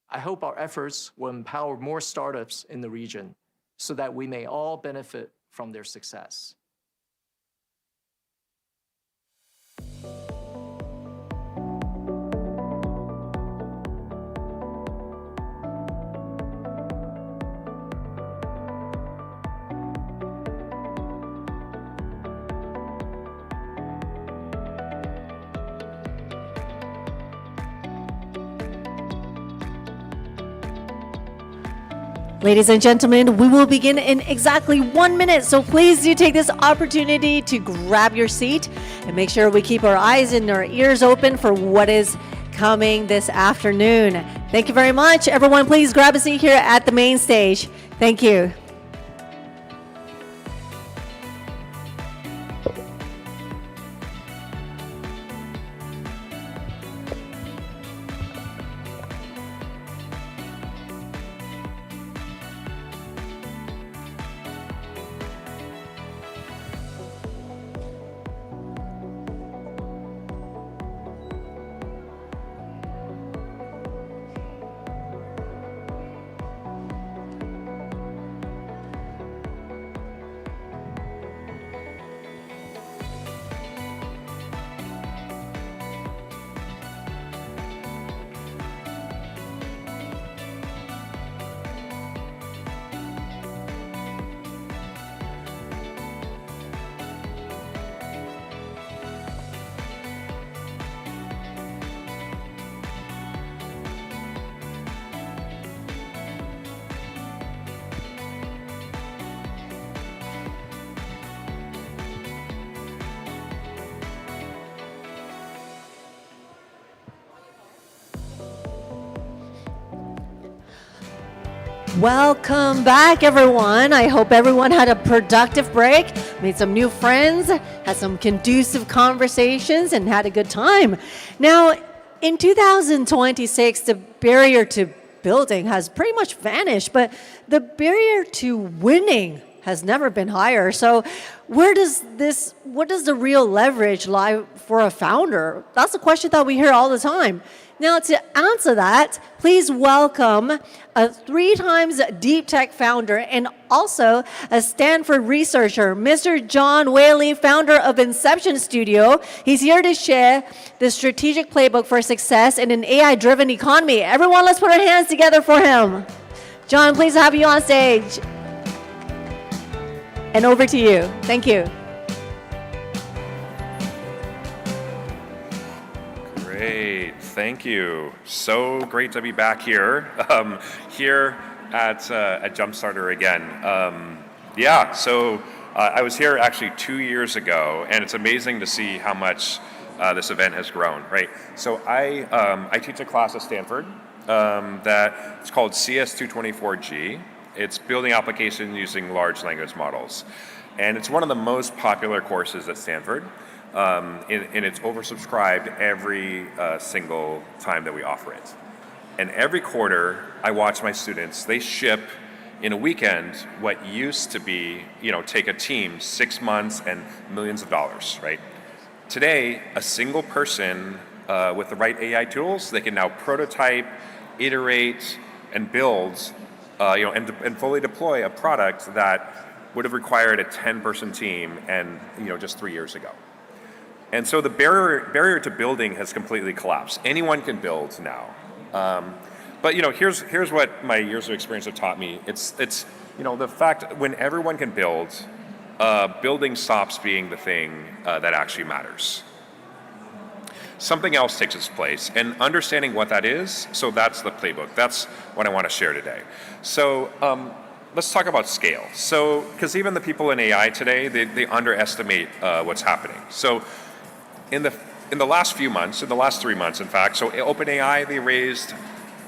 I hope our efforts will empower more startups in the region so that we may all benefit from their success. Ladies and gentlemen, we will begin in exactly 1 minute, so please do take this opportunity to grab your seat and make sure we keep our eyes and our ears open for what is coming this afternoon. Thank you very much. Everyone, please grab a seat here at the main stage. Thank you. Welcome back, everyone. I hope everyone had a productive break, made some new friends, had some conducive conversations, and had a good time. Now, in 2026, the barrier to building has pretty much vanished, but the barrier to winning has never been higher. So what does the real leverage lie for a founder? That's a question that we hear all the time. Now, to answer that, please welcome a 3-time Deep Tech founder and also a Stanford researcher, Mr. John Whaley, founder of Inception Studio. He's here to share the strategic playbook for success in an AI-driven economy. Everyone, let's put our hands together for him. John, please have you on stage. And over to you. Thank you. Great, thank you. So great to be back here, here at JUMPSTARTER again. I was here actually 2 years ago, and it's amazing to see how much this event has grown, right? So I teach a class at Stanford that it's called CS224G. It's building applications using large language models. And it's one of the most popular courses at Stanford. And it's oversubscribed every single time that we offer it. And every quarter, I watch my students, they ship in a weekend what used to be, take a team 6 months and millions of dollars, right? Today, a single person with the right AI tools, they can now prototype, iterate, and build, and fully deploy a product that would have required a 10-person team and, just 3 years ago. And so the barrier to building has completely collapsed. Anyone can build now. But here's what my years of experience have taught me. It's the fact when everyone can build, building stops being the thing that actually matters. Something else takes its place, and understanding what that is, so that's the playbook. That's what I want to share today. So let's talk about scale. So, because even the people in AI today, they underestimate what's happening. So in the in the last few months, in the last 3 months, in fact, so OpenAI, they raised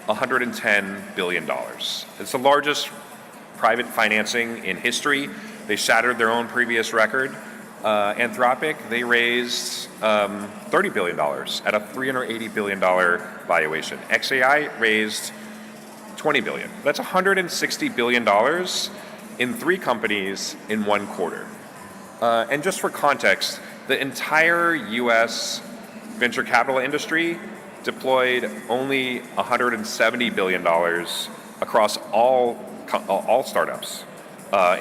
$110 billion. It's the largest private financing in history. They shattered their own previous record. Anthropic, they raised $30 billion at a $380 billion valuation. XAI raised $20 billion. That's $160 billion in 3 companies in 1 quarter. And just for context, the entire US venture capital industry deployed only $170 billion across all startups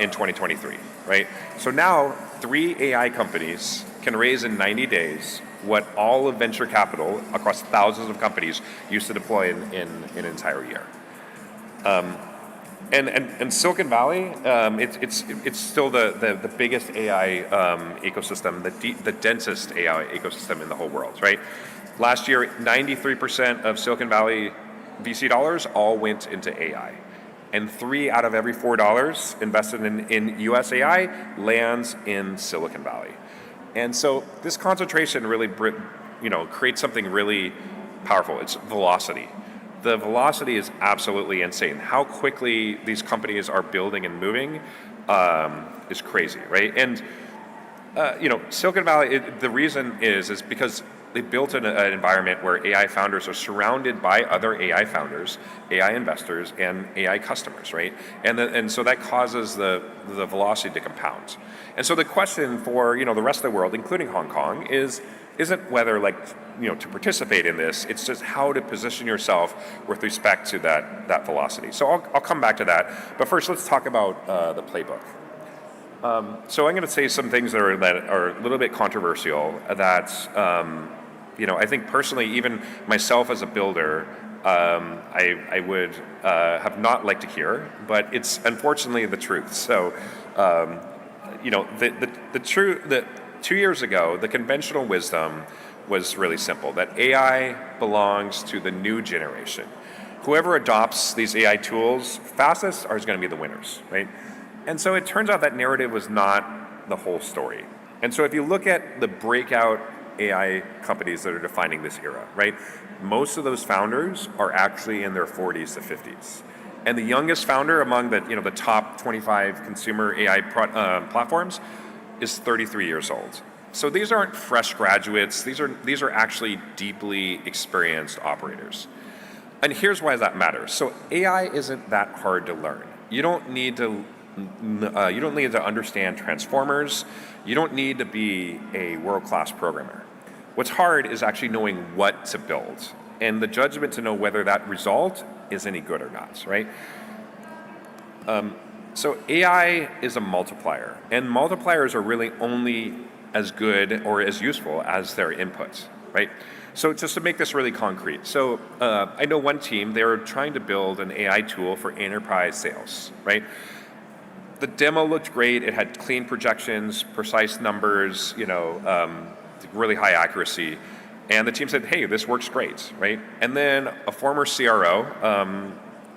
in 2023, right? So now 3 AI companies can raise in 90 days what all of venture capital across thousands of companies used to deploy in an entire year. And Silicon Valley, it's still the biggest AI ecosystem, the densest AI ecosystem in the whole world, right? Last year, 93% of Silicon Valley VC dollars all went into AI. And 3 out of every $4 invested in US AI lands in Silicon Valley. And so this concentration really, creates something really powerful. It's velocity. The velocity is absolutely insane. How quickly these companies are building and moving is crazy, right? And Silicon Valley, the reason is because they built an environment where AI founders are surrounded by other AI founders, AI investors, and AI customers, right? And so that causes the velocity to compound. And so the question for the rest of the world, including Hong Kong, isn't whether to participate in this. It's just how to position yourself with respect to that velocity. So I'll come back to that. But first, let's talk about the playbook. So I'm going to say some things that are a little bit controversial that I think personally, even myself as a builder, I would have not liked to hear, but it's unfortunately the truth. So the truth that 2 years ago, the conventional wisdom was really simple, that AI belongs to the new generation. Whoever adopts these AI tools fastest are going to be the winners, right? And so it turns out that narrative was not the whole story. And so if you look at the breakout AI companies that are defining this era, right? Most of those founders are actually in their 40s to 50s. And the youngest founder among the top 25 consumer AI platforms is 33 years old. So these aren't fresh graduates. These are actually deeply experienced operators. And here's why that matters. So AI isn't that hard to learn. You don't need to understand transformers. You don't need to be a world-class programmer. What's hard is actually knowing what to build and the judgment to know whether that result is any good or not, right? So AI is a multiplier, and multipliers are really only as good or as useful as their inputs, right? So just to make this really concrete, so I know one team, they were trying to build an AI tool for enterprise sales, right? The demo looked great. It had clean projections, precise numbers, really high accuracy. And the team said, hey, this works great, right? And then a former CRO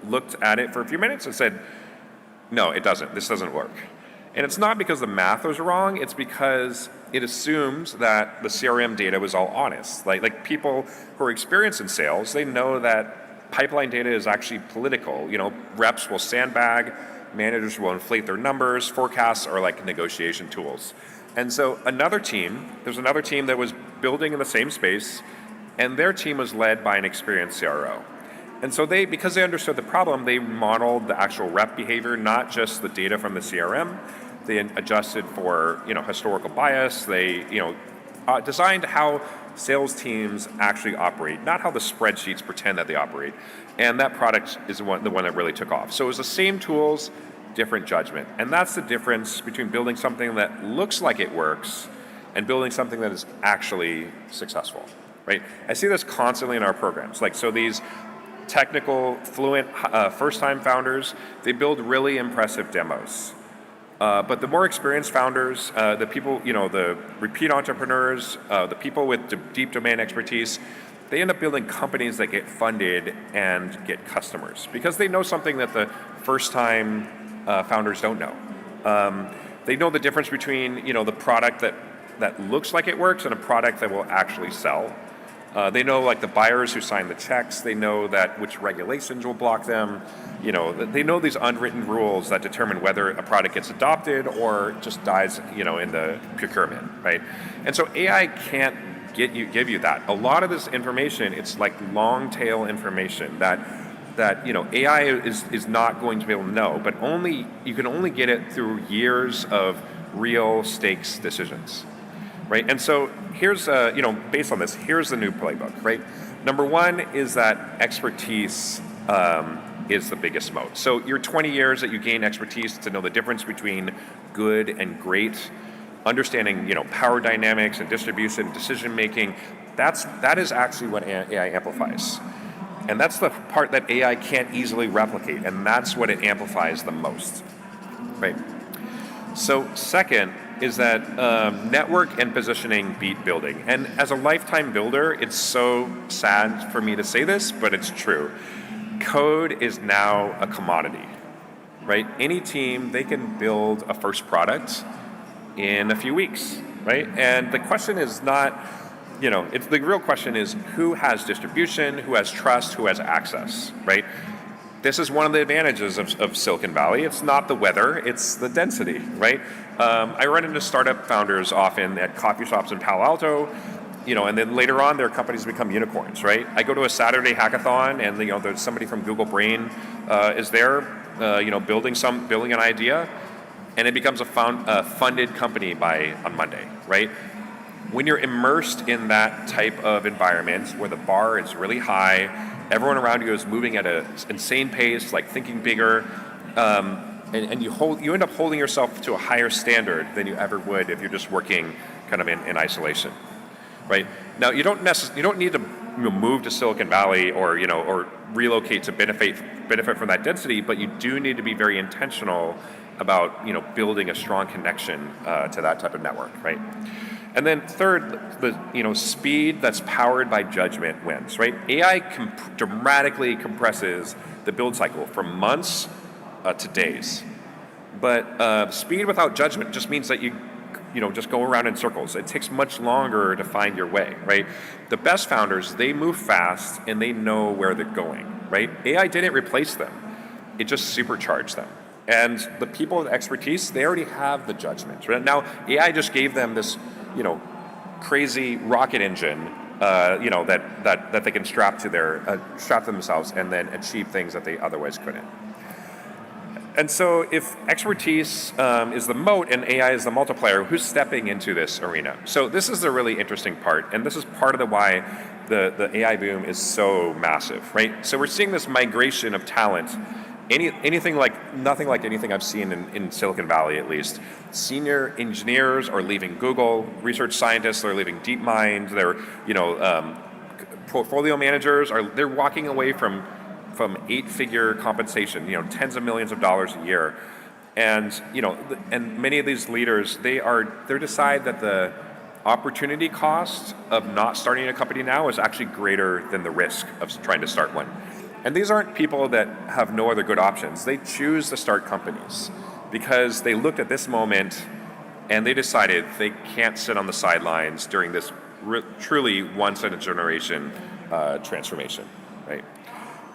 looked at it for a few minutes and said, no, it doesn't. This doesn't work. And it's not because the math was wrong. It's because it assumes that the CRM data was all honest. Like people who are experienced in sales, they know that pipeline data is actually political. Reps will sandbag, managers will inflate their numbers, forecasts are like negotiation tools. And so there's another team that was building in the same space, and their team was led by an experienced CRO. And so because they understood the problem, they modeled the actual rep behavior, not just the data from the CRM. They adjusted for historical bias. They designed how sales teams actually operate, not how the spreadsheets pretend that they operate. And that product is the one that really took off. So it was the same tools, different judgment. And that's the difference between building something that looks like it works and building something that is actually successful, right? I see this constantly in our programs. Like, so these technical, fluent, first-time founders, they build really impressive demos. But the more experienced founders, the people, the repeat entrepreneurs, the people with deep domain expertise, they end up building companies that get funded and get customers because they know something that the first-time founders don't know. They know the difference between, the product that that looks like it works and a product that will actually sell. They know like the buyers who sign the checks. They know that which regulations will block them. You know, they know these unwritten rules that determine whether a product gets adopted or just dies, you know, in the procurement, right? And so AI can't give you that. A lot of this information, it's like long tail information that you know AI is not going to be able to know, but you can only get it through years of real stakes decisions. Right, and so here's, you know, based on this, here's the new playbook, right? Number one is that expertise is the biggest moat. So your 20 years that you gain expertise to know the difference between good and great, understanding, you know, power dynamics and distribution, decision making, that is actually what AI amplifies. And that's the part that AI can't easily replicate, and that's what it amplifies the most, right? So second, is that network and positioning beat building. And as a lifetime builder, it's so sad for me to say this, but it's true. Code is now a commodity, right? Any team, they can build a first product in a few weeks, right? And the question is not, you know, the real question is who has distribution, who has trust, who has access, right? This is one of the advantages of Silicon Valley. It's not the weather, it's the density, right? I run into startup founders often at coffee shops in Palo Alto, you know, and then later on their companies become unicorns, right? I go to a Saturday hackathon and, you know, there's somebody from Google Brain is there, you know, building an idea, and it becomes a funded company on Monday, right? When you're immersed in that type of environment where the bar is really high, everyone around you is moving at an insane pace, like thinking bigger, and you end up holding yourself to a higher standard than you ever would if you're just working kind of in isolation, right? Now you don't need to move to Silicon Valley or relocate to benefit from that density, but you do need to be very intentional about building a strong connection to that type of network, right? And then third, the speed that's powered by judgment wins, right? AI dramatically compresses the build cycle from months to days. But speed without judgment just means that you just go around in circles. It takes much longer to find your way, right? The best founders, they move fast and they know where they're going, right? AI didn't replace them. It just supercharged them. And the people with expertise, they already have the judgment, right? Now, AI just gave them this crazy rocket engine, that they can strap to themselves and then achieve things that they otherwise couldn't. And so, if expertise is the moat and AI is the multiplier, who's stepping into this arena? So this is the really interesting part, and this is part of why the AI boom is so massive, right? So we're seeing this migration of talent. Nothing like anything I've seen in Silicon Valley, at least. Senior engineers are leaving Google. Research scientists are leaving DeepMind. Portfolio managers they're walking away from 8-figure compensation, tens of millions of dollars a year, and and many of these leaders they decide that the opportunity cost of not starting a company now is actually greater than the risk of trying to start one. And these aren't people that have no other good options. They choose to start companies because they looked at this moment and they decided they can't sit on the sidelines during this truly once-in-a-generation transformation, right?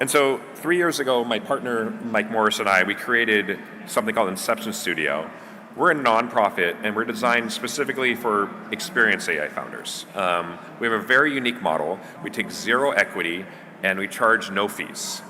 And so 3 years ago, my partner, Mike Morris, and I, we created something called Inception Studio. We're a nonprofit, and we're designed specifically for experienced AI founders. We have a very unique model. We take zero equity, and we charge no fees.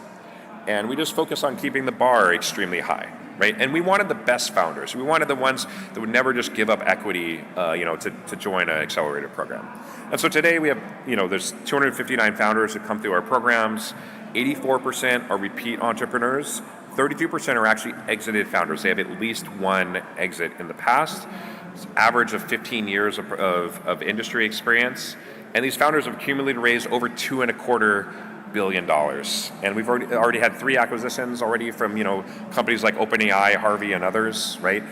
And we just focus on keeping the bar extremely high, right? And we wanted the best founders. We wanted the ones that would never just give up equity, to join an accelerator program. And so today we have, there's 259 founders who come through our programs. 84% are repeat entrepreneurs. 32% are actually exited founders. They have at least one exit in the past. It's an average of 15 years of industry experience. And these founders have cumulatively raised over $2.25 billion. And we've already had 3 acquisitions already from companies like OpenAI, Harvey, and others, right?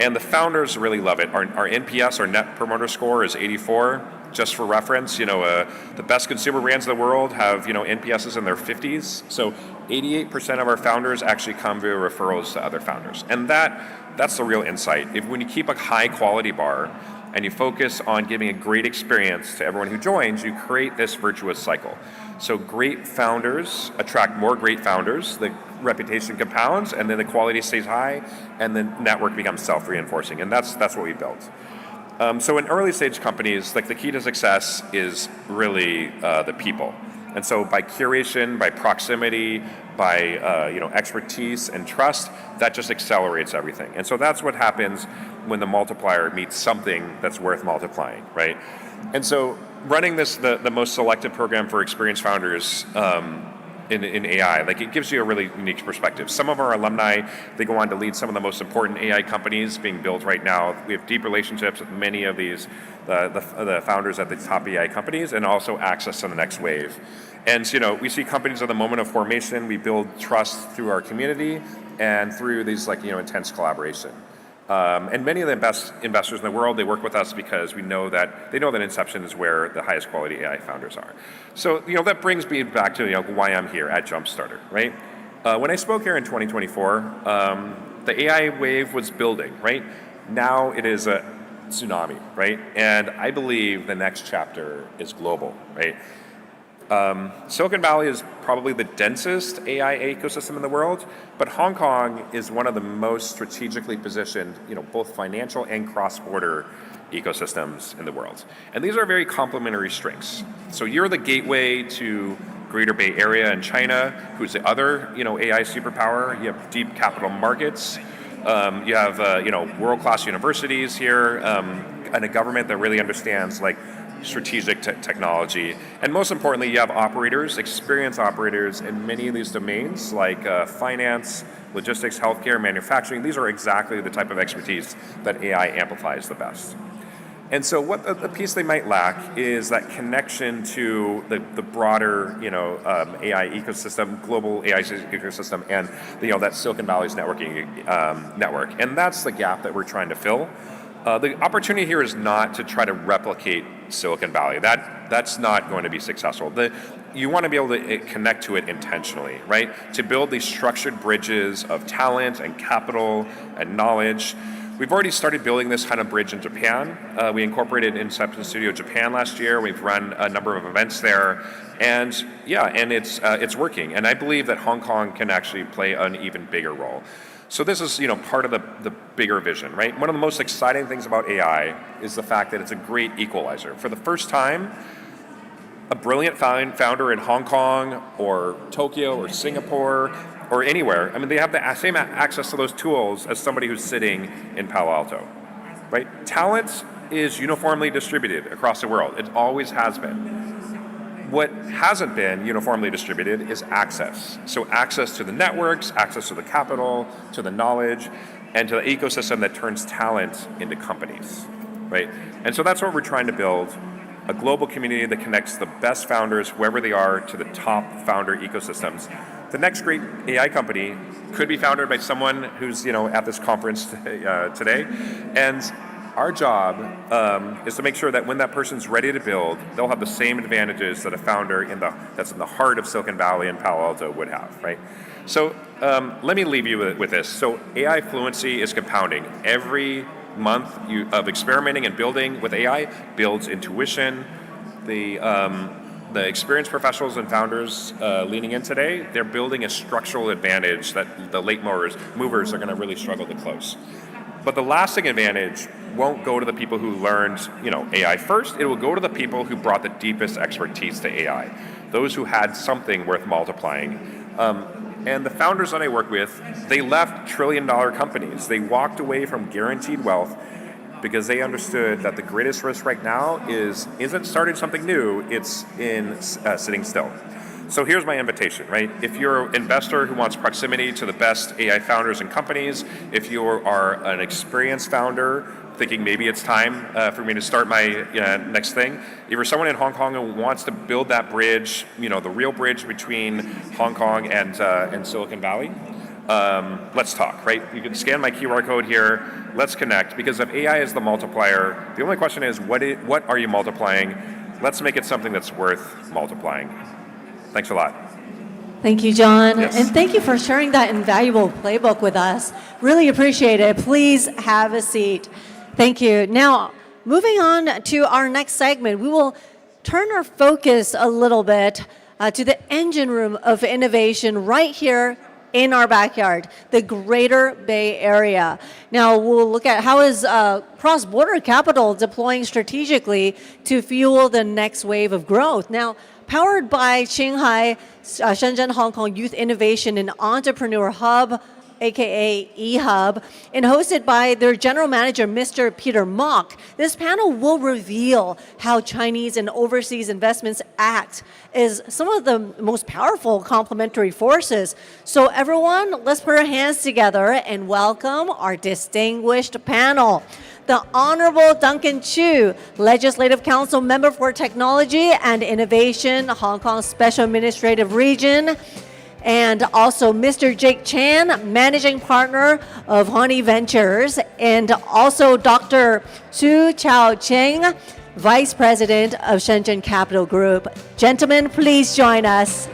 And the founders really love it. Our NPS, our Net Promoter Score, is 84. Just for reference, the best consumer brands in the world have NPSs in their 50s. So 88% of our founders actually come via referrals to other founders, and that's the real insight. When you keep a high quality bar, and you focus on giving a great experience to everyone who joins, you create this virtuous cycle. So great founders attract more great founders, the reputation compounds, and then the quality stays high, and the network becomes self-reinforcing, and that's what we built. So in early stage companies, like the key to success is really the people. And so by curation, by proximity, by expertise and trust, that just accelerates everything. And so that's what happens when the multiplier meets something that's worth multiplying, right? And so running this, the most selected program for experienced founders in AI, like it gives you a really unique perspective. Some of our alumni, they go on to lead some of the most important AI companies being built right now. We have deep relationships with many of these, the founders at the top AI companies, and also access to the next wave. And we see companies at the moment of formation. We build trust through our community and through these intense collaboration. And many of the best investors in the world, they work with us because they know that Inception is where the highest quality AI founders are. So that brings me back to why I'm here at JUMPSTARTER, right? When I spoke here in 2024, the AI wave was building, right? Now it is a tsunami, right? And I believe the next chapter is global, right? Silicon Valley is probably the densest AI ecosystem in the world, but Hong Kong is one of the most strategically positioned, both financial and cross-border ecosystems in the world. And these are very complementary strengths. So you're the gateway to Greater Bay Area and China, who's the other, AI superpower. You have deep capital markets. You have, world-class universities here, and a government that really understands, strategic technology. And most importantly, you have operators, experienced operators in many of these domains, like finance, logistics, healthcare, manufacturing. These are exactly the type of expertise that AI amplifies the best. And so what the piece they might lack is that connection to the broader, AI ecosystem, global AI ecosystem, and that Silicon Valley's networking network. And that's the gap that we're trying to fill. The opportunity here is not to try to replicate Silicon Valley. That's not going to be successful. You want to be able to connect to it intentionally, right? To build these structured bridges of talent and capital and knowledge. We've already started building this kind of bridge in Japan. We incorporated Inception Studio Japan last year. We've run a number of events there, and it's working. And I believe that Hong Kong can actually play an even bigger role. So this is, part of the bigger vision, right? One of the most exciting things about AI is the fact that it's a great equalizer. For the first time, a brilliant founder in Hong Kong or Tokyo or Singapore or anywhere, they have the same access to those tools as somebody who's sitting in Palo Alto, right? Talent is uniformly distributed across the world. It always has been. What hasn't been uniformly distributed is access. So access to the networks, access to the capital, to the knowledge, and to the ecosystem that turns talent into companies, right? And so that's what we're trying to build, a global community that connects the best founders, wherever they are, to the top founder ecosystems. The next great AI company could be founded by someone who's, at this conference today. And our job is to make sure that when that person's ready to build, they'll have the same advantages that a founder that's in the heart of Silicon Valley and Palo Alto would have, right? So let me leave you with this. So AI fluency is compounding. Every month of experimenting and building with AI builds intuition. The experienced professionals and founders leaning in today, they're building a structural advantage that the late movers are going to really struggle to close. But the lasting advantage won't go to the people who learned, AI first. It will go to the people who brought the deepest expertise to AI, those who had something worth multiplying. And the founders that I work with, they left trillion-dollar companies. They walked away from guaranteed wealth because they understood that the greatest risk right now isn't starting something new, it's in sitting still. So here's my invitation, right? If you're an investor who wants proximity to the best AI founders and companies, if you are an experienced founder thinking maybe it's time for me to start my next thing, if you're someone in Hong Kong who wants to build that bridge, the real bridge between Hong Kong and Silicon Valley, let's talk, right? You can scan my QR code here. Let's connect, because if AI is the multiplier, the only question is, what are you multiplying? Let's make it something that's worth multiplying. Thanks a lot. Thank you, John. Yes. And thank you for sharing that invaluable playbook with us. Really appreciate it. Please have a seat. Thank you. Now, moving on to our next segment, we will turn our focus a little bit to the engine room of innovation right here in our backyard, the Greater Bay Area. Now, we'll look at how is cross-border capital deploying strategically to fuel the next wave of growth. Now, powered by Shanghai, Shenzhen, Hong Kong Youth Innovation and Entrepreneur Hub, aka eHub, and hosted by their general manager, Mr. Peter Mock. This panel will reveal how Chinese and overseas investments act as some of the most powerful complementary forces. So everyone, let's put our hands together and welcome our distinguished panel. The Honorable Duncan Chu, Legislative Council Member for Technology and Innovation, Hong Kong Special Administrative Region, and also Mr. Jake Chan, Managing Partner of Honey Ventures, and also Dr. Su Chao Cheng, Vice President of Shenzhen Capital Group. Gentlemen, please join us.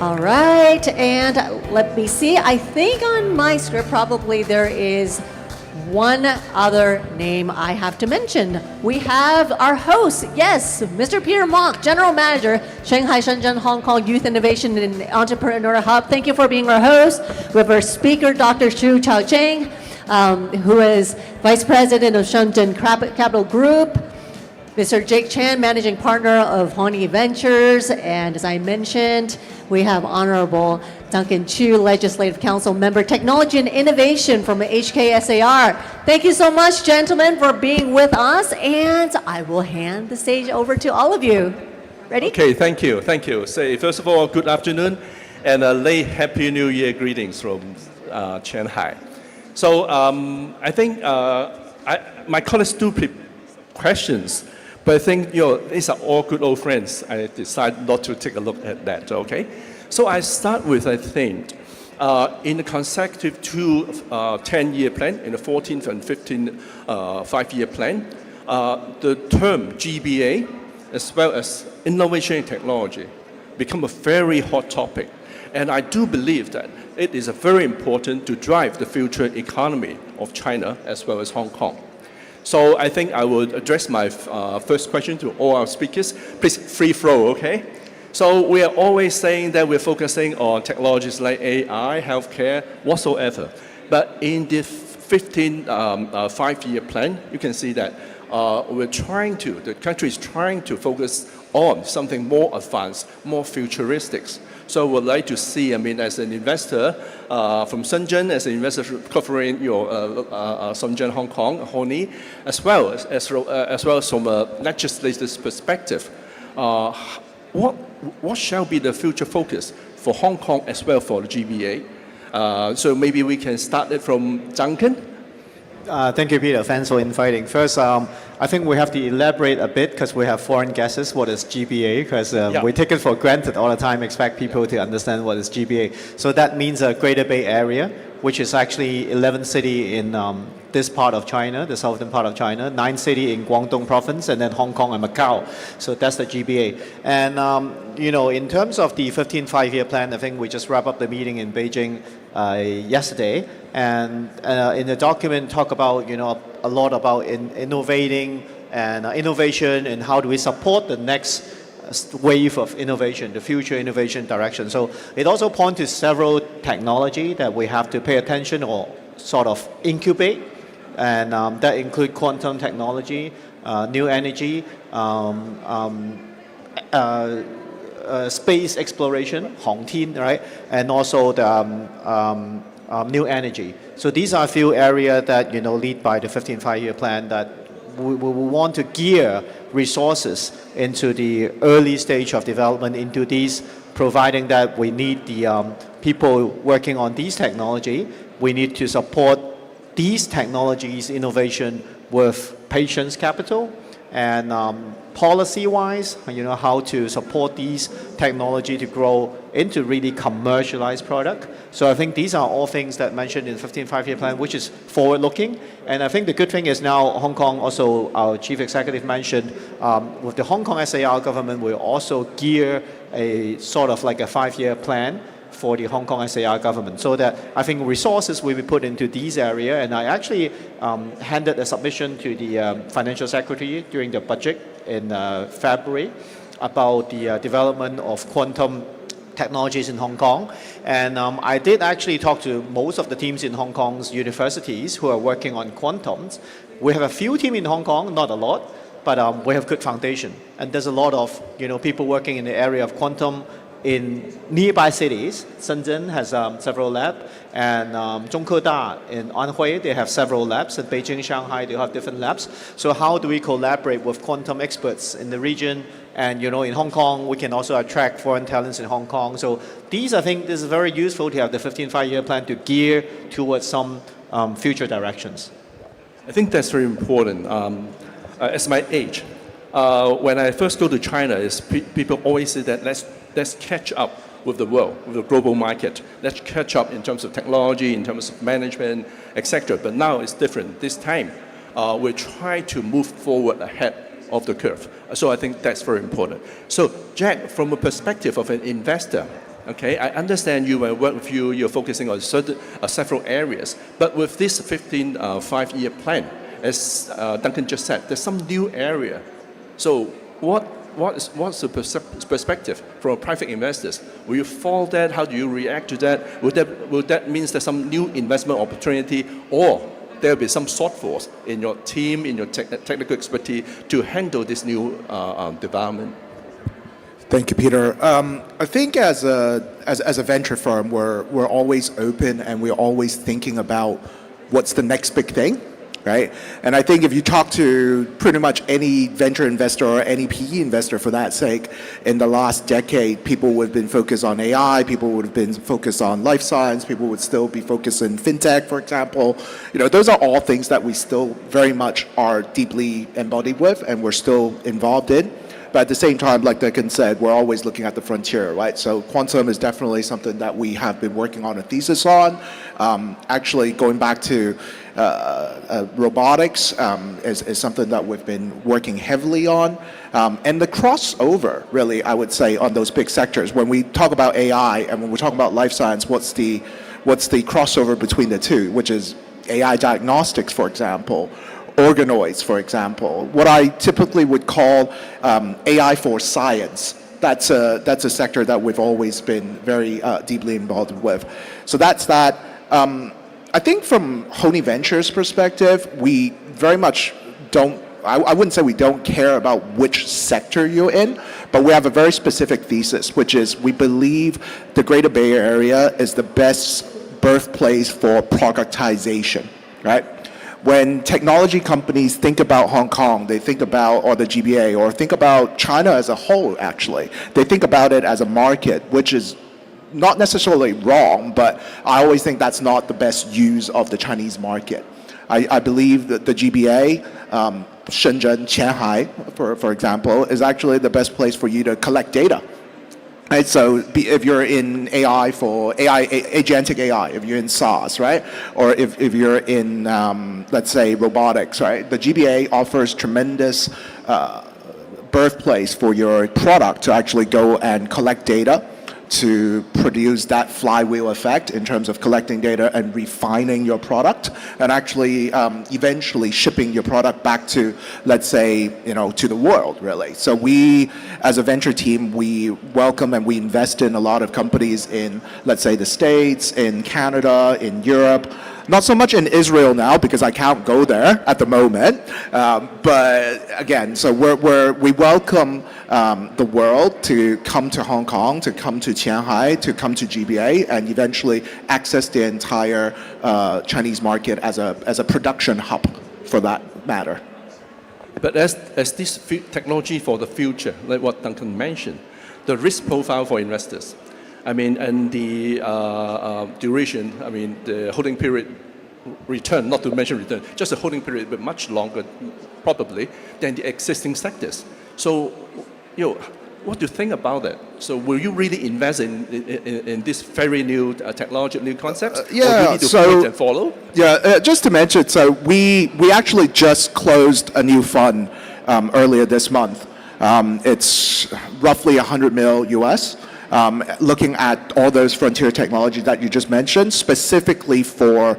All right, and let me see. I think on my script probably there is one other name I have to mention. We have our host, yes, Mr. Peter Mock, General Manager, Shanghai, Shenzhen, Hong Kong Youth Innovation and Entrepreneur Hub. Thank you for being our host. We have our speaker, Dr. Su Chao Cheng, who is Vice President of Shenzhen Capital Group. Mr. Jake Chan, Managing Partner of Honey Ventures. And as I mentioned, we have Honorable Duncan Chu, Legislative Council Member, Technology and Innovation from HKSAR. Thank you so much, gentlemen, for being with us. And I will hand the stage over to all of you. Ready? Okay, thank you. Say, first of all, good afternoon and a late Happy New Year greetings from Shanghai. So I think my colleagues do questions, but I think these are all good old friends. I decided not to take a look at that, okay? So I start with, I think, in the consecutive two 10-year plan, in the 14th and 15th 5-year plan, the term GBA, as well as innovation and technology, become a very hot topic. And I do believe that it is very important to drive the future economy of China as well as Hong Kong. So I think I will address my first question to all our speakers. Please, free flow, okay? So we are always saying that we're focusing on technologies like AI, healthcare, whatsoever. But in the 15 5-year plan, you can see that the country is trying to focus on something more advanced, more futuristic. So we'd like to see, as an investor from Shenzhen, as an investor covering Shenzhen, Hong Kong, Honey, as well as from a legislative perspective, what shall be the future focus for Hong Kong as well for the GBA? So maybe we can start it from Duncan. Thank you, Peter. Thanks for inviting. First, I think we have to elaborate a bit because we have foreign guesses what is GBA, because we take it for granted all the time, expect people to understand what is GBA. So that means a Greater Bay Area, which is actually 11 cities in this part of China, the southern part of China, 9 cities in Guangdong province, and then Hong Kong and Macau. So that's the GBA. And, in terms of the 15 5-year plan, I think we just wrapped up the meeting in Beijing yesterday. And in the document, talk about, a lot about innovating and innovation and how do we support the next wave of innovation, the future innovation direction. So it also points to several technology that we have to pay attention or sort of incubate, and that include quantum technology, new energy, space exploration, Hongtian, right, and also the new energy. So these are a few areas that lead by the 15 5-year plan that we want to gear resources into the early stage of development into these, providing that we need the people working on these technology. We need to support these technologies innovation with patience capital and policy-wise, how to support these technology to grow into really commercialized product. So I think these are all things that mentioned in the 15 5-year plan, which is forward-looking. And I think the good thing is now Hong Kong, also our chief executive mentioned, with the Hong Kong SAR government, will also gear a sort of like a 5-year plan for the Hong Kong SAR government. So that I think resources will be put into these areas. And I actually handed a submission to the Financial Secretary during the budget in February about the development of quantum technologies in Hong Kong. And I did actually talk to most of the teams in Hong Kong's universities who are working on quantums. We have a few teams in Hong Kong, not a lot, but we have good foundation. And there's a lot of people working in the area of quantum in nearby cities. Shenzhen has several labs, and Zhongkeda in Anhui, they have several labs. In Beijing, Shanghai, they have different labs. So how do we collaborate with quantum experts in the region? And in Hong Kong, we can also attract foreign talents in Hong Kong. So I think this is very useful to have the 15 5-year plan to gear towards some future directions. I think that's very important. As my age, when I first go to China, people always say that let's catch up with the world, with the global market. Let's catch up in terms of technology, in terms of management, etc. But now it's different. This time, we try to move forward ahead of the curve. So I think that's very important. So Jack, from a perspective of an investor, okay, I understand you will work with you're focusing on several areas, but with this 15 5-year plan, as Duncan just said, there's some new area. So what's the perspective from private investors? Will you follow that? How do you react to that? Will that mean there's some new investment opportunity, or there will be some shortfalls in your team, in your technical expertise to handle this new development? Thank you, Peter. I think as a venture firm, we're always open and we're always thinking about what's the next big thing, right? And I think if you talk to pretty much any venture investor or any PE investor for that sake, in the last decade, people would have been focused on AI, people would have been focused on life science, people would still be focused in fintech, for example. Those are all things that we still very much are deeply embodied with and we're still involved in. But at the same time, like Duncan said, we're always looking at the frontier, right? So quantum is definitely something that we have been working on a thesis on. Actually, going back to robotics is something that we've been working heavily on. And the crossover, really, I would say, on those big sectors. When we talk about AI and when we talk about life science, what's the crossover between the two, which is AI diagnostics, for example, organoids, for example, what I typically would call AI for science. That's a sector that we've always been very deeply involved with. So that's that. I think from Honey Ventures' perspective, we very much don't, I wouldn't say we don't care about which sector you're in, but we have a very specific thesis, which is we believe the Greater Bay Area is the best birthplace for productization, right? When technology companies think about Hong Kong, they think about, or the GBA, or think about China as a whole, actually. They think about it as a market, which is not necessarily wrong, but I always think that's not the best use of the Chinese market. I believe that the GBA, Shenzhen, Shanghai, for example, is actually the best place for you to collect data. Right, so if you're in AI for agentic AI, if you're in SaaS, right? Or if you're in, let's say, robotics, right? The GBA offers tremendous birthplace for your product to actually go and collect data, to produce that flywheel effect in terms of collecting data and refining your product, and actually eventually shipping your product back to, let's say, to the world, really. So we, as a venture team, we welcome and we invest in a lot of companies in, let's say, the States, in Canada, in Europe. Not so much in Israel now because I can't go there at the moment. But again, so we welcome the world to come to Hong Kong, to come to Shanghai, to come to GBA, and eventually access the entire Chinese market as a production hub, for that matter. But as this technology for the future, like what Duncan mentioned, the risk profile for investors, I mean, and the duration, I mean, the holding period return, not to mention return, just a holding period, but much longer, probably, than the existing sectors. So, what do you think about that? So, will you really invest in this very new technology, new concepts? Or do you need to wait and follow? Yeah, just to mention, so we actually just closed a new fund earlier this month. It's roughly $100 million US. looking at all those frontier technologies that you just mentioned, specifically for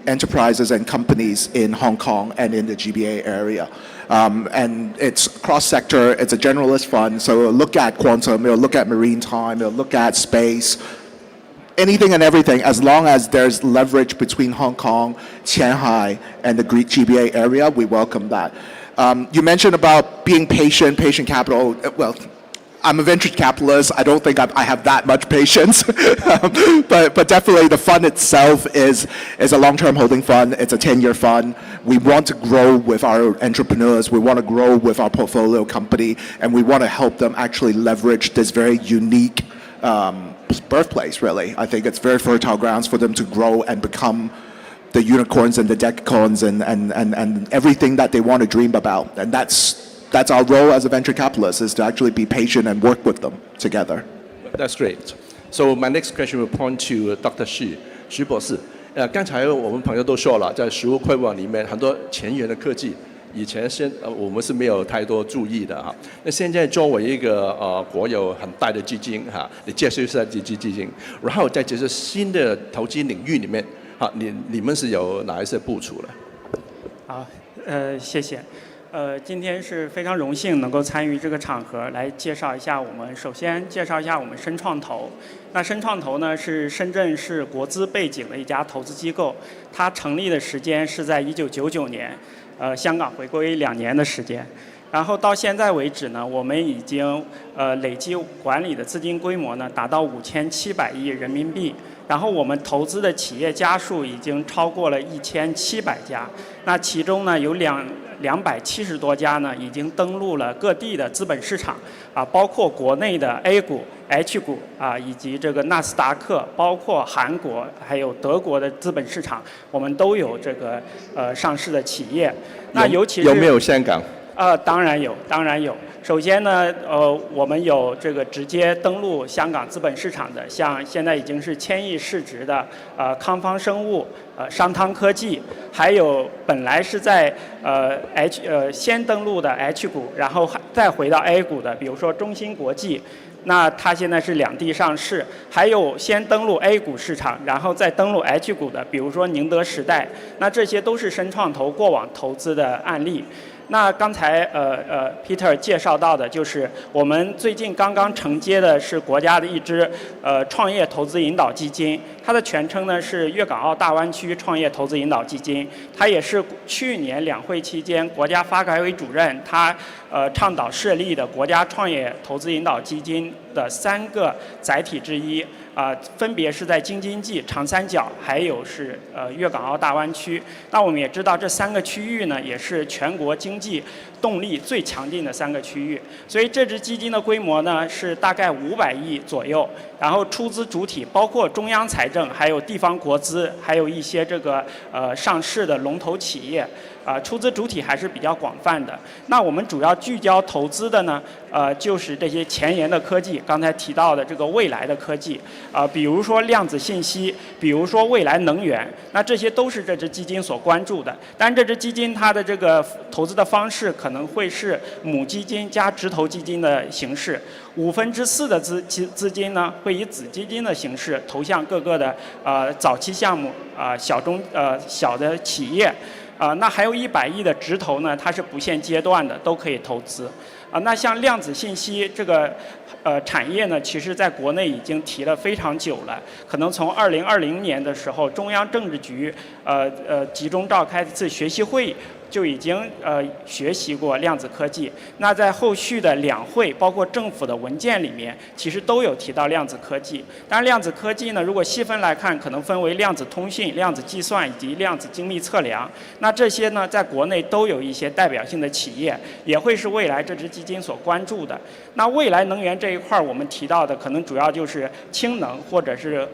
enterprises and companies in Hong Kong and in the GBA area. And it's cross-sector, it's a generalist fund, so it'll look at quantum, it'll look at marine time, it'll look at space, anything and everything, as long as there's leverage between Hong Kong, Shanghai, and the Greek GBA area, we welcome that. You mentioned about being patient capital. Well, I'm a venture capitalist. I don't think I have that much patience, but definitely the fund itself is a long-term holding fund. It's a 10-year fund. We want to grow with our entrepreneurs. We want to grow with our portfolio company, and we want to help them actually leverage this very unique birthplace, really. I think it's very fertile grounds for them to grow and become the unicorns and the decacorns and everything that they want to dream about. And that's our role as a venture capitalist, is to actually be patient and work with them together. That's great. So my next question will point to Dr. Xu 博士。刚才我们朋友都说了，在实物会网里面很多前沿的科技，以前我们是没有太多注意的哈。那现在作为一个国有很大的基金哈，你介绍一下这基金，然后在这些新的投资领域里面，哈，你们是有哪一些部署呢？好，谢谢。今天是非常荣幸能够参与这个场合，来介绍一下我们。首先介绍一下我们深创投。那深创投呢是深圳市国资背景的一家投资机构，它成立的时间是在1999年，香港回归2年的时间。然后到现在为止呢，我们已经累计管理的资金规模呢达到5700亿人民币。然后我们投资的企业家数已经超过了1700家，那其中呢有270多家呢已经登陆了各地的资本市场，包括国内的 A 股、H 股以及这个纳斯达克，包括韩国还有德国的资本市场，我们都有这个上市的企业。那尤其是有没有香港？当然有，当然有。首先呢，我们有这个直接登陆香港资本市场的，像现在已经是1000亿市值的康方生物、商汤科技，还有本来是在先登陆的 H 股，然后再回到 A 股的，比如说中芯国际。那它现在是2地上市，还有先登陆 A 股市场，然后再登陆 H 股的，比如说宁德时代。那这些都是深创投过往投资的案例。那刚才Peter 介绍到的就是我们最近刚刚承接的是国家的一支创业投资引导基金，它的全称呢是粤港澳大湾区创业投资引导基金，它也是去年两会期间国家发改委主任他倡导设立的国家创业投资引导基金的3个载体之一。分别是在京津冀、长三角，还有是粤港澳大湾区。那我们也知道这3个区域呢，也是全国经济动力最强劲的3个区域。所以这支基金的规模呢是大概500亿左右，然后出资主体包括中央财政，还有地方国资，还有一些这个上市的龙头企业。出资主体还是比较广泛的。那我们主要聚焦投资的呢，就是这些前沿的科技，刚才提到的这个未来的科技，比如说量子信息，比如说未来能源，那这些都是这支基金所关注的。但这支基金它的这个投资的方式可能会是母基金加直投基金的形式，4/5的资金呢会以子基金的形式投向各个的早期项目，小的企业。那还有100亿的直投呢，它是不限阶段的，都可以投资。那像量子信息这个产业呢，其实在国内已经提了非常久了。可能从2020年的时候，中央政治局集中召开一次学习会议，就已经学习过量子科技。那在后续的2会，包括政府的文件里面，其实都有提到量子科技。当然，量子科技呢，如果细分来看，可能分为量子通信、量子计算以及量子精密测量。那这些呢，在国内都有一些代表性的企业，也会是未来这支基金所关注的。那未来能源这一块，我们提到的可能主要就是氢能或者是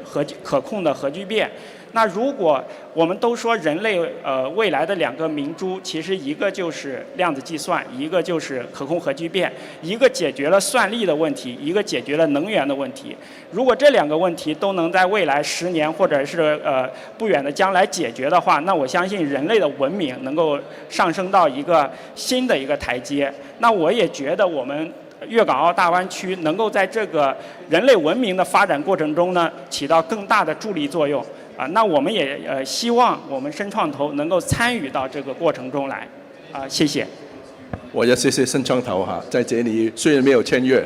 可控的核聚变。那如果我们都说人类未来的2个明珠，其实一个就是量子计算，一个就是可控核聚变，一个解决了算力的问题，一个解决了能源的问题。如果这2个问题都能在未来10年或者是不远的将来解决的话，那我相信人类的文明能够上升到一个新的一个台阶。那我也觉得我们粤港澳大湾区能够在这个人类文明的发展过程中呢，起到更大的助力作用。那我们也希望我们深创投能够参与到这个过程中来。谢谢。我要谢谢深创投哈，在这里虽然没有签约，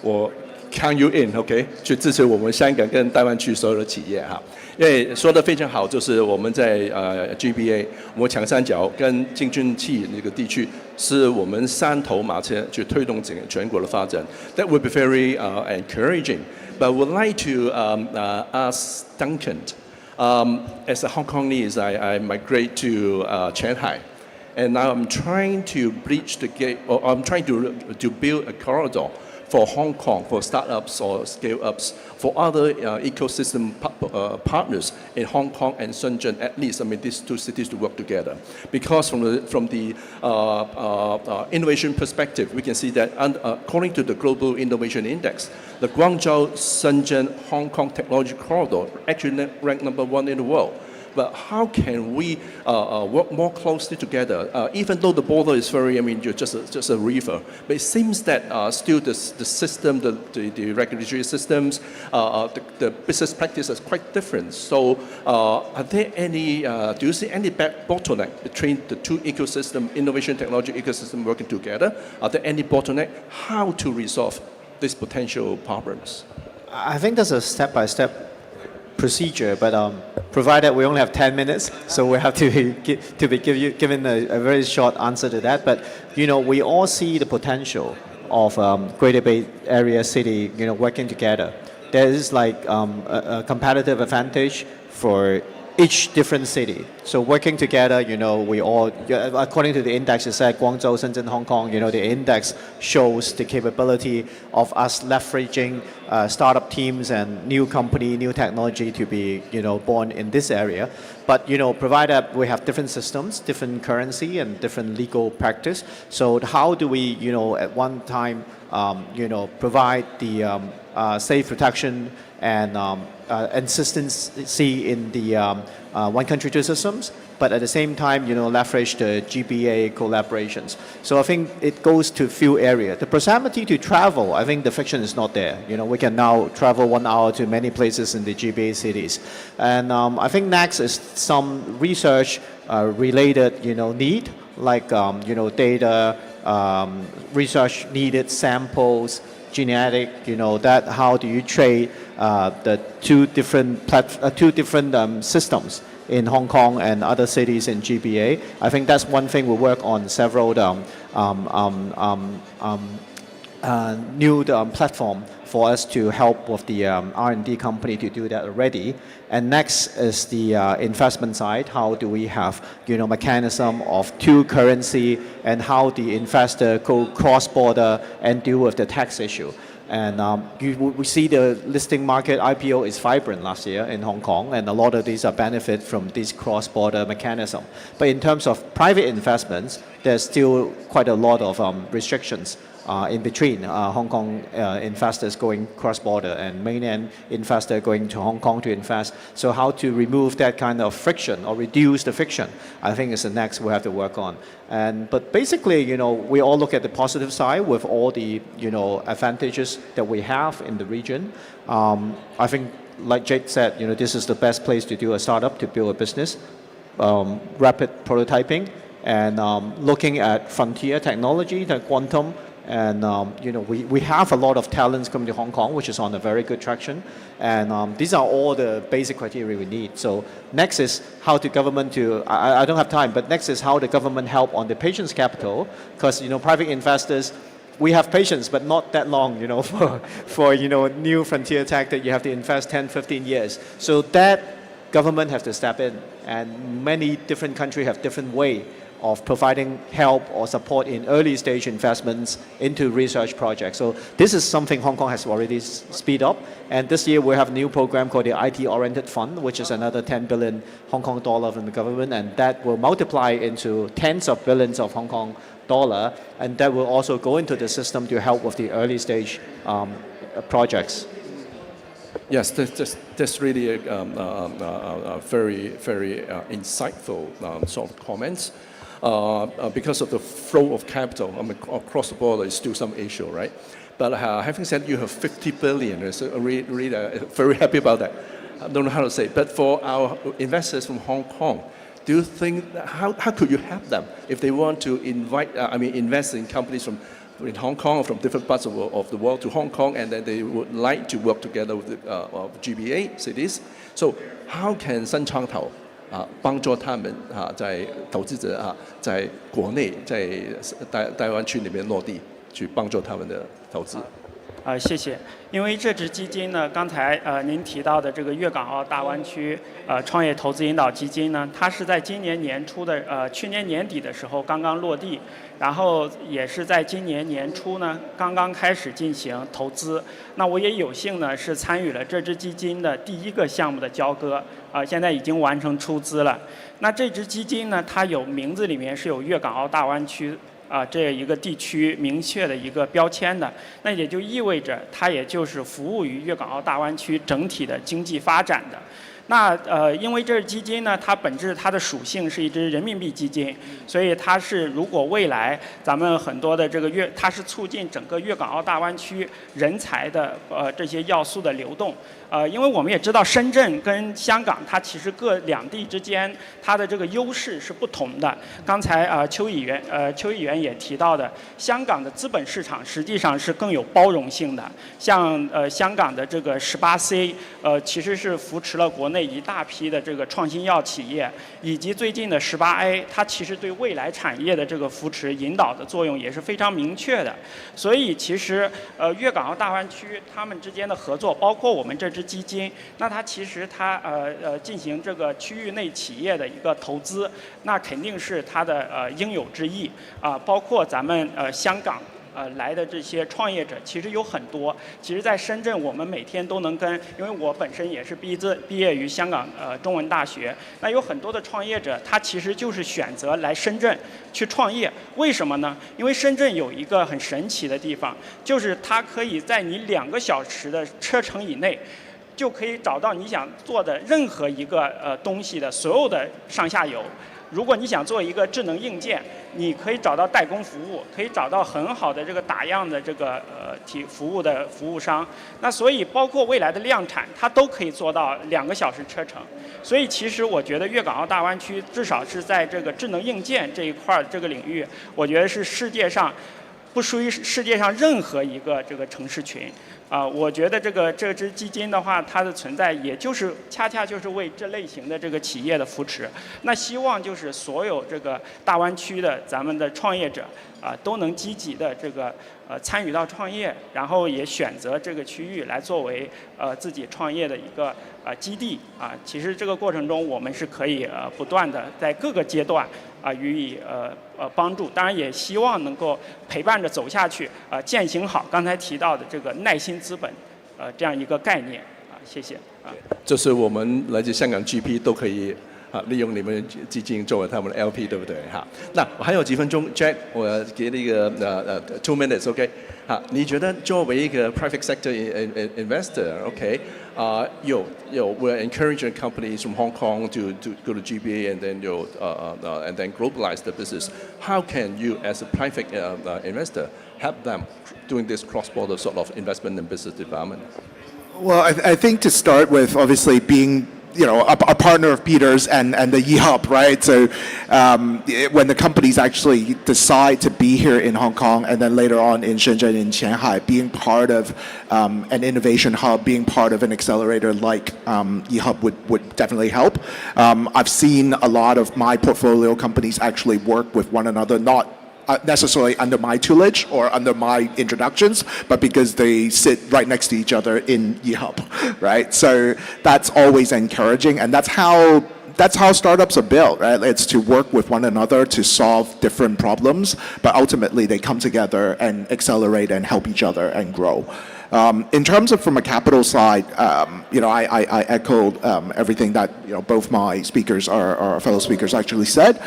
我 count you in，OK， 去支持我们香港跟大湾区所有的企业哈。因为说得非常好，就是我们在GBA， 我们长三角跟京津冀那个地区是我们三头马车去推动整个全国的发展。That would be very encouraging. But would like to ask Duncan, as a Hong Kongese, I migrate to Shanghai. And now I'm trying to bridge the gap, or I'm trying to build a corridor for Hong Kong, for startups or scale-ups, for other ecosystem partners in Hong Kong and Shenzhen, at least, I mean, these two cities to work together. Because from the innovation perspective, we can see that according to the Global Innovation Index, the Guangzhou, Shenzhen, Hong Kong Technology Corridor actually ranked #1 in the world. But how can we work more closely together? Even though the border is very, I mean, you're just a river, but it seems that still the system, the regulatory systems, the business practice is quite different. So, are there any? Do you see any bottleneck between the two ecosystem, innovation technology ecosystem working together? Are there any bottleneck? How to resolve these potential problems? I think there's a step-by-step procedure, but provided we only have 10 minutes, so we have to be given a very short answer to that. But we all see the potential of Greater Bay Area city, working together. There is like a competitive advantage for each different city. So working together, we all, according to the index, it said Guangzhou, Shenzhen, Hong Kong, the index shows the capability of us leveraging startup teams and new company, new technology to be, born in this area. But, provided we have different systems, different currency and different legal practice. So how do we, at one time, provide the safe protection and consistency in the one country, two systems, but at the same time, leverage the GBA collaborations. So I think it goes to few areas. The proximity to travel, I think the friction is not there. We can now travel 1 hour to many places in the GBA cities. And I think next is some research related, need, like, data, research needed, samples, genetic, that how do you trade the two different systems in Hong Kong and other cities in GBA. I think that's one thing we work on several new platform for us to help with the R&D company to do that already. And next is the investment side. How do we have mechanism of two currency and how the investor go cross-border and deal with the tax issue. And we see the listing market IPO is vibrant last year in Hong Kong, and a lot of these are benefit from this cross-border mechanism. But in terms of private investments, there's still quite a lot of restrictions in between Hong Kong investors going cross-border and mainland investor going to Hong Kong to invest. So how to remove that kind of friction or reduce the friction, I think is the next we have to work on. But basically, we all look at the positive side with all the, advantages that we have in the region. I think, like Jake said, this is the best place to do a startup, to build a business, rapid prototyping, and looking at frontier technology, the quantum. And we have a lot of talents coming to Hong Kong, which is on a very good traction. And these are all the basic criteria we need. So next is how the government to, I don't have time, but next is how the government help on the patience capital. Because private investors, we have patience, but not that long, for new frontier tech that you have to invest 10, 15 years. So that government has to step in. And many different countries have different way of providing help or support in early stage investments into research projects. So this is something Hong Kong has already speed up. And this year we have a new program called the IT-oriented fund, which is another 10 billion Hong Kong dollar from the government, and that will multiply into tens of billions of Hong Kong dollar, and that will also go into the system to help with the early stage projects. Yes, that's really a very, very insightful sort of comments. Because of the flow of capital across the border is still some issue, right? But having said you have 50 billion, so really very happy about that. I don't know how to say, but for our investors from Hong Kong, do you think how could you help them if they want to invest in companies from in Hong Kong or from different parts of the world to Hong Kong, and then they would like to work together with the GBA cities? So how can 新创投帮助他们在投资者在国内在大湾区里面落地，去帮助他们的投资？谢谢。因为这支基金呢，刚才您提到的这个粤港澳大湾区创业投资引导基金呢，它是在今年年初的去年年底的时候刚刚落地，然后也是在今年年初呢刚刚开始进行投资。那我也有幸呢是参与了这支基金的第一个项目的交割，现在已经完成出资了。那这支基金呢，它有名字里面是有粤港澳大湾区这一个地区明确的一个标签的，那也就意味着它也就是服务于粤港澳大湾区整体的经济发展的。那因为这支基金呢，它本质它的属性是一支人民币基金，所以它是如果未来咱们很多的这个它是促进整个粤港澳大湾区人才的这些要素的流动。因为我们也知道深圳跟香港它其实两地之间它的这个优势是不同的。刚才邱议员也提到的，香港的资本市场实际上是更有包容性的。像香港的这个18C，其实是扶持了国内一大批的这个创新药企业，以及最近的18A，它其实对未来产业的这个扶持引导的作用也是非常明确的。所以其实粤港澳大湾区他们之间的合作，包括我们这支基金，那它其实进行这个区域内企业的一个投资，那肯定是它的应有之义包括咱们香港来的这些创业者其实有很多。其实在深圳我们每天都能因为我本身也是毕业于香港中文大学，那有很多的创业者他其实就是选择来深圳去创业。为什么呢？因为深圳有一个很神奇的地方，就是它可以在你2个小时的车程以内就可以找到你想做的任何一个东西的所有的上下游。如果你想做一个智能硬件，你可以找到代工服务，可以找到很好的这个打样的这个服务的服务商。那所以包括未来的量产，它都可以做到2个小时车程。所以其实我觉得粤港澳大湾区至少是在这个智能硬件这一块这个领域，我觉得是世界上不输于世界上任何一个这个城市群。我觉得这支基金的话，它的存在也就是恰恰就是为这类型的这个企业的扶持。那希望就是所有这个大湾区的咱们的创业者都能积极的这个参与到创业，然后也选择这个区域来作为自己创业的一个基地其实这个过程中我们是可以不断的在各个阶段予以帮助，当然也希望能够陪伴着走下去践行好刚才提到的这个耐心资本这样一个概念谢谢就是我们来自香港 GP 都可以利用你们基金作为他们的 LP， 对不对？那我还有几分钟 ，Jack， 我给你一个2 minutes，OK？你觉得作为一个 private sector investor，OK？we're encouraging companies from Hong Kong to go to GBA and then globalize the business. How can you, as a private investor, help them doing this cross-border sort of investment and business development? Well, I think to start with, obviously being a partner of Peter's and the eHub, right? So when the companies actually decide to be here in Hong Kong and then later on in Shenzhen and Shanghai, being part of an innovation hub, being part of an accelerator like eHub would definitely help. I've seen a lot of my portfolio companies actually work with one another, not necessarily under my tutelage or under my introductions, but because they sit right next to each other in eHub, right? So that's always encouraging, and that's how startups are built, right? It's to work with one another to solve different problems, but ultimately they come together and accelerate and help each other and grow. In terms of from a capital side, I echoed everything that both my speakers, our fellow speakers, actually said.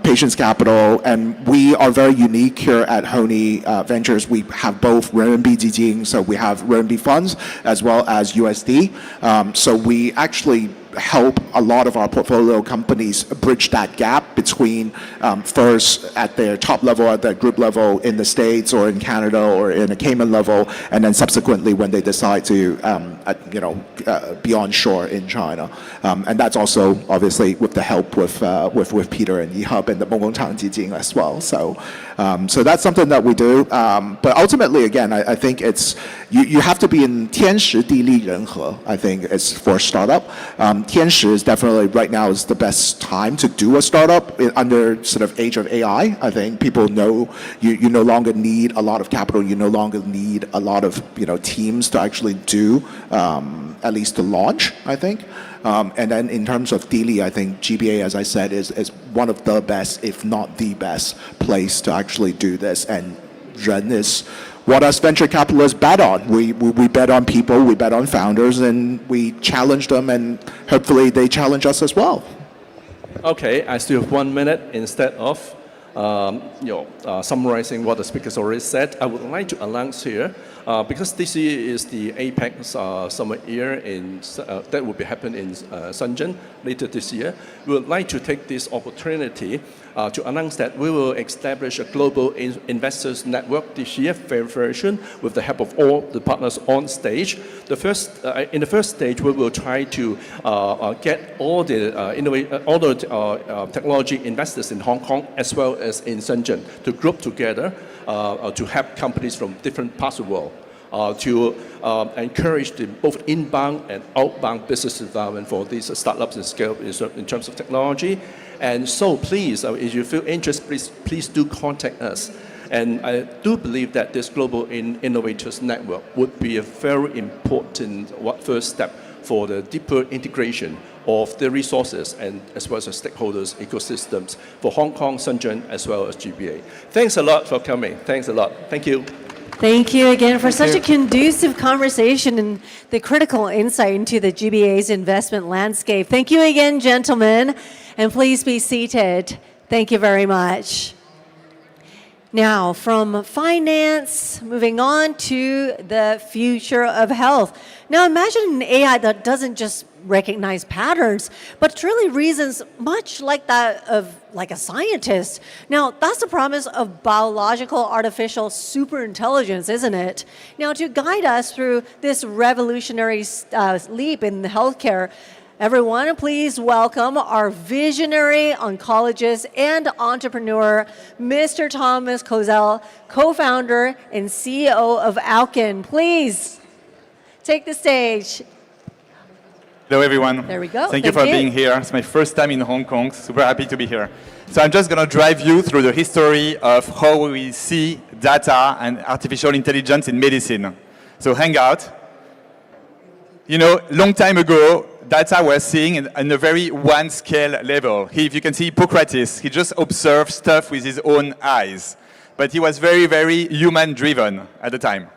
Patience capital, and we are very unique here at Honey Ventures. We have both renminbi jijing, so we have renminbi funds as well as USD. So we actually help a lot of our portfolio companies bridge that gap between first at their top level, at their group level in the States or in Canada or in a Cayman level, and then subsequently when they decide to be onshore in China. And that's also obviously with the help with Peter and Yihub and the Mongongchang Jijing as well. So that's something that we do. But ultimately, again, I think it's you have to be in 天时地利人和. I think it's for startup. 天时 is definitely right now is the best time to do a startup under sort of age of AI. I think people know you no longer need a lot of capital. You no longer need a lot of teams to actually do at least to launch. I think. And then in terms of Dili, I think GBA, as I said, is one of the best, if not the best, place to actually do this. And Ren is what us venture capitalists bet on. We bet on people, we bet on founders, and we challenge them, and hopefully they challenge us as well. Okay, I still have 1 minute instead of summarizing what the speakers already said. I would like to announce here, because this year is the APEC Summer Year that will be happening in Shenzhen later this year. We would like to take this opportunity to announce that we will establish a global investors network this year, very soon, with the help of all the partners on stage. In the first stage, we will try to get all the technology investors in Hong Kong as well as in Shenzhen to group together to help companies from different parts of the world. To encourage both inbound and outbound business development for these startups and scale in terms of technology. And so please, if you feel interested, please do contact us. And I do believe that this Global Innovators Network would be a very important first step for the deeper integration of the resources and as well as the stakeholders ecosystems for Hong Kong, Shenzhen, as well as GBA. Thanks a lot for coming. Thanks a lot. Thank you. Thank you again for such a conducive conversation and the critical insight into the GBA's investment landscape. Thank you again, gentlemen, and please be seated. Thank you very much. Now, from finance, moving on to the future of health. Now, imagine an AI that doesn't just recognize patterns, but truly reasons much like that of a scientist. Now, that's the promise of biological artificial superintelligence, isn't it? Now, to guide us through this revolutionary leap in healthcare, everyone, please welcome our visionary oncologist and entrepreneur, Mr. Thomas Kozel, co-founder and CEO of Alkin. Please take the stage. Hello, everyone. There we go. Thank you for being here. It's my first time in Hong Kong. Super happy to be here. So I'm just going to drive you through the history of how we see data and artificial intelligence in medicine. So hang out. Long time ago, data was seeing in a very one-scale level. If you can see Hippocrates, he just observed stuff with his own eyes. But he was very, very human-driven at the time.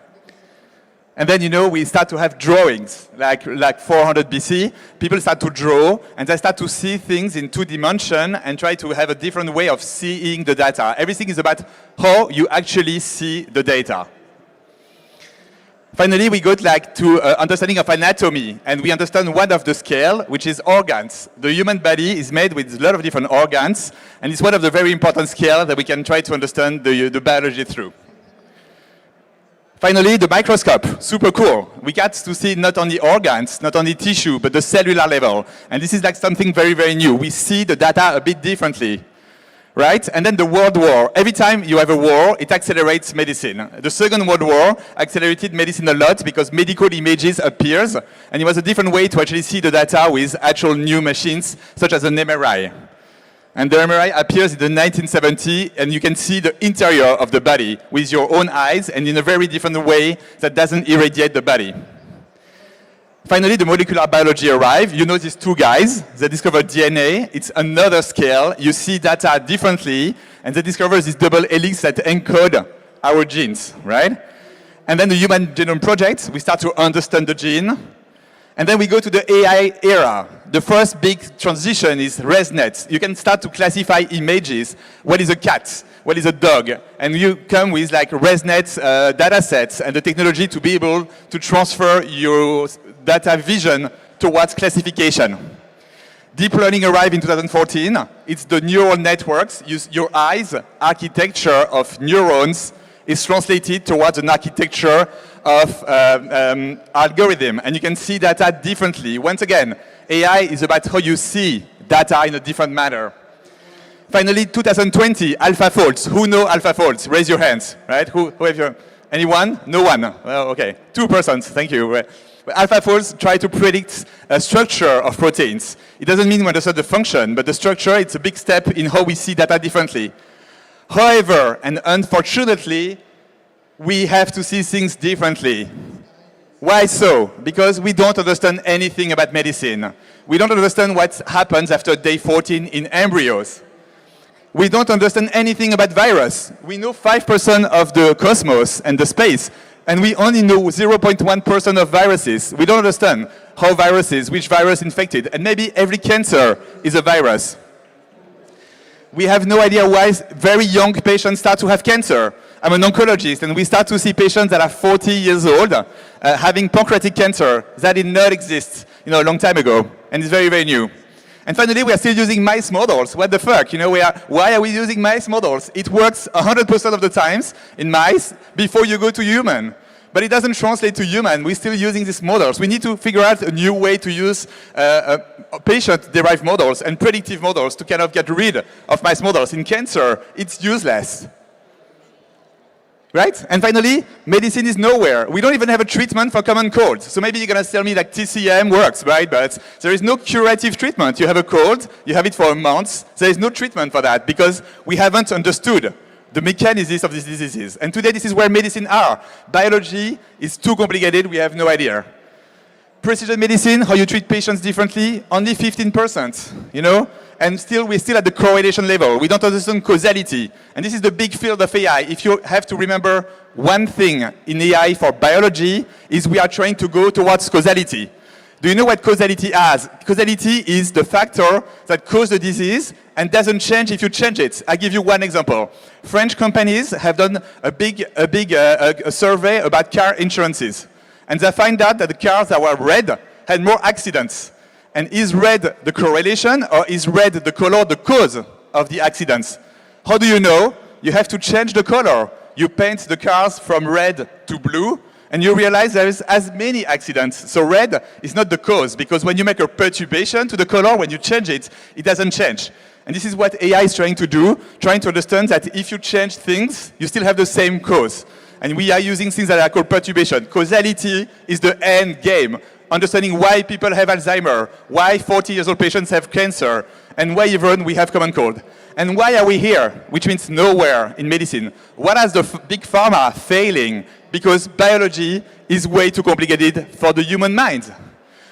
And then, we start to have drawings, like 400 BC. People start to draw, and they start to see things in 2 dimensions and try to have a different way of seeing the data. Everything is about how you actually see the data. Finally, we got to understanding of anatomy, and we understand one of the scale, which is organs. The human body is made with a lot of different organs, and it's one of the very important scales that we can try to understand the biology through. Finally, the microscope, super cool. We get to see not only organs, not only tissue, but the cellular level. And this is something very, very new. We see the data a bit differently, right? And then the World War. Every time you have a war, it accelerates medicine. The Second World War accelerated medicine a lot because medical images appears, and it was a different way to actually see the data with actual new machines, such as an MRI. And the MRI appears in the 1970s, and you can see the interior of the body with your own eyes and in a very different way that doesn't irradiate the body. Finally, the molecular biology arrived. These 2 guys, they discovered DNA. It's another scale. You see data differently, and they discover this double helix that encode our genes, right? And then the Human Genome Project, we start to understand the gene. And then we go to the AI era. The first big transition is ResNet. You can start to classify images. What is a cat? What is a dog? And you come with ResNet data sets and the technology to be able to transfer your data vision towards classification. Deep learning arrived in 2014. It's the neural networks. Your eyes, architecture of neurons is translated towards an architecture of algorithm. And you can see data differently. Once again, AI is about how you see data in a different manner. Finally, 2020, AlphaFolds. Who know AlphaFolds? Raise your hands, right? Who have your, anyone? No one. Well, okay, 2 persons, thank you. AlphaFolds try to predict a structure of proteins. It doesn't mean we understand the function, but the structure, it's a big step in how we see data differently. However, and unfortunately, we have to see things differently. Why so? Because we don't understand anything about medicine. We don't understand what happens after day 14 in embryos. We don't understand anything about virus. We know 5% of the cosmos and the space, and we only know 0.1% of viruses. We don't understand how viruses, which virus infected, and maybe every cancer is a virus. We have no idea why very young patients start to have cancer. I'm an oncologist, and we start to see patients that are 40 years old having pancreatic cancer. That did not exist, a long time ago, and it's very, very new. And finally, we are still using mice models. What the fuck? Why are we using mice models? It works 100% of the times in mice before you go to human. But it doesn't translate to human. We're still using these models. We need to figure out a new way to use patient-derived models and predictive models to kind of get rid of mice models. In cancer, it's useless. Right? And finally, medicine is nowhere. We don't even have a treatment for common colds. So maybe you're going to tell me that TCM works, right? But there is no curative treatment. You have a cold, you have it for a month. There is no treatment for that because we haven't understood the mechanisms of these diseases. And today, this is where medicine are. Biology is too complicated. We have no idea. Precision medicine, how you treat patients differently, only 15%, And we're still at the correlation level. We don't understand causality. And this is the big field of AI. If you have to remember one thing in AI for biology, is we are trying to go towards causality. Do you know what causality is? Causality is the factor that causes the disease and doesn't change if you change it. I'll give you one example. French companies have done a big survey about car insurances. And they find out that the cars that were red had more accidents. And is red the correlation or is red the color the cause of the accidents? How do you know? You have to change the color. You paint the cars from red to blue and you realize there is as many accidents. So red is not the cause because when you make a perturbation to the color, when you change it, it doesn't change. And this is what AI is trying to do, trying to understand that if you change things, you still have the same cause. And we are using things that are called perturbation. Causality is the end game. Understanding why people have Alzheimer, why 40-year-old patients have cancer, and why even we have common cold. And why are we here? Which means nowhere in medicine. What is the big pharma failing? Because biology is way too complicated for the human mind.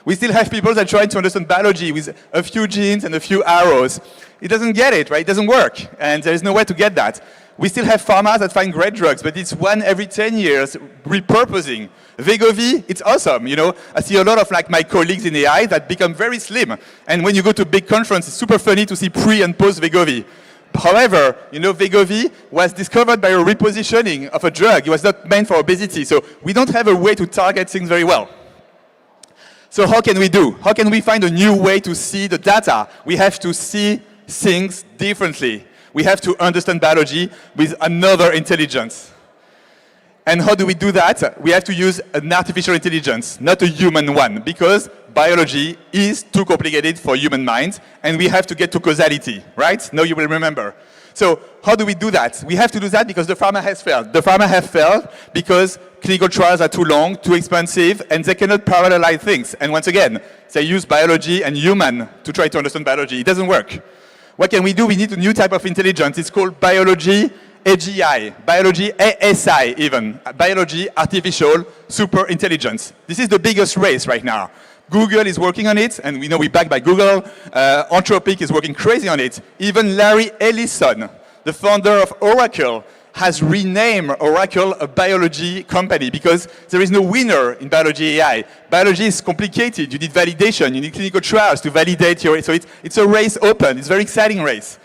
We still have people that try to understand biology with a few genes and a few arrows. It doesn't get it, right? It doesn't work. And there is no way to get that. We still have pharma that find great drugs, but it's one every 10 years repurposing. Wegovy, it's awesome. I see a lot of my colleagues in AI that become very slim. And when you go to big conference, it's super funny to see pre and post Wegovy. However, Wegovy was discovered by a repositioning of a drug. It was not meant for obesity. So we don't have a way to target things very well. So how can we do? How can we find a new way to see the data? We have to see things differently. We have to understand biology with another intelligence. And how do we do that? We have to use an artificial intelligence, not a human one, because biology is too complicated for human minds, and we have to get to causality, right? Now you will remember. So how do we do that? We have to do that because the pharma has failed. The pharma have failed because clinical trials are too long, too expensive, and they cannot parallelize things. And once again, they use biology and human to try to understand biology. It doesn't work. What can we do? We need a new type of intelligence. It's called biology AGI, biology ASI even, biology artificial super intelligence. This is the biggest race right now. Google is working on it, and we know we're backed by Google. Anthropic is working crazy on it. Even Larry Ellison, the founder of Oracle, has renamed Oracle a biology company because there is no winner in biology AI. Biology is complicated. You need validation. You need clinical trials to validate your... So it's a race open. It's a very exciting race.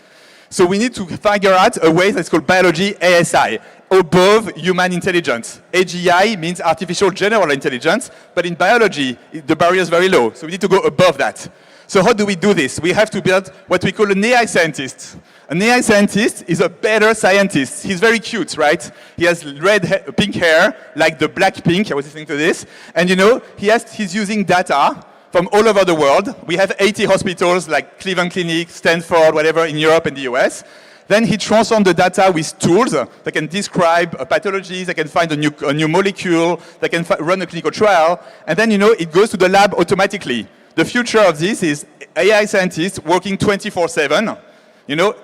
So we need to figure out a way that's called biology ASI, above human intelligence. AGI means artificial general intelligence, but in biology, the barrier is very low. So we need to go above that. So how do we do this? We have to build what we call an AI scientist. An AI scientist is a better scientist. He's very cute, right? He has pink hair, like the Blackpink. I was listening to this. And you know, he's using data from all over the world. We have 80 hospitals like Cleveland Clinic, Stanford, whatever, in Europe and the US. Then he transforms the data with tools that can describe pathologies, that can find a new molecule, that can run a clinical trial. And then, you know, it goes to the lab automatically. The future of this is AI scientists working 24/7. You know,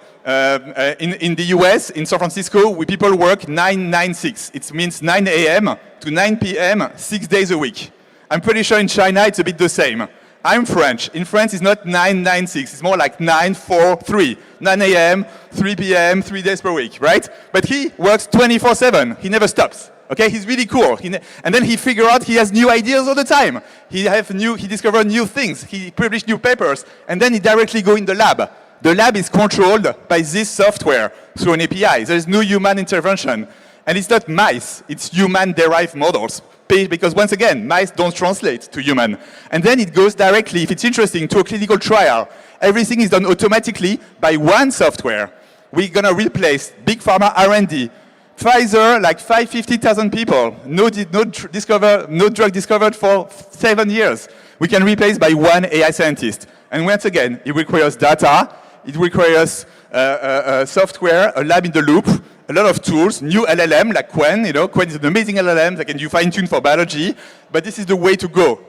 in the US, in San Francisco, people work 9-9-6. It means 9 a.m. to 9 p.m., 6 days a week. I'm pretty sure in China it's a bit the same. I'm French. In France, it's not 9-9-6. It's more like 9-4-3. 9 a.m., 3 p.m., 3 days per week, right? But he works 24/7. He never stops. Okay, he's really cool. And then he figure out he has new ideas all the time. He discovered new things. He published new papers. And then he directly go in the lab. The lab is controlled by this software through an API. There is no human intervention. And it's not mice. It's human-derived models. Because once again, mice don't translate to human. And then it goes directly, if it's interesting, to a clinical trial. Everything is done automatically by one software. We're going to replace big pharma R&D. Pfizer, like 550,000 people, no drug discovered for 7 years. We can replace by one AI scientist. And once again, it requires data, it requires software, a lab in the loop, a lot of tools, new LLM like Qwen. You know, Qwen is an amazing LLM that can you fine-tune for biology, but this is the way to go.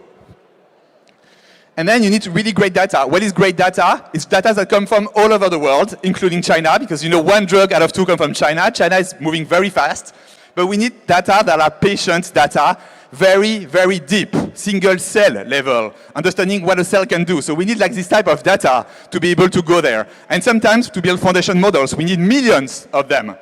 And then you need really great data. What is great data? It's data that come from all over the world, including China, because you know 1 drug out of 2 come from China. China is moving very fast, but we need data that are patient data, very, very deep, single cell level, understanding what a cell can do. So we need like this type of data to be able to go there. And sometimes to build foundation models, we need millions of them.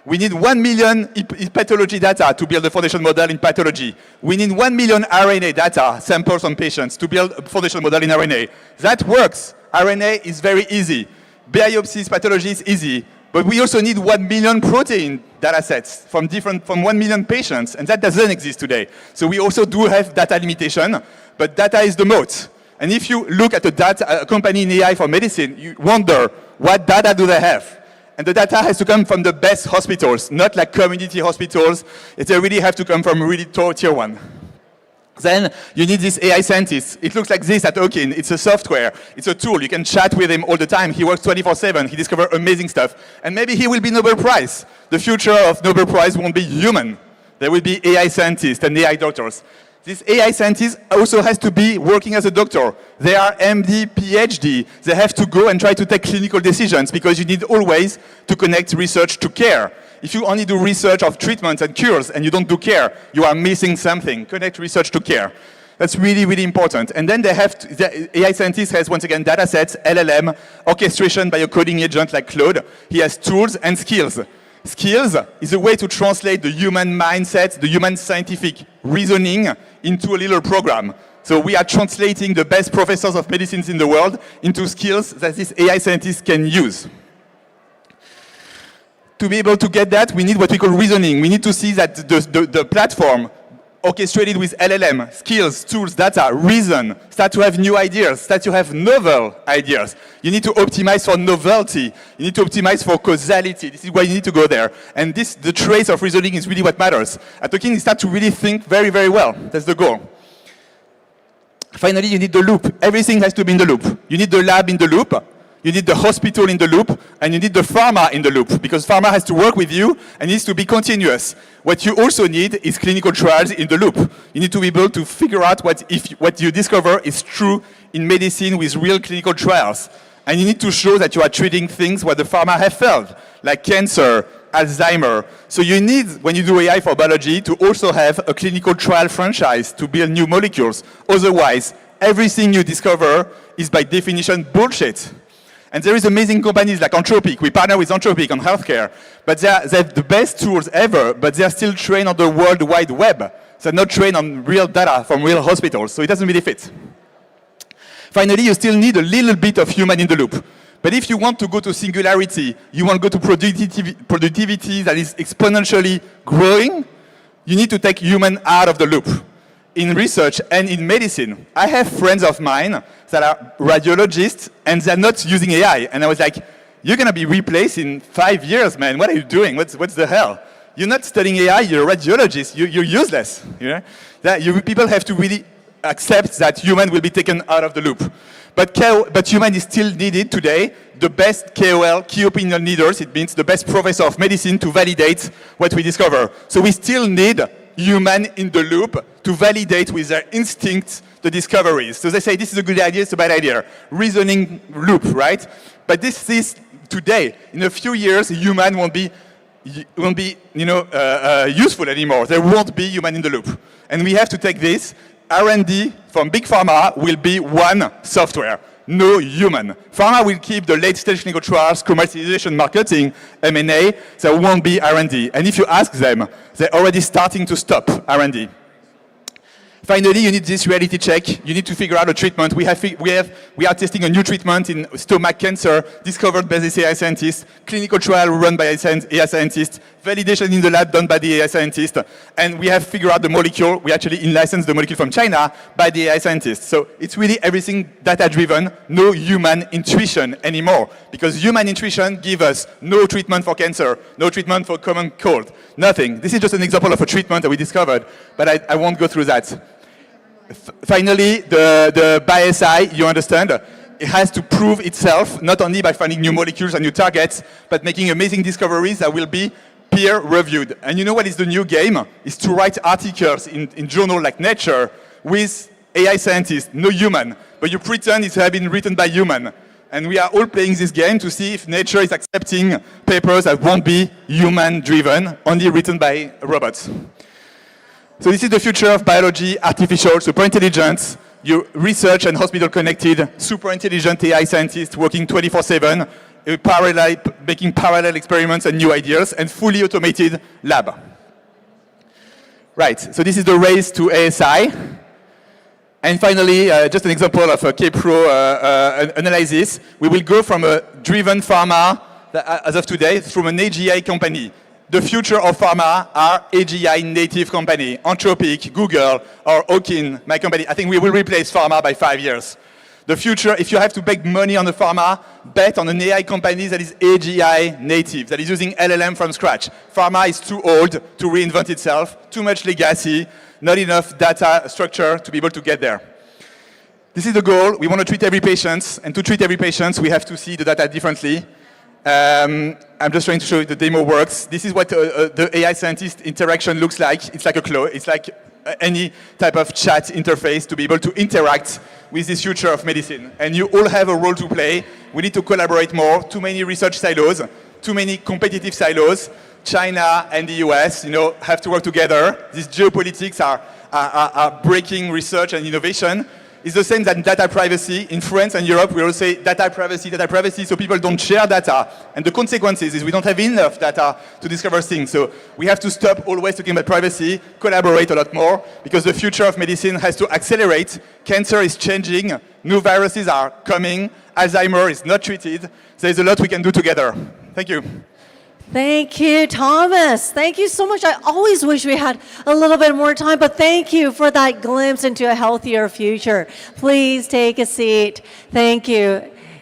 We need 1 million pathology data to build a foundation model in pathology. We need 1 million RNA data samples on patients to build a foundation model in RNA. That works. RNA is very easy. Biopsies, pathology is easy. But we also need 1 million protein data sets from 1 million patients, and that doesn't exist today. So we also do have data limitation, but data is the moat. And if you look at a company in AI for medicine, you wonder, what data do they have? And the data has to come from the best hospitals, not like community hospitals. They really have to come from really tier 1. Then you need this AI scientist. It looks like this at Okin. It's a software. It's a tool. You can chat with him all the time. He works 24/7. He discovers amazing stuff. And maybe he will be Nobel Prize. The future of Nobel Prize won't be human. There will be AI scientists and AI doctors. This AI scientist also has to be working as a doctor. They are MD, PhD. They have to go and try to take clinical decisions because you need always to connect research to care. If you only do research of treatments and cures and you don't do care, you are missing something. Connect research to care. That's really, really important. And then the AI scientist has, once again, data sets, LLM, orchestration by a coding agent like Claude. He has tools and skills. Skills is a way to translate the human mindset, the human scientific reasoning into a little program. So we are translating the best professors of medicine in the world into skills that this AI scientist can use. To be able to get that, we need what we call reasoning. We need to see that the platform orchestrated with LLM, skills, tools, data, reason, start to have new ideas, start to have novel ideas. You need to optimize for novelty. You need to optimize for causality. This is why you need to go there. And the trace of reasoning is really what matters. At Okin, you start to really think very, very well. That's the goal. Finally, you need the loop. Everything has to be in the loop. You need the lab in the loop. You need the hospital in the loop, and you need the pharma in the loop, because pharma has to work with you and needs to be continuous. What you also need is clinical trials in the loop. You need to be able to figure out what you discover is true in medicine with real clinical trials. And you need to show that you are treating things where the pharma have failed, like cancer, Alzheimer. So you need, when you do AI for biology, to also have a clinical trial franchise to build new molecules. Otherwise, everything you discover is by definition bullshit. And there is amazing companies like Anthropic. We partner with Anthropic on healthcare. But they have the best tools ever, but they are still trained on the World Wide Web. They're not trained on real data from real hospitals, so it doesn't really fit. Finally, you still need a little bit of human in the loop. But if you want to go to singularity, you want to go to productivity that is exponentially growing, you need to take human out of the loop. in research and in medicine. I have friends of mine that are radiologists and they're not using AI. And I was like, you're going to be replaced in 5 years, man. What are you doing? What's the hell? You're not studying AI, you're a radiologist. You're useless. You know? People have to really accept that human will be taken out of the loop. But human is still needed today. The best KOL, key opinion leaders, it means the best professor of medicine to validate what we discover. So we still need human in the loop to validate with their instincts the discoveries. So they say this is a good idea, it's a bad idea. Reasoning loop, right? But this is today. In a few years, human won't be useful anymore. There won't be human in the loop. And we have to take this. R&D from big pharma will be one software, no human. Pharma will keep the late-stage clinical trials, commercialization, marketing, M&A. There won't be R&D. And if you ask them, they're already starting to stop R&D. Finally, you need this reality check. You need to figure out a treatment. We are testing a new treatment in stomach cancer, discovered by the AI scientists, clinical trial run by AI scientists, validation in the lab done by the AI scientists, and we have figured out the molecule. We actually in-licensed the molecule from China by the AI scientists. So it's really everything data-driven, no human intuition anymore, because human intuition gives us no treatment for cancer, no treatment for common cold, nothing. This is just an example of a treatment that we discovered, but I won't go through that. Finally, the BioSci, you understand, it has to prove itself not only by finding new molecules and new targets, but making amazing discoveries that will be peer-reviewed. And you know what is the new game? Is to write articles in journal like Nature with AI scientists, no human, but you pretend it has been written by human. And we are all playing this game to see if Nature is accepting papers that won't be human-driven, only written by robots. So this is the future of biology, artificial, super intelligence, your research and hospital connected, super intelligent AI scientists working 24/7, making parallel experiments and new ideas, and fully automated lab. Right, so this is the race to ASI. And finally, just an example of a K-Pro analysis. We will go from a driven pharma, as of today, from an AGI company. The future of pharma are AGI native company, Anthropic, Google, or Okin, my company. I think we will replace pharma by 5 years. The future, if you have to make money on the pharma, bet on an AI company that is AGI native, that is using LLM from scratch. Pharma is too old to reinvent itself, too much legacy, not enough data structure to be able to get there. This is the goal. We want to treat every patient, and to treat every patient, we have to see the data differently. I'm just trying to show you the demo works. This is what the AI scientist interaction looks like. It's like a clone. It's like any type of chat interface to be able to interact with this future of medicine. And you all have a role to play. We need to collaborate more. Too many research silos, too many competitive silos. China and the US, have to work together. These geopolitics are breaking research and innovation. It's the same than data privacy. In France and Europe, we all say data privacy, so people don't share data. And the consequences is we don't have enough data to discover things. So we have to stop always talking about privacy, collaborate a lot more, because the future of medicine has to accelerate. Cancer is changing, new viruses are coming, Alzheimer is not treated. There's a lot we can do together. Thank you. Thank you, Thomas. Thank you so much. I always wish we had a little bit more time, but thank you for that glimpse into a healthier future. Please take a seat. Thank you.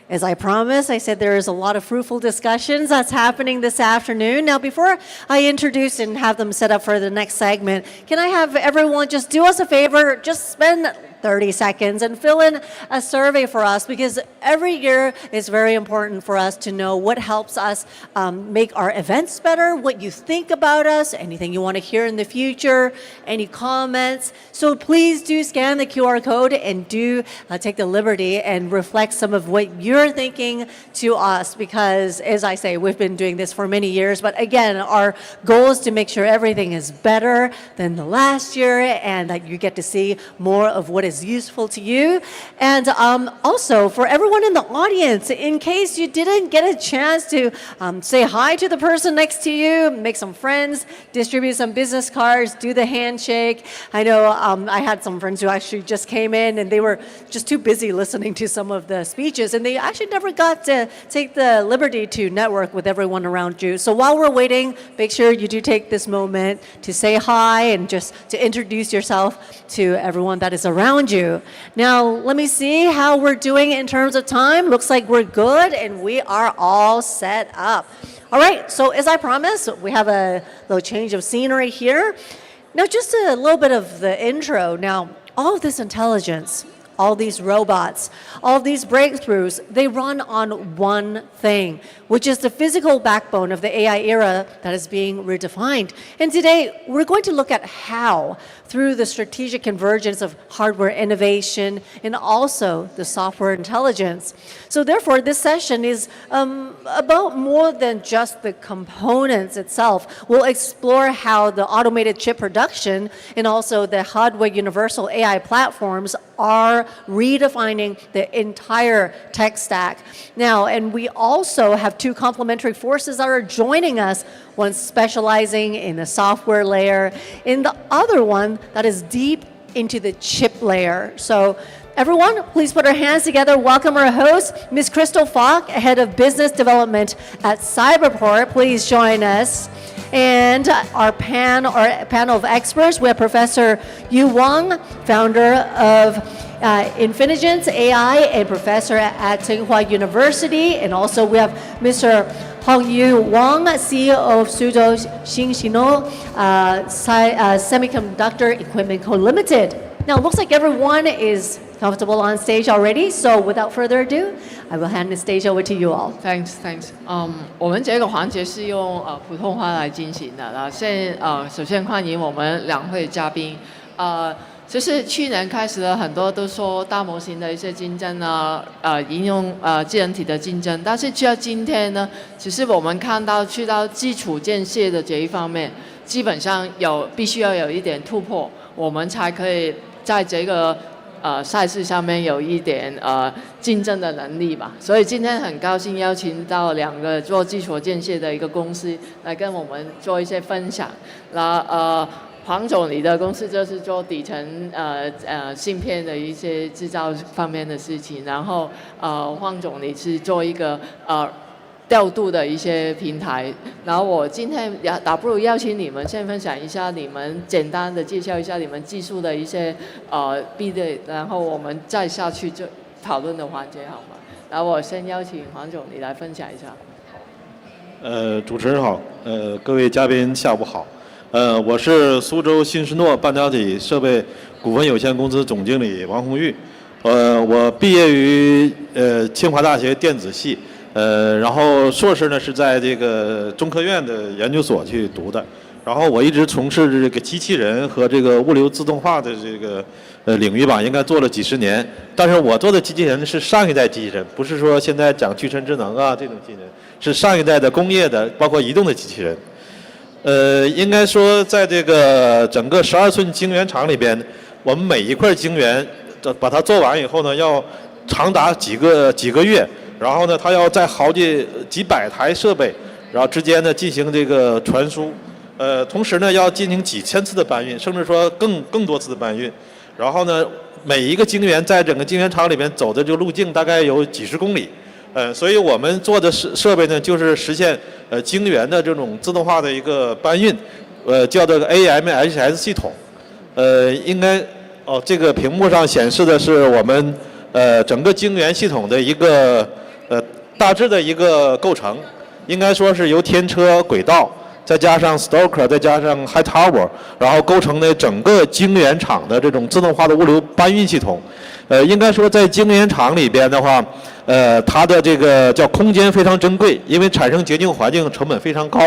As I promised, I said there is a lot of fruitful discussions that's happening this afternoon. Now, before I introduce and have them set up for the next segment, can I have everyone just do us a favor, just spend 30 seconds and fill in a survey for us, because every year it's very important for us to know what helps us make our events better, what you think about us, anything you want to hear in the future, any comments. So please do scan the QR code and do take the liberty and reflect some of what you're thinking to us, because as I say, we've been doing this for many years, but again, our goal is to make sure everything is better than the last year and that you get to see more of what is is useful to you. And also for everyone in the audience, in case you didn't get a chance to say hi to the person next to you, make some friends, distribute some business cards, do the handshake. I know I had some friends who actually just came in and they were just too busy listening to some of the speeches, and they actually never got to take the liberty to network with everyone around you. So while we're waiting, make sure you do take this moment to say hi and just to introduce yourself to everyone that is around you. Now, let me see how we're doing in terms of time. Looks like we're good and we are all set up. All right, so as I promised, we have a little change of scenery here. Now, just a little bit of the intro. Now, all of this intelligence, all these robots, all of these breakthroughs, they run on one thing, which is the physical backbone of the AI era that is being redefined. And today, we're going to look at how, through the strategic convergence of hardware innovation and also the software intelligence. So therefore, this session is about more than just the components itself. We'll explore how the automated chip production and also the hardware universal AI platforms are redefining the entire tech stack. Now, and we also have two complementary forces that are joining us, one specializing in the software layer, and the other one that is deep into the chip layer. So everyone, please put our hands together. Welcome our host, Ms. Crystal Falk, Head of Business Development at Cyberport. Please join us. And our panel of experts, we have Professor Yu Wang, founder of Infinigence AI and professor at Tsinghua University. And also we have Mr. Hongyu Wang, CEO of Suzhou Xinxino Semiconductor Equipment Co. Limited. Now, it looks like everyone is comfortable on stage already. So without further ado, I will hand the stage over to you all. Thanks. 我们这个环节是用普通话来进行的。然后首先欢迎我们两位嘉宾。就是去年开始了很多都说大模型的一些竞争啊，应用智能体的竞争，但是去到今天呢，只是我们看到去到基础建设的这一方面，基本上必须要有一点突破，我们才可以在这个赛事上面有一点竞争的能力吧。所以今天很高兴邀请到两个做基础建设的一个公司来跟我们做一些分享。黄总，你的公司就是做底层芯片的一些制造方面的事情，然后黄总你是做一个调度的一些平台，然后我今天倒不如邀请你们先分享一下你们简单的介绍一下你们技术的一些壁垒，然后我们再下去就讨论的环节好吗？然后我先邀请黄总你来分享一下。主持人好，各位嘉宾下午好。我是苏州新士诺半导体设备股份有限公司总经理王红玉。我毕业于清华大学电子系，然后硕士呢是在这个中科院的研究所去读的。然后我一直从事这个机器人和这个物流自动化的这个领域吧，应该做了几十年。但是我做的机器人是上一代机器人，不是说现在讲具身智能啊这种机器人，是上一代的工业的，包括移动的机器人。应该说，在这个整个12寸晶圆厂里边，我们每一块晶圆把它做完以后呢，要长达几个月，然后呢，它要在几百台设备，然后之间呢进行这个传输，同时呢要进行几千次的搬运，甚至说更多次的搬运，然后呢，每一个晶圆在整个晶圆厂里边走的这个路径大概有几十公里。所以我们做的设备呢，就是实现晶圆的这种自动化的一个搬运，叫这个 AMHS 系统。应该这个屏幕上显示的是我们整个晶圆系统的一个大致的一个构成，应该说是由天车、轨道，再加上 Stoker， 再加上 High Tower， 然后构成的整个晶圆厂的这种自动化的物流搬运系统。应该说在晶圆厂里边的话，它的这个叫空间非常珍贵，因为产生洁净环境成本非常高。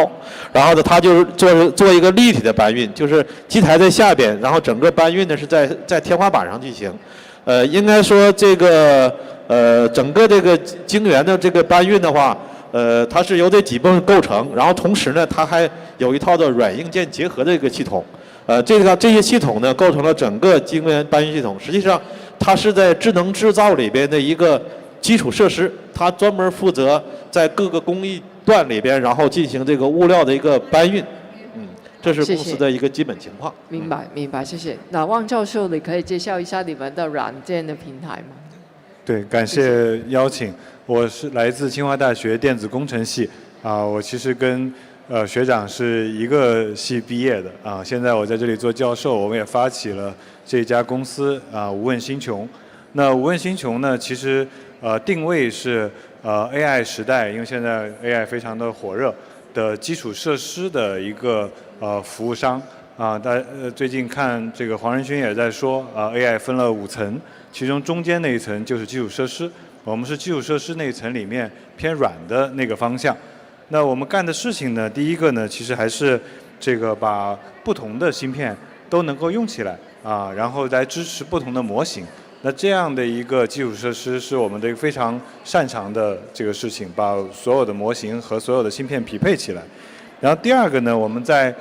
然后呢，它就是做一个立体的搬运，就是机台在下边，然后整个搬运呢是在天花板上进行。应该说这个整个这个晶圆的这个搬运的话，它是由这几部分构成，然后同时呢，它还有一套的软硬件结合的一个系统。这些系统呢，构成了整个晶圆搬运系统。实际上，它是在智能制造里边的一个基础设施，它专门负责在各个工艺段里边，然后进行这个物料的一个搬运。这是公司的一个基本情况。明白，明白，谢谢。那汪教授，你可以介绍一下你们的软件的平台吗？对，感谢邀请。我是来自清华大学电子工程系我其实跟学长是一个系毕业的现在我在这里做教授，我们也发起了这家公司无问星穹。那无问星穹呢，其实定位是AI 时代，因为现在 AI 非常的火热的基础设施的一个服务商最近看这个黄仁勋也在说AI 分了5层，其中中间那一层就是基础设施，我们是基础设施那一层里面偏软的那个方向。那我们干的事情呢，第一个呢，其实还是这个把不同的芯片都能够用起来然后来支持不同的模型。那这样的一个基础设施是我们的一个非常擅长的这个事情，把所有的模型和所有的芯片匹配起来。然后第二个呢，我们在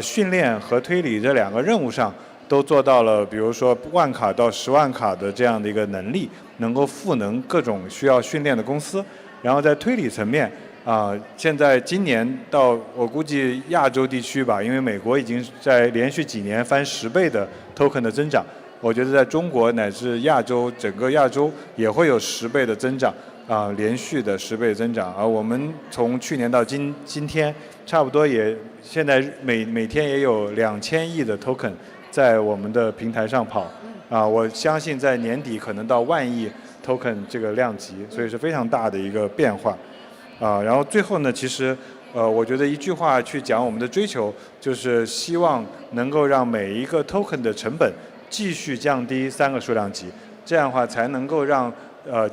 训练和推理这2个任务上都做到了，比如说10000卡到10万卡的这样的一个能力，能够赋能各种需要训练的公司。然后在推理层面现在今年到我估计亚洲地区吧，因为美国已经在连续几年翻10倍的 token 的增长，我觉得在中国乃至亚洲整个亚洲也会有10倍的增长连续的10倍增长。而我们从去年到今天，差不多也现在每天也有2000亿的 token 在我们的平台上跑我相信在年底可能到10000亿 token 这个量级，所以是非常大的一个变化然后最后呢，其实我觉得一句话去讲我们的追求，就是希望能够让每一个 token 的成本继续降低3个数量级，这样的话才能够让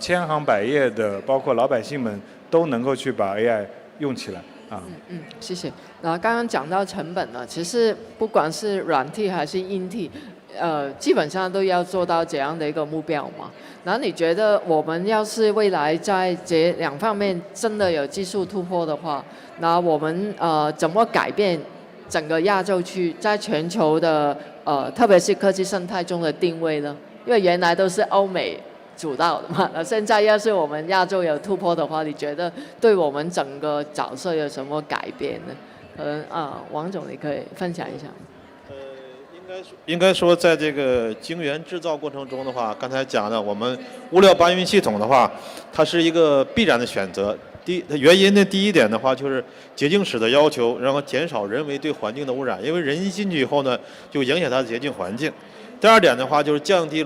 千行百业的包括老百姓们都能够去把 AI 用起来谢谢。然后刚刚讲到成本呢，其实不管是软体还是硬体，基本上都要做到这样的一个目标嘛。然后你觉得我们要是未来在这2方面真的有技术突破的话，那我们怎么改变整个亚洲区在全球的特别是科技生态中的定位呢？因为原来都是欧美主导的嘛，那现在要是我们亚洲有突破的话，你觉得对我们整个角色有什么改变呢？可能王总你可以分享一下。应该说，在这个晶圆制造过程中的话，刚才讲的我们物料搬运系统的话，它是一个必然的选择。原因呢，第一点的话就是洁净室的要求，然后减少人为对环境的污染，因为人一进去以后呢，就影响它的洁净环境。第二点的话就是降低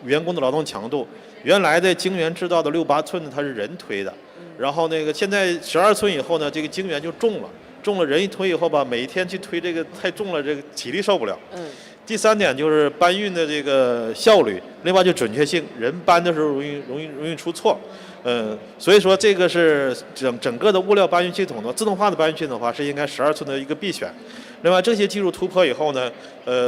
员工的劳动强度。原来的晶圆制造的6、8寸呢，它是人推的，然后现在12寸以后呢，这个晶圆就重了，人一推以后吧，每天去推这个太重了，这个体力受不了。第三点就是搬运的这个效率，另外就准确性，人搬的时候容易出错。所以说这个是整个的物料搬运系统的自动化的搬运系统的话，是应该12寸的一个必选。另外这些技术突破以后呢，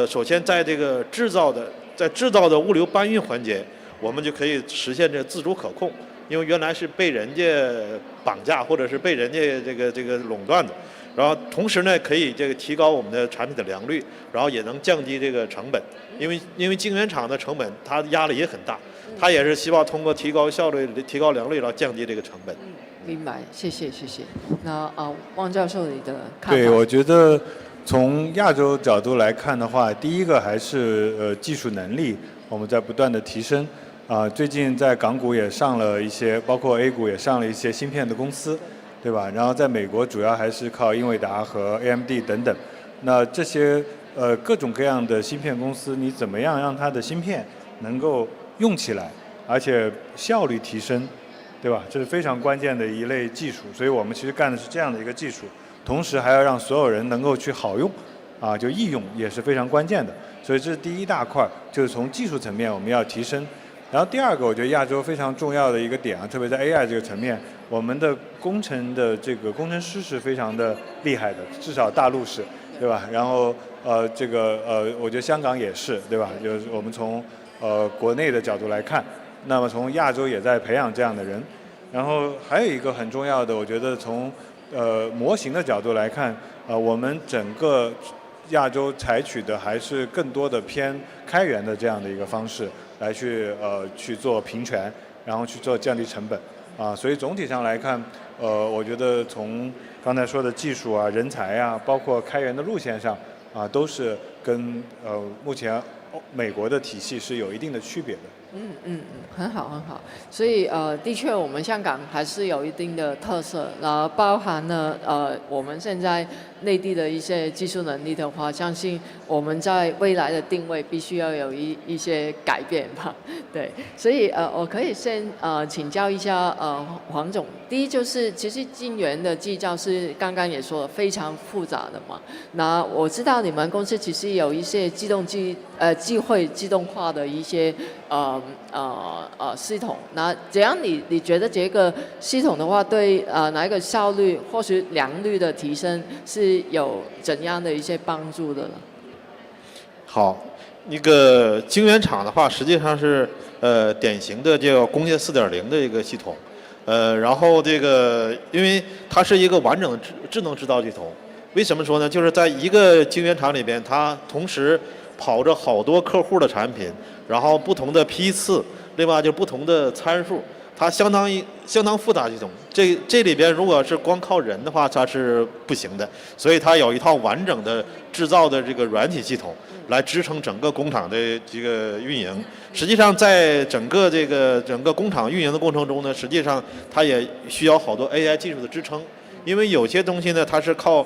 首先在这个制造的物流搬运环节，我们就可以实现这自主可控，因为原来是被人家绑架或者是被人家这个垄断的。然后同时呢，可以提高我们的产品的良率，然后也能降低这个成本，因为晶圆厂的成本它压力也很大，它也是希望通过提高效率、提高良率，然后降低这个成本。明白，谢谢。那汪教授你的看法？对，我觉得从亚洲角度来看的话，第一个还是技术能力，我们在不断的提升最近在港股也上了一些，包括 A 股也上了一些芯片的公司。对吧？然后在美国主要还是靠英伟达和 AMD 等等。那这些各种各样的芯片公司，你怎么样让它的芯片能够用起来，而且效率提升，对吧？这是非常关键的一类技术。所以我们其实干的是这样的一个技术，同时还要让所有人能够去好用，就易用也是非常关键的。所以这是第一大块，就是从技术层面我们要提升。然后第二个，我觉得亚洲非常重要的一个点特别在 AI 这个层面，我们的工程的这个工程师是非常的厉害的，至少大陆是，对吧？然后我觉得香港也是，对吧？就是我们从国内的角度来看，那么从亚洲也在培养这样的人。然后还有一个很重要的，我觉得从模型的角度来看，我们整个亚洲采取的还是更多的偏开源的这样的一个方式来去做平权，然后去做降低成本所以总体上来看，我觉得从刚才说的技术啊、人才啊，包括开源的路线上都是跟目前美国的体系是有一定的区别的。很好很好。所以的确我们香港还是有一定的特色，然后包含了我们现在内地的一些技术能力的话，相信我们在未来的定位必须要有一些改变吧。对，所以我可以先请教一下黄总。第一就是其实晶圆的制造是刚刚也说了非常复杂的嘛。那我知道你们公司其实有一些智慧自动化的一些系统。那怎样你觉得这个系统的话，对哪一个效率或是良率的提升是有怎样的一些帮助的呢？好，那个晶圆厂的话，实际上是典型的这个工业4.0的一个系统。然后这个因为它是一个完整的智能制造系统，为什么说呢？就是在一个晶圆厂里边，它同时跑着好多客户的产品，然后不同的批次，另外就不同的参数，它相当复杂系统。这里边如果是光靠人的话，它是不行的，所以它有一套完整的制造的这个软体系统来支撑整个工厂的这个运营。实际上，在整个工厂运营的过程中呢，实际上它也需要好多 AI 技术的支撑，因为有些东西呢，它是靠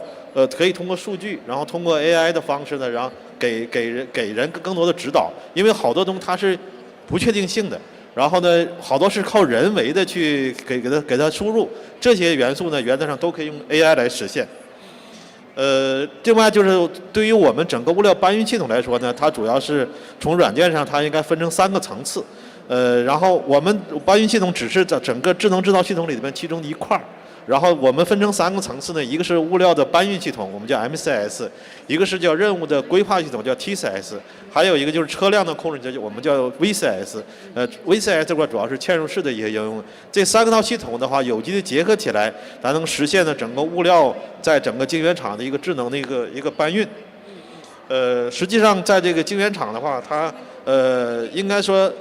可以通过数据，然后通过 AI 的方式呢，然后给人更多的指导，因为好多东西它是不确定性的。然后呢，好多是靠人为的去给它输入，这些元素呢，原则上都可以用 AI 来实现。另外就是对于我们整个物料搬运系统来说呢，它主要是从软件上，它应该分成3个层次。然后我们搬运系统只是整个智能制造系统里面其中的一块儿。然后我们分成3个层次呢，一个是物料的搬运系统，我们叫 MCS； 一个是叫任务的规划系统，叫 TCS； 还有一个就是车辆的控制，我们叫 VCS。VCS 这块主要是嵌入式的一些应用。这3个套系统的话，有机的结合起来，才能实现呢整个物料在整个晶圆厂的一个智能的一个搬运。实际上在这个晶圆厂的话，它应该说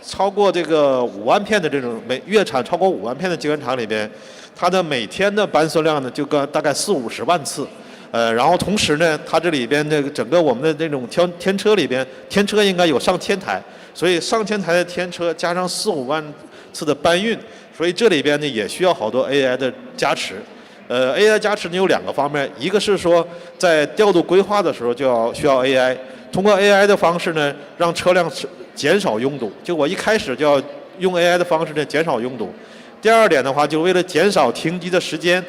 超过这个5万片的这种月产超过5万片的晶圆厂里边，它的每天的搬送量呢就大概40-50万次。然后同时呢，它这里边那个整个我们的那种天车里边，天车应该有上千台，所以上千台的天车加上4-5万次的搬运，所以这里边呢也需要好多 AI 的加持。AI 加持呢有2个方面，一个是说在调度规划的时候需要 AI， 通过 AI 的方式呢，让车辆减少拥堵。就我一开始就要用 AI 的方式呢减少拥堵。第2点的话，就为了减少停机的时间，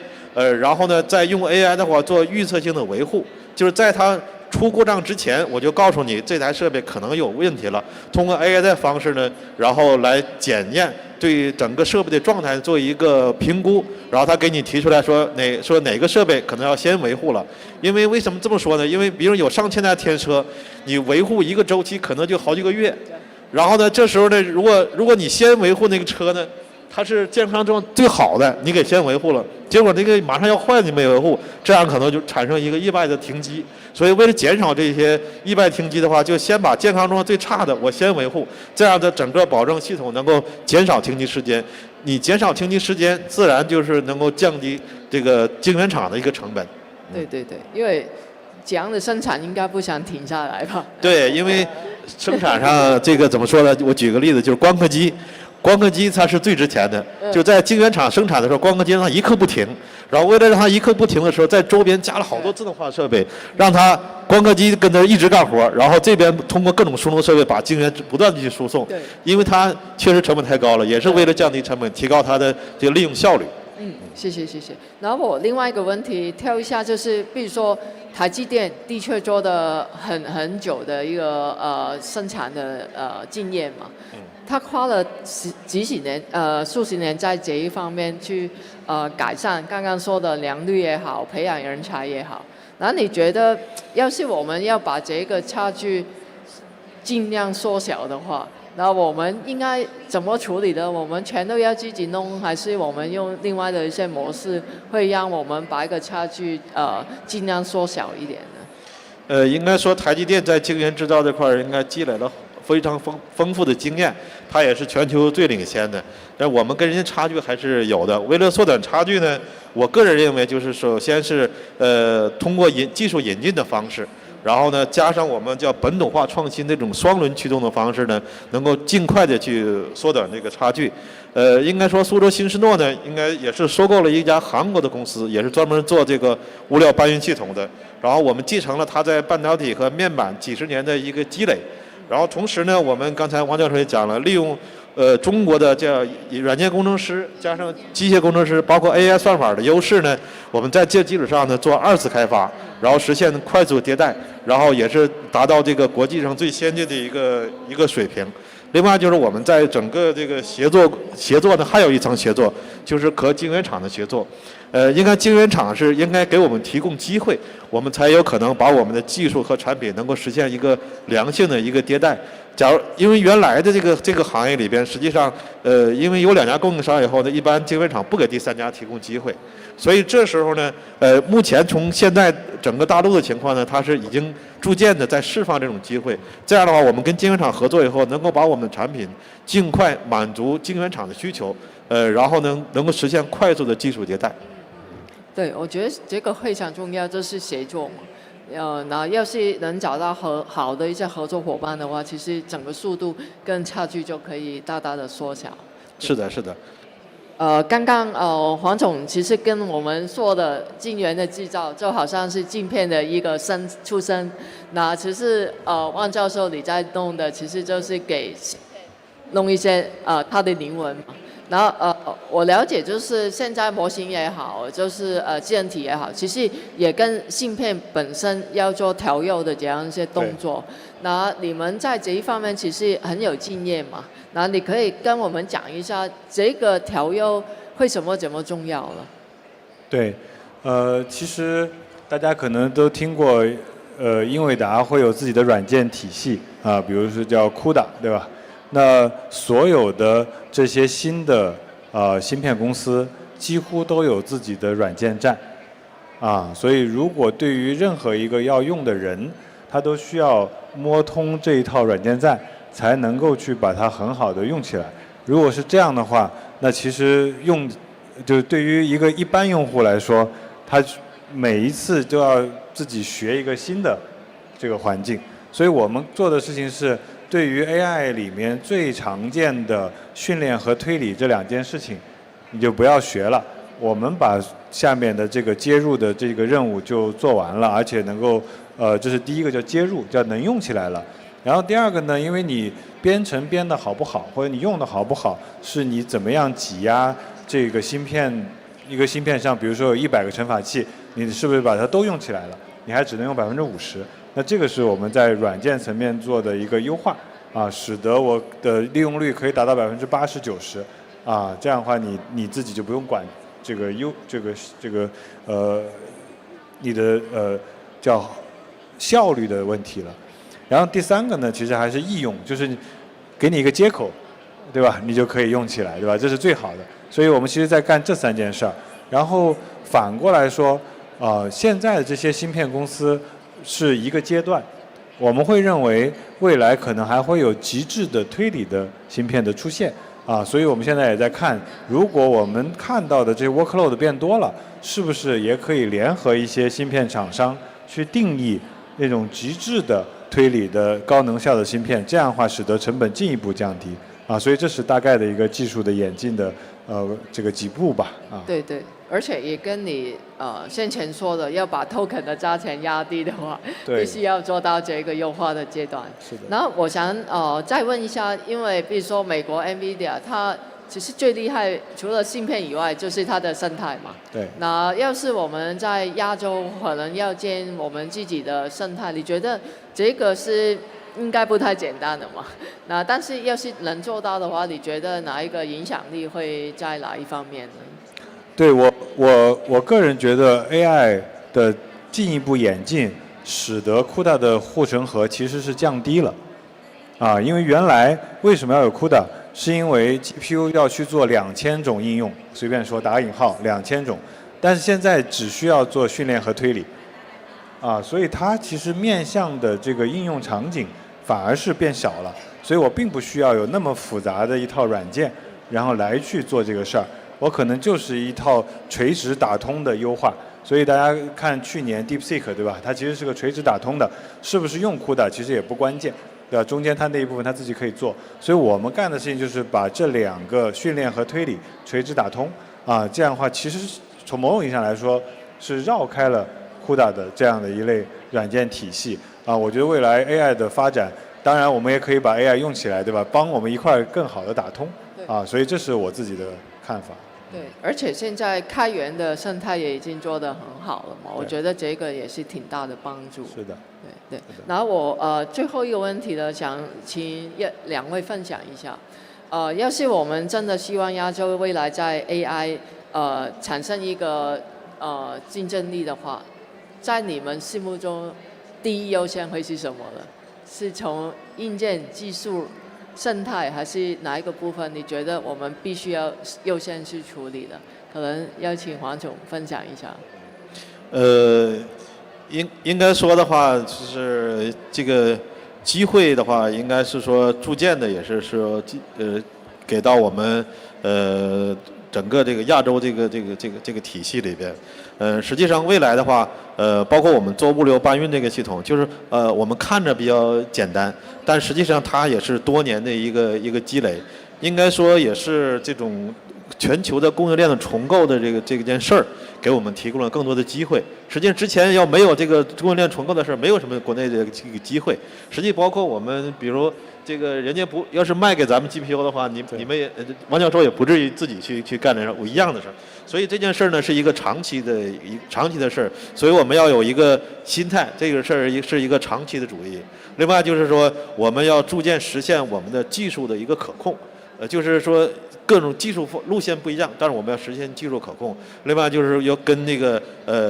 然后呢，再用 AI 的话做预测性的维护，就是在它出故障之前，我就告诉你这台设备可能有问题了。通过 AI 的方式呢，然后来检验对整个设备的状态做一个评估，然后他给你提出来说哪个设备可能要先维护了。因为为什么这么说呢？因为比如有上千台天车，你维护一个周期可能就好几个月。然后呢，这时候呢，如果你先维护那个车呢，它是健康状况最好的，你给先维护了，结果那个马上要坏了你没维护，这样可能就产生一个意外的停机。所以为了减少这些意外停机的话，就先把健康状况最差的我先维护，这样的整个保证系统能够减少停机时间。你减少停机时间，自然就是能够降低这个晶圆厂的一个成本。对对对，因为这样的生产应该不想停下来吧？对，因为生产上这个怎么说呢？我举个例子，就是光刻机。光刻机它是最值钱的，就在晶圆厂生产的时候，光刻机让它一刻不停，然后为了让它一刻不停的时候，在周边加了好多自动化设备，让它光刻机跟它一直干活，然后这边通过各种输送设备把晶圆不断的去输送。因为它确实成本太高了，也是为了降低成本，提高它的这个利用效率。谢谢。然后我另外一个问题挑一下，就是比如说台积电的确做的很久的一个生产的经验嘛。他花了数十年在这一方面去改善刚刚说的良率也好，培养人才也好。然后你觉得，要是我们要把这个差距尽量缩小的话，那我们应该怎么处理呢？我们全都要自己弄，还是我们用另外的一些模式，会让我们把一个差距尽量缩小一点呢？应该说台积电在晶圆制造这块儿应该积累了非常丰富的经验，它也是全球最领先的。但我们跟人家差距还是有的。为了缩短差距呢，我个人认为就是首先是通过技术引进的方式，然后呢加上我们叫本土化创新这种双轮驱动的方式呢，能够尽快的去缩短这个差距。应该说苏州新世诺呢，应该也是收购了一家韩国的公司，也是专门做这个物料搬运系统的。然后我们继承了它在半导体和面板几十年的一个积累。然后同时呢，我们刚才王教授也讲了，利用中国的叫软件工程师加上机械工程师，包括 AI 算法的优势呢，我们在这基础上呢做2次开发，然后实现快速迭代，然后也是达到这个国际上最先进的一个水平。另外就是我们在整个这个协作呢，还有一层协作，就是和晶圆厂的协作。应该晶圆厂是应该给我们提供机会，我们才有可能把我们的技术和产品能够实现一个良性的一个迭代。因为原来的这个行业里边，实际上因为有2家供应商以后呢，一般晶圆厂不给第3家提供机会，所以这时候呢，目前从现在整个大陆的情况呢，它是已经逐渐的在释放这种机会。这样的话，我们跟晶圆厂合作以后，能够把我们的产品尽快满足晶圆厂的需求，然后能够实现快速的技术迭代。对，我觉得这个非常重要，就是协作嘛。那要是能找到好的一些合作伙伴的话，其实整个速度跟差距就可以大大的缩小。是的，是的。刚刚黄总其实跟我们说的晶圆的制造，就好像是镜片的一个出生。那其实汪教授你在弄的，其实就是给弄一些它的灵魂嘛。然后我了解就是现在模型也好，就是智能体也好，其实也跟芯片本身要做调幼的这样一些动作。那你们在这一方面其实很有经验嘛？那你可以跟我们讲一下这个调幼为什么这么重要了？对，其实大家可能都听过，英伟达会有自己的软件体系啊，比如说叫 CUDA， 对吧？那所有的这些新的芯片公司几乎都有自己的软件站，啊，所以如果对于任何一个要用的人，他都需要摸通这一套软件站，才能够去把它很好的用起来。如果是这样的话，那其实就对于一个一般用户来说，他每一次都要自己学一个新的这个环境。所以我们做的事情是，对于 AI 里面最常见的训练和推理这2件事情，你就不要学了。我们把下面的这个接入的这个任务就做完了，而且能够这是第一个叫接入，叫能用起来了。然后第2个呢，因为你编程编得好不好，或者你用的好不好，是你怎么样挤压这个芯片，一个芯片上，比如说有100个乘法器，你是不是把它都用起来了？你还只能用50%。那这个是我们在软件层面做的一个优化啊，使得我的利用率可以达到80%、90%啊，这样的话你自己就不用管这个你的叫效率的问题了。然后第3个呢，其实还是易用，就是给你一个接口，对吧？你就可以用起来，对吧？这是最好的。所以我们其实在干这3件事儿。然后反过来说，现在的这些芯片公司是一个阶段，我们会认为未来可能还会有极致的推理的芯片的出现啊，所以我们现在也在看，如果我们看到的这些 workload 变多了，是不是也可以联合一些芯片厂商去定义那种极致的推理的高能效的芯片，这样的话使得成本进一步降低啊，所以这是大概的一个技术的演进的这个几步吧啊。对对，而且也跟你先前说的，要把 token 的价钱压低的话，必须要做到这个优化的阶段。是的。然后我想再问一下，因为比如说美国 NVIDIA 它其实最厉害，除了芯片以外，就是它的生态嘛。对。那要是我们在亚洲可能要建我们自己的生态，你觉得这个是应该不太简单的嘛？那但是要是能做到的话，你觉得哪一个影响力会在哪一方面呢？对我个人觉得 AI 的进一步演进，使得 CUDA 的护城河其实是降低了，啊，因为原来为什么要有 CUDA， 是因为 GPU 要去做2000种应用，随便说打引号2000种，但是现在只需要做训练和推理，所以它其实面向的这个应用场景反而是变小了，所以我并不需要有那么复杂的一套软件，然后来去做这个事儿，我可能就是一套垂直打通的优化。所以大家看去年 DeepSeek 对吧？它其实是个垂直打通的，是不是用CUDA其实也不关键，对吧？中间它那一部分它自己可以做，所以我们干的事情就是把这2个训练和推理垂直打通这样的话，其实从某种意义上来说是绕开了CUDA 的这样的一类软件体系我觉得未来 AI 的发展，当然我们也可以把 AI 用起来，对吧？帮我们一块更好的打通所以这是我自己的看法。对，而且现在开源的生态也已经做得很好了嘛，我觉得这个也是挺大的帮助。是的，对。然后我最后一个问题呢，想请2位分享一下。要是我们真的希望亚洲未来在 AI 产生一个竞争力的话，在你们心目中第一优先会是什么呢？是从硬件技术生态还是哪一个部分你觉得我们必须要优先去处理的？可能要请黄总分享一下。应该说的话，就是这个机会的话，应该是说逐渐的也是说给到我们整个这个亚洲这个体系里边。实际上未来的话，包括我们做物流搬运这个系统，就是我们看着比较简单，但实际上它也是多年的一个积累，应该说也是这种全球的供应链的重构的这件事儿，给我们提供了更多的机会。实际上之前要没有这个供应链重构的事儿，没有什么国内的这个机会。实际包括我们，比如这个人家不要是卖给咱们 GPU 的话，你们也王教授也不至于自己去干这一样的事儿。所以这件事儿呢是一个长期的事儿，所以我们要有一个心态，这个事儿是一个长期的主义。另外就是说，我们要逐渐实现我们的技术的一个可控，就是说各种技术路线不一样，但是我们要实现技术可控。另外就是要跟那个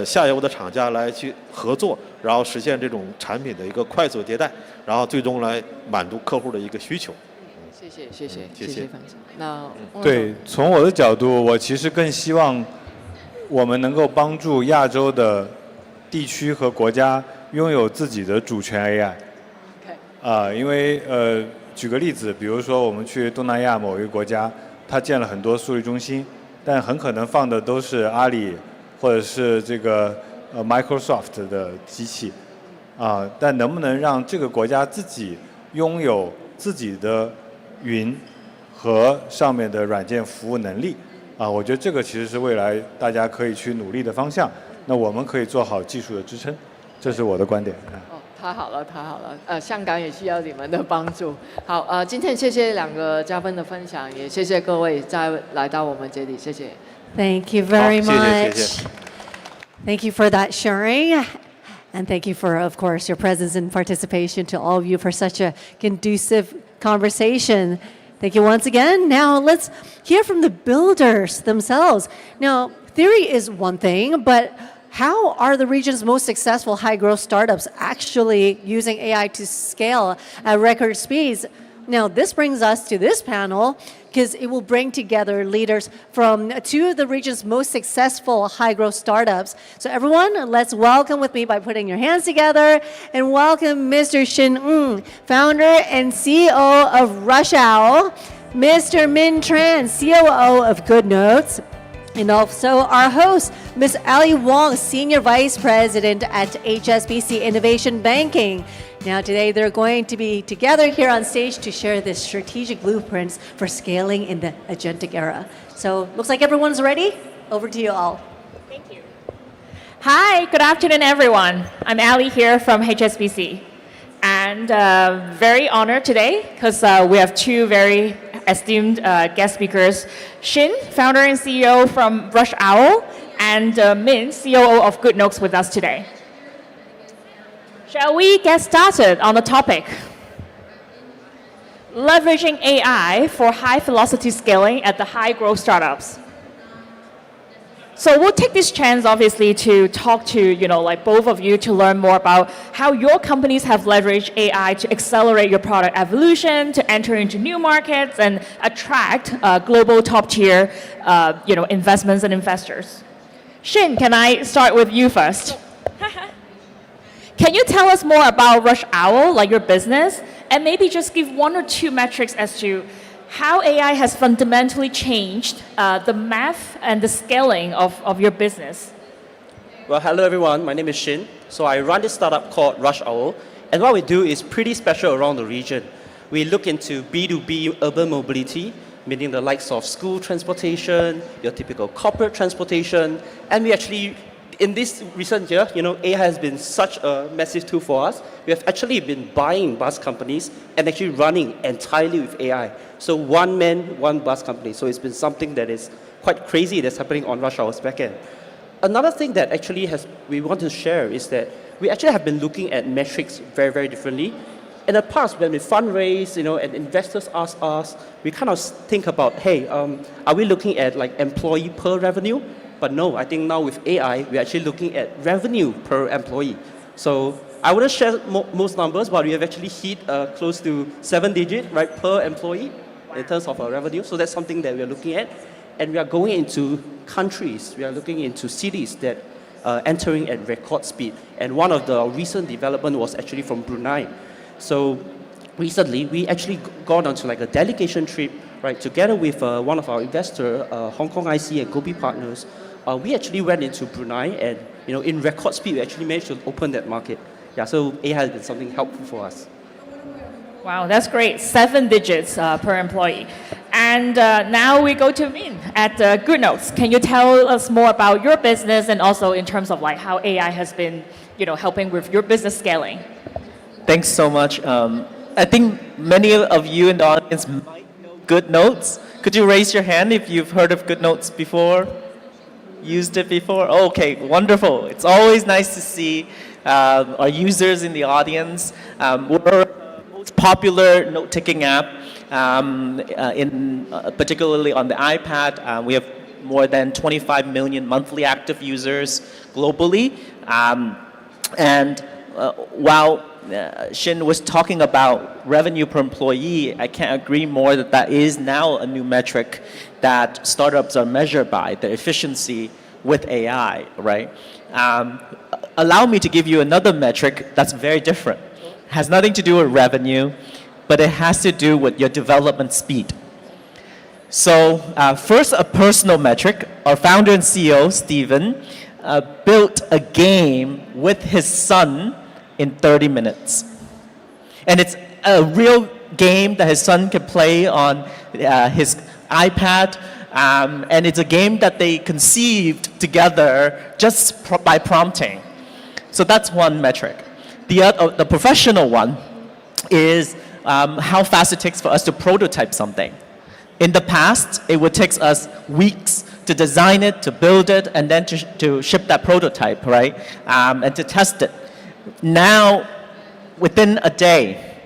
下游的厂家来去合作，然后实现这种产品的一个快速迭代，然后最终来满足客户的一个需求。谢谢分享。那对，从我的角度，我其实更希望我们能够帮助亚洲的地区和国家拥有自己的主权 AI。因为举个例子，比如说我们去东南亚某一个国家，它建了很多数据中心，但很可能放的都是阿里或者是这个Microsoft 的机器但能不能让这个国家自己拥有自己的云和上面的软件服务能力我觉得这个其实是未来大家可以去努力的方向。那我们可以做好技术的支撑，这是我的观点。太好了，香港也需要你们的帮助。好，今天谢谢2个嘉宾的分享，也谢谢各位再来到我们这里，谢谢。Thank you very much. 谢谢。Thank you for that sharing. And thank you for, of course, your presence and participation to all of you for such a conducive conversation. Thank you once again. Now let's hear from the builders themselves. Now, theory is one thing, but how are the region's most successful high-growth startups actually using AI to scale at record speeds? Now, this brings us to this panel because it will bring together leaders from 2 of the region's most successful high-growth startups. So everyone, let's welcome with me by putting your hands together and welcome Mr. Shin Ng, founder and CEO of Rush Owl, Mr. Min Tran, COO of Good Notes, and also our host, Ms. Ali Wong, Senior Vice President at HSBC Innovation Banking. Now today they're going to be together here on stage to share the strategic blueprints for scaling in the agentic era. So looks like everyone's ready. Over to you all. Thank you. Hi, good afternoon everyone. I'm Ali here from HSBC. And very honored today because we have 2 very esteemed guest speakers. Shin, founder and CEO from Rush Owl, and Min, COO of Good Notes with us today. Shall we get started on the topic? Leveraging AI for high velocity scaling at the high growth startups. So we'll take this chance, obviously, to talk to, both of you to learn more about how your companies have leveraged AI to accelerate your product evolution, to enter into new markets, and attract global top-tier, investments and investors. Shin, can I start with you first? can you tell us more about Rush Owl, like your business, and maybe just give 1 or 2 metrics as to how AI has fundamentally changed the math and the scaling of your business? Well, hello everyone. My name is Shin. So I run this startup called Rush Owl, and what we do is pretty special around the region. We look into B2B urban mobility, meaning the likes of school transportation, your typical corporate transportation, and we actually, in this recent year, AI has been such a massive tool for us. We have actually been buying bus companies and actually running entirely with AI. So one man, one bus company. So it's been something that is quite crazy that's happening on Rush Hour's backend. Another thing that actually we want to share is that we actually have been looking at metrics very, very differently. In the past, when we fundraise, and investors ask us, we kind of think about, hey, are we looking at like employee per revenue? But no, I think now with AI, we're actually looking at revenue per employee. So I wouldn't share most numbers, but we have actually hit close to 7-digit, right, per employee in terms of our revenue. So that's something that we are looking at. And we are going into countries, we are looking into cities that are entering at record speed. And one of the recent development was actually from Brunei. So recently, we actually gone on to like a delegation trip, right, together with one of our investors, Hong Kong IC and Gobi Partners. We actually went into Brunei and, in record speed, we actually managed to open that market. Yeah, so AI has been something helpful for us. Wow, that's great. 7 digits per employee. And now we go to Min at GoodNotes. Can you tell us more about your business and also in terms of like how AI has been, helping with your business scaling? Thanks so much. I think many of you in the audience might know GoodNotes. Could you raise your hand if you've heard of GoodNotes before? Used it before? Oh, okay, wonderful. It's always nice to see our users in the audience. We're the most popular note-taking app, particularly on the iPad. We have more than 25 million monthly active users globally. While Shin was talking about revenue per employee, I can't agree more that is now a new metric that startups are measured by, the efficiency with AI, right? Allow me to give you another metric that's very different. It has nothing to do with revenue, but it has to do with your development speed. So first, a personal metric. Our founder and CEO, Steven, built a game with his son in 30 minutes. And it's a real game that his son can play on his iPad. And it's a game that they conceived together just by prompting. So that's one metric. The professional one is how fast it takes for us to prototype something. In the past, it would take us weeks to design it, to build it, and then to ship that prototype, right? And to test it. Now, within a day,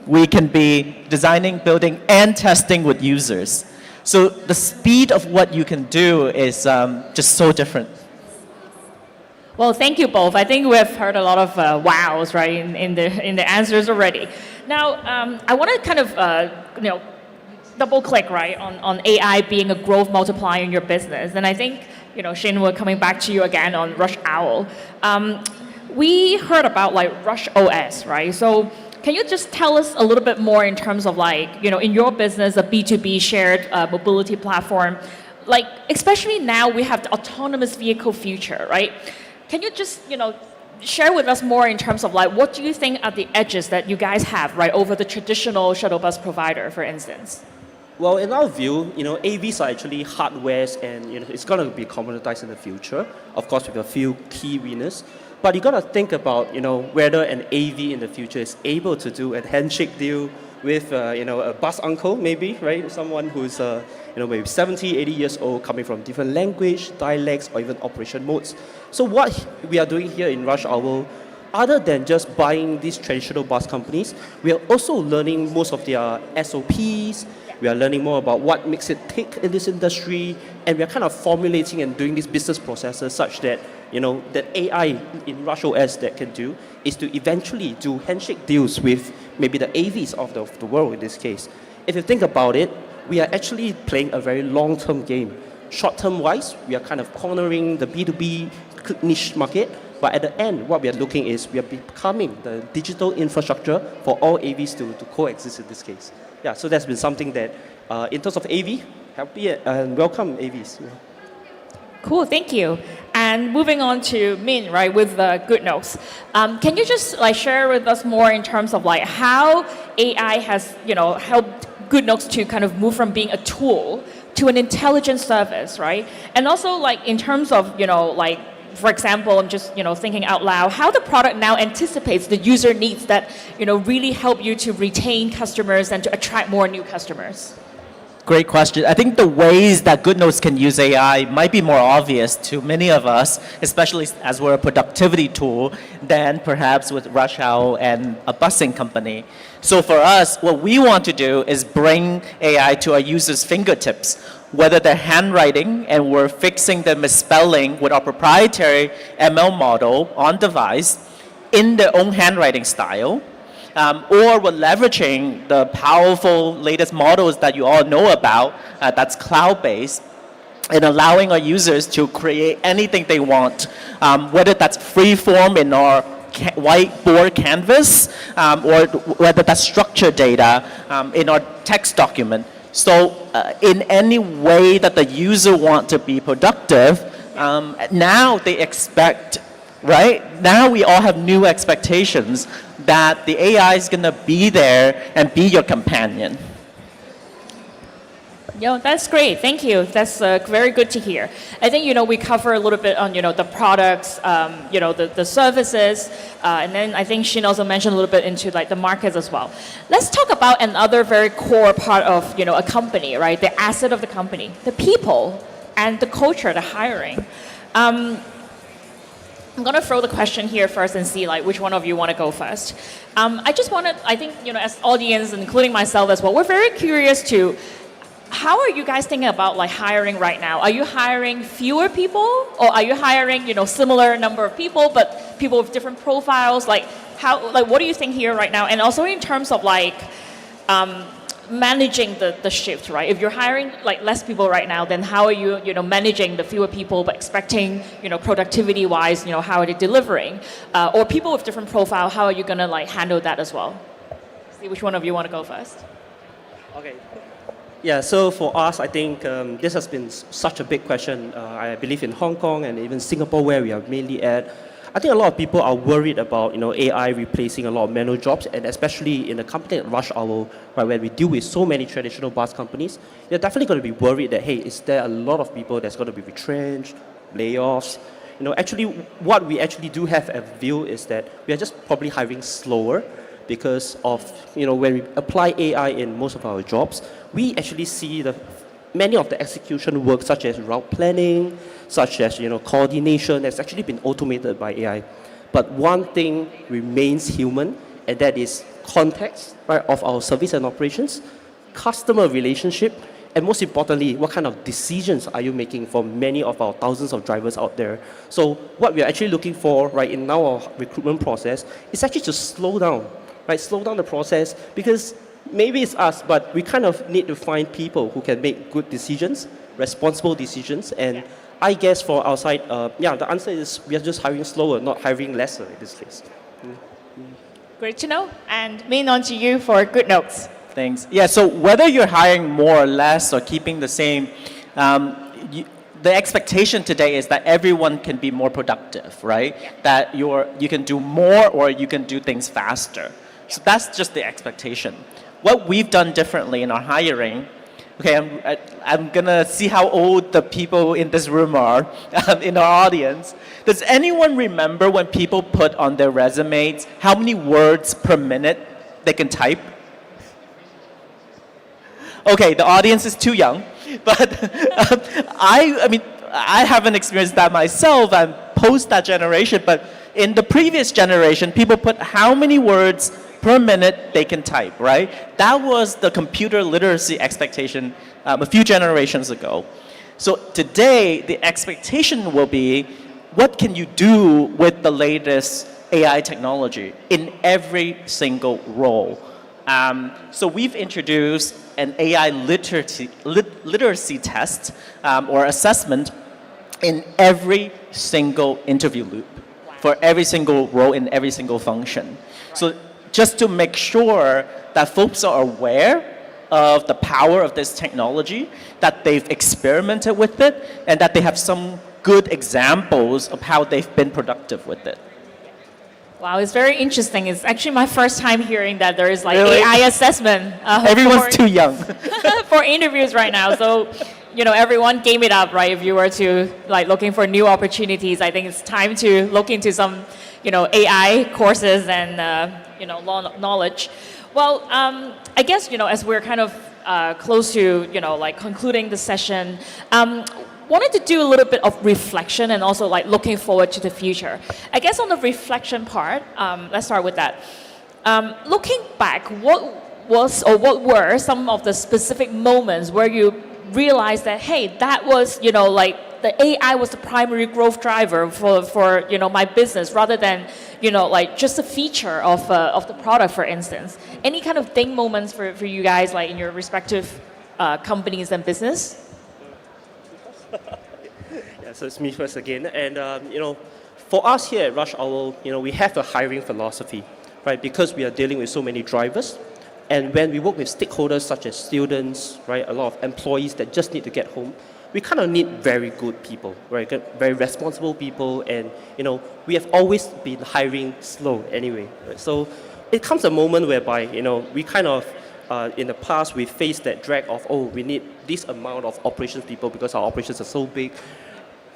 we can be designing, building, and testing with users. So the speed of what you can do is just so different. Well, thank you both. I think we've heard a lot of wows, right, in the answers already. Now, I want to kind of, double click, right, on AI being a growth multiplier in your business. And I think, Shane, we're coming back to you again on Rush Owl. We heard about like Rush OS, right? So can you just tell us a little bit more in terms of like, in your business, a B2B shared mobility platform, like especially now we have the autonomous vehicle future, right? Can you just, share with us more in terms of like, what do you think are the edges that you guys have, right, over the traditional shuttle bus provider, for instance? Well, in our view, AVs are actually hardwares and it's going to be commoditized in the future, of course with a few key winners. But you got to think about, whether an AV in the future is able to do a handshake deal with, a bus uncle, maybe, right? Someone who's, maybe 70, 80 years old, coming from different language, dialects, or even operation modes. So what we are doing here in Rush Hour, other than just buying these traditional bus companies, we are also learning most of their SOPs. We are learning more about what makes it tick in this industry, and we are kind of formulating and doing these business processes such that that AI in Rush OS that can do is to eventually do handshake deals with maybe the AVs of the world in this case. If you think about it, we are actually playing a very long-term game. Short-term wise, we are kind of cornering the B2B niche market, But at the end, what we are looking is we are becoming the digital infrastructure for all AVs to coexist in this case. Yeah, so that's been something that, in terms of AV, happy and welcome AVs. Yeah. Cool, thank you. And moving on to Min, right, with Good Notes. Can you just like share with us more in terms of like how AI has, helped Good Notes to kind of move from being a tool to an intelligent service, right? And also like in terms of, like, for example, I'm just, thinking out loud, how the product now anticipates the user needs that, really help you to retain customers and to attract more new customers? Great question. I think the ways that GoodNotes can use AI might be more obvious to many of us, especially as we're a productivity tool, than perhaps with Rush Hour and a busing company. So for us, what we want to do is bring AI to our users' fingertips, whether they're handwriting and we're fixing the misspelling with our proprietary ML model on device in their own handwriting style, or we're leveraging the powerful latest models that you all know about, that's cloud-based, and allowing our users to create anything they want, whether that's free form in our whiteboard canvas, or whether that's structured data in our text document. So in any way that the user wants to be productive, now they expect, right? Now we all have new expectations that the AI is going to be there and be your companion. That's great. Thank you. That's very good to hear. I think, we cover a little bit on, the products, the services, and then I think Shin also mentioned a little bit into like the markets as well. Let's talk about another very core part of, a company, right? The asset of the company, the people and the culture, the hiring. I'm going to throw the question here first and see like which one of you want to go first. I think, as audience, including myself as well, we're very curious to how are you guys thinking about like hiring right now? Are you hiring fewer people or are you hiring, similar number of people, but people with different profiles? Like what do you think here right now? And also in terms of like, managing the shift, right? If you're hiring like less people right now, then how are you, managing the fewer people but expecting, productivity-wise, how are they delivering? Or people with different profile, how are you gonna like handle that as well? See which one of you want to go first. Okay. Yeah, so for us, I think this has been such a big question. I believe in Hong Kong and even Singapore, where we are mainly at. I think a lot of people are worried about AI replacing a lot of manual jobs, and especially in a company like Rush Hour, right, where we deal with so many traditional bus companies, you're definitely going to be worried that, hey, is there a lot of people that's going to be retrenched, layoffs? Actually, what we actually do have a view is that we are just probably hiring slower because of, when we apply AI in most of our jobs, we actually see many of the execution work, such as route planning, such as coordination, has actually been automated by AI. But one thing remains human, and that is context, right, of our service and operations, customer relationship, and most importantly, what kind of decisions are you making for many of our thousands of drivers out there? So what we are actually looking for, right, in our recruitment process is actually to slow down, right, slow down the process, because maybe it's us, but we kind of need to find people who can make good decisions, responsible decisions, and I guess for our side, the answer is we are just hiring slower, not hiring lesser in this case. Great to know. And Min, on to you for Good Notes. Thanks. Yeah, so whether you're hiring more or less or keeping the same, the expectation today is that everyone can be more productive, right? Yeah. That you can do more or you can do things faster. Yeah. So that's just the expectation. What we've done differently in our hiring, okay, I'm gonna see how old the people in this room are in our audience. Does anyone remember when people put on their resumes how many words per minute they can type? Okay, the audience is too young, but I haven't experienced that myself. I'm post that generation, but in the previous generation, people put how many words per minute they can type, right? That was the computer literacy expectation a few generations ago. So today, the expectation will be, what can you do with the latest AI technology in every single role? So we've introduced an AI literacy test or assessment in every single interview loop. for every single role in every single function. So just to make sure that folks are aware of the power of this technology, that they've experimented with it, and that they have some good examples of how they've been productive with it. Wow, it's very interesting. It's actually my first time hearing that there is like Really? AI assessment. Everyone's too young. For interviews right now. So, everyone game it up, right? If you were to like looking for new opportunities, I think it's time to look into some, AI courses and, knowledge. Well, I guess, as we're kind of close to, like concluding the session, wanted to do a little bit of reflection and also like looking forward to the future. I guess on the reflection part, let's start with that. Looking back, what were some of the specific moments where you realized that, hey, that was, like the AI was the primary growth driver for my business rather than, like just a feature of the product, for instance. Any kind of thing moments for you guys, like in your respective companies and business? Yeah, so it's me first again. And, for us here at Rush Owl, we have a hiring philosophy, right? Because we are dealing with so many drivers. And when we work with stakeholders such as students, right, a lot of employees that just need to get home, we kind of need very good people, right? Very responsible people. And, we have always been hiring slow anyway. Right? So it comes a moment whereby, we kind of, in the past, we faced that drag of, we need this amount of operations people because our operations are so big.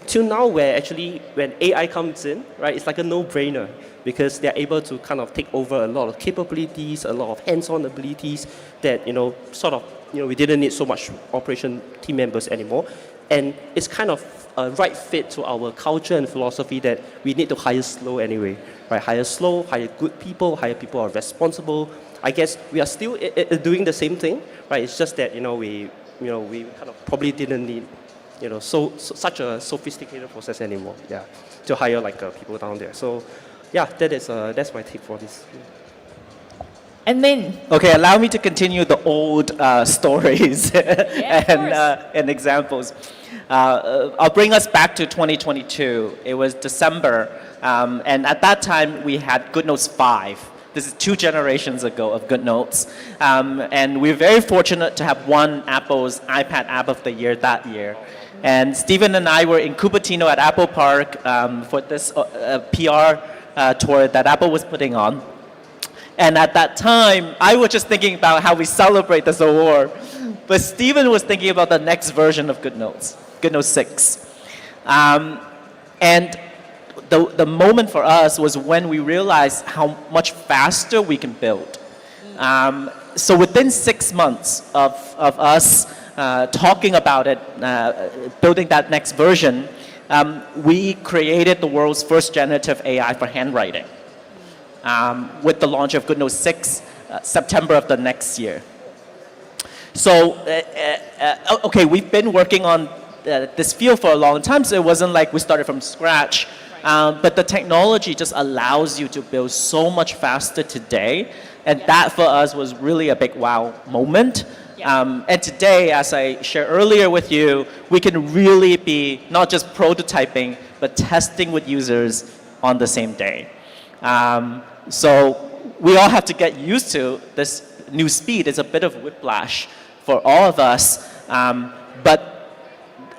Till now, where actually, when AI comes in, right, it's like a no-brainer because they're able to kind of take over a lot of capabilities, a lot of hands-on abilities that, we didn't need so much operation team members anymore. And it's kind of a right fit to our culture and philosophy that we need to hire slow anyway, right? Hire slow, hire good people, hire people who are responsible. I guess we are still doing the same thing, right? It's just that, we kind of probably didn't need such a sophisticated process anymore, to hire people down there. So, that's my take for this. And then, okay, allow me to continue the old stories and examples. I'll bring us back to 2022. It was December, and at that time we had GoodNotes 5. This is 2 generations ago of GoodNotes. And we're very fortunate to have won Apple's iPad App of the Year that year. And Stephen and I were in Cupertino at Apple Park for this PR tour that Apple was putting on. And at that time, I was just thinking about how we celebrate this award. But Stephen was thinking about the next version of GoodNotes, GoodNotes 6. And the moment for us was when we realized how much faster we can build. So within 6 months of us talking about it, building that next version, we created the world's first generative AI for handwriting with the launch of GoodNotes 6, September of the next year. So, okay, we've been working on this field for a long time, so it wasn't like we started from scratch. But the technology just allows you to build so much faster today. And that for us was really a big wow moment. And today, as I shared earlier with you, we can really be not just prototyping, but testing with users on the same day. So we all have to get used to this new speed. It's a bit of whiplash for all of us. But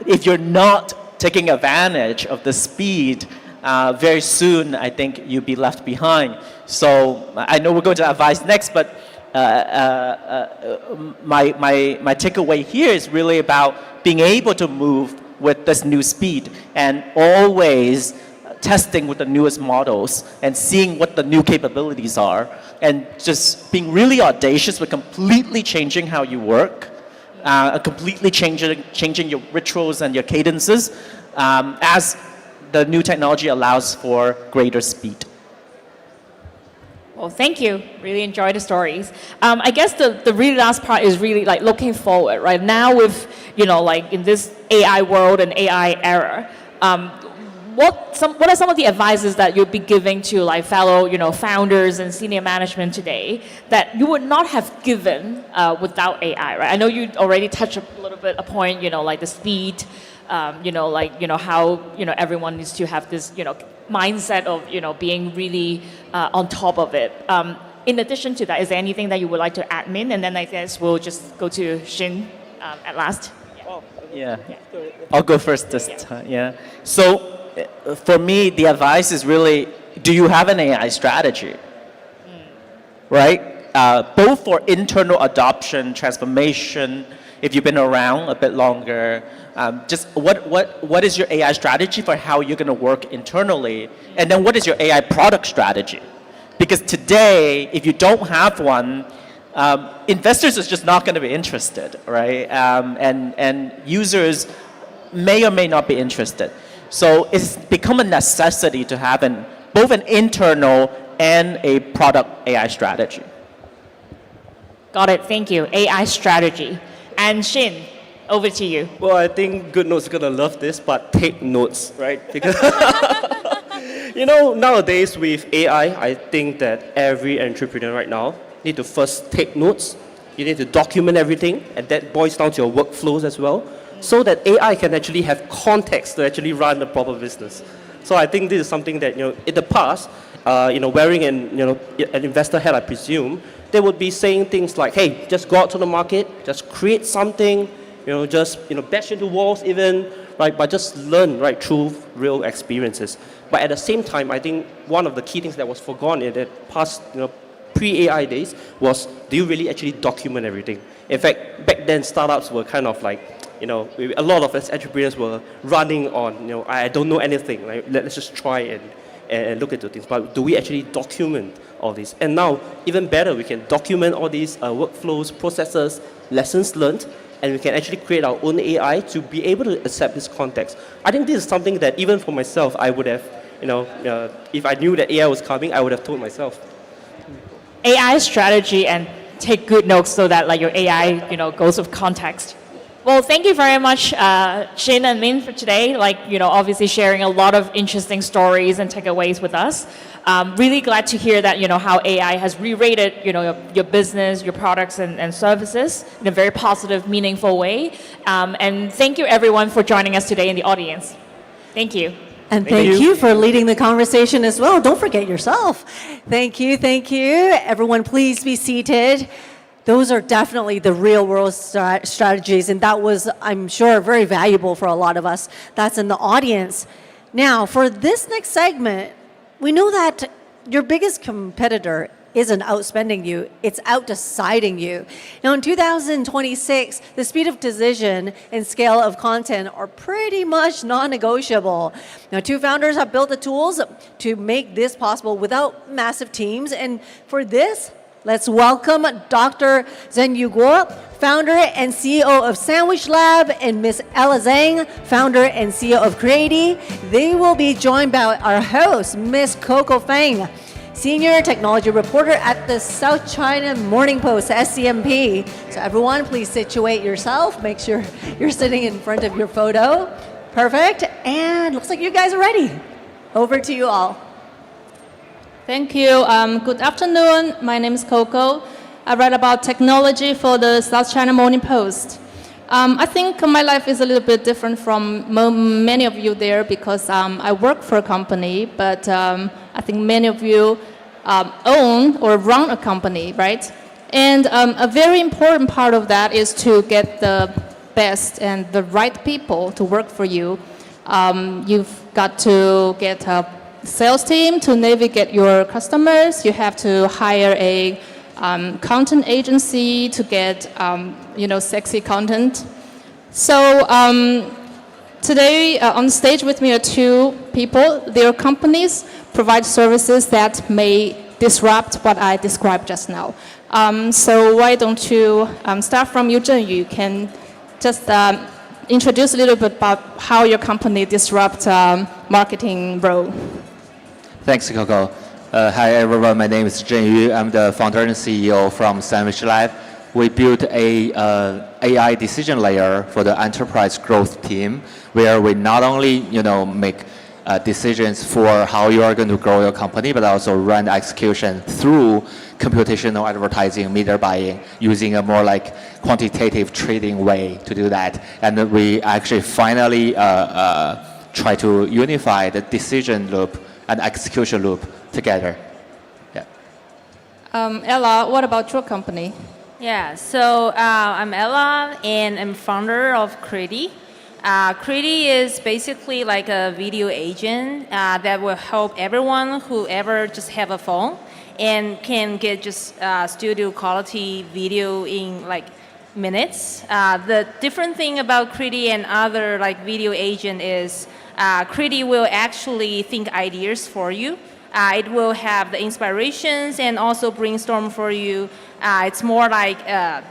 if you're not taking advantage of the speed, very soon, I think you'll be left behind. So I know we're going to advise next, but my takeaway here is really about being able to move with this new speed and always testing with the newest models and seeing what the new capabilities are and just being really audacious with completely changing how you work, completely changing your rituals and your cadences as the new technology allows for greater speed. Well, thank you. Really enjoyed the stories. I guess the really last part is really like looking forward, right? Now with, like in this AI world and AI era, what are some of the advices that you'll be giving to like fellow, founders and senior management today that you would not have given without AI, right? I know you already touched a little bit a point, like the speed, how, everyone needs to have this, mindset of, being really on top of it. In addition to that, is there anything that you would like to add in? And then I guess we'll just go to Shin at last. Yeah. I'll go first this time. Yeah. So for me, the advice is really, do you have an AI strategy? Right? Both for internal adoption, transformation, if you've been around a bit longer, just what is your AI strategy for how you're going to work internally? And then what is your AI product strategy? Because today, if you don't have one, investors is just not going to be interested, right? And users may or may not be interested. So it's become a necessity to have both an internal and a product AI strategy. Got it. Thank you. AI strategy. And Shin, over to you. Well, I think Good Notes are going to love this, but take notes, right? Because, nowadays with AI, I think that every entrepreneur right now need to first take notes. You need to document everything, and that boils down to your workflows as well, so that AI can actually have context to actually run the proper business. So I think this is something that, in the past, wearing an investor hat, I presume, they would be saying things like, hey, just go out to the market, just create something, just, bash into walls even, right? But just learn, right, through real experiences. But at the same time, I think one of the key things that was forgotten in the past, pre-AI days was, do you really actually document everything? In fact, back then, startups were kind of like, a lot of us entrepreneurs were running on, I don't know anything, right? Let's just try and look into things. But do we actually document all this? And now, even better, we can document all these workflows, processes, lessons learned, and we can actually create our own AI to be able to accept this context. I think this is something that even for myself, I would have, if I knew that AI was coming, I would have told myself. AI strategy and take good notes so that your AI, goes with context. Well, thank you very much, Shin and Min, for today. Obviously sharing a lot of interesting stories and takeaways with us. Really glad to hear that, how AI has re-rated, your business, your products and services in a very positive, meaningful way. And thank you, everyone, for joining us today in the audience. Thank you. And thank you for leading the conversation as well. Don't forget yourself. Thank you. Everyone, please be seated. Those are definitely the real world strategies, and that was, I'm sure, very valuable for a lot of us that's in the audience. Now, for this next segment, we know that your biggest competitor isn't outspending you, it's out-deciding you. Now, in 2026, the speed of decision and scale of content are pretty much non-negotiable. Now, two founders have built the tools to make this possible without massive teams, and for this, let's welcome Dr. Zhenyu Guo, founder and CEO of Sandwich Lab, and Ms. Ella Zhang, founder and CEO of Creati. They will be joined by our host, Ms. Coco Fang, senior technology reporter at the South China Morning Post, SCMP. So everyone, please situate yourself. Make sure you're sitting in front of your photo. Perfect. And looks like you guys are ready. Over to you all. Thank you. Good afternoon. My name is Coco. I write about technology for the South China Morning Post. I think my life is a little bit different from many of you there because I work for a company, but I think many of you own or run a company, right? And a very important part of that is to get the best and the right people to work for you. You've got to get a sales team to navigate your customers. You have to hire a content agency to get sexy content. So today on stage with me are two people. Their companies provide services that may disrupt what I described just now. So why don't you start from you, Zhenyu? You can just introduce a little bit about how your company disrupts marketing role. Thanks, Coco. Hi, everyone. My name is Zhenyu. I'm the founder and CEO from Sandwich Lab. We built a AI decision layer for the enterprise growth team, where we not only make decisions for how you are going to grow your company, but also run execution through computational advertising, media buying, using a more quantitative trading way to do that. And we actually finally try to unify the decision loop and execution loop together. Yeah. Ella, what about your company? Yeah, so I'm Ella, and I'm founder of Criti. Criti is basically like a video agent that will help everyone who ever just have a phone and can get just studio quality video in like minutes. The different thing about Criti and other like video agent is Criti will actually think ideas for you. It will have the inspirations and also brainstorm for you. It's more like,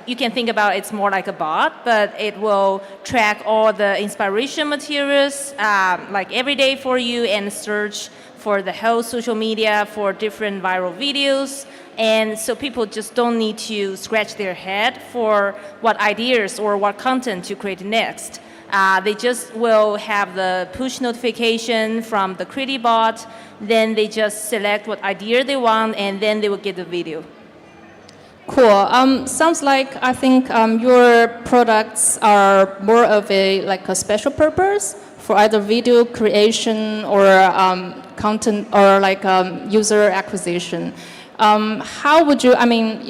you can think about it's more like a bot, but it will track all the inspiration materials like every day for you and search for the whole social media for different viral videos. And so people just don't need to scratch their head for what ideas or what content to create next. They just will have the push notification from the Criti bot, then they just select what idea they want, and then they will get the video. Cool. Sounds like I think your products are more of a special purpose for either video creation or content or user acquisition. How would you? I mean,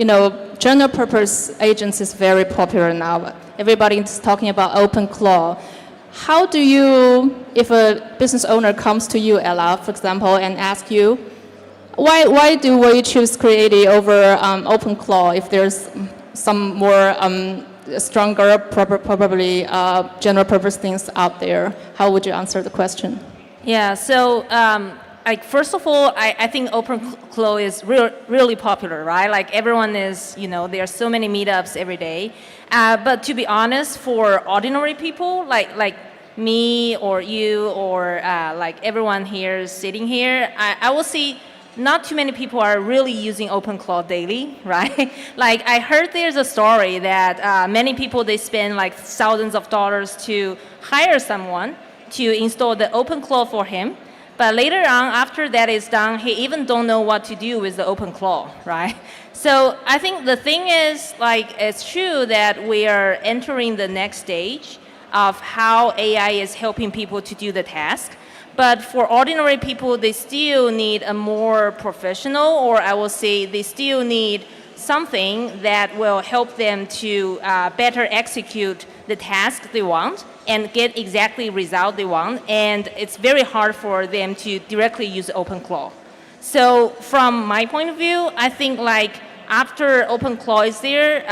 general purpose agents is very popular now. Everybody is talking about OpenClaw. How do you, if a business owner comes to you, Ella, for example, and asks you, why do we choose Criti over OpenClaw if there's some more stronger, probably general purpose things out there? How would you answer the question? Yeah, so first of all, I think OpenClaw is really popular, right? Like everyone is, there are so many meetups every day. But to be honest, for ordinary people like me or you or like everyone here sitting here, I will see not too many people are really using OpenClaw daily, right? Like I heard there's a story that many people, they spend like thousands of dollars to hire someone to install the OpenClaw for him. But later on, after that is done, he even don't know what to do with the OpenClaw, right? So I think the thing is, like, it's true that we are entering the next stage of how AI is helping people to do the task. But for ordinary people, they still need a more professional, or I will say they still need something that will help them to better execute the task they want and get exactly result they want. And it's very hard for them to directly use OpenClaw. So from my point of view, I think like after OpenClaw is there,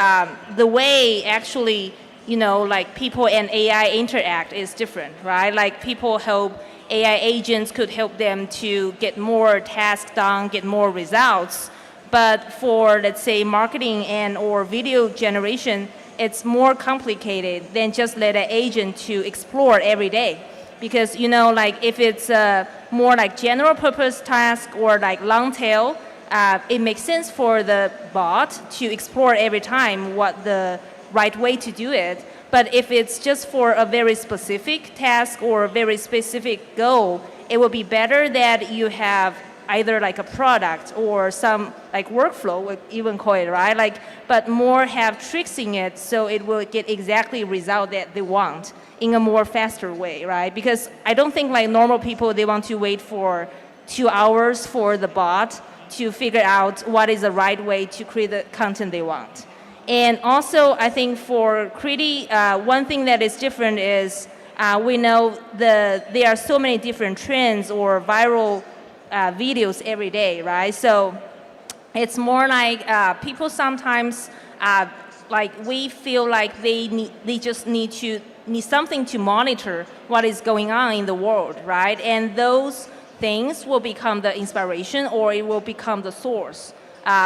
the way actually, like people and AI interact is different, right? Like people hope AI agents could help them to get more tasks done, get more results. But for, let's say, marketing and or video generation, it's more complicated than just let an agent to explore every day. Because, like if it's more like general purpose task or like long tail, it makes sense for the bot to explore every time what the right way to do it. But if it's just for a very specific task or a very specific goal, it will be better that you have either like a product or some like workflow, we even call it, right? Like, but more have tricks in it so it will get exactly result that they want in a more faster way, right? Because I don't think like normal people, they want to wait for 2 hours for the bot to figure out what is the right way to create the content they want. And also, I think for Criti, one thing that is different is we know there are so many different trends or viral videos every day, right? So it's more like people sometimes like we feel like they just need something to monitor what is going on in the world, right? And those things will become the inspiration or it will become the source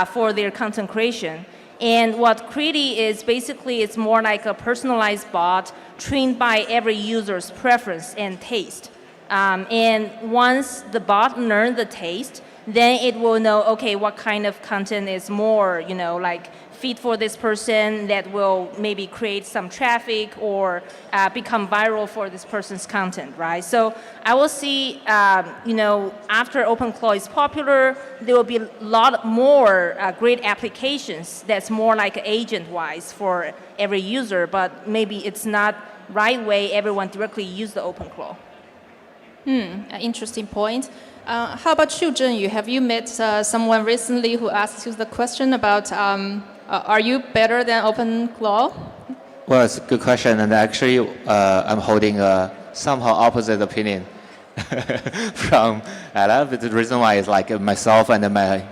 for their content creation. And what Criti is basically, it's more like a personalized bot trained by every user's preference and taste. And once the bot learns the taste, then it will know, okay, what kind of content is more, like fit for this person that will maybe create some traffic or become viral for this person's content, right? So I will see, after OpenClaw is popular, there will be a lot more great applications that's more like agent-wise for every user, but maybe it's not right way everyone directly use the OpenClaw. Interesting point. How about you, Zhenyu? Have you met someone recently who asked you the question about are you better than OpenClaw? Well, it's a good question, and actually, I'm holding a somehow opposite opinion from Ella. But the reason why is like myself and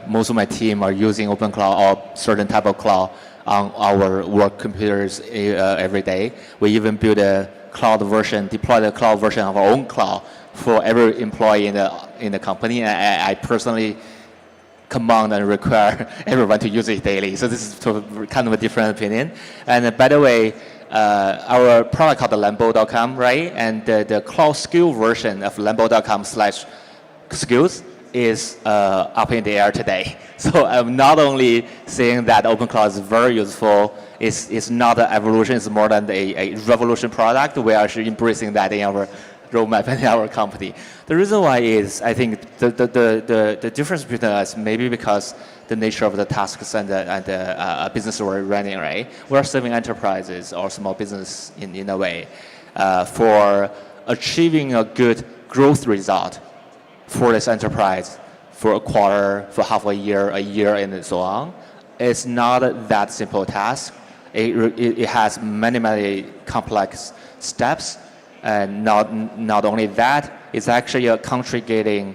most of my team are using OpenClaw or certain type of cloud on our work computers every day. We even build a cloud version, deploy the cloud version of our own cloud for every employee in the company. And I personally command and require everyone to use it daily. So this is kind of a different opinion. And by the way, our product called the Lambo.com, right? And the cloud skill version of Lambo.com/skills is up in the air today. So I'm not only saying that OpenClaw is very useful, it's not an evolution, it's more than a revolution product. We are actually embracing that in our roadmap in our company. The reason why is, I think the difference between us maybe because the nature of the tasks and the business we're running, right? We're serving enterprises or small business in a way for achieving a good growth result for this enterprise for a quarter, for half a year, and so on. It's not that simple task. It has many complex steps. And not only that, it's actually a conjugating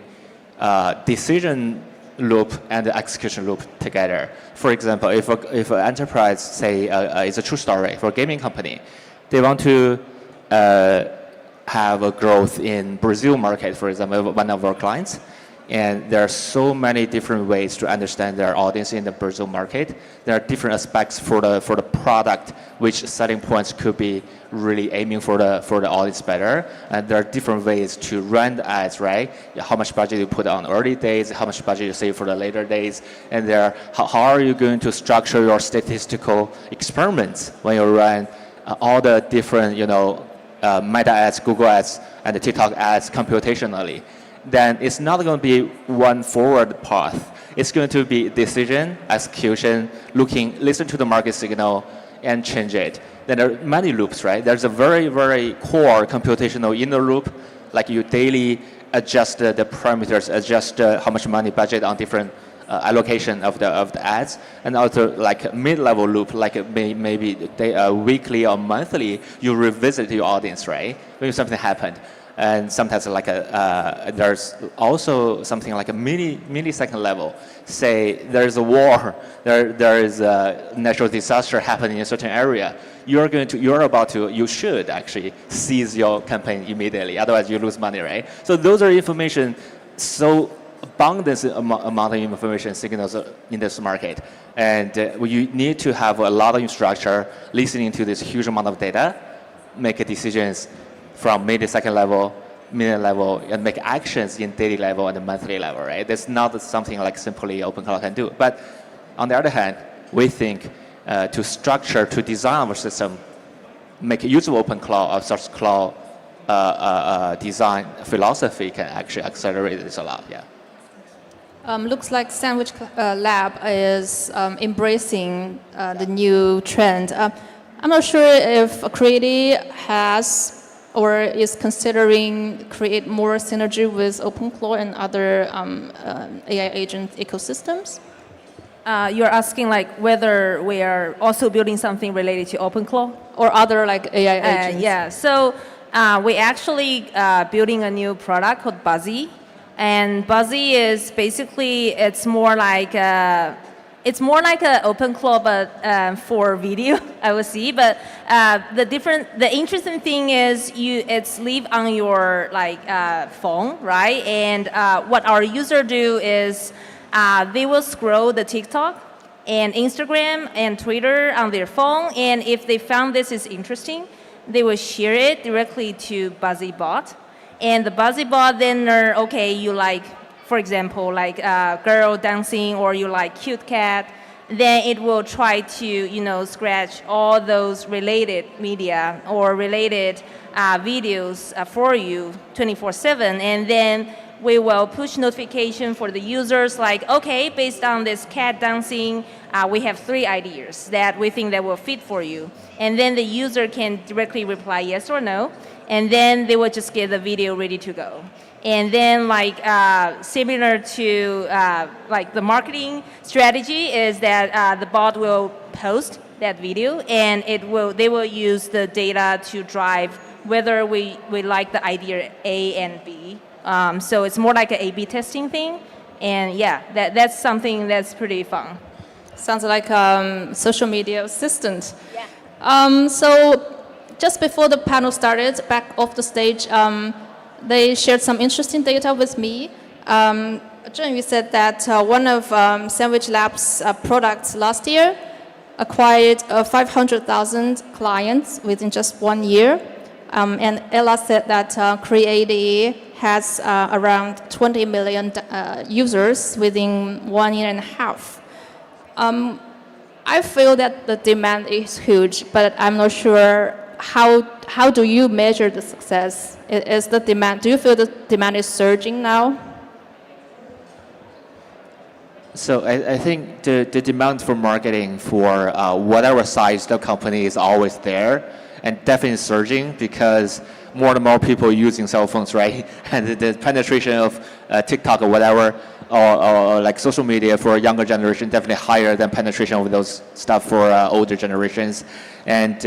decision loop and the execution loop together. For example, if an enterprise, say, it's a true story for a gaming company, they want to have a growth in Brazil market, for example, one of our clients, and there are so many different ways to understand their audience in the Brazil market. There are different aspects for the product, which selling points could be really aiming for the audience better. And there are different ways to run the ads, right? How much budget you put on early days, how much budget you save for the later days, and how are you going to structure your statistical experiments when you run all the different, Meta ads, Google ads, and the TikTok ads computationally. Then it's not going to be one forward path. It's going to be decision, execution, listen to the market signal, and change it. Then there are many loops, right? There's a very core computational inner loop, like you daily adjust the parameters, adjust how much money budget on different allocation of the ads, and also like a mid-level loop, like maybe weekly or monthly, you revisit your audience, right? When something happened. And sometimes there's also something like a millisecond level. Say there's a war, there is a natural disaster happening in a certain area. You should actually seize your campaign immediately, otherwise you lose money, right? So those are information, so abundant amount of information signals in this market. And you need to have a lot of structure, listening to this huge amount of data, make decisions from millisecond level, minute level, and make actions in daily level and the monthly level, right? That's not something like simply OpenClaw can do. But on the other hand, we think to design our system, make use of OpenClaw or such cloud design philosophy can actually accelerate this a lot, yeah. Looks like Sandwich Lab is embracing the new trend. I'm not sure if Creaty has or is considering create more synergy with OpenClaw and other AI agent ecosystems? You're asking like whether we are also building something related to OpenClaw? Or other like AI agents? Yeah, so we actually building a new product called Buzzy. And Buzzy is basically, it's more like a OpenClaw, but for video, I would see. But the interesting thing is it's live on your phone, right? And what our user do is they will scroll the TikTok and Instagram and Twitter on their phone, and if they found this is interesting, they will share it directly to Buzzy Bot. And the Buzzy Bot then, you like, for example, like girl dancing, or you like cute cat, then it will try to, scratch all those related media or related videos for you 24/7. And then we will push notification for the users like, okay, based on this cat dancing, we have 3 ideas that we think that will fit for you. And then the user can directly reply yes or no. And then they will just get the video ready to go. And then similar to like the marketing strategy is that the bot will post that video and they will use the data to drive whether we like the idea A and B. So it's more like an A/B testing thing. And yeah, that's something that's pretty fun. Sounds like social media assistant. Yeah. So just before the panel started, back off the stage, they shared some interesting data with me. Zhenyu said that one of Sandwich Labs' products last year acquired 500,000 clients within just 1 year. And Ella said that Create has around 20 million users within 1 year and a half. I feel that the demand is huge, but I'm not sure how do you measure the success? Is the demand, do you feel the demand is surging now? So I think the demand for marketing for whatever size the company is always there and definitely surging because more and more people using cell phones, right? And the penetration of TikTok or whatever or like social media for a younger generation definitely higher than penetration of those stuff for older generations. And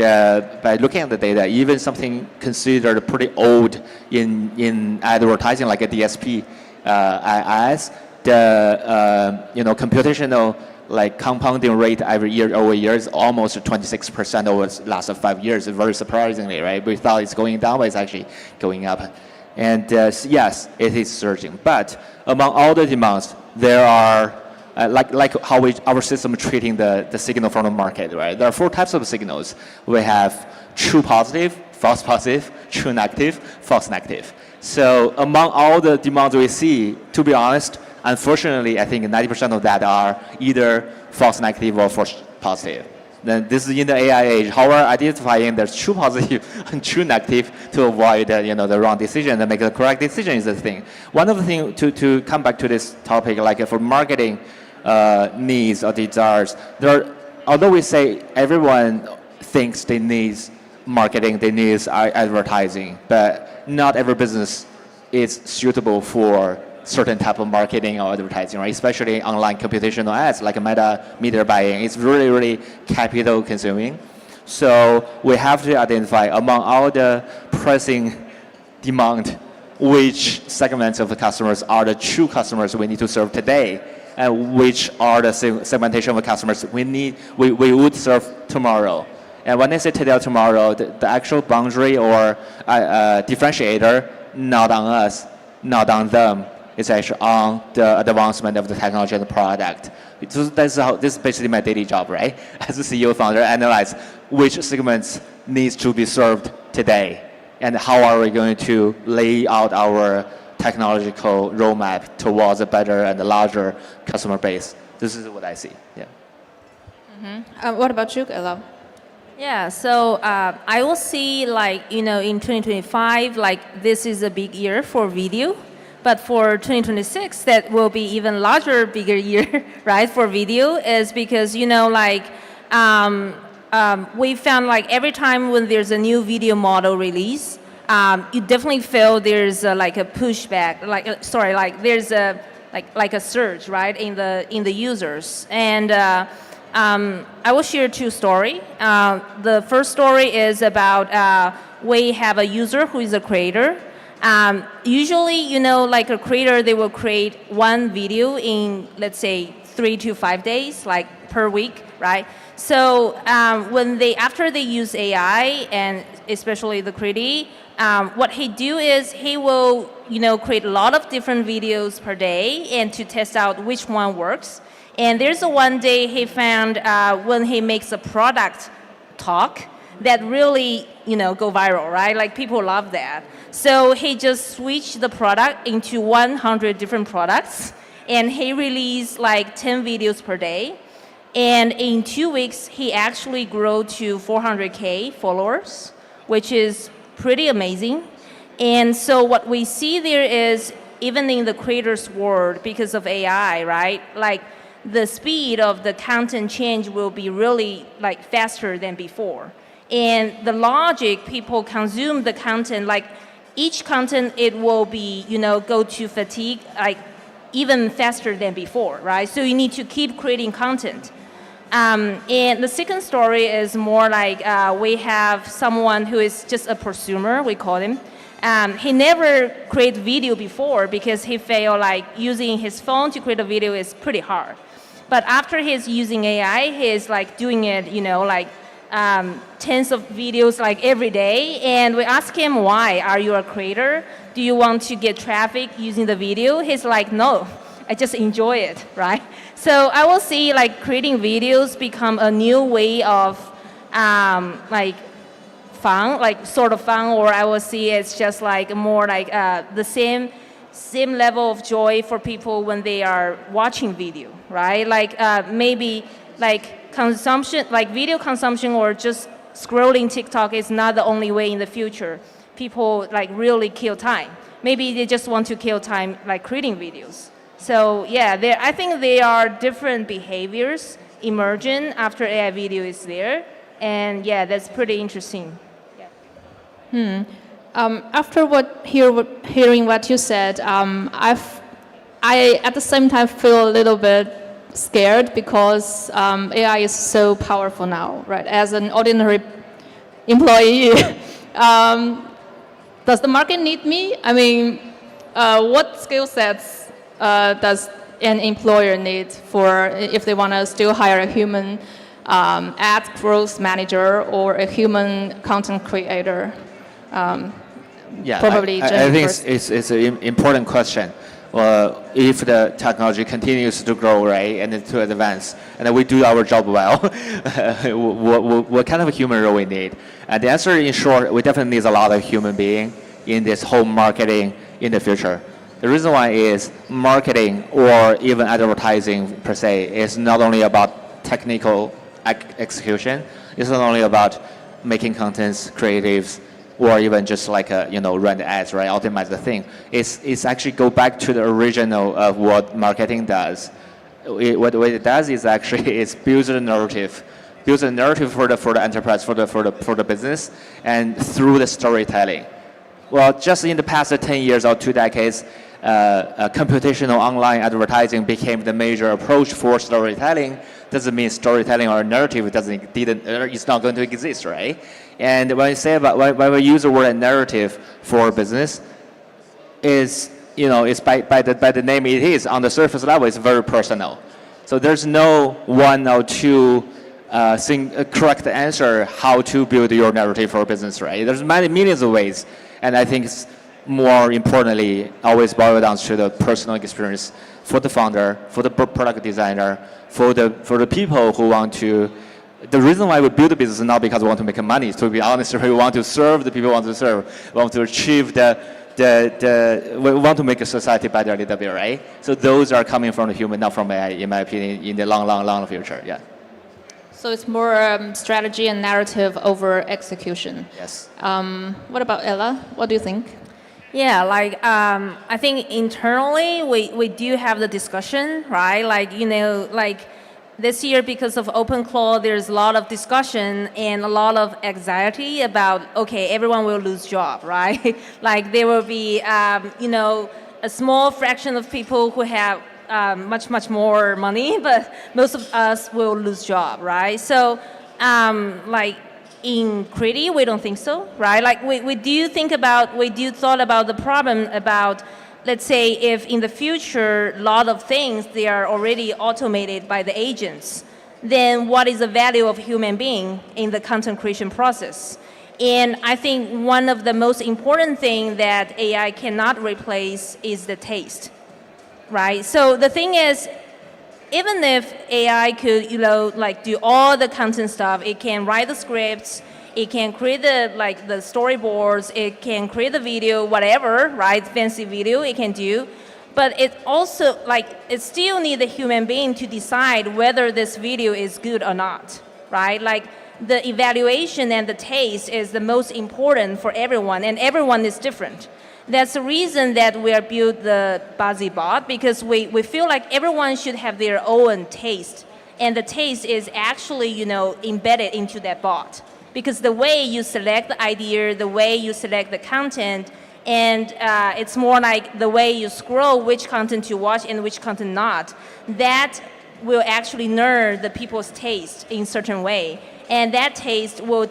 by looking at the data, even something considered pretty old in advertising like a DSP ads, the computational like compounding rate every year over year is almost 26% over the last 5 years. Very surprisingly, right? We thought it's going down, but it's actually going up. And yes, it is surging. But among all the demands, there are like how our system is treating the signal from the market, right? There are 4 types of signals. We have true positive, false positive, true negative, false negative. So among all the demands we see, to be honest, unfortunately, I think 90% of that are either false negative or false positive. Then this is in the AI age. However, identifying the true positive and true negative to avoid the wrong decision and make the correct decision is the thing. One of the things to come back to this topic, like for marketing needs or desires, although we say everyone thinks they need marketing, they need advertising, but not every business is suitable for certain type of marketing or advertising, right? Especially online computational ads like media buying. It's really, really capital consuming. So we have to identify among all the pressing demand, which segments of the customers are the true customers we need to serve today, and which are the segmentation of the customers we would serve tomorrow. And when I say today or tomorrow, the actual boundary or differentiator, not on us, not on them. It's actually on the advancement of the technology and the product. This is basically my daily job, right? As a CEO founder, analyze which segments needs to be served today, and how are we going to lay out our technological roadmap towards a better and a larger customer base. This is what I see. Yeah. Mm-hmm. What about you, Ella? Yeah, so I will see in 2025, this is a big year for video. But for 2026, that will be even larger, bigger year, right, for video, is because, we found every time when there's a new video model release, you definitely feel there's a pushback, there's a surge, right, in the users. And I will share 2 stories. The first story is about we have a user who is a creator. Usually, a creator, they will create 1 video in, let's say, 3 to 5 days, per week, right? So after they use AI, and especially the creator, what he do is he will, create a lot of different videos per day and to test out which one works. And there's one day he found when he makes a product talk that really, go viral, right? People love that. So he just switched the product into 100 different products, and he released 10 videos per day. And in 2 weeks, he actually grew to 400K followers, which is pretty amazing. And so what we see there is, even in the creators' world, because of AI, right? The speed of the content change will be really faster than before. And the logic people consume the content, each content it will be, go to fatigue like even faster than before, right? So you need to keep creating content. And the second story is more like we have someone who is just a prosumer, we call him. He never created video before because he felt like using his phone to create a video is pretty hard. But after he's using AI, he's like doing it, tens of videos like every day. And we ask him, why? Are you a creator? Do you want to get traffic using the video? He's like, no, I just enjoy it, right? So I will see like creating videos become a new way of like fun, like sort of fun, or I will see it's just like more like the same level of joy for people when they are watching video, right? Like maybe like consumption, like video consumption or just scrolling TikTok is not the only way in the future. People like really kill time. Maybe they just want to kill time like creating videos. So yeah, I think there are different behaviors emerging after AI video is there. And yeah, that's pretty interesting. After hearing what you said, I at the same time feel a little bit scared because AI is so powerful now, right? As an ordinary employee, does the market need me? I mean, what skill sets does an employer need for if they want to still hire a human ad growth manager or a human content creator? Yeah, probably I think it's an important question. If the technology continues to grow, right, and to advance, and we do our job well, what kind of a human role we need? And the answer, in short, we definitely need a lot of human being in this whole marketing in the future. The reason why is marketing or even advertising per se is not only about technical execution. It's not only about making contents, creatives, or even just like run the ads, right? Optimize the thing. It's actually go back to the original of what marketing does. What it does is actually it's builds a narrative for the enterprise, for the business, and through the storytelling. Well, just in the past 10 years or 2 decades, computational online advertising became the major approach for storytelling. Doesn't mean storytelling or narrative it's not going to exist, right? And when I say when we use the word narrative for business, it's by the name it is on the surface level, it's very personal. So there's no one or two correct answer how to build your narrative for business, right? There's millions of ways, and I think it's more importantly always boils down to the personal experience for the founder, for the product designer, for the people who want to. The reason why we build a business is not because we want to make money. To be honest, we want to serve the people we want to serve. We want to achieve we want to make a society better a little bit, right? So those are coming from the human, not from AI, in my opinion, in the long future. Yeah. So it's more strategy and narrative over execution. Yes. What about Ella? What do you think? Yeah, like I think internally we do have the discussion, right? Like this year because of OpenClaw, there's a lot of discussion and a lot of anxiety about everyone will lose job, right? Like there will be a small fraction of people who have much more money, but most of us will lose job, right? So like in Criti, we don't think so, right? Like we do thought about the problem about, let's say if in the future a lot of things they are already automated by the agents, then what is the value of human being in the content creation process? And I think one of the most important thing that AI cannot replace is the taste, right? So the thing is, even if AI could, do all the content stuff, it can write the scripts, it can create the storyboards, it can create the video, whatever, right? Fancy video it can do. But it also, it still needs a human being to decide whether this video is good or not, right? Like the evaluation and the taste is the most important for everyone, and everyone is different. That's the reason that we are built the Buzzy Bot, because we feel like everyone should have their own taste. And the taste is actually, embedded into that bot. Because the way you select the idea, the way you select the content, And it's more like the way you scroll, which content you watch and which content not. That will actually learn the people's taste in certain way. And that taste will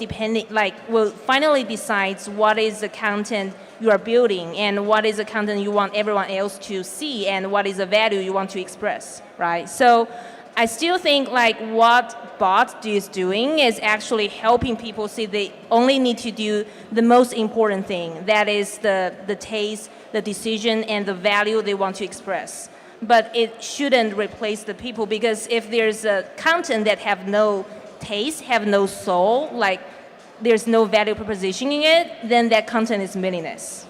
will finally decides what is the content you are building and what is the content you want everyone else to see and what is the value you want to express, right? So I still think like what bot is doing is actually helping people see they only need to do the most important thing. That is the taste, the decision, and the value they want to express. But it shouldn't replace the people, because if there's a content that have no taste, have no soul, like there's no value proposition in it, then that content is meaningless.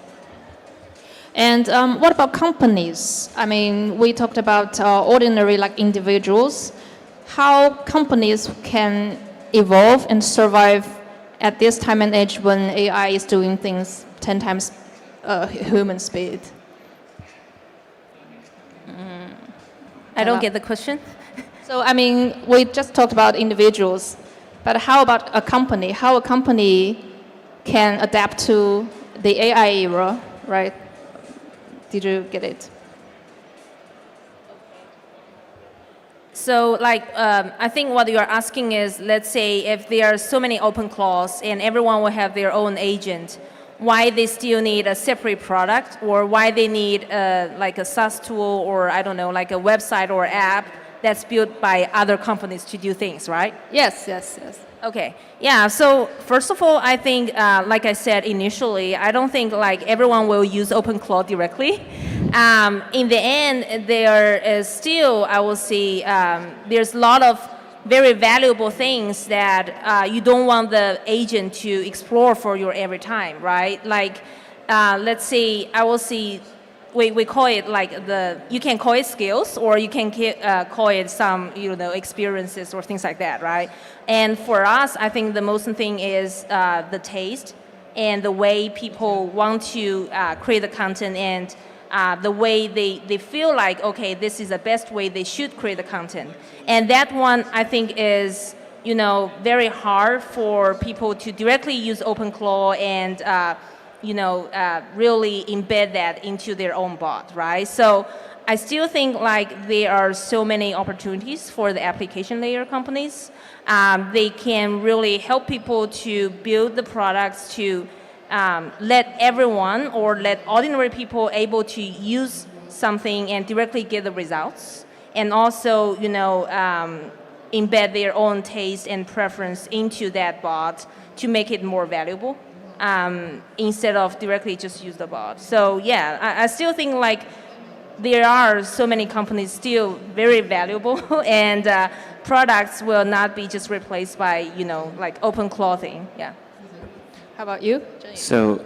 And what about companies? I mean, we talked about ordinary like individuals. How companies can evolve and survive at this time and age when AI is doing things 10 times human speed? I don't get the question. So, I mean, we just talked about individuals, but how about a company? How a company can adapt to the AI era, right? Did you get it? So like, I think what you're asking is, let's say if there are so many open clause and everyone will have their own agent, why they still need a separate product, or why they need like a SaaS tool, or I don't know, like a website or app that's built by other companies to do things, right? Yes, yes, yes. Okay, yeah, so first of all, I think, like I said initially, I don't think like everyone will use OpenClaw directly. In the end, there is still, I will say, there's a lot of very valuable things that you don't want the agent to explore for you every time, right? Like, let's say, I will see, we call it like you can call it skills, or you can call it some, experiences or things like that, right? And for us, I think the most thing is the taste and the way people want to create the content, and the way they feel like, okay, this is the best way they should create the content. And that one, I think, is, very hard for people to directly use OpenClaw and, really embed that into their own bot, right? So I still think like there are so many opportunities for the application layer companies. They can really help people to build the products to let everyone, or let ordinary people able to use something and directly get the results, and also embed their own taste and preference into that bot to make it more valuable, instead of directly just use the bot. So yeah, I still think like there are so many companies still very valuable, and products will not be just replaced by like OpenClaw thing. Yeah. How about you? So,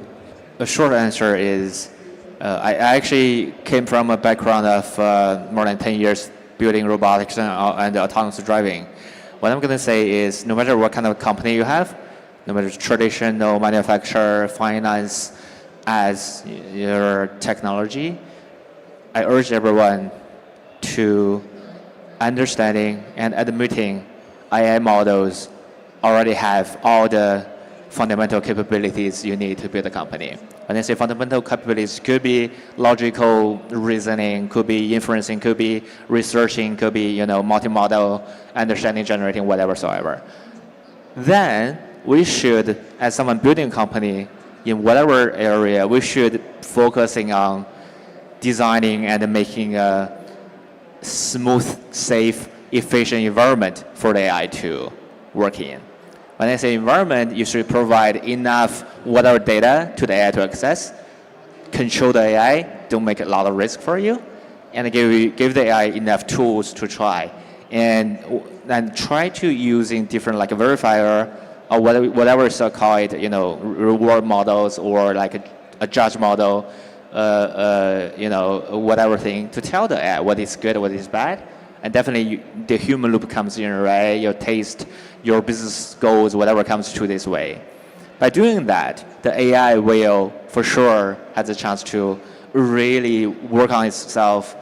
the short answer is, I actually came from a background of more than 10 years building robotics and autonomous driving. What I'm going to say is, no matter what kind of company you have, no matter traditional manufacturer, finance, as your technology, I urge everyone to understanding and admitting AI models already have all the fundamental capabilities you need to build a company. When I say fundamental capabilities, could be logical reasoning, could be inferencing, could be researching, could be multi-model understanding, generating, whatever soever. Then we should, as someone building a company in whatever area, we should focusing on designing and making a smooth, safe, efficient environment for the AI to work in. When I say environment, you should provide enough whatever data to the AI to access, control the AI, don't make a lot of risk for you, and give the AI enough tools to try. And then try to using different like a verifier or whatever is called, reward models, or like a judge model, whatever thing to tell the AI what is good, what is bad. And definitely the human loop comes in, right? Your taste, your business goals, whatever comes to this way. By doing that, the AI will for sure has a chance to really work on itself,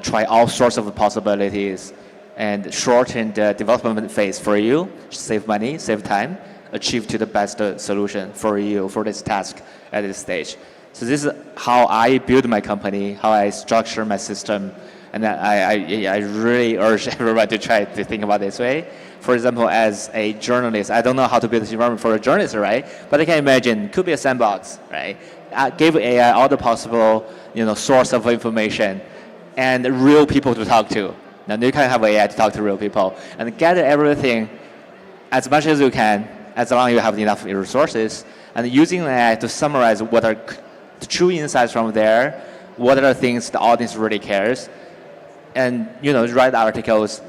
try all sorts of possibilities, and shorten the development phase for you, save money, save time, achieve to the best solution for you for this task at this stage. So this is how I build my company, how I structure my system, and I really urge everyone to try to think about this way. For example, as a journalist, I don't know how to build this environment for a journalist, right? But I can imagine it could be a sandbox, right? Give AI all the possible, source of information, and real people to talk to. Now you can have AI to talk to real people and gather everything as much as you can, as long as you have enough resources, and using AI to summarize what are the true insights from there, what are the things the audience really cares, and write articles,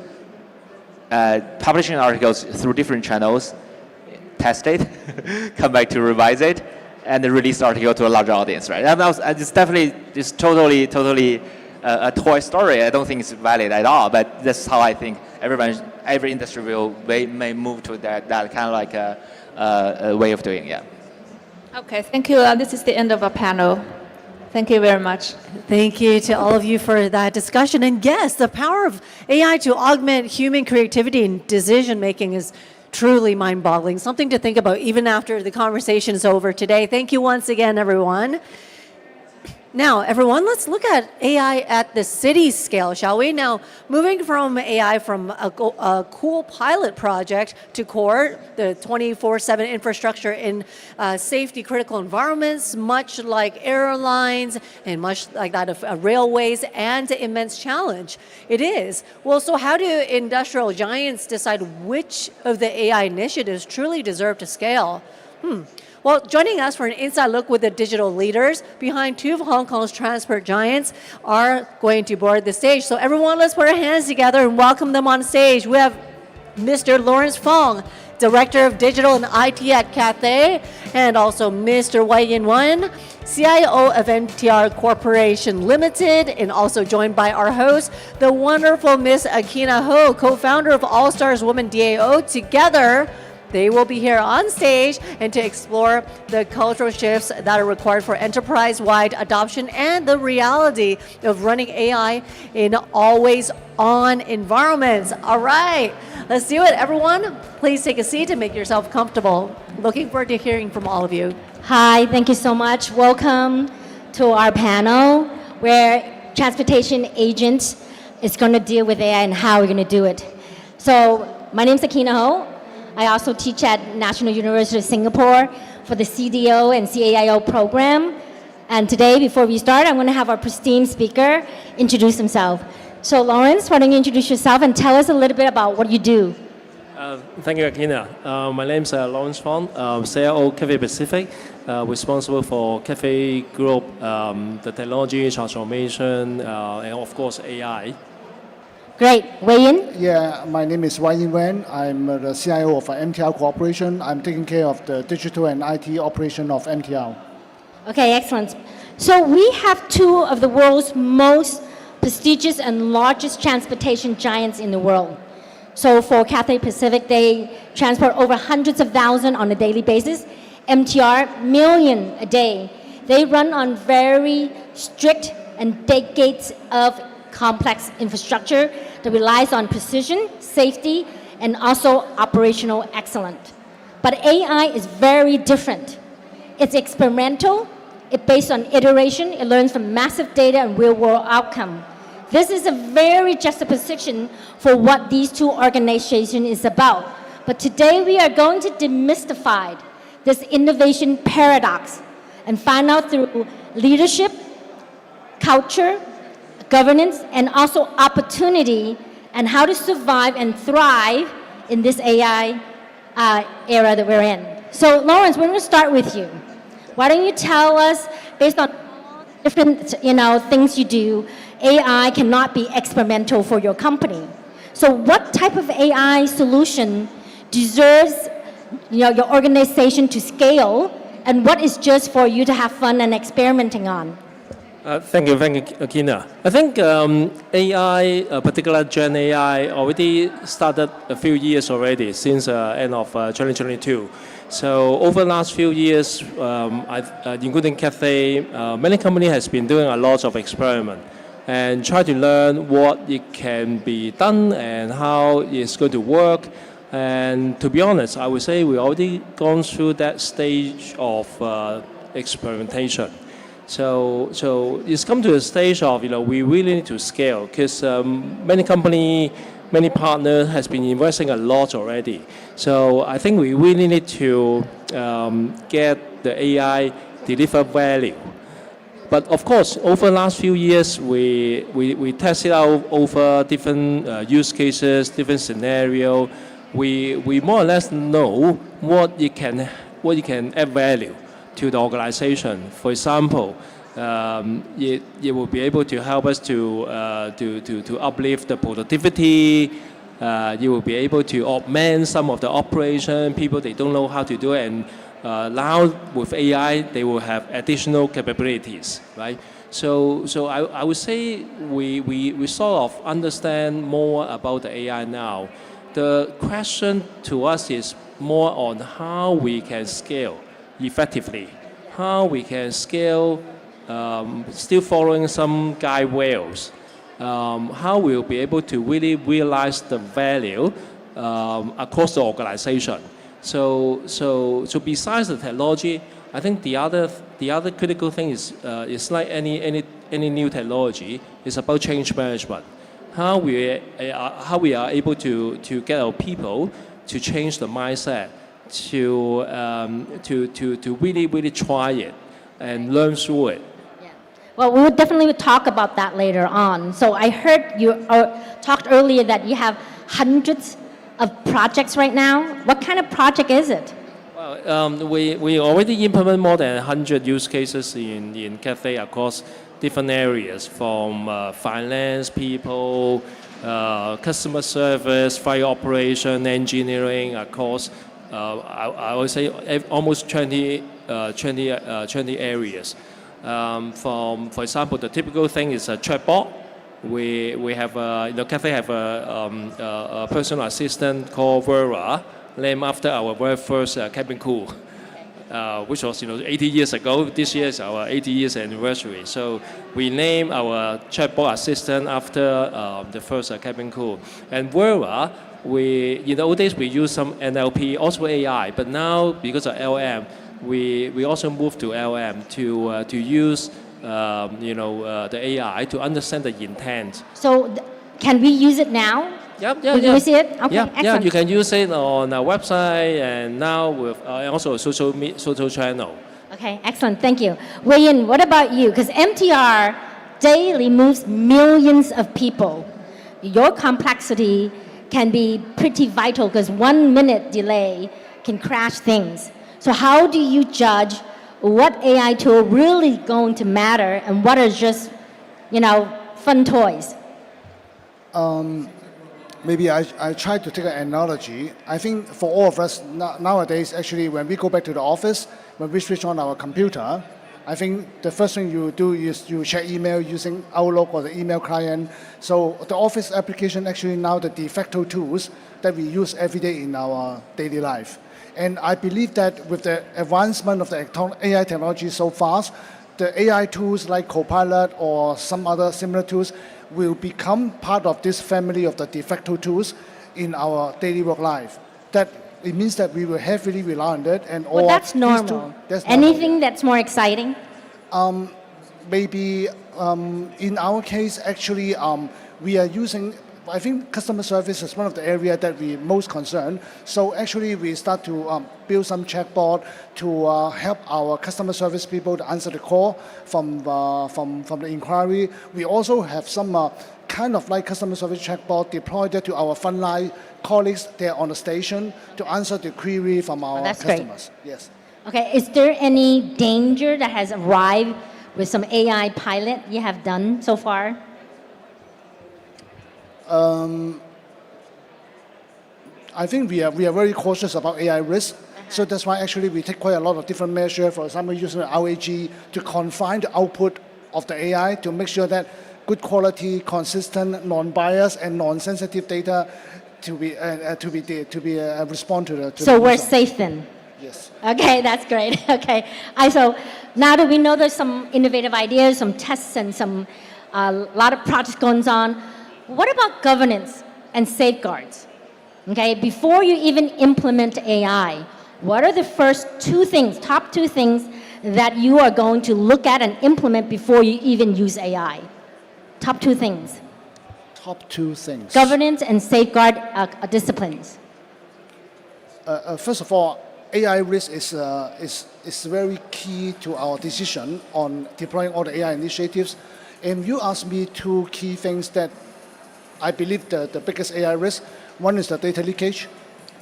publishing articles through different channels, test it, come back to revise it, and then release the article to a larger audience, right? It's definitely just totally a toy story. I don't think it's valid at all, but that's how I think every industry may move to that kind of like a way of doing, yeah. Okay, thank you. This is the end of our panel. Thank you very much. Thank you to all of you for that discussion. And yes, the power of AI to augment human creativity and decision making is truly mind-boggling. Something to think about even after the conversation is over today. Thank you once again, everyone. Now, everyone, let's look at AI at the city scale, shall we? Now, moving from AI from a cool pilot project to core, the 24/7 infrastructure in safety critical environments, much like airlines and much like that of railways, and an immense challenge. It is. Well, so how do industrial giants decide which of the AI initiatives truly deserve to scale? Well, joining us for an inside look with the digital leaders behind two of Hong Kong's transport giants are going to board the stage. So everyone, let's put our hands together and welcome them on stage. We have Mr. Lawrence Fong, Director of Digital and IT at Cathay, and also Mr. Wai Yin Wen, CIO of MTR Corporation Limited, and also joined by our host, the wonderful Miss Akina Ho, co-founder of All Stars Women DAO. Together, they will be here on stage and to explore the cultural shifts that are required for enterprise-wide adoption and the reality of running AI in always-on environments. All right, let's do it. Everyone, please take a seat and make yourself comfortable. Looking forward to hearing from all of you. Hi, thank you so much. Welcome to our panel where transportation agent is going to deal with AI and how we're going to do it. So my name is Akina Ho. I also teach at National University of Singapore for the CDO and CAIO program. And today, before we start, I'm going to have our pristine speaker introduce himself. So Lawrence, why don't you introduce yourself and tell us a little bit about what you do? Thank you, Akina. My name is Lawrence Fong, CIO Cathay Pacific, responsible for Cathay Group, the technology transformation, and of course AI. Great. Wai Yin? Yeah, my name is Wai Yin Wen. I'm the CIO of MTR Corporation. I'm taking care of the digital and IT operation of MTR. Okay, excellent. So we have two of the world's most prestigious and largest transportation giants in the world. So for Cathay Pacific, they transport over hundreds of thousands on a daily basis. MTR, million a day. They run on very strict and decades of complex infrastructure that relies on precision, safety, and also operational excellence. But AI is very different. It's experimental, it's based on iteration, it learns from massive data and real-world outcome. This is a very juxtaposition for what these two organizations is about. But today we are going to demystify this innovation paradox and find out through leadership, culture, governance, and also opportunity, and how to survive and thrive in this AI era that we're in. So Lawrence, we're going to start with you. Why don't you tell us, based on all the different things you do, AI cannot be experimental for your company. So what type of AI solution deserves your organization to scale, and what is just for you to have fun and experimenting on? Thank you, Akina. I think AI, particular Gen AI, already started a few years already, since end of 2022. So over the last few years, including Cathay, many companies has been doing a lot of experiment and try to learn what it can be done and how it's going to work. And to be honest, I would say we already gone through that stage of experimentation. So it's come to a stage of, we really need to scale because many partners has been investing a lot already. So I think we really need to get the AI deliver value. But of course, over the last few years, we tested out over different use cases, different scenario. We more or less know what it can add value to the organization. For example, it will be able to help us to uplift the productivity. You will be able to augment some of the operation. People, they don't know how to do it, and now with AI, they will have additional capabilities, right? So I would say we sort of understand more about the AI now. The question to us is more on how we can scale effectively, how we can scale still following some guide rails, how we'll be able to really realize the value across the organization. So besides the technology, I think the other critical thing is like any new technology, is about change management. How we are able to get our people to change the mindset, to really try it and learn through it. Well, we would definitely talk about that later on. So I heard you talked earlier that you have hundreds of projects right now. What kind of project is it? Well, we already implement more than 100 use cases in Cathay across different areas, from finance people, customer service, fire operation, engineering, across I would say almost 20 areas. For example, the typical thing is a chatbot. We have Cathay have a personal assistant called Vera, named after our very first cabin crew, which was 80 years ago. This year is our 80 years anniversary. So we named our chatbot assistant after the first cabin crew. And Vera, in the old days we used some NLP, also AI, but now because of LM, we also moved to LM to use the AI to understand the intent. So can we use it now? Yep. Can we see it? Okay, excellent. Yeah, you can use it on our website and now with also a social channel. Okay, excellent. Thank you. Wei Yin, what about you? Because MTR daily moves millions of people. Your complexity can be pretty vital because 1 minute delay can crash things. So how do you judge what AI tool really going to matter and what are just, fun toys? Maybe I try to take an analogy. I think for all of us nowadays, actually, when we go back to the office, when we switch on our computer, I think the first thing you do is you check email using Outlook or the email client. So the office application actually now the de facto tools that we use every day in our daily life. And I believe that with the advancement of the AI technology so fast, the AI tools like Copilot or some other similar tools will become part of this family of the de facto tools in our daily work life. That it means that we will heavily rely on that. And well, that's normal. Anything that's more exciting? Maybe in our case, actually, we are using. I think customer service is one of the areas that we most concerned. So actually, we start to build some chatbot to help our customer service people to answer the call from the inquiry. We also have some kind of like customer service chatbot deployed to our frontline colleagues there on the station to answer the query from our customers. Great. Yes. Okay. Is there any danger that has arrived with some AI pilot you have done so far? I think we are very cautious about AI risk. So that's why actually we take quite a lot of different measures. For example, using the RAG to confine the output of the AI to make sure that good quality, consistent, non-biased, and non-sensitive data to be respond to the. So we're safe then. Yes. Okay, that's great. Okay, so now that we know there's some innovative ideas, some tests, and some lot of projects going on. What about governance and safeguards? Okay, before you even implement AI, what are the first top two things that you are going to look at and implement before you even use AI? Top 2 things. Top 2 things. Governance and safeguard disciplines. First of all, AI risk is very key to our decision on deploying all the AI initiatives. And you asked me 2 key things that I believe the biggest AI risk. One is the data leakage.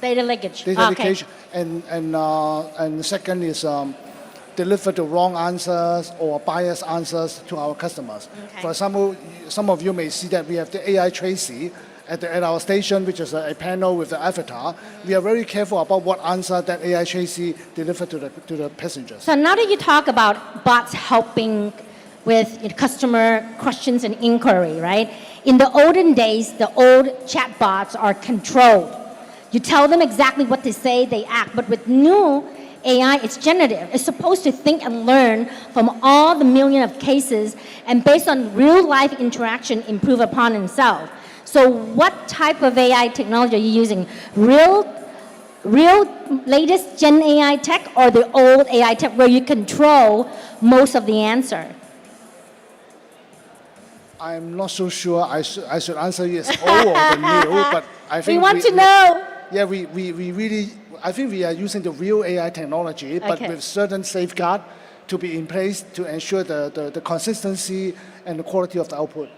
Data leakage. Data leakage, and the second is deliver the wrong answers or biased answers to our customers. Okay. For example, some of you may see that we have the AI Tracy at our station, which is a panel with the avatar. We are very careful about what answer that AI Tracy deliver to the passengers. So now that you talk about bots helping with customer questions and inquiry, right? In the olden days, the old chat bots are controlled. You tell them exactly what to say, they act. But with new AI, it's generative. It's supposed to think and learn from all the million of cases and based on real life interaction, improve upon itself. So what type of AI technology are you using? Real latest Gen AI tech or the old AI tech where you control most of the answer? I'm not so sure I should answer yes, old or the new, but I think we want to know. Yeah, we really, I think we are using the real AI technology, but Okay. with certain safeguard to be in place to ensure the consistency and the quality of the output.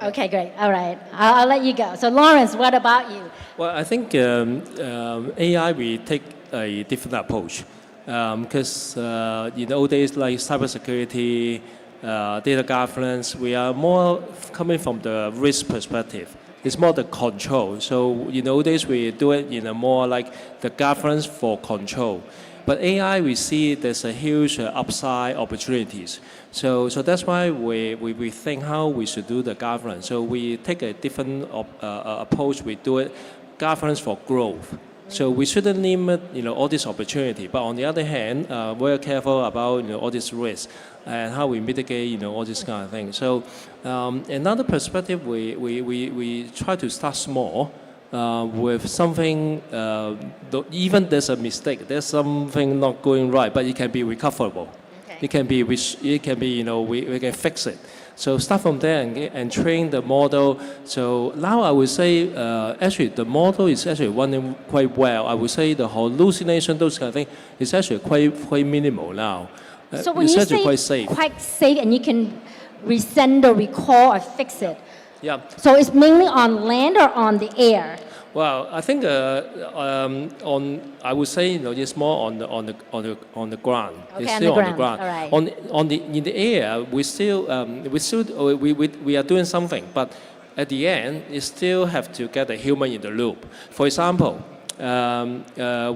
Okay, great. All right. I'll let you go. So Lawrence, what about you? Well, I think AI, we take a different approach because in the old days, like cybersecurity, data governance, we are more coming from the risk perspective. It's more the control. So in the old days, we do it in a more like the governance for control. But AI, we see there's a huge upside opportunities. So that's why we think how we should do the governance. So we take a different approach. We do it governance for growth. So we shouldn't limit all this opportunity. But on the other hand, we're careful about all this risk and how we mitigate all this kind of thing. So another perspective, we try to start small. With something, even there's a mistake, there's something not going right, but it can be recoverable. Okay. It can be, we can fix it. So start from there and train the model. So now I would say, actually the model is actually running quite well. I would say the hallucination, those kind of things, is actually quite minimal now. So when it's you actually say quite safe. Quite safe, and you can resend or recall or fix it. Yeah. So it's mainly on land or on the air? Well, I think I would say it's more on the ground. Okay, it's on still the on the ground. ground. All right. In the air, we are doing something, but at the end, you still have to get a human in the loop. For example,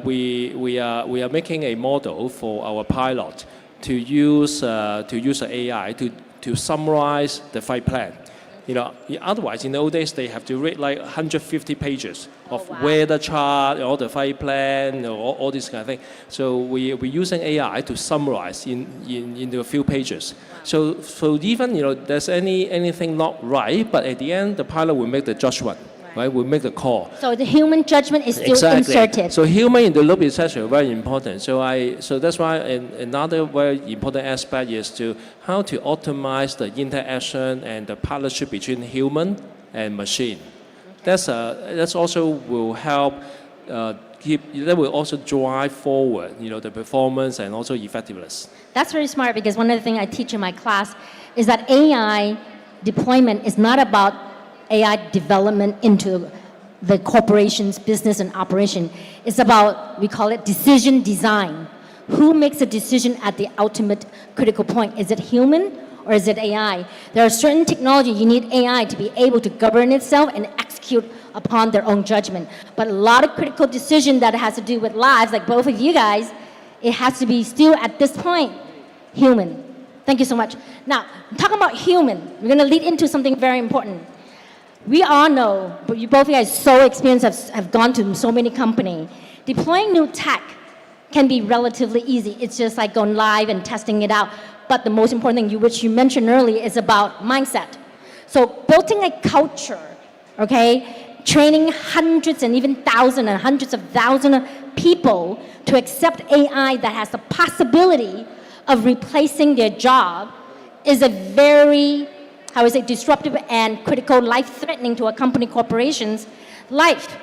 we are making a model for our pilot to use an AI to summarize the flight plan. Otherwise, in the old days, they have to read like 150 pages of weather chart, all the flight plan, all this kind of thing. So we're using AI to summarize in a few pages. So even there's anything not right, but at the end, the pilot will make the judgment. Right, we make the call. So the human judgment is still exactly. inserted. So human in the loop is actually very important. So that's why another very important aspect is how to optimize the interaction and the partnership between human and machine. Okay. That's also will help that will also drive forward the performance and also effectiveness. That's very smart because one of the things I teach in my class is that AI deployment is not about AI development into the corporation's business and operation. It's about, we call it decision design. Who makes a decision at the ultimate critical point? Is it human or is it AI? There are certain technology you need AI to be able to govern itself and execute upon their own judgment. But a lot of critical decision that has to do with lives, like both of you guys, it has to be still at this point, human. Thank you so much. Now, talking about human, we're gonna lead into something very important. We all know, but you both guys so experienced, have gone to so many companies. Deploying new tech can be relatively easy. It's just like going live and testing it out. But the most important thing, which you mentioned earlier, is about mindset. So building a culture, okay, training hundreds and even thousands and hundreds of thousands of people to accept AI that has the possibility of replacing their job is a very, how is it, disruptive and critical, life-threatening to a company corporation's life.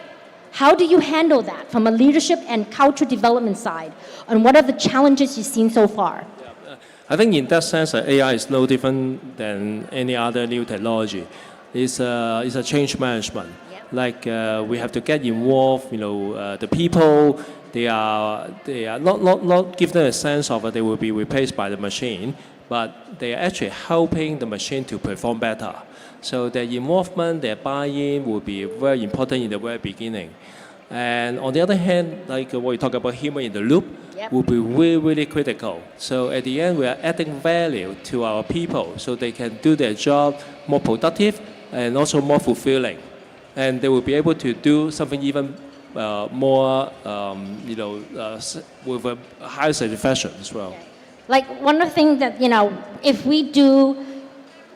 How do you handle that from a leadership and culture development side? And what are the challenges you've seen so far? I think in that sense, AI is no different than any other new technology. It's a change management. Like we have to get involved. The people, they are not give them a sense of they will be replaced by the machine, but they are actually helping the machine to perform better. So their involvement, their buy-in will be very important in the very beginning. And on the other hand, like what you talk about human in the loop, will be really, really critical. So at the end, we are adding value to our people so they can do their job more productive and also more fulfilling. And they will be able to do something even more, with a higher satisfaction as well. Like one of the things that, if we do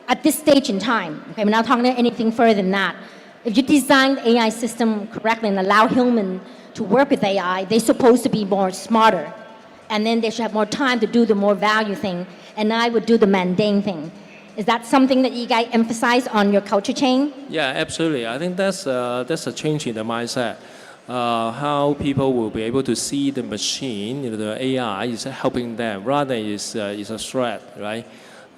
at this stage in time, okay, we're not talking about anything further than that. If you design the AI system correctly and allow human to work with AI, they're supposed to be more smarter. And then they should have more time to do the more value thing. And I would do the mundane thing. Is that something that you guys emphasize on your culture chain? Yeah, absolutely. I think that's a change in the mindset. How people will be able to see the machine, the AI is helping them rather than is a threat, right?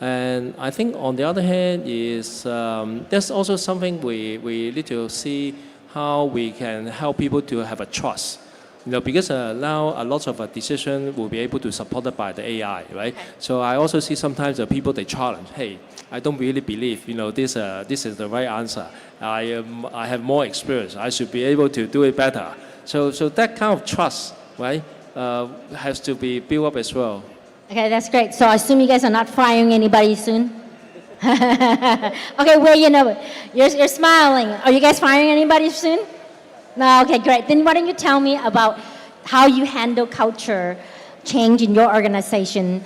And I think on the other hand is there's also something we need to see how we can help people to have a trust. Because now a lot of decision will be able to supported by the AI, right? Okay. So I also see sometimes the people they challenge, hey, I don't really believe, this is the right answer. I have more experience. I should be able to do it better. So that kind of trust, right, has to be built up as well. Okay, that's great. So I assume you guys are not firing anybody soon? Okay, well, you're smiling. Are you guys firing anybody soon? No, okay, great. Then why don't you tell me about how you handle culture change in your organization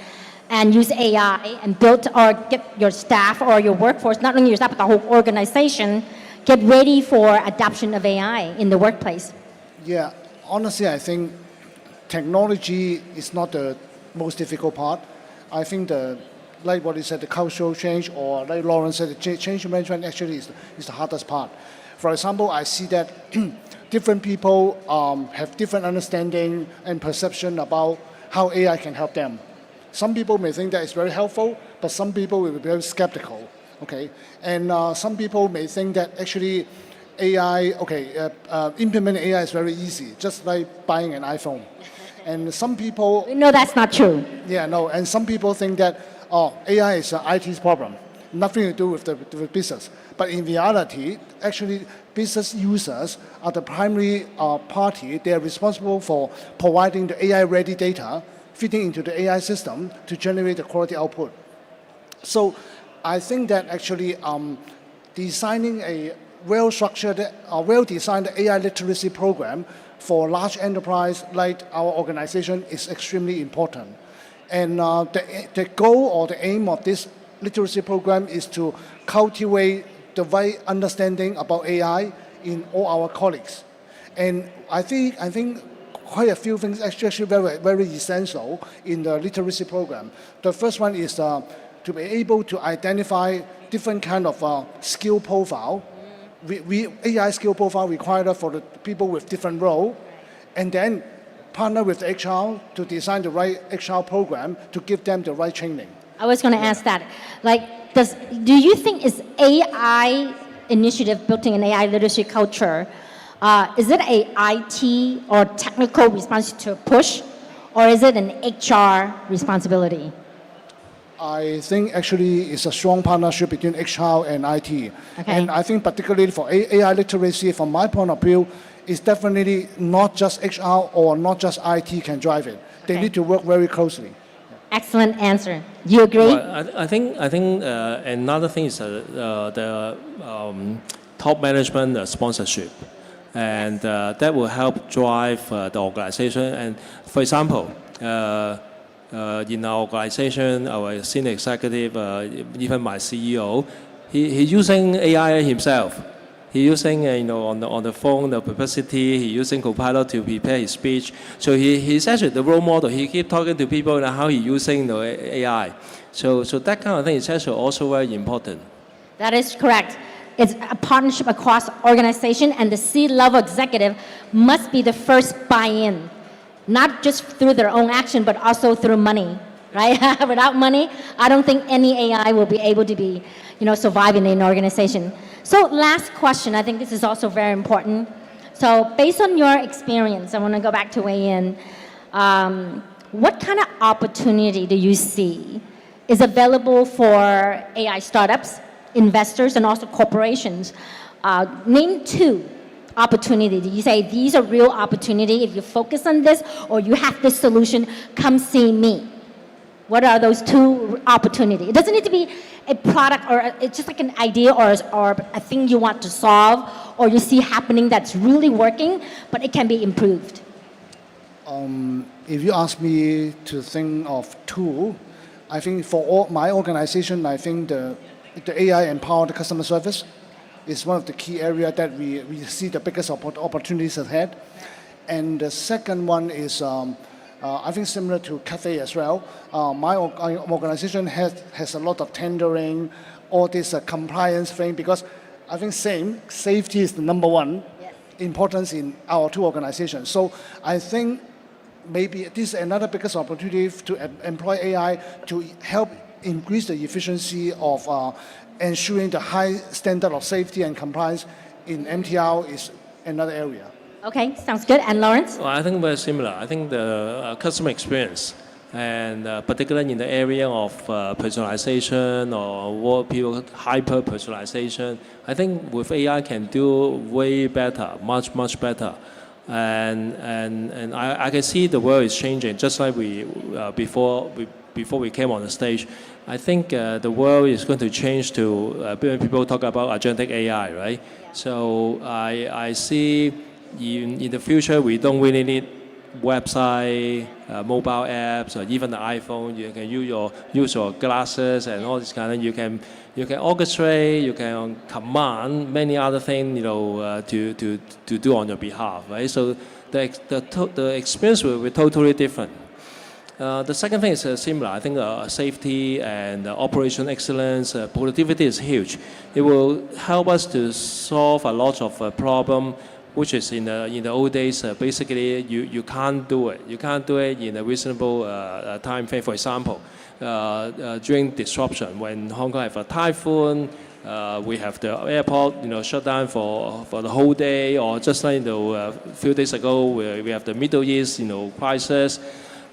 and use AI and build or get your staff or your workforce, not only your staff, but the whole organization, get ready for adoption of AI in the workplace? Yeah, honestly, I think technology is not the most difficult part. I think like what you said, the cultural change, or like Lawrence said, the change management actually is the hardest part. For example, I see that different people have different understanding and perception about how AI can help them. Some people may think that it's very helpful, but some people will be very skeptical, okay? And some people may think that actually AI, implementing AI is very easy, just like buying an iPhone. And some people... No, that's not true. Yeah, no, and some people think that, AI is an IT's problem, nothing to do with the business. But in reality, actually, business users are the primary party. They are responsible for providing the AI-ready data, feeding into the AI system to generate the quality output. So I think that actually designing a well-structured, well-designed AI literacy program for large enterprise like our organization is extremely important. And the goal or the aim of this literacy program is to cultivate the right understanding about AI in all our colleagues. And I think quite a few things actually very, very essential in the literacy program. The first one is to be able to identify different kind of skill profile. AI skill profile required for the people with different role, and then partner with the HR to design the right HR program to give them the right training. I was going to ask that. Do you think is AI initiative building an AI literacy culture, is it a IT or technical responsibility to push, or is it an HR responsibility? I think actually it's a strong partnership between HR and IT. Okay. And I think particularly for AI literacy, from my point of view, it's definitely not just HR or not just IT can drive it. They need to work very closely. Excellent answer. Do you agree? Well, I think another thing is the top management sponsorship, and that will help drive the organization. And for example, in our organization, our senior executive, even my CEO, he's using AI himself. He using on the phone the Perplexity. He using Copilot to prepare his speech. So he's actually the role model. He keep talking to people and how he using the AI. So that kind of thing is actually also very important. That is correct. It's a partnership across organization, and the C-level executive must be the first buy-in, not just through their own action, but also through money, right? Without money, I don't think any AI will be able to be, survive in an organization. So last question, I think this is also very important. So based on your experience, I want to go back to weigh in. What kind of opportunity do you see is available for AI startups, investors, and also corporations? Name 2 opportunities. You say these are real opportunity. If you focus on this or you have this solution, come see me. What are those 2 opportunities? It doesn't need to be a product, or it's just like an idea or a thing you want to solve or you see happening that's really working, but it can be improved. If you ask me to think of 2, I think for my organization, I think the AI-empowered customer service is one of the key areas that we see the biggest opportunities ahead. And the second one is, I think similar to Cathay as well, my organization has a lot of tendering, all this compliance thing, because I think safety is the number 1 importance in our 2 organizations. So I think maybe this is another biggest opportunity to employ AI to help increase the efficiency of ensuring the high standard of safety and compliance in MTR is another area. Okay, sounds good. And Lawrence? Well, I think very similar. I think the customer experience, and particularly in the area of personalization or what people hyper personalization, I think with AI can do way better, much better. And I can see the world is changing, just like before we came on the stage. I think the world is going to change to when people talk about agentic AI, right? Yeah. So I see in the future we don't really need website, mobile apps, or even the iPhone. You can use your glasses and all this kind of. You can orchestrate, you can command many other things, to do on your behalf, right? So the experience will be totally different. The second thing is similar. I think safety and operation excellence, productivity is huge. It will help us to solve a lot of problem, which is in the old days, basically you can't do it. You can't do it in a reasonable time frame. For example, during disruption, when Hong Kong have a typhoon, we have the airport, shut down for the whole day, or just like a few days ago, we have the Middle East, crisis.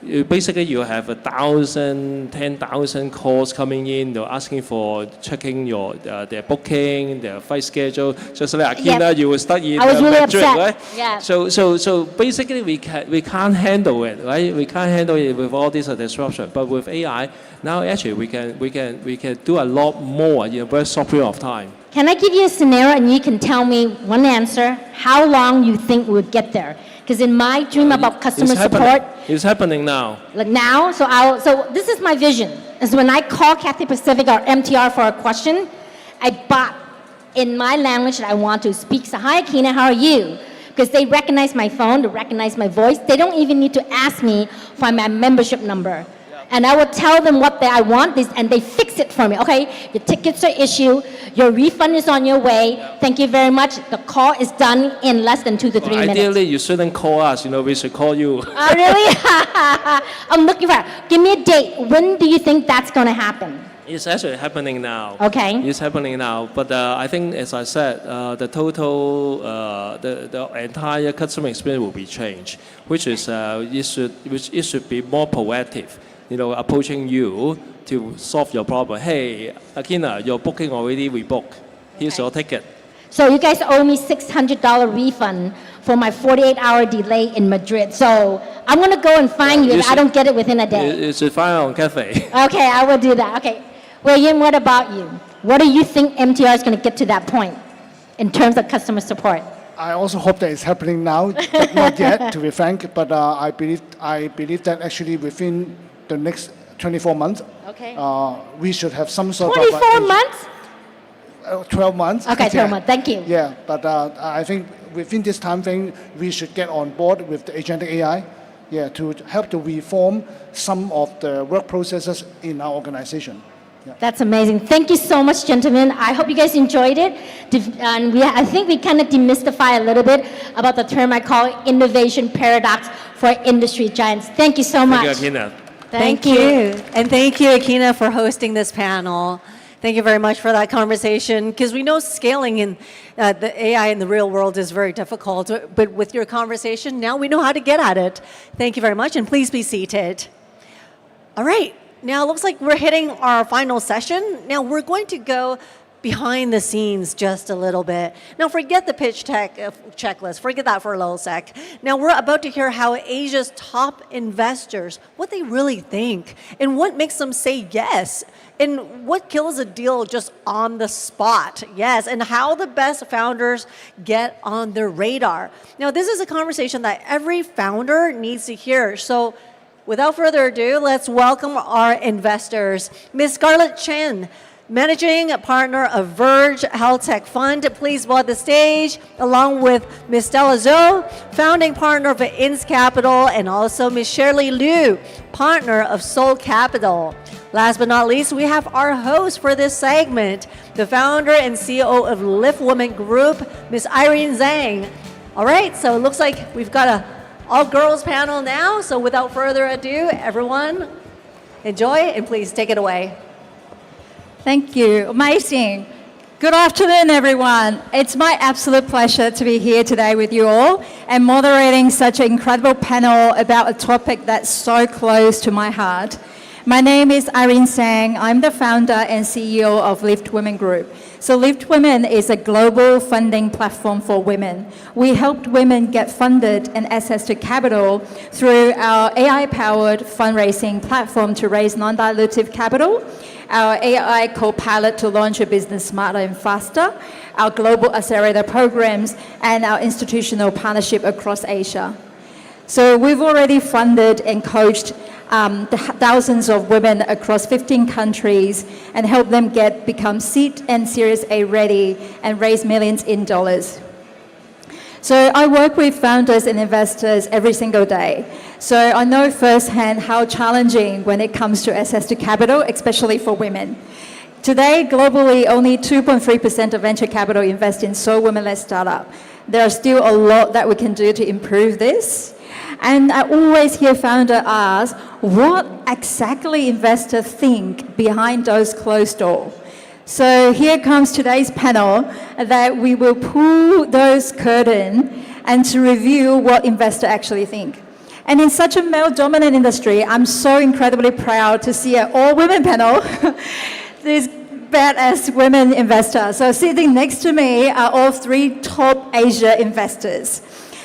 Basically, you have 1,000, 10,000 calls coming in. They're asking for checking their booking, their flight schedule. Just like Akina, you will start in Madrid, right? Yeah. So basically, we can't handle it, right? We can't handle it with all this disruption. But with AI, now actually we can do a lot more in a very short period of time. Can I give you a scenario and you can tell me one answer, how long you think we'll get there? Because in my dream about customer support, it's happening now. Like now, so this is my vision. Is when I call Cathay Pacific or MTR for a question, I bot in my language that I want to speak. So, hi, Akina, how are you? Because they recognize my phone, they recognize my voice. They don't even need to ask me for my membership number. And I will tell them what I want, and they fix it for me. Okay, your tickets are issued, your refund is on your way. Thank you very much. The call is done in less than 2 to 3 minutes. Ideally, you shouldn't call us. We should call you. Oh, really? I'm looking for it. Give me a date. When do you think that's going to happen? It's actually happening now. Okay. It's happening now. But I think, as I said, the total, the entire customer experience will be changed, which is it should be more proactive. Approaching you to solve your problem. Hey, Akina, your booking already rebooked. Here's your ticket. So you guys owe me $600 refund for my 48-hour delay in Madrid. So I'm going to go and find you if I don't get it within a day. You should find on Cathay. Okay, I will do that. Okay. William, what about you? What do you think MTR is going to get to that point in terms of customer support? I also hope that it's happening now, but not yet, to be frank. But I believe that actually within the next 24 months, okay. We should have some sort 24 months? 12 months. Okay, 12 months. Thank you. Yeah, but I think within this time frame, we should get on board with the agentic AI, to help to reform some of the work processes in our organization. That's amazing. Thank you so much, gentlemen. I hope you guys enjoyed it. And I think we kind of demystify a little bit about the term I call innovation paradox for industry giants. Thank you so much. Thank you, Akina. Thank you. And thank you, Akina, for hosting this panel. Thank you very much for that conversation, because we know scaling in the AI in the real world is very difficult, but with your conversation, now we know how to get at it. Thank you very much, and please be seated. All right, now it looks like we're hitting our final session. Now we're going to go behind the scenes just a little bit. Now forget the pitch checklist, forget that for a little sec. Now we're about to hear how Asia's top investors, what they really think, and what makes them say yes, and what kills a deal just on the spot, yes, and how the best founders get on their radar. Now this is a conversation that every founder needs to hear, so without further ado, let's welcome our investors. Ms. Scarlett Chen, Managing Partner of Verge Health Tech Fund, please board the stage, along with Ms. Stella Zhou, Founding Partner of INS Capital, and also Ms. Shirley Liu, Partner of Soul Capital. Last but not least, we have our host for this segment, the founder and CEO of Lift Women Group, Ms. Irene Zhang. All right, so it looks like we've got an all-girls panel now, so without further ado, everyone, enjoy and please take it away. Thank you. Amazing. Good afternoon, everyone. It's my absolute pleasure to be here today with you all and moderating such an incredible panel about a topic that's so close to my heart. My name is Irene Zhang. I'm the founder and CEO of Lift Women Group. So Lift Women is a global funding platform for women. We helped women get funded and access to capital through our AI-powered fundraising platform to raise non-dilutive capital, our AI co-pilot to launch a business smarter and faster, our global accelerator programs, and our institutional partnership across Asia. So we've already funded and coached thousands of women across 15 countries and helped them become seed and Series A ready and raise millions in dollars. So I work with founders and investors every single day. So I know firsthand how challenging when it comes to access to capital, especially for women. Today, globally, only 2.3% of venture capital invest in sole women-led startup. There are still a lot that we can do to improve this. And I always hear founders ask, what exactly investors think behind those closed doors? So here comes today's panel that we will pull those curtains and to review what investors actually think. And in such a male-dominant industry, I'm so incredibly proud to see an all-women panel. These badass women investors. So sitting next to me are all three top Asia investors.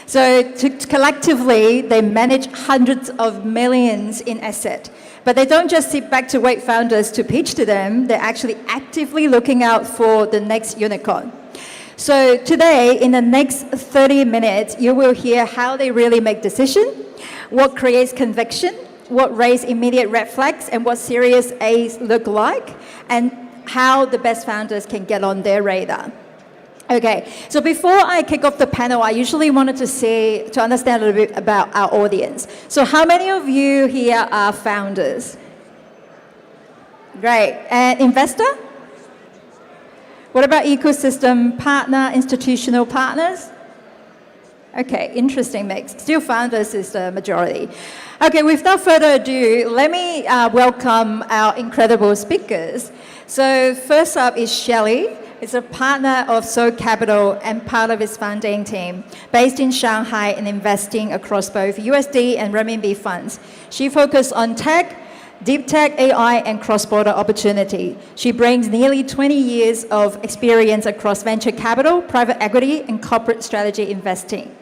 So collectively, they manage hundreds of millions in assets. But they don't just sit back to wait founders to pitch to them, they're actually actively looking out for the next unicorn. So today, in the next 30 minutes, you will hear how they really make decisions, what creates conviction, what raise immediate red flags, and what Series A's look like, and how the best founders can get on their radar. Okay, so before I kick off the panel, I usually wanted to understand a little bit about our audience. So how many of you here are founders? Great. And investor? What about ecosystem partner, institutional partners? Okay, interesting mix. Still founders is the majority. Okay, without further ado, let me welcome our incredible speakers. So first up is Shelley. Is a partner of Soul Capital and part of its founding team, based in Shanghai and investing across both USD and renminbi funds. She focuses on tech, deep tech, AI, and cross-border opportunity. She brings nearly 20 years of experience across venture capital, private equity, and corporate strategy investing.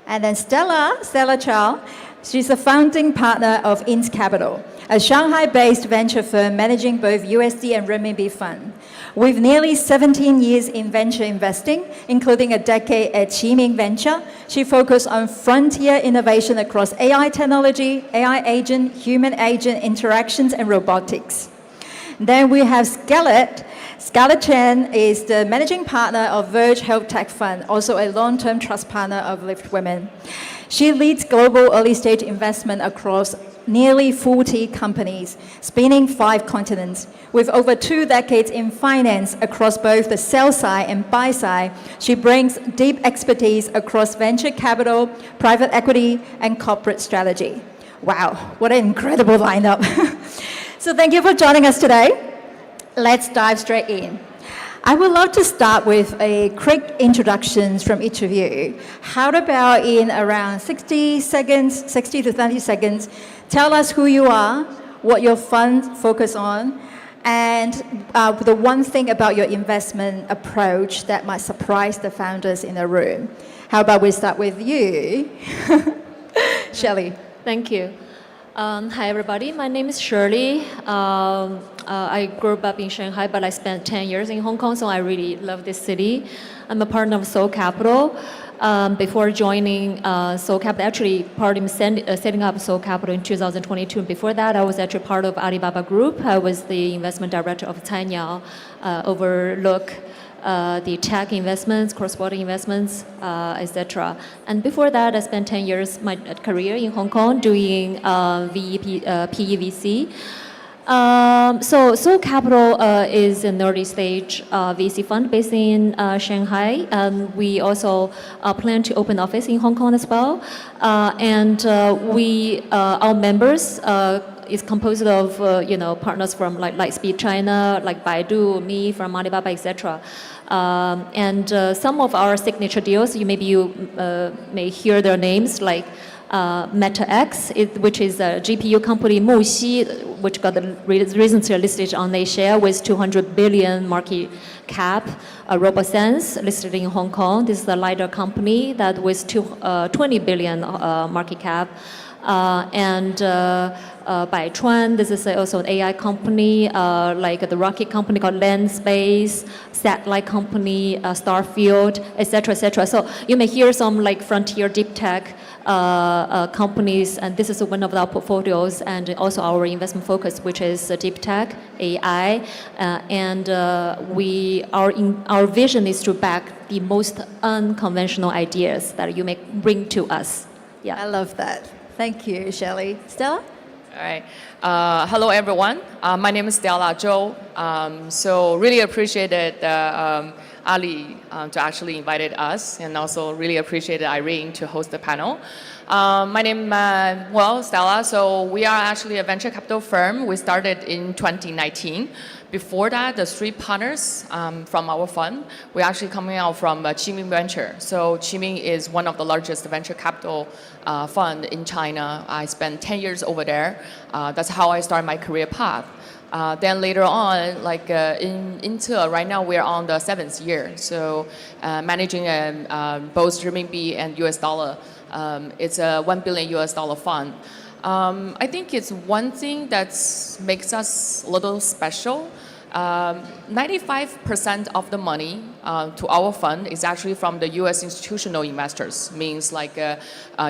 And then Stella Chow, she's a founding partner of INS Capital, a Shanghai-based venture firm managing both USD and renminbi fund. With nearly 17 years in venture investing, including a decade at Qiming Venture, she focused on frontier innovation across AI technology, AI agent, human agent interactions, and robotics. Then we have Scarlett. Scarlett Chen is the managing partner of Verge Health Tech Fund, also a long-term trust partner of Lift Women. She leads global early-stage investment across nearly 40 companies, spanning 5 continents. With over 2 decades in finance across both the sell side and buy side, she brings deep expertise across venture capital, private equity, and corporate strategy. Wow, what an incredible lineup. So thank you for joining us today. Let's dive straight in. I would love to start with a quick introductions from each of you. How about in around 60 seconds, 60 to 30 seconds, tell us who you are, what your fund focus on, and the one thing about your investment approach that might surprise the founders in the room. How about we start with you? Shelley. Thank you. Hi, everybody. My name is Shirley. I grew up in Shanghai, but I spent 10 years in Hong Kong, so I really love this city. I'm a partner of Seoul Capital. Before joining Seoul Capital, actually part in setting up Seoul Capital in 2022. Before that, I was actually part of Alibaba Group. I was the investment director of Cainiao, overlook the tech investments, cross-border investments, etc. And before that, I spent 10 years my career in Hong Kong doing PEVC. So Seoul Capital is an early stage VC fund based in Shanghai. We also plan to open office in Hong Kong as well. And our members is composed of partners from like Lightspeed China, like Baidu, me from Alibaba, etc. And some of our signature deals, you may hear their names like MetaX, which is a GPU company, Muxi, which got recently listed on A-share with 200 billion market cap. RoboSense, listed in Hong Kong. This is a LiDAR company that with 20 billion market cap. And Baichuan, this is also an AI company, like the rocket company called Landspace, satellite company, Starfield, etc., etc. So you may hear some like frontier deep tech companies, and this is one of our portfolios, and also our investment focus, which is deep tech, AI, and our vision is to back the most unconventional ideas that you may bring to us. Yeah, I love that. Thank you, Shelley. Stella? All right. Hello, everyone. My name is Stella Zhou. So really appreciated Ali to actually invited us, and also really appreciated Irene to host the panel. My name, Stella. So we are actually a venture capital firm. We started in 2019. Before that, the 3 partners from our fund, we're actually coming out from Qiming Venture. So Qiming is one of the largest venture capital fund in China. I spent 10 years over there. That's how I started my career path. Then later on, like in Intel, right now we're on the 7th year. So managing both renminbi and US dollar. It's a $1 billion US fund. I think it's one thing that makes us a little special. 95% of the money to our fund is actually from the US institutional investors, means like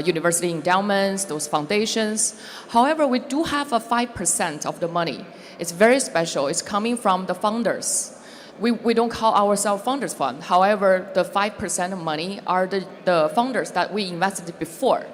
university endowments, those foundations. However, we do have a 5% of the money. It's very special. It's coming from the founders. We don't call ourselves founders fund. However, the 5% of money are the founders that we invested before.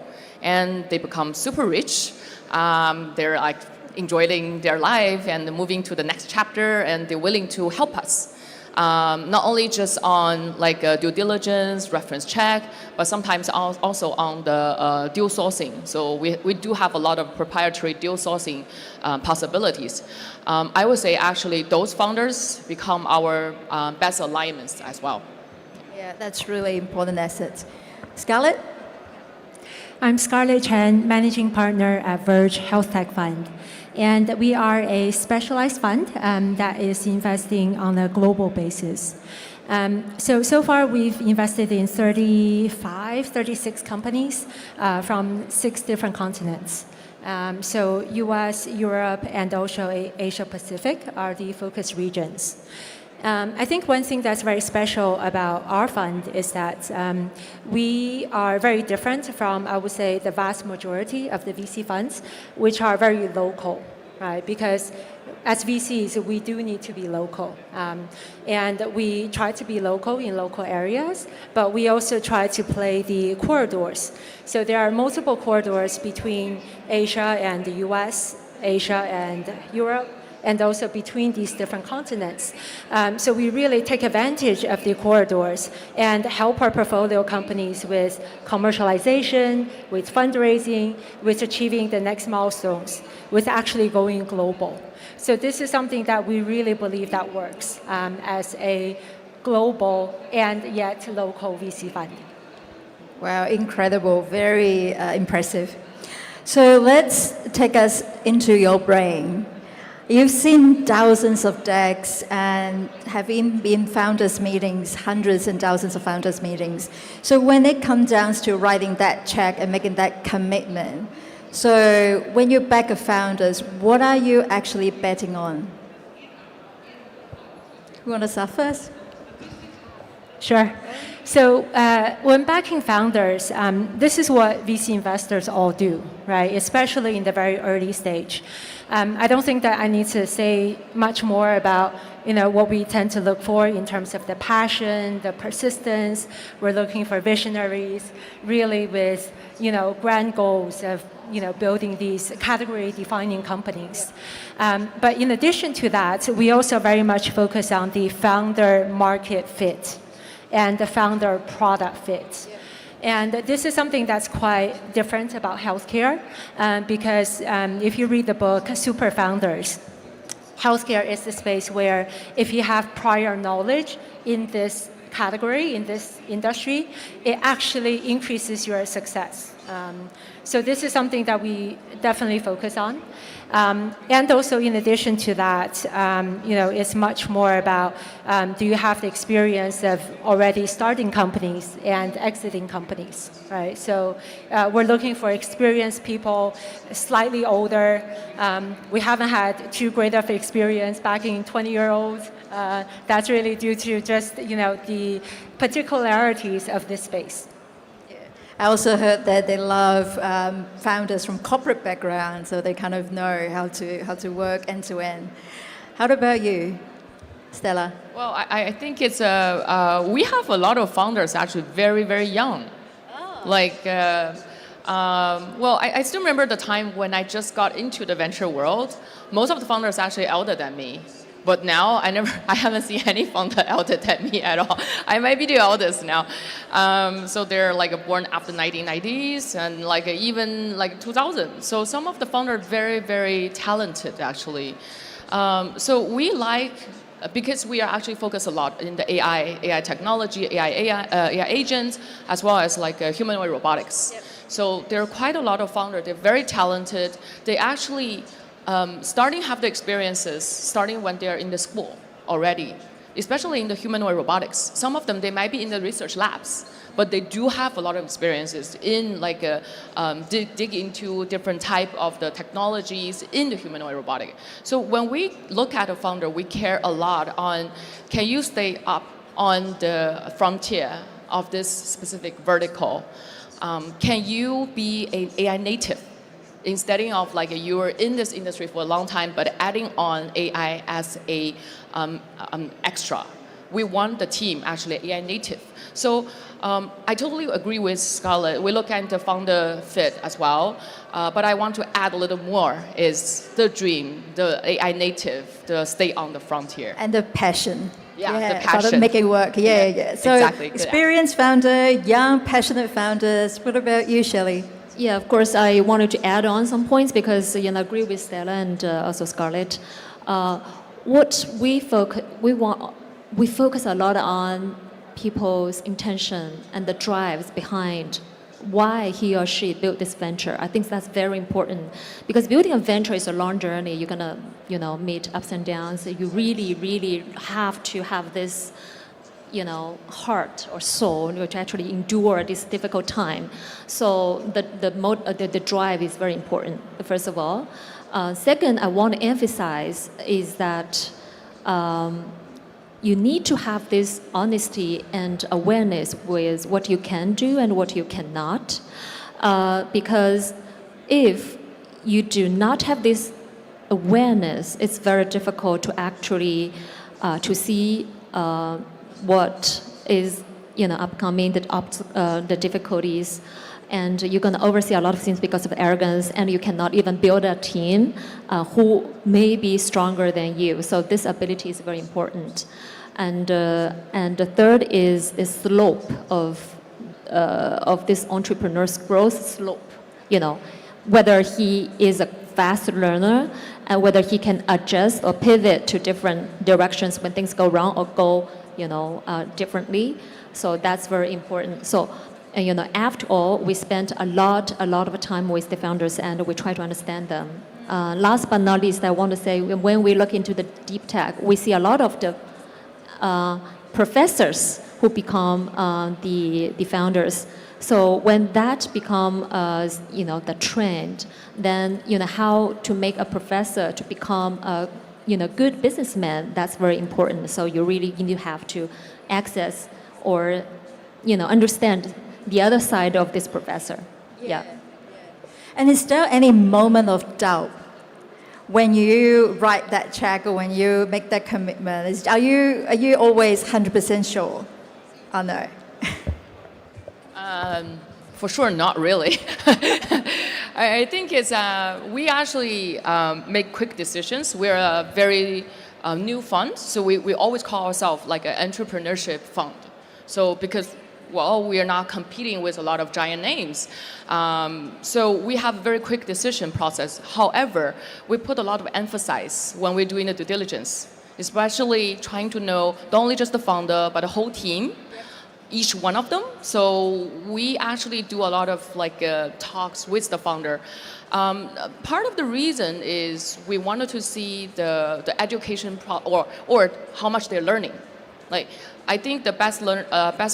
And they become super rich. They're like enjoying their life and moving to the next chapter, and they're willing to help us. Not only just on like due diligence, reference check, but sometimes also on the deal sourcing. So we do have a lot of proprietary deal sourcing possibilities. I would say actually those founders become our best alignments as well. Yeah, that's really important assets. Scarlett? I'm Scarlett Chen, Managing Partner at Verge Health Tech Fund. And we are a specialized fund that is investing on a global basis. So far we've invested in 36 companies from 6 different continents. So US, Europe, and also Asia Pacific are the focus regions. I think one thing that's very special about our fund is that we are very different from, I would say, the vast majority of the VC funds, which are very local, right? Because as VCs, we do need to be local. And we try to be local in local areas, but we also try to play the corridors. So there are multiple corridors between Asia and the US, Asia and Europe, and also between these different continents. So we really take advantage of the corridors and help our portfolio companies with commercialization, with fundraising, with achieving the next milestones, with actually going global. So this is something that we really believe that works as a global and yet local VC fund. Wow, incredible, very impressive. So let's take us into your brain. You've seen thousands of decks and have been founders meetings, hundreds and thousands of founders meetings. So when it comes down to writing that check and making that commitment, so when you back a founders, what are you actually betting on? You want to start first? Sure. So when backing founders, this is what VC investors all do, right? Especially in the very early stage. I don't think that I need to say much more about what we tend to look for in terms of the passion, the persistence. We're looking for visionaries, really with grand goals of building these category-defining companies. But in addition to that, we also very much focus on the founder market fit and the founder product fit. And this is something that's quite different about healthcare because if you read the book, Super Founders, healthcare is the space where if you have prior knowledge in this category, in this industry, it actually increases your success. So this is something that we definitely focus on. And also in addition to that, it's much more about do you have the experience of already starting companies and exiting companies, right? So we're looking for experienced people, slightly older. We haven't had too great of experience backing 20-year-olds. That's really due to just the particularities of this space. I also heard that they love founders from corporate backgrounds, so they kind of know how to work end to end. How about you, Stella? Well, I think it's we have a lot of founders actually very, very young. Well, I still remember the time when I just got into the venture world. Most of the founders are actually older than me. But now I haven't seen any founder elder than me at all. I might be the eldest now. So they're born after 1990s and even 2000. So some of the founders are very, very talented actually. So we because we are actually focused a lot in the AI technology, AI agents, as well as humanoid robotics. Yep. So there are quite a lot of founders. They're very talented. They actually have the experiences starting when they're in the school already, especially in the humanoid robotics. Some of them, they might be in the research labs, but they do have a lot of experiences in dig into different type of the technologies in the humanoid robotic. So when we look at a founder, we care a lot on, can you stay up on the frontier of this specific vertical? Can you be an AI native? Instead of you were in this industry for a long time, but adding on AI as a extra. We want the team actually AI native. So I totally agree with Scarlett. We look at the founder fit as well, but I want to add a little more is the dream, the AI native, the stay on the frontier. And the passion. Yeah, the passion. About making work. Yeah. So exactly. Experienced founder, young, passionate founders. What about you, Shelley? Yeah, of course, I wanted to add on some points because I agree with Stella and also Scarlett. What we focus a lot on people's intention and the drives behind why he or she built this venture. I think that's very important because building a venture is a long journey. You're gonna, meet ups and downs. You really, really have to have this, heart or soul to actually endure this difficult time. So the drive is very important. First of all, second, I want to emphasize is that. You need to have this honesty and awareness with what you can do and what you cannot. Because if you do not have this awareness, it's very difficult to actually to see what is upcoming, the difficulties, and you're going to oversee a lot of things because of arrogance, and you cannot even build a team who may be stronger than you. So this ability is very important. And the third is the slope of this entrepreneur's growth slope. Whether he is a fast learner and whether he can adjust or pivot to different directions when things go wrong or go differently. So that's very important. So after all, we spent a lot of time with the founders, and we try to understand them. Last but not least, I want to say, when we look into the deep tech, we see a lot of the professors who become the founders. So when that become the trend, then how to make a professor to become a good businessman, that's very important. So you really have to access or understand the other side of this professor. Yeah. And is there any moment of doubt when you write that check or when you make that commitment? Are you always 100% sure? Or no? For sure, not really. I think it's we actually make quick decisions. We're a very new fund, so we always call ourselves like an entrepreneurship fund. So because we are not competing with a lot of giant names. So we have a very quick decision process. However, we put a lot of emphasis when we're doing the due diligence, especially trying to know not only just the founder, but the whole team, each one of them. So we actually do a lot of talks with the founder. Part of the reason is we wanted to see the education or how much they're learning. I think the best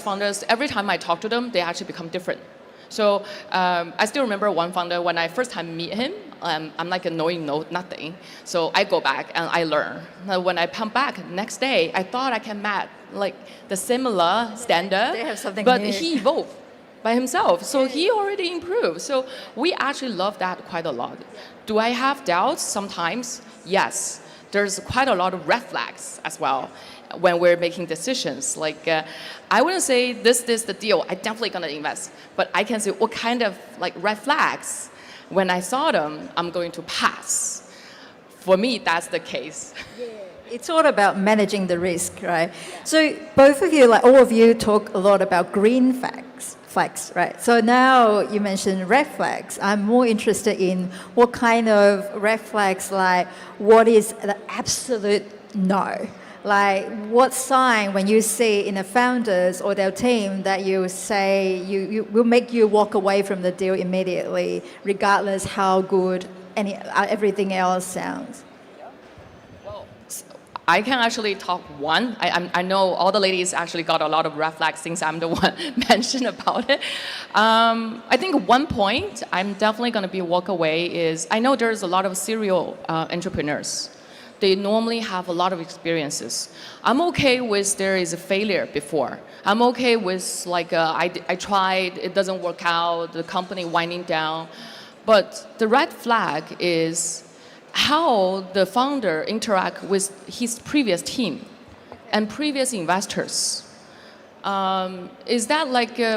founders, every time I talk to them, they actually become different. So I still remember one founder, when I first time meet him, I'm like knowing nothing. So I go back and I learn. Now, when I come back next day, I thought I can match the similar standard, They have something but new. he evolved by himself. So he already improved. So we actually love that quite a lot. Do I have doubts sometimes? Yes. There's quite a lot of red flags as well when we're making decisions. I wouldn't say this is the deal, I'm definitely gonna invest, but I can say what kind of red flags, when I saw them, I'm going to pass. For me, that's the case. It's all about managing the risk, right? So both of you, all of you, talk a lot about green flags, right? So now you mentioned red flags. I'm more interested in what kind of red flags, what is the absolute no? What sign when you see in the founders or their team that you say you will make you walk away from the deal immediately, regardless how good everything else sounds? I can actually talk one. I know all the ladies actually got a lot of red flags since I'm the one mentioned about it. I think one point I'm definitely going to be walk away is, I know there's a lot of serial entrepreneurs. They normally have a lot of experiences. I'm okay with there is a failure before. I'm okay with I tried, it doesn't work out, the company winding down. But the red flag is how the founder interact with his previous team and previous investors. Is that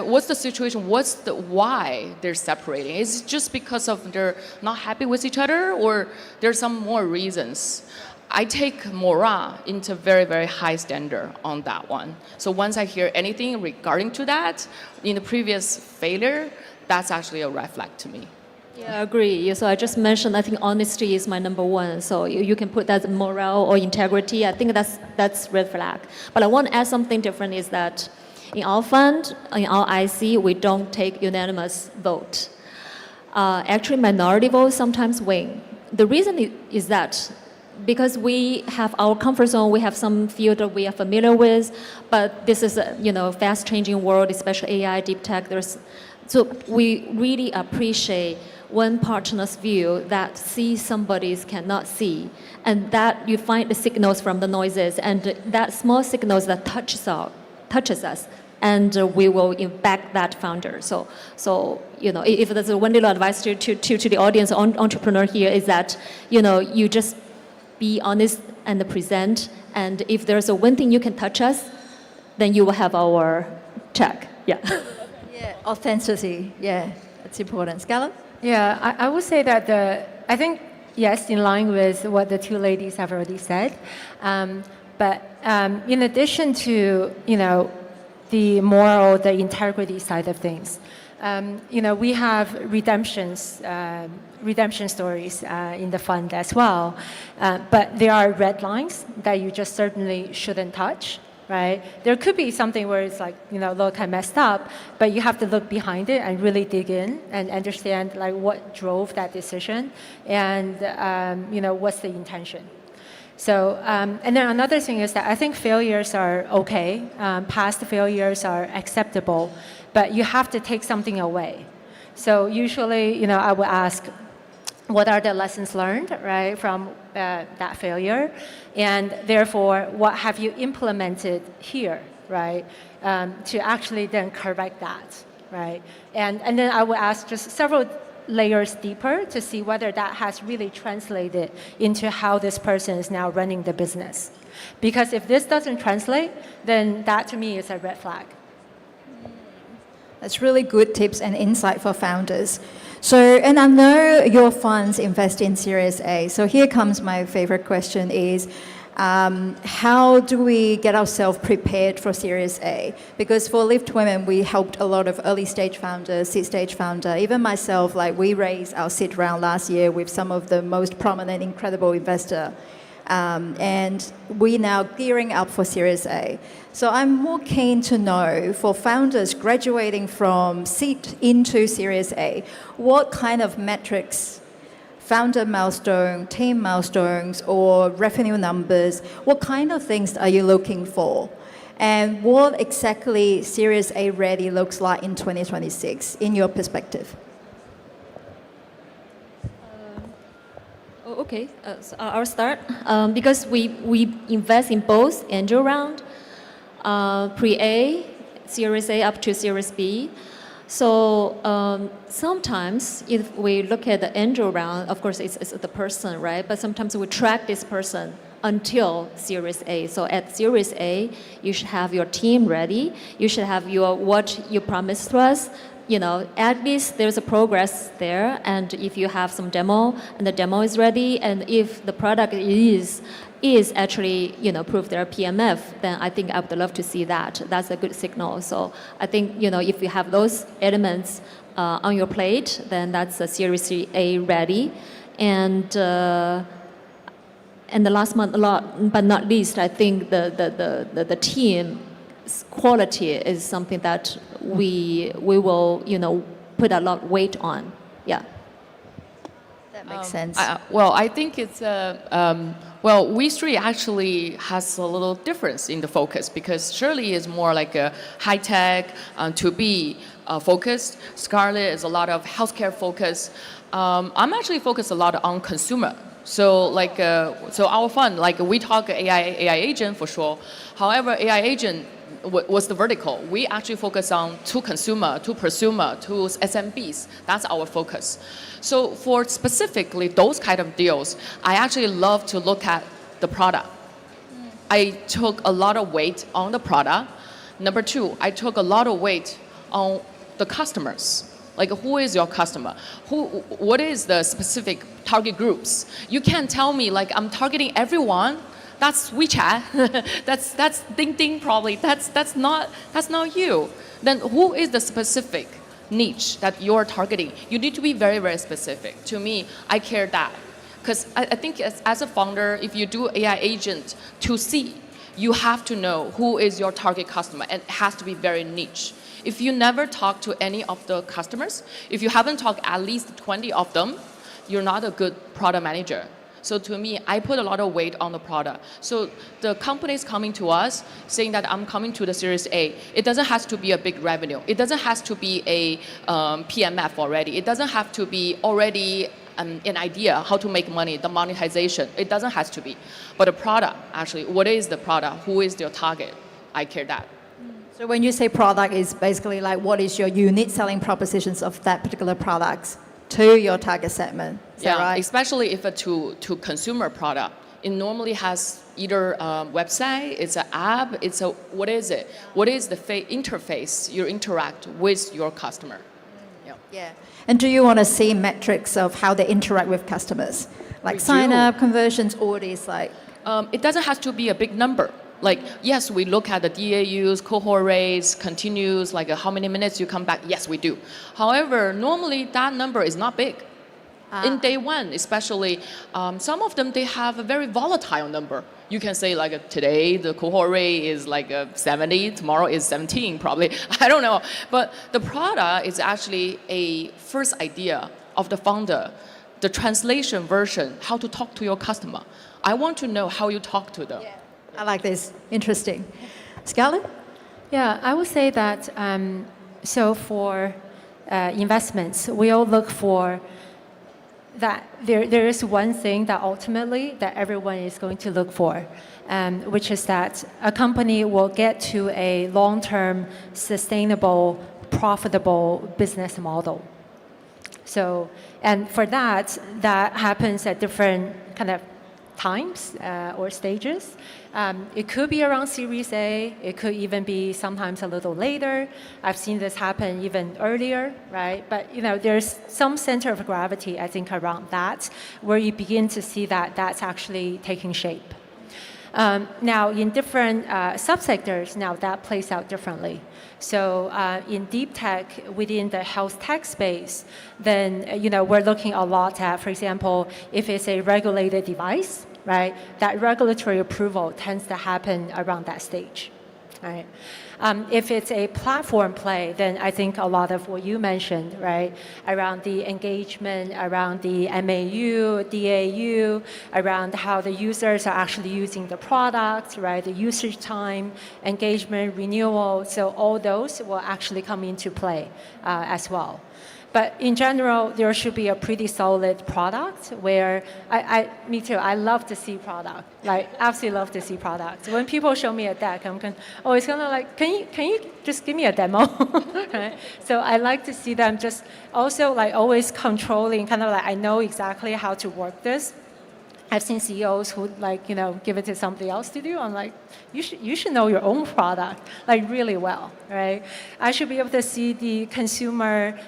what's the situation? Why they're separating? Is it just because of they're not happy with each other, or there's some more reasons? I take morale into very, very high standard on that one. So once I hear anything regarding to that, in the previous failure, that's actually a red flag to me. Yeah, I agree. So I just mentioned, I think honesty is my number one. So you can put that morale or integrity. I think that's red flag. But I want to add something different is that in our fund, in our IC, we don't take unanimous vote. Actually, minority votes sometimes win. The reason is that because we have our comfort zone, we have some field that we are familiar with, but this is a fast-changing world, especially AI, deep tech. So we really appreciate one partner's view that sees somebody's cannot see, and that you find the signals from the noises, and that small signals that touches us and we will back that founder. So if there's one little advice to the audience, entrepreneur here is that, you just be honest and present, and if there's one thing you can touch us, then you will have our check. Yeah. Yeah, authenticity. Yeah, that's important. Scarlett? Yeah, I would say that I think, yes, in line with what the two ladies have already said. But in addition to, the moral, the integrity side of things, we have redemption stories in the fund as well. But there are red lines that you just certainly shouldn't touch. Right? There could be something where it's like, look, I messed up, but you have to look behind it and really dig in and understand like what drove that decision and, what's the intention. So, and then another thing is that I think failures are okay. Past failures are acceptable, but you have to take something away. So usually, I would ask, what are the lessons learned, right, from that failure? And therefore, what have you implemented here, right, to actually then correct that, right? And then I would ask just several layers deeper to see whether that has really translated into how this person is now running the business. Because if this doesn't translate, then that to me is a red flag. That's really good tips and insight for founders. So, and I know your funds invest in Series A. So here comes my favorite question is, how do we get ourselves prepared for Series A? Because for Lift Women, we helped a lot of early stage founders, seed stage founder, even myself, like we raised our seed round last year with some of the most prominent, incredible investor. And we now gearing up for Series A. So I'm more keen to know, for founders graduating from seed into Series A, what kind of metrics, founder milestone, team milestones, or revenue numbers, what kind of things are you looking for? And what exactly Series A ready looks like in 2026, in your perspective? Okay, so I'll start. Because we invest in both angel round, pre-A, Series A up to Series B. So sometimes if we look at the angel round, of course it's the person, right? But sometimes we track this person until Series A. So at Series A, you should have your team ready. You should have what you promised to us. At least there's a progress there, and if you have some demo and the demo is ready, and if the product is actually prove their PMF, then I think I would love to see that. That's a good signal. So I think if you have those elements on your plate, then that's a Series A ready, and the last but not least, I think the team quality is something that we will put a lot of weight on. Yeah. That makes sense. I think it's We3 actually has a little difference in the focus because Shirley is more like a high tech, to be focused. Scarlett is a lot of healthcare focus. I'm actually focused a lot on consumer. So our fund, we talk AI agent for sure. However, AI agent was the vertical. We actually focus on to consumer, to prosumer, to SMBs. That's our focus. So for specifically those kind of deals, I actually love to look at the product. I took a lot of weight on the product. Number two, I took a lot of weight on the customers. Who is your customer? What is the specific target groups? You can't tell me I'm targeting everyone. That's WeChat. that's Ding Ding probably. That's not you. Then who is the specific niche that you're targeting? You need to be very, very specific. To me, I care that. Because I think as a founder, if you do AI agent to C, you have to know who is your target customer, and it has to be very niche. If you never talk to any of the customers, if you haven't talked at least 20 of them, you're not a good product manager. So to me, I put a lot of weight on the product. So the companies coming to us saying that I'm coming to the Series A, it doesn't have to be a big revenue. It doesn't have to be a PMF already. It doesn't have to be already an idea how to make money, the monetization. It doesn't have to be. But the product, actually, what is the product? Who is your target? I care that. So when you say product, it's basically like what is your unique selling propositions of that particular product to your target segment. Is that right? Especially if a to consumer product. It normally has either a website, it's an app, what is it? What is the interface you interact with your customer? Yeah. And do you want to see metrics of how they interact with customers? Like sign up, conversions, all these like? It doesn't have to be a big number. Like, yes, we look at the DAUs, cohort rates, continues, like how many minutes you come back. Yes, we do. However, normally that number is not big. In day one, especially, some of them, they have a very volatile number. You can say like today the cohort rate is like 70, tomorrow is 17 probably, I don't know. But the product is actually a first idea of the founder, the translation version, how to talk to your customer. I want to know how you talk to them. Yeah. I like this, interesting. Scarlett? Yeah, I would say that, so for investments, we all look for that there is one thing that ultimately that everyone is going to look for, which is that a company will get to a long-term, sustainable, profitable business model. So, and for that happens at different kind of times or stages. It could be around Series A. It could even be sometimes a little later. I've seen this happen even earlier, right? But there's some center of gravity, I think, around that, where you begin to see that that's actually taking shape. Now, in different subsectors, now that plays out differently. So in deep tech, within the health tech space, then we're looking a lot at, for example, if it's a regulated device, right? That regulatory approval tends to happen around that stage, right? If it's a platform play, then I think a lot of what you mentioned, right, around the engagement, around the MAU, DAU, around how the users are actually using the product, right, the usage time, engagement, renewal, so all those will actually come into play as well. But in general, there should be a pretty solid product where, me too, I love to see product, like absolutely love to see product. When people show me a deck, I'm it's kind of like, can you just give me a demo? Right? So I like to see them just also like always controlling, kind of like I know exactly how to work this. I've seen CEOs who give it to somebody else to do. I'm like, you should know your own product like really well, right? I should be able to see the consumer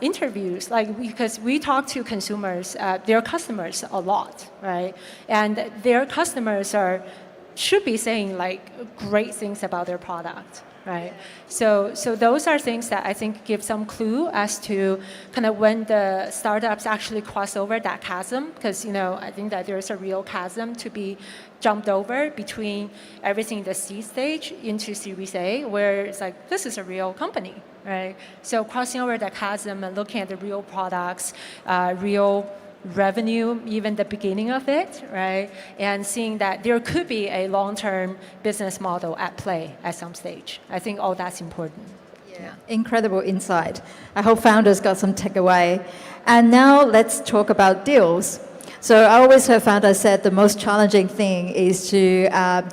interviews, because we talk to consumers, their customers a lot, right? And their customers should be saying great things about their product. Right, so those are things that I think give some clue as to kind of when the startups actually cross over that chasm, because I think that there's a real chasm to be jumped over between everything in the seed stage into Series A, where it's like this is a real company, right? So crossing over that chasm and looking at the real products, real revenue, even the beginning of it, right? And seeing that there could be a long-term business model at play at some stage. I think all that's important. Yeah, incredible insight. I hope founders got some takeaway. And now let's talk about deals. So I always heard founders said the most challenging thing is to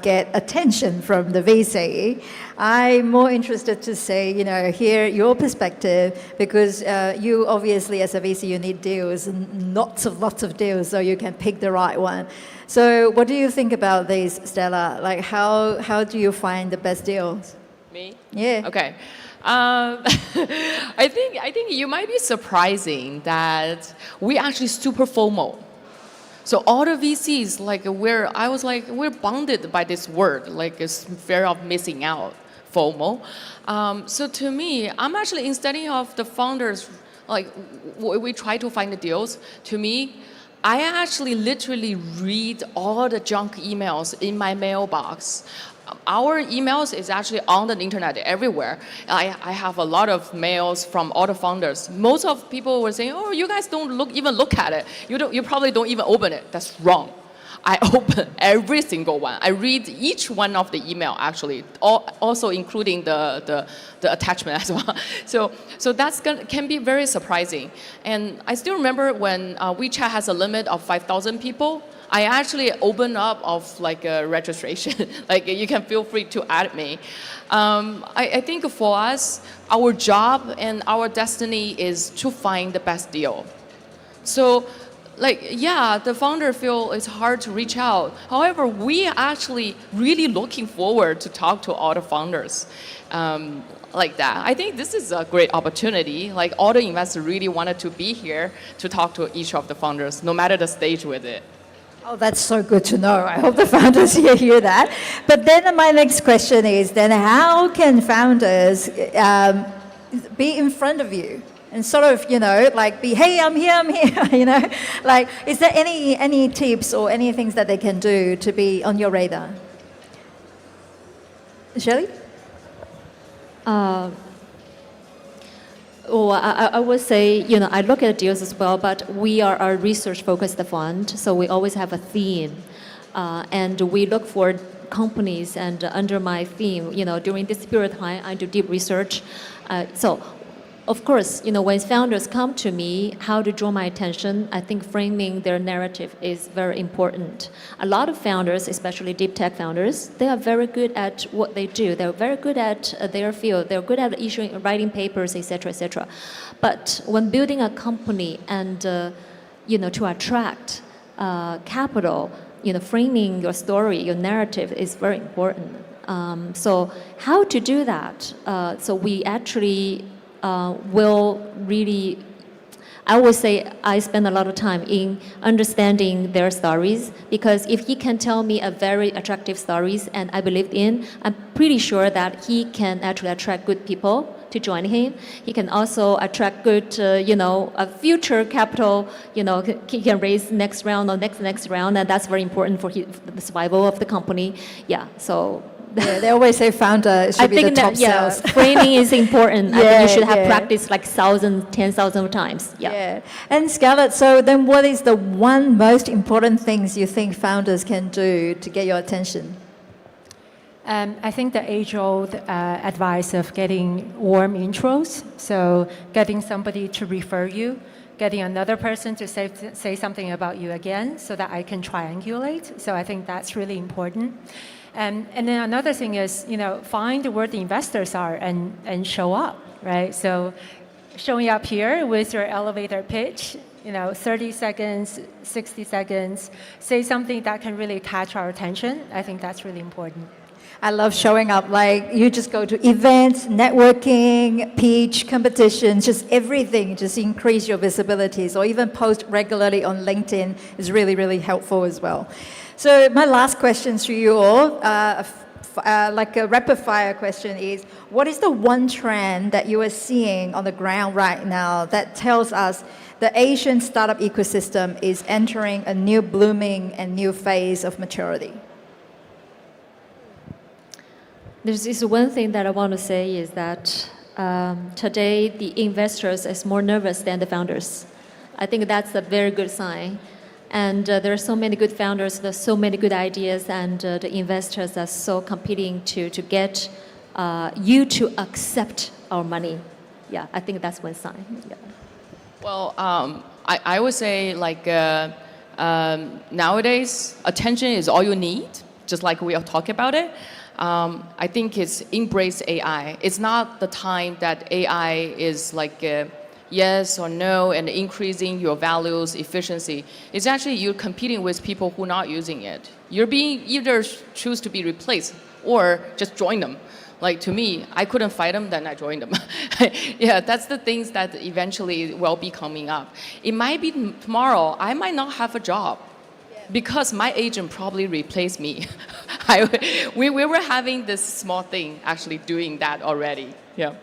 get attention from the VC. I'm more interested to say, hear your perspective, because you obviously as a VC, you need deals, and lots of deals, so you can pick the right one. So what do you think about these, Stella? Like how do you find the best deals? Me? Yeah. Okay. I think you might be surprising that we actually super FOMO. So all the VCs, we're bonded by this word, like it's fear of missing out, FOMO. So to me, I'm actually, instead of the founders, we try to find the deals, to me, I actually literally read all the junk emails in my mailbox. Our emails is actually on the internet everywhere. I have a lot of mails from all the founders. Most of people were saying, "Oh, you guys don't even look at it. You probably don't even open it." That's wrong. I open every single one. I read each one of the email actually, also including the attachment as well. So that's can be very surprising. And I still remember when WeChat has a limit of 5,000 people. I actually open up of like a registration. Like you can feel free to add me. I think for us, our job and our destiny is to find the best deal. So, like, yeah, the founder feel it's hard to reach out. However, we are actually really looking forward to talk to all the founders. Like that. I think this is a great opportunity. Like all the investors really wanted to be here to talk to each of the founders, no matter the stage with it. Oh, that's so good to know. I hope the founders here hear that. But then my next question is then how can founders be in front of you? And sort of, like be, hey, I'm here, like, is there any tips or any things that they can do to be on your radar? Shirley? I would say, I look at deals as well, but we are a research-focused fund, so we always have a theme. And we look for companies, and under my theme, during this period of time, I do deep research. So, of course, when founders come to me, how to draw my attention, I think framing their narrative is very important. A lot of founders, especially deep tech founders, they are very good at what they do. They're very good at their field. They're good at writing papers, etc., etc. But when building a company and, to attract capital, framing your story, your narrative is very important. So how to do that? So we actually will really, I would say I spend a lot of time in understanding their stories, because if he can tell me a very attractive stories and I believe in, I'm pretty sure that he can actually attract good people to join him. He can also attract good, a future capital, he can raise next round or next round, and that's very important for the survival of the company. Yeah, so. Yeah, they always say founder should be the top sales. Framing is important. I think you should have practiced like 10,000 times. Yeah. And Scarlett, so then what is the one most important things you think founders can do to get your attention? I think the age-old advice of getting warm intros, so getting somebody to refer you, getting another person to say something about you again so that I can triangulate. So I think that's really important. And then another thing is, find where the investors are and show up, right? So showing up here with your elevator pitch, 30 seconds, 60 seconds, say something that can really catch our attention. I think that's really important. I love showing up. Like, you just go to events, networking, pitch, competitions, just everything, just increase your visibilities, or even post regularly on LinkedIn is really, really helpful as well. So my last question to you all, like a rapid fire question is, what is the one trend that you are seeing on the ground right now that tells us the Asian startup ecosystem is entering a new blooming and new phase of maturity? There's this one thing that I want to say is that today the investors is more nervous than the founders. I think that's a very good sign. And there are so many good founders, there's so many good ideas, and the investors are so competing to get you to accept our money. Yeah, I think that's one sign. Yeah. Well, I would say like nowadays, attention is all you need, just like we are talking about it. I think it's embrace AI. It's not the time that AI is like yes or no and increasing your values, efficiency. It's actually you're competing with people who are not using it. You're being either choose to be replaced or just join them. Like to me, I couldn't fight them, then I joined them. Yeah, that's the things that eventually will be coming up. It might be tomorrow, I might not have a job because my agent probably replaced me. We were having this small thing actually doing that already. Yeah.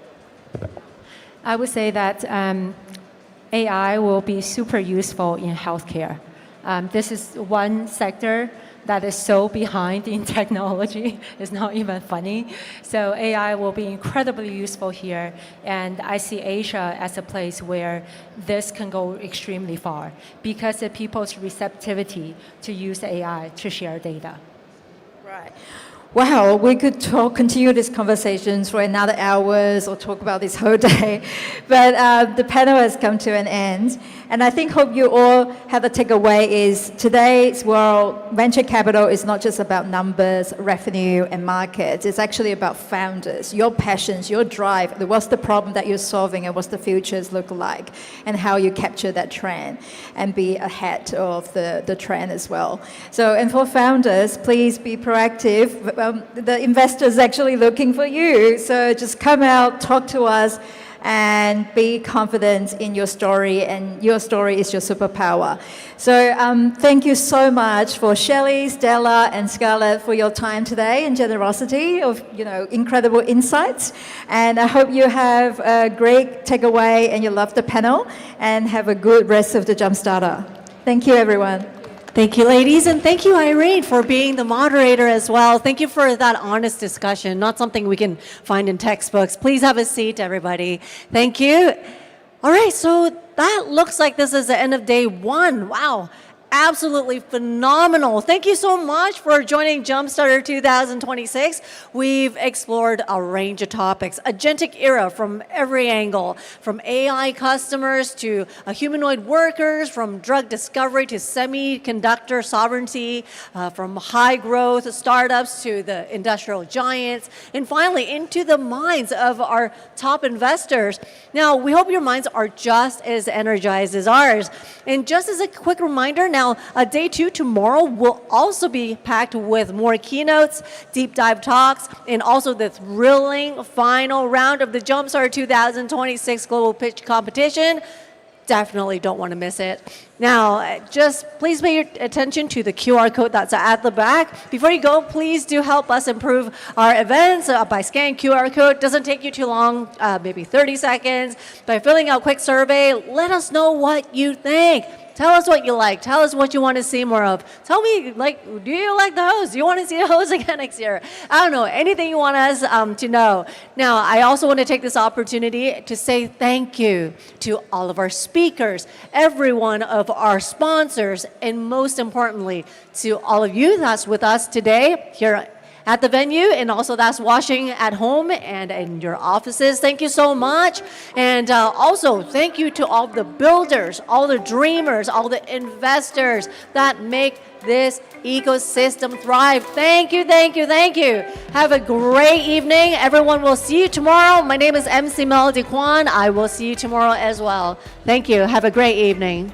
I would say that AI will be super useful in healthcare. This is one sector that is so behind in technology. It's not even funny. So AI will be incredibly useful here. And I see Asia as a place where this can go extremely far because of people's receptivity to use AI to share data. Right. Wow, we could continue these conversations for another hours or talk about this whole day. But the panel has come to an end. And I think hope you all have a takeaway is today's world, venture capital is not just about numbers, revenue, and markets. It's actually about founders, your passions, your drive, what's the problem that you're solving and what's the futures look like, and how you capture that trend and be ahead of the trend as well. So, and for founders, please be proactive. The investors actually looking for you. So just come out, talk to us, and be confident in your story, and your story is your superpower. So thank you so much for Shelley, Stella, and Scarlett for your time today and generosity of incredible insights. And I hope you have a great takeaway and you love the panel, and have a good rest of the Jumpstarter. Thank you, everyone. Thank you, ladies, and thank you, Irene, for being the moderator as well. Thank you for that honest discussion, not something we can find in textbooks. Please have a seat, everybody. Thank you. All right, so that looks like this is the end of day one. Wow. Absolutely phenomenal. Thank you so much for joining Jumpstarter 2026. We've explored a range of topics, agentic era from every angle, from AI customers to humanoid workers, from drug discovery to semiconductor sovereignty, from high growth startups to the industrial giants, and finally into the minds of our top investors. Now, we hope your minds are just as energized as ours. And just as a quick reminder, now, day two tomorrow will also be packed with more keynotes, deep dive talks, and also the thrilling final round of the Jumpstarter 2026 Global Pitch Competition. Definitely don't want to miss it. Now, just please pay your attention to the QR code that's at the back. Before you go, please do help us improve our events by scanning QR code. Doesn't take you too long, maybe 30 seconds. By filling out a quick survey, let us know what you think. Tell us what you like. Tell us what you want to see more of. Tell me, do you like the host? Do you want to see the host again next year? I don't know, anything you want us to know. Now, I also want to take this opportunity to say thank you to all of our speakers, every one of our sponsors, and most importantly, to all of you that's with us today here at the venue, and also that's watching at home and in your offices. Thank you so much. And also thank you to all the builders, all the dreamers, all the investors that make this ecosystem thrive. Thank you, thank you, thank you. Have a great evening. Everyone, will see you tomorrow. My name is MC Melody Kwan. I will see you tomorrow as well. Thank you. Have a great evening.